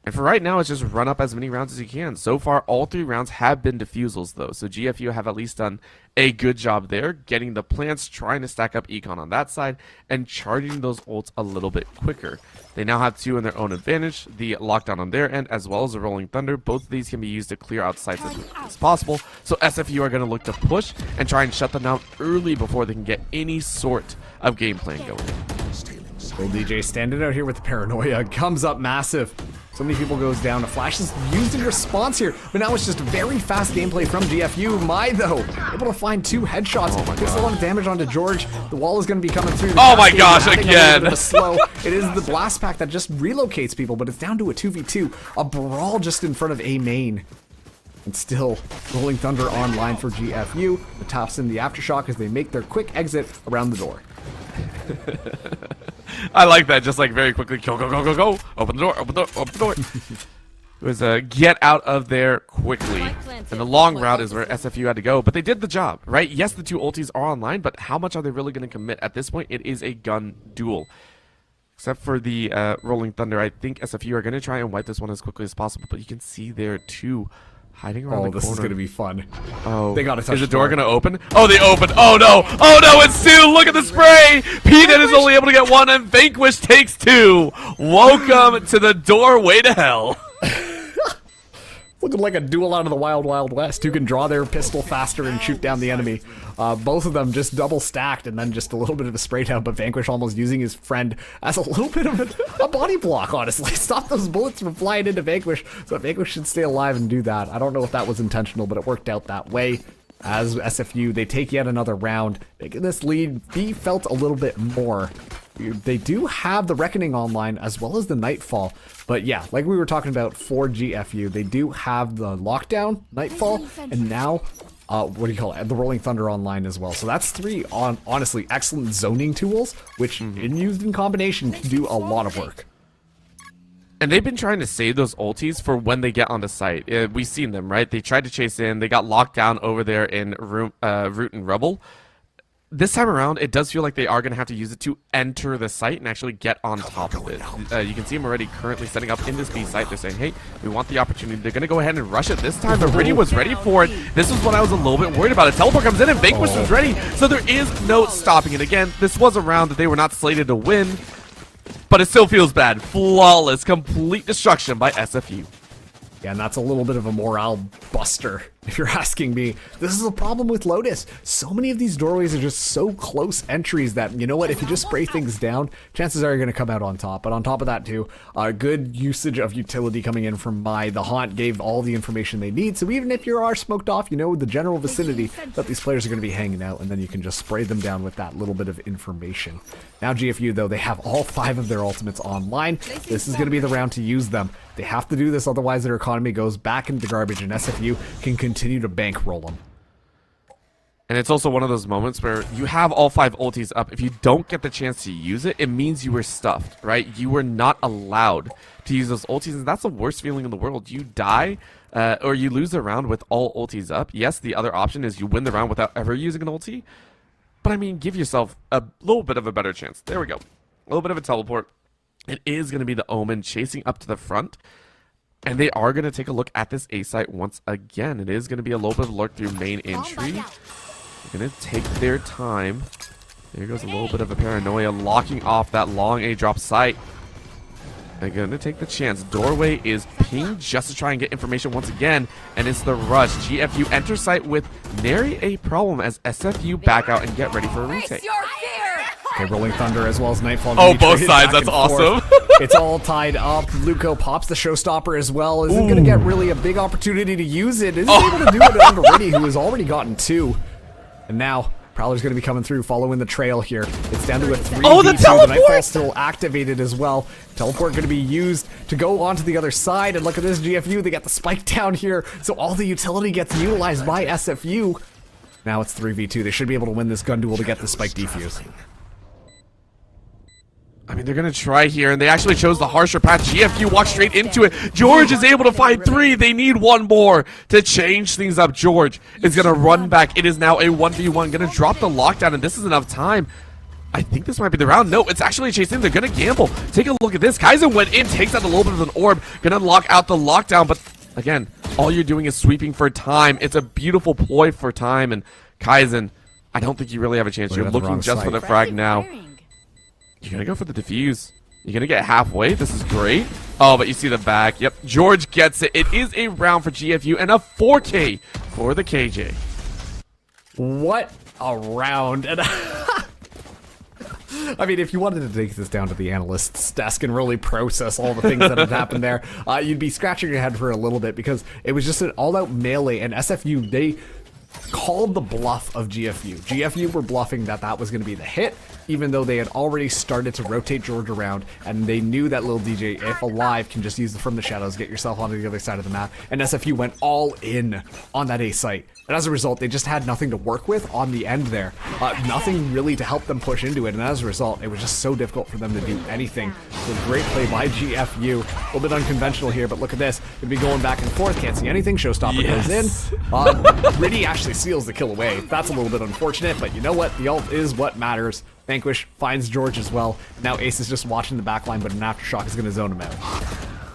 And for right now, it's just run up as many rounds as you can. So far, all 3 rounds have been defusals, though. So GFU have at least done a good job there, getting the plants, trying to stack up econ on that side, and charging those ults a little bit quicker. They now have 2 in their own advantage, the lockdown on their end, as well as the rolling thunder. Both of these can be used to clear out sites as quickly as possible. So SFU are going to look to push and try and shut them down early before they can get any sort of game plan going. Old DJ standing out here with the paranoia. Comes up massive. So many people goes down. A flash is used in response here, but now it's just very fast gameplay from GFU. Mai, though, able to find 2 headshots. Gets a lot of damage onto George. The wall is going to be coming through. Oh my gosh, again! Slow. It is the blast pack that just relocates people, but it's down to a 2v2. A brawl just in front of A main. And still, Rolling Thunder online for GFU. The tops in the aftershock as they make their quick exit around the door. I like that, just like very quickly, go, go, go, go, go, open the door, open the door, open the door. It was a get out of there quickly, and the long route is where SFU had to go, but they did the job, right? Yes, the 2 ultis are online, but how much are they really going to commit? At this point, it is a gun duel. Except for the Rolling Thunder, I think SFU are going to try and wipe this one as quickly as possible, but you can see there 2 hiding around the corner. Oh, this is going to be fun. Oh, they got to touch is the door going to open? Oh, they opened. Oh, no. Oh, no, it's 2. Look at the spray. Peanut is only able to get 1, and Vanquish takes 2. Welcome to the doorway to hell. Looking like a duel out of the Wild Wild West. Who can draw their pistol faster and shoot down the enemy. Both of them just double stacked and then just a little bit of a spray down, but Vanquish almost using his friend as a little bit of a body block, honestly. Stop those bullets from flying into Vanquish, so Vanquish should stay alive and do that. I don't know if that was intentional, but it worked out that way. As SFU, they take yet another round, making this lead be felt a little bit more. they do have the Reckoning online as well as the Nightfall. But yeah, like we were talking about for GFU, they do have the Lockdown, Nightfall, and now what do you call it? The Rolling Thunder online as well. So that's 3 honestly excellent zoning tools, which used in combination can do a lot of work. And they've been trying to save those ultis for when they get on the site. We've seen them, right? They tried to chase in. They got locked down over there in Root and Rebel. This time around, it does feel like they are going to have to use it to enter the site and actually get on top of it. You can see them already currently setting up in this B site. They're saying, hey, we want the opportunity. They're going to go ahead and rush it this time, but Riddy was ready for it. This is what I was a little bit worried about. A teleport comes in and Vanquish was ready, so there is no stopping it. Again, this was a round that they were not slated to win, but it still feels bad. Flawless, complete destruction by SFU. Yeah, and that's a little bit of a morale buster, if you're asking me. This is a problem with Lotus. So many of these doorways are just so close entries that, you know what, if you just spray things down, chances are you're going to come out on top. But on top of that, too, good usage of utility coming in from Mai. The Haunt gave all the information they need, so even if you are smoked off, you know the general vicinity that these players are going to be hanging out, and then you can just spray them down with that little bit of information. Now GFU, though, they have all 5 of their ultimates online. This is going to be the round to use them. They have to do this, otherwise their economy goes back into garbage, and SFU can continue to bankroll them. And it's also one of those moments where you have all 5 ultis up. If you don't get the chance to use it, it means you were stuffed, right? You were not allowed to use those ultis, and that's the worst feeling in the world. You die, or you lose the round with all ultis up. Yes, the other option is you win the round without ever using an ulti. But I mean, give yourself a little bit of a better chance. There we go. A little bit of a teleport. It is going to be the Omen chasing up to the front. And they are going to take a look at this A site once again. It is going to be a little bit of a lurk through main entry. They're going to take their time. There goes a little bit of a paranoia, locking off that long A drop site. They're going to take the chance. Doorway is pinged just to try and get information once again. And it's the rush. GFU enter site with nary a problem as SFU back out and get ready for a retake. Okay, Rolling Thunder as well as Nightfall. Oh, both sides. That's awesome. It's all tied up. Luco pops the showstopper as well. Isn't going to get really a big opportunity to use it. Isn't able to do it under Riddy, who has already gotten 2. And now Prowler's going to be coming through, following the trail here. It's down to a 3v2. Oh, the teleport! The Nightfall's still activated as well. Teleport going to be used to go onto the other side. And look at this GFU. They got the spike down here. So all the utility gets utilized by SFU. Now it's 3v2. They should be able to win this gun duel to get the spike defuse. I mean, they're going to try here, and they actually chose the harsher path. GFU walked straight into it. George is able to find 3. They need 1 more to change things up. George is going to run back. It is now a 1v1. Going to drop the lockdown, and this is enough time. I think this might be the round. No, it's actually a chase in. They're going to gamble. Take a look at this. Kaizen went in, takes out a little bit of an orb. Going to lock out the lockdown, but again, all you're doing is sweeping for time. It's a beautiful ploy for time, and Kaizen, I don't think you really have a chance. You're looking just for the frag now. You're going to go for the defuse. You're going to get halfway. This is great. Oh, but you see the back. Yep, George gets it. It is a round for GFU and a 4K for the KJ. What a round. And I mean, if you wanted to take this down to the analyst's desk and really process all the things that had happened there, you'd be scratching your head for a little bit, because it was just an all-out melee, and SFU, they called the bluff of GFU. GFU were bluffing that that was going to be the hit, even though they had already started to rotate George around, and they knew that little DJ, if alive, can just use the From the Shadows, get yourself onto the other side of the map, and SFU went all in on that A site. And as a result, they just had nothing to work with on the end there. Nothing really to help them push into it, and as a result, it was just so difficult for them to do anything. So great play by GFU. A little bit unconventional here, but look at this. Gonna be going back and forth, can't see anything. Showstopper goes in. Riddy actually seals the kill away. That's a little bit unfortunate, but you know what? The ult is what matters. Vanquish finds George as well. Now Ace is just watching the backline, but an Aftershock is gonna zone him out.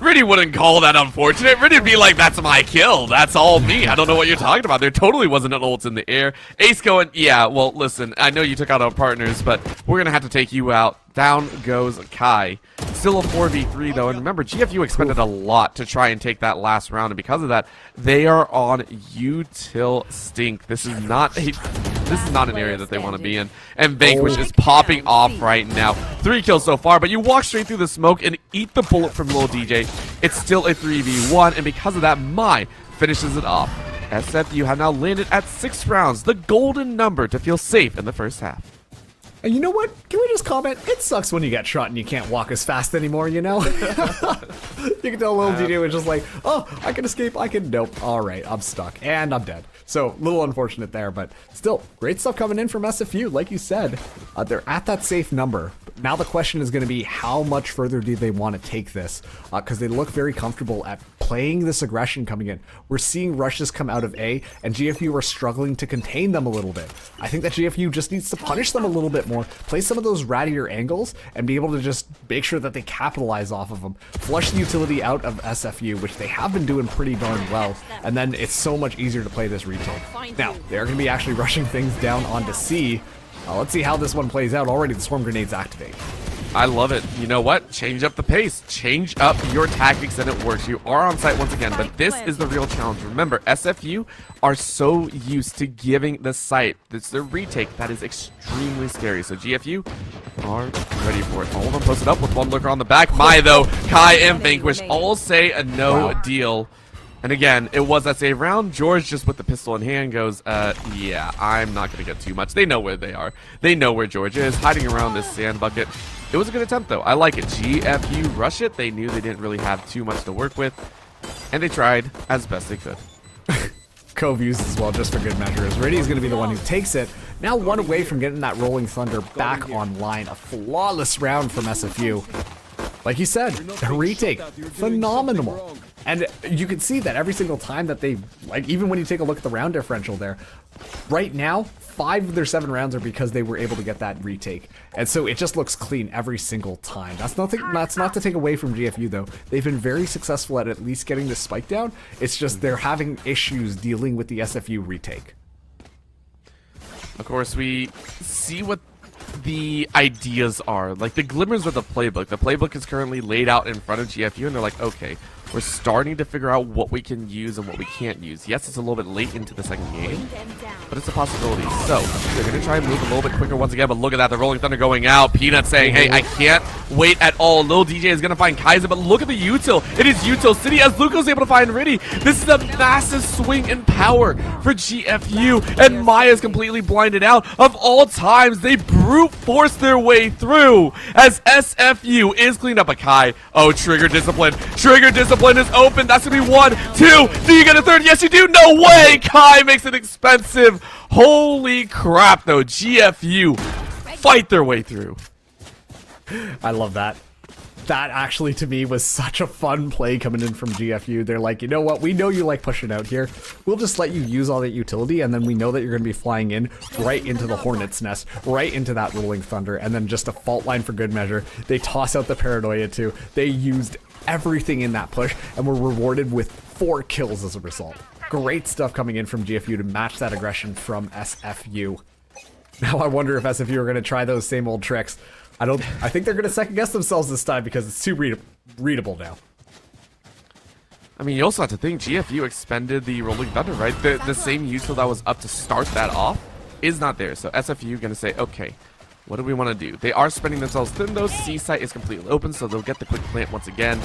Riddy wouldn't call that unfortunate. Riddy'd be like, that's my kill. That's all me. I don't know what you're talking about. There totally wasn't an ult in the air. Ace going, yeah, well, listen, I know you took out our partners, but we're going to have to take you out. Down goes Kai. Still a 4v3, though. And remember, GFU expended a lot to try and take that last round. And because of that, they are on util stink. This is not an area that they want to be in. And Vanquish is popping off right now. 3 kills so far, but you walk straight through the smoke and eat the bullet from Lil DJ. It's still a 3v1, and because of that, Mai finishes it off. SFU have now landed at 6 rounds, the golden number to feel safe in the first half. And you know what? Can we just comment? It sucks when you get shot and you can't walk as fast anymore, you know? You can tell little DJ was just like, oh, I can escape, I can, nope, all right, I'm stuck, and I'm dead. So, a little unfortunate there, but still, great stuff coming in from SFU. Like you said, they're at that safe number. Now the question is going to be, how much further do they want to take this? Because they look very comfortable at playing this aggression coming in. We're seeing rushes come out of A, and GFU are struggling to contain them a little bit. I think that GFU just needs to punish them a little bit more, play some of those rattier angles, and be able to just make sure that they capitalize off of them. Flush the utility out of SFU, which they have been doing pretty darn well, and then it's so much easier to play this retake. Now, they're going to be actually rushing things down onto C. Let's see how this one plays out. Already the swarm grenades activate. I love it. You know what? Change up the pace. Change up your tactics and it works. You are on site once again, but this is the real challenge. Remember, SFU are so used to giving the site. It's their retake that is extremely scary. So GFU are ready for it. All of them posted up with one lurker on the back. My, though, Kai and Vanquish all say a no deal. And again, it was that save round. George, just with the pistol in hand, goes, yeah, I'm not going to get too much. They know where they are. They know where George is, hiding around this sand bucket. It was a good attempt, though. I like it. GFU rush it. They knew they didn't really have too much to work with, and they tried as best they could. Cove used as well, just for good measure. As Riddy's going to be the one who takes it. Now one away from getting that Rolling Thunder back online. A flawless round from SFU. Like you said, the retake, phenomenal. And you can see that every single time that they, like, even when you take a look at the round differential there, right now, 5 of their 7 rounds are because they were able to get that retake. And so it just looks clean every single time. That's not to take away from GFU, though. They've been very successful at least getting the spike down. It's just they're having issues dealing with the SFU retake. Of course, we see what the ideas are, like the glimmers of the playbook. The playbook is currently laid out in front of GFU, and they're like, okay, we're starting to figure out what we can use and what we can't use. Yes, it's a little bit late into the second game, but it's a possibility. So they're going to try and move a little bit quicker once again, but look at that, the Rolling Thunder going out. Peanut saying, hey, I can't wait at all. Lil DJ is going to find Kaiser, but look at the util. It is util city as Luco's able to find Riddy. This is a massive swing in power for GFU, and Maya's completely blinded out. Of all times, they brute force their way through as SFU is cleaned up. A Kai, oh, trigger discipline. Trigger discipline is open. That's gonna be 1, 2. Do you get a third? Yes, you do. No way. Kai makes it expensive. Holy crap, though. GFU fight their way through. I love that. That actually, to me, was such a fun play coming in from GFU. They're like, you know what? We know you like pushing out here. We'll just let you use all that utility, and then we know that you're going to be flying in right into the Hornet's Nest, right into that Rolling Thunder, and then just a fault line for good measure. They toss out the Paranoia, too. They used everything in that push, and were rewarded with 4 kills as a result. Great stuff coming in from GFU to match that aggression from SFU. Now I wonder if SFU are going to try those same old tricks. I think they're going to second guess themselves this time because it's too readable now. I mean, you also have to think GFU expended the Rolling Thunder, right? The same util that was up to start that off is not there. So SFU going to say, okay, what do we want to do? They are spreading themselves thin, though. C site is completely open, so they'll get the quick plant once again.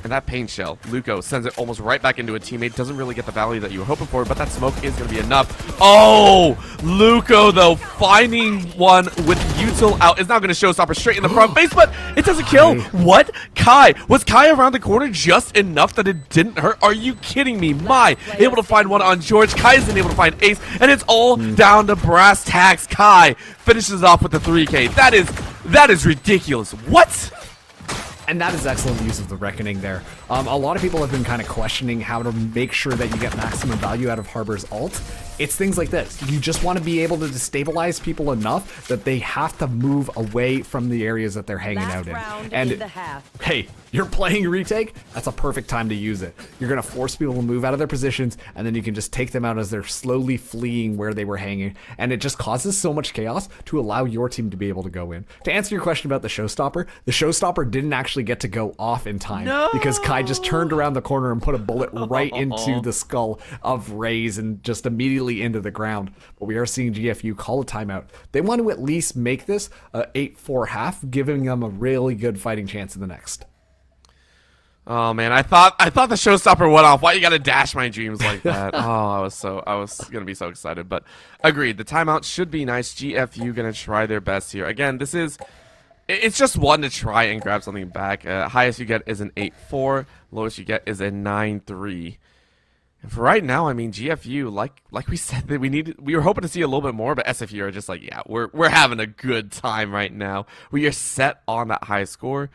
And that pain shell, Luco sends it almost right back into a teammate. Doesn't really get the value that you were hoping for, but that smoke is going to be enough. Oh, Luco, though, finding one with util out is now going to showstopper straight in the front face, but it doesn't kill. What? Kai? Was Kai around the corner just enough that it didn't hurt? Are you kidding me? My, able to find one on George. Kai isn't able to find Ace, and it's all down to brass tacks. Kai finishes off with the 3K. That is ridiculous. What? And that is excellent use of the Reckoning there. A lot of people have been kind of questioning how to make sure that you get maximum value out of Harbor's ult. It's things like this. You just want to be able to destabilize people enough that they have to move away from the areas that they're hanging out in. And hey, you're playing retake, that's a perfect time to use it. You're going to force people to move out of their positions, and then you can just take them out as they're slowly fleeing where they were hanging. And it just causes so much chaos to allow your team to be able to go in. To answer your question about the showstopper didn't actually get to go off in time because Kai just turned around the corner and put a bullet right into the skull of Raze and just immediately into the ground. But we are seeing GFU call a timeout. They want to at least make this a 8-4 half, giving them a really good fighting chance in the next. Oh man, I thought the showstopper went off. Why you gotta dash my dreams like that? I was gonna be so excited, but agreed. The timeout should be nice. GFU gonna try their best here. Again, it's just one to try and grab something back. Highest you get is an 8-4. Lowest you get is a 9-3. And for right now, I mean, GFU, like we said, that we were hoping to see a little bit more, but SFU are just like, yeah, we're having a good time right now. We are set on that high score.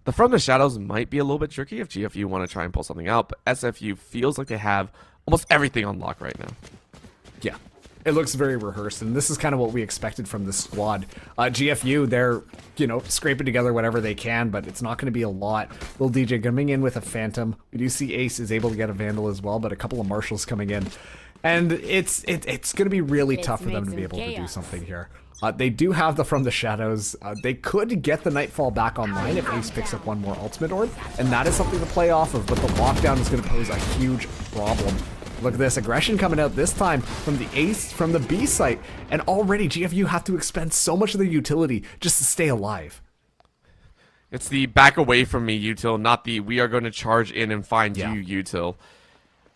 The From the Shadows might be a little bit tricky if GFU want to try and pull something out, but SFU feels like they have almost everything on lock right now. Yeah, it looks very rehearsed, and this is kind of what we expected from the squad. GFU, they're, scraping together whatever they can, but it's not going to be a lot. Lil DJ coming in with a Phantom. We do see Ace is able to get a Vandal as well, but a couple of Marshals coming in. And it's going to be really tough for them to be able to do something here. They do have the From the Shadows. They could get the Nightfall back online if Ace picks up one more Ultimate Orb, and that is something to play off of, but the lockdown is going to pose a huge problem. Look at this aggression coming out this time from the Ace from the B site, and already GFU have to expend so much of their utility just to stay alive. It's the back away from me util, not the we are going to charge in and find you util.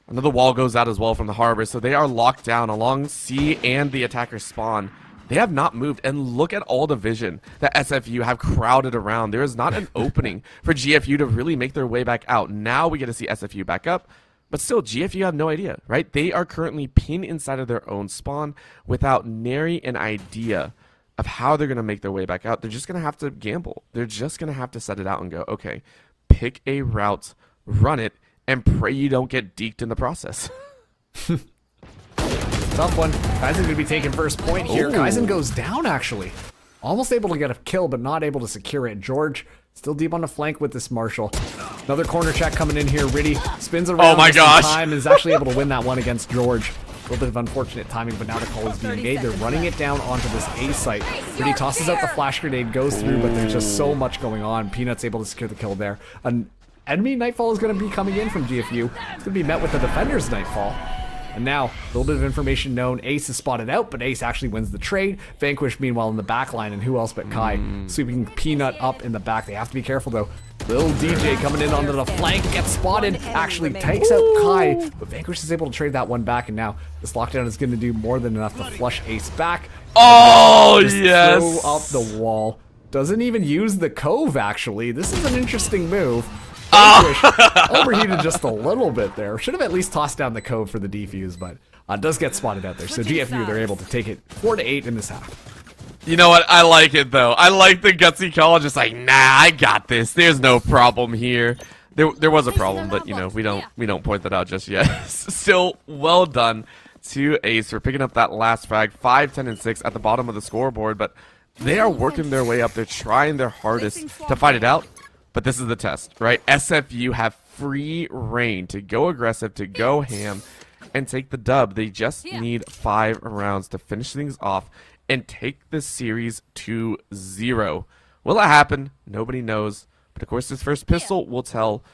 Another wall goes out as well from the harbor, so they are locked down along C and the attacker spawn. They have not moved, and look at all the vision that SFU have crowded around. There is not an opening for GFU to really make their way back out. Now we get to see SFU back up, but still, GFU have no idea, right? They are currently pinned inside of their own spawn without nary an idea of how they're going to make their way back out. They're just going to have to gamble. They're just going to have to set it out and go, okay, pick a route, run it, and pray you don't get deked in the process. Tough one. Kaizen going to be taking first point here. Kaizen goes down, actually. Almost able to get a kill, but not able to secure it. George still deep on the flank with this Marshal. Another corner check coming in here. Riddy spins around oh my gosh. time and is actually able to win that one against George. A little bit of unfortunate timing, but now the call is being made. They're running it down onto this A site. Riddy tosses out the flash grenade, goes through, but there's just so much going on. Peanut's able to secure the kill there. An enemy Nightfall is going to be coming in from GFU. It's going to be met with the Defender's Nightfall. And now, a little bit of information known. Ace is spotted out, but Ace actually wins the trade. Vanquish, meanwhile, in the back line, and who else but Kai sweeping Peanut up in the back. They have to be careful, though. Lil DJ coming in onto the flank, gets spotted, actually takes out Kai, but Vanquish is able to trade that one back, and now this lockdown is going to do more than enough to flush Ace back. Oh, just yes! throw up the wall. Doesn't even use the Cove, actually. This is an interesting move. Overheated just a little bit there. Should have at least tossed down the Cove for the defuse, but does get spotted out there. So GFU, they're able to take it 4-8 in this half. You know what? I like it, though. I like the gutsy call. Just like, nah, I got this. There's no problem here. There was a problem, but, we don't point that out just yet. Still, well done to Ace for picking up that last frag. 5, 10, and 6 at the bottom of the scoreboard, but they are working their way up. They're trying their hardest to fight it out. But this is the test, right? SFU have free reign to go aggressive, to go ham, and take the dub. They just need 5 rounds to finish things off and take the series to 0. Will it happen? Nobody knows. But of course, this first pistol will tell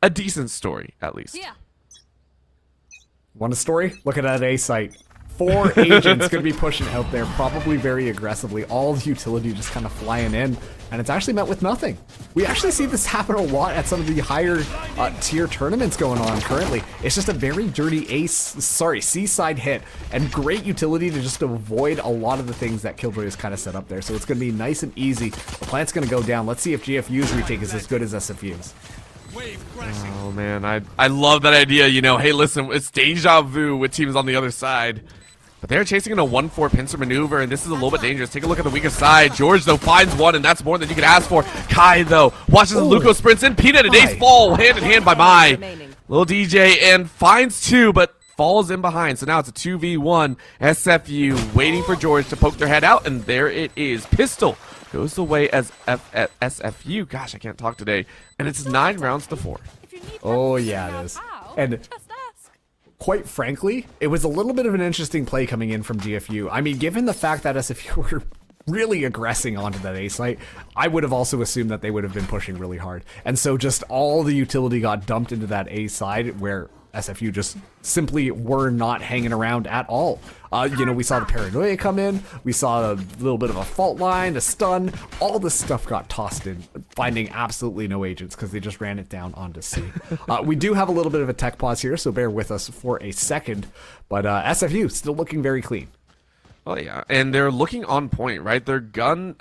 a decent story, at least. Want a story? Look at that A site. 4 agents going to be pushing out there, probably very aggressively. All the utility just kind of flying in, and it's actually met with nothing. We actually see this happen a lot at some of the higher tier tournaments going on currently. It's just a very dirty C-side hit, and great utility to just avoid a lot of the things that Killjoy has kind of set up there. So it's going to be nice and easy. The plant's going to go down. Let's see if GFU's retake is as good as SFU's. Oh, man. I love that idea. Hey, listen, it's deja vu with teams on the other side. But they're chasing in a 1-4 pincer maneuver, and this is a little bit dangerous. Take a look at the weaker side. George, though, finds one, and that's more than you could ask for. Kai, though, watches Luco sprints in. Peanut and Ace fall hand in hand by Mai. Little DJ and finds 2, but falls in behind. So now it's a 2v1. SFU waiting for George to poke their head out, and there it is. Pistol goes away as SFU. Gosh, I can't talk today. And it's 9 rounds to 4. Oh, yeah, it is. And quite frankly, it was a little bit of an interesting play coming in from GFU. I mean, given the fact that SFU were really aggressing onto that A site, I would have also assumed that they would have been pushing really hard. And so just all the utility got dumped into that A side where SFU just simply were not hanging around at all. We saw the paranoia come in, we saw a little bit of a fault line, a stun, all this stuff got tossed in, finding absolutely no agents because they just ran it down onto C. We do have a little bit of a tech pause here, so bear with us for a second, but SFU still looking very clean. Oh yeah, and they're looking on point, right? Their gun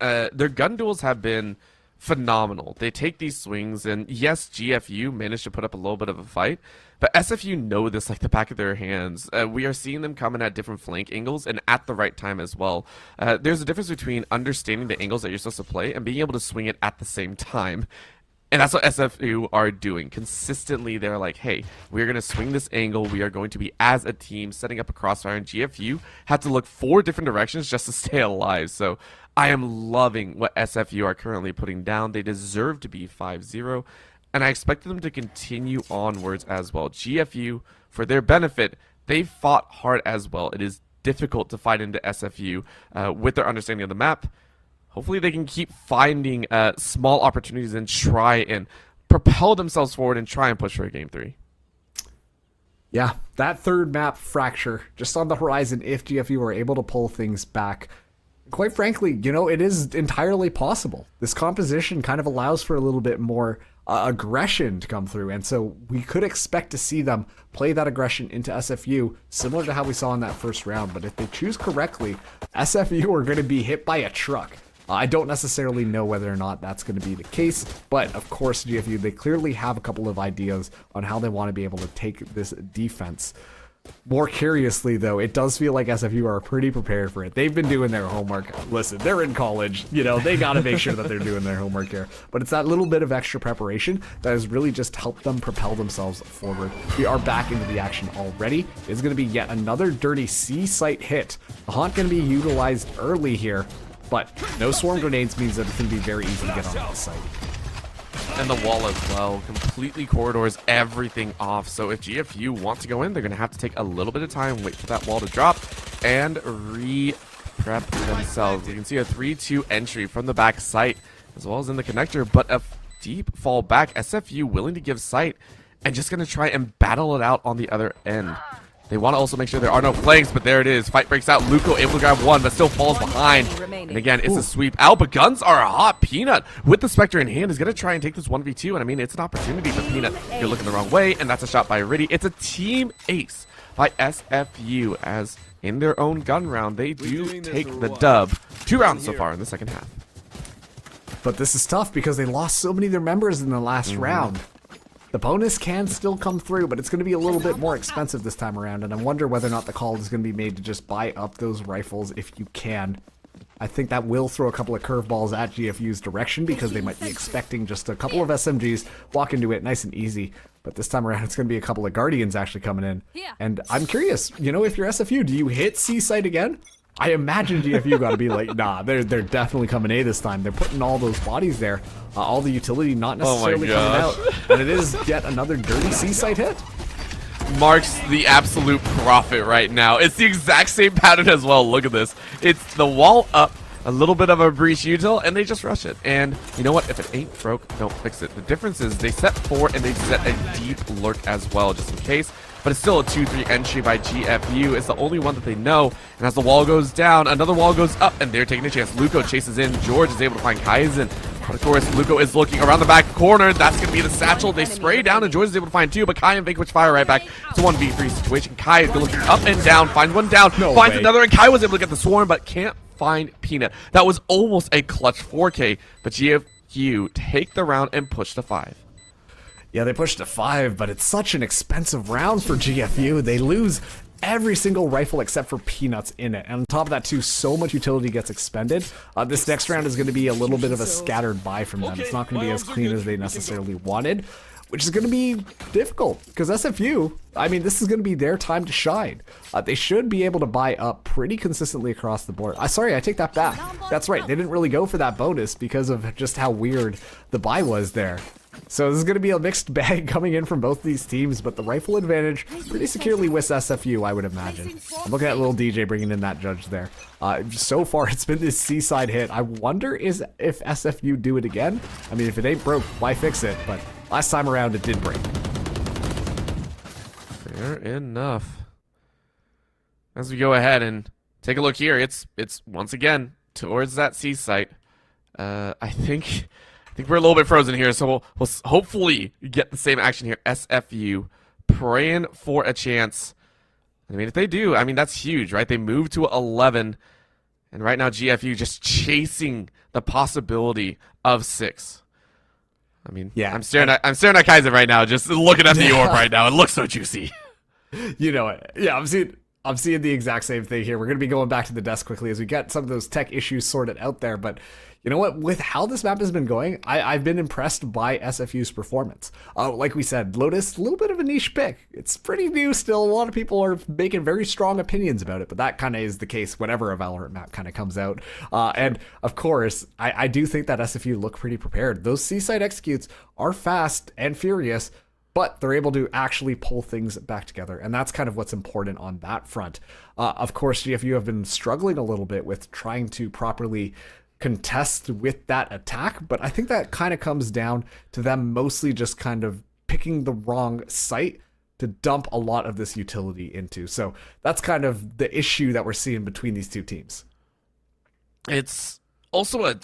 duels have been phenomenal. They take these swings, and yes, GFU managed to put up a little bit of a fight, but SFU know this like the back of their hands. We are seeing them coming at different flank angles and at the right time as well. There's a difference between understanding the angles that you're supposed to play and being able to swing it at the same time. And that's what SFU are doing. Consistently, they're like, hey, we're going to swing this angle. We are going to be, as a team, setting up a crossfire. And GFU had to look 4 different directions just to stay alive. So I am loving what SFU are currently putting down. They deserve to be 5-0. And I expect them to continue onwards as well. GFU, for their benefit, they fought hard as well. It is difficult to fight into SFU with their understanding of the map. Hopefully they can keep finding small opportunities and try and propel themselves forward and try and push for a game 3. Yeah, that third map, Fracture, just on the horizon if GFU are able to pull things back. Quite frankly, it is entirely possible. This composition kind of allows for a little bit more aggression to come through, and so we could expect to see them play that aggression into SFU, similar to how we saw in that first round. But if they choose correctly, SFU are going to be hit by a truck. I don't necessarily know whether or not that's going to be the case, but of course GFU, they clearly have a couple of ideas on how they want to be able to take this defense. More curiously, though, it does feel like SFU are pretty prepared for it. They've been doing their homework. Listen, they're in college. They got to make sure that they're doing their homework here. But it's that little bit of extra preparation that has really just helped them propel themselves forward. We are back into the action already. It's going to be yet another dirty C site hit. The haunt going to be utilized early here, but no swarm grenades means that it's going to be very easy to get on that site. And the wall as well completely corridors everything off. So if GFU want to go in, they're going to have to take a little bit of time, wait for that wall to drop, and re-prep themselves. You can see a 3-2 entry from the back site, as well as in the connector, but a deep fall back. SFU willing to give sight and just going to try and battle it out on the other end. They want to also make sure there are no flanks, but there it is. Fight breaks out. Luco able to grab one, but still falls behind. And again, it's a sweep out, but guns are hot. Peanut, with the Spectre in hand, is going to try and take this 1v2. And I mean, it's an opportunity for Peanut. You're looking the wrong way, and that's a shot by Riddy. It's a team ace by SFU, as in their own gun round, they do take the dub. 2 rounds so far in the second half. But this is tough because they lost so many of their members in the last round. The bonus can still come through, but it's going to be a little bit more expensive this time around, and I wonder whether or not the call is going to be made to just buy up those rifles if you can. I think that will throw a couple of curveballs at GFU's direction because they might be expecting just a couple of SMGs, walk into it nice and easy. But this time around, it's going to be a couple of Guardians actually coming in. And I'm curious, if you're SFU, do you hit C site again? I imagine GFU got to be like, nah, they're definitely coming A this time. They're putting all those bodies there. All the utility not necessarily coming out. And it is yet another dirty C site hit. Marks the absolute profit right now. It's the exact same pattern as well. Look at this. It's the wall up, a little bit of a breach util, and they just rush it. And you know what? If it ain't broke, don't fix it. The difference is they set 4 and they set a deep lurk as well, just in case. But it's still a 2-3 entry by GFU. It's the only one that they know. And as the wall goes down, another wall goes up, and they're taking a chance. Luco chases in. George is able to find Kaizen. But of course, Luco is looking around the back corner. That's going to be the satchel. They spray down, and George is able to find 2, but Kai and Vanquish fire right back. It's a 1v3 situation. Kai is looking up and down, finds one down, finds another, and Kai was able to get the swarm, but can't find Peanut. That was almost a clutch 4K, but GFU take the round and push to 5. Yeah, they pushed to 5, but it's such an expensive round for GFU. They lose every single rifle except for Peanuts in it. And on top of that, too, so much utility gets expended. This next round is going to be a little bit of a scattered buy from them. It's not going to be as clean as they necessarily wanted, which is going to be difficult because SFU, I mean, this is going to be their time to shine. They should be able to buy up pretty consistently across the board. Sorry, I take that back. That's right. They didn't really go for that bonus because of just how weird the buy was there. So this is going to be a mixed bag coming in from both these teams, but the rifle advantage pretty securely with SFU, I would imagine. I'm looking at little DJ bringing in that judge there. So far, it's been this seaside hit. I wonder if SFU do it again. I mean, if it ain't broke, why fix it? But last time around, it did break. Fair enough. As we go ahead and take a look here, it's once again towards that C site. I think we're a little bit frozen here, so we'll hopefully get the same action here. SFU praying for a chance. I mean, if they do, I mean, that's huge, right? They move to 11, and right now GFU just chasing the possibility of 6. I mean, Yeah. I'm staring at Kaizen right now, just looking at the orb right now. It looks so juicy. You know it. Yeah, I'm seeing the exact same thing here. We're going to be going back to the desk quickly as we get some of those tech issues sorted out there. But you know what? With how this map has been going, I've been impressed by SFU's performance. Like we said, Lotus, a little bit of a niche pick. It's pretty new still. A lot of people are making very strong opinions about it, but that kind of is the case whenever a Valorant map kind of comes out. And of course, I do think that SFU look pretty prepared. Those C-side executes are fast and furious, but they're able to actually pull things back together. And that's kind of what's important on that front. Of course, GFU have been struggling a little bit with trying to properly contest with that attack, but I think that kind of comes down to them mostly just kind of picking the wrong site to dump a lot of this utility into. So that's kind of the issue that we're seeing between these two teams. It's also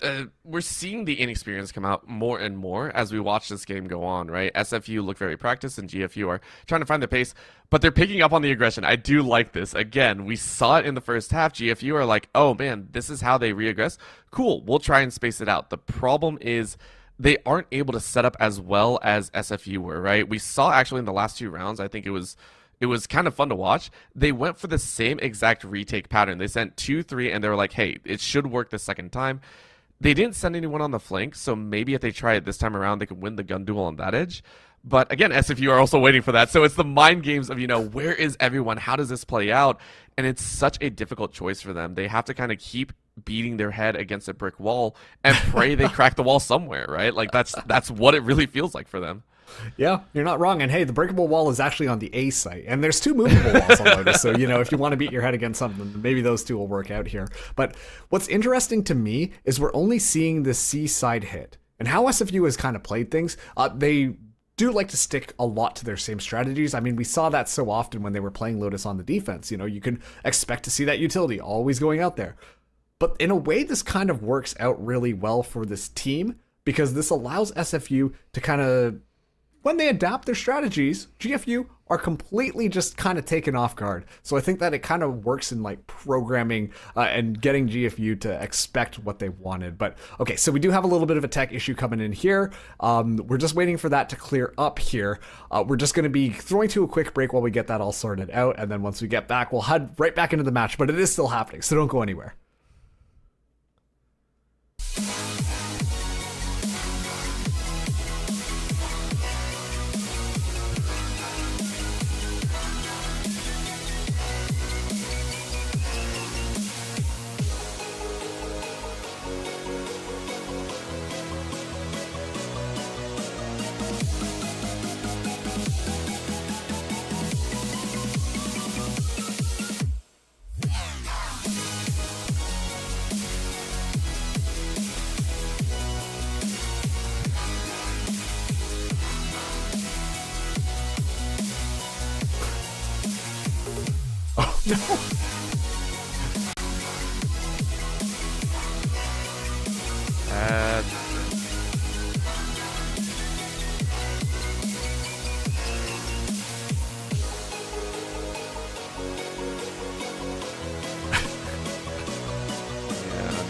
we're seeing the inexperience come out more and more as we watch this game go on, right? SFU look very practiced and GFU are trying to find the pace, but they're picking up on the aggression. I do like this. Again, we saw it in the first half. GFU are like, oh man, this is how they re-aggress. Cool, we'll try and space it out. The problem is they aren't able to set up as well as SFU were, right? We saw actually in the last 2 rounds, I think it was kind of fun to watch. They went for the same exact retake pattern. They sent 2-3, and they were like, hey, it should work the second time. They didn't send anyone on the flank, so maybe if they try it this time around, they could win the gun duel on that edge. But again, SFU are also waiting for that. So it's the mind games of, where is everyone? How does this play out? And it's such a difficult choice for them. They have to kind of keep beating their head against a brick wall and pray they crack the wall somewhere, right? Like that's what it really feels like for them. Yeah, you're not wrong. And hey, the breakable wall is actually on the A site, and there's 2 movable walls on Lotus. So, if you want to beat your head against something, maybe those 2 will work out here. But what's interesting to me is we're only seeing the C side hit, and how SFU has kind of played things. They do like to stick a lot to their same strategies. I mean, we saw that so often when they were playing Lotus on the defense. You can expect to see that utility always going out there. But in a way, this kind of works out really well for this team, because this allows SFU to kind of, when they adapt their strategies, GFU are completely just kind of taken off guard. So I think that it kind of works in like programming and getting GFU to expect what they wanted. But okay, so we do have a little bit of a tech issue coming in here. We're just waiting for that to clear up here. We're just going to be throwing to a quick break while we get that all sorted out. And then once we get back, we'll head right back into the match. But it is still happening, so don't go anywhere.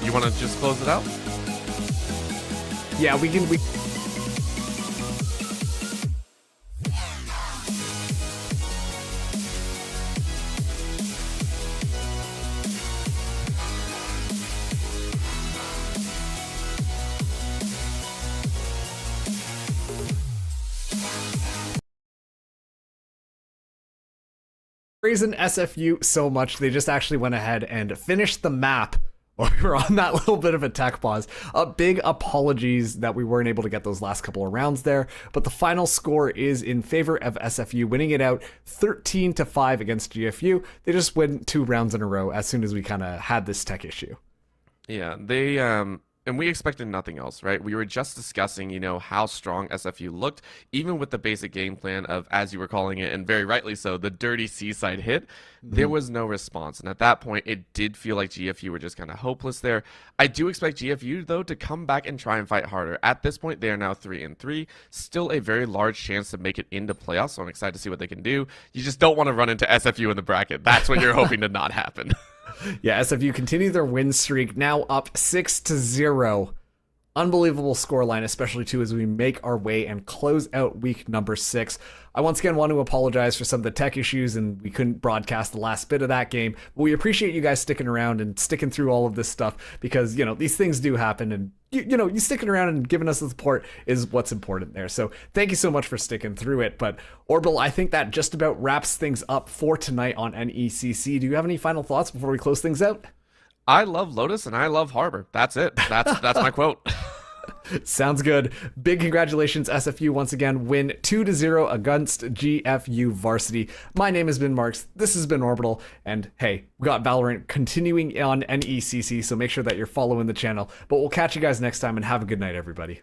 You want to just close it out? Yeah, we can. Reason SFU so much, they just actually went ahead and finished the map while we were on that little bit of a tech pause. Big apologies that we weren't able to get those last couple of rounds there, but the final score is in favor of SFU, winning it out 13-5 against GFU. They just win 2 rounds in a row as soon as we kind of had this tech issue. Yeah, they and we expected nothing else, right? We were just discussing, how strong SFU looked, even with the basic game plan of, as you were calling it, and very rightly so, the dirty seaside hit. There was no response, and at that point, it did feel like GFU were just kind of hopeless there. I do expect GFU, though, to come back and try and fight harder. At this point, they are now 3-3, still a very large chance to make it into playoffs, so I'm excited to see what they can do. You just don't want to run into SFU in the bracket. That's what you're hoping to not happen. Yeah, SFU continue their win streak, now up 6-0. Unbelievable scoreline, especially too as we make our way and close out week number 6. I once again want to apologize for some of the tech issues and we couldn't broadcast the last bit of that game. But we appreciate you guys sticking around and sticking through all of this stuff because, these things do happen and you sticking around and giving us the support is what's important there. So thank you so much for sticking through it. But Orbital, I think that just about wraps things up for tonight on NECC. Do you have any final thoughts before we close things out? I love Lotus and I love Harbor. That's it. That's my quote. Sounds good. Big congratulations, SFU, once again. Win 2-0 against GFU Varsity. My name has been Marks. This has been Orbital. And hey, we got Valorant continuing on NECC, so make sure that you're following the channel. But we'll catch you guys next time and have a good night, everybody.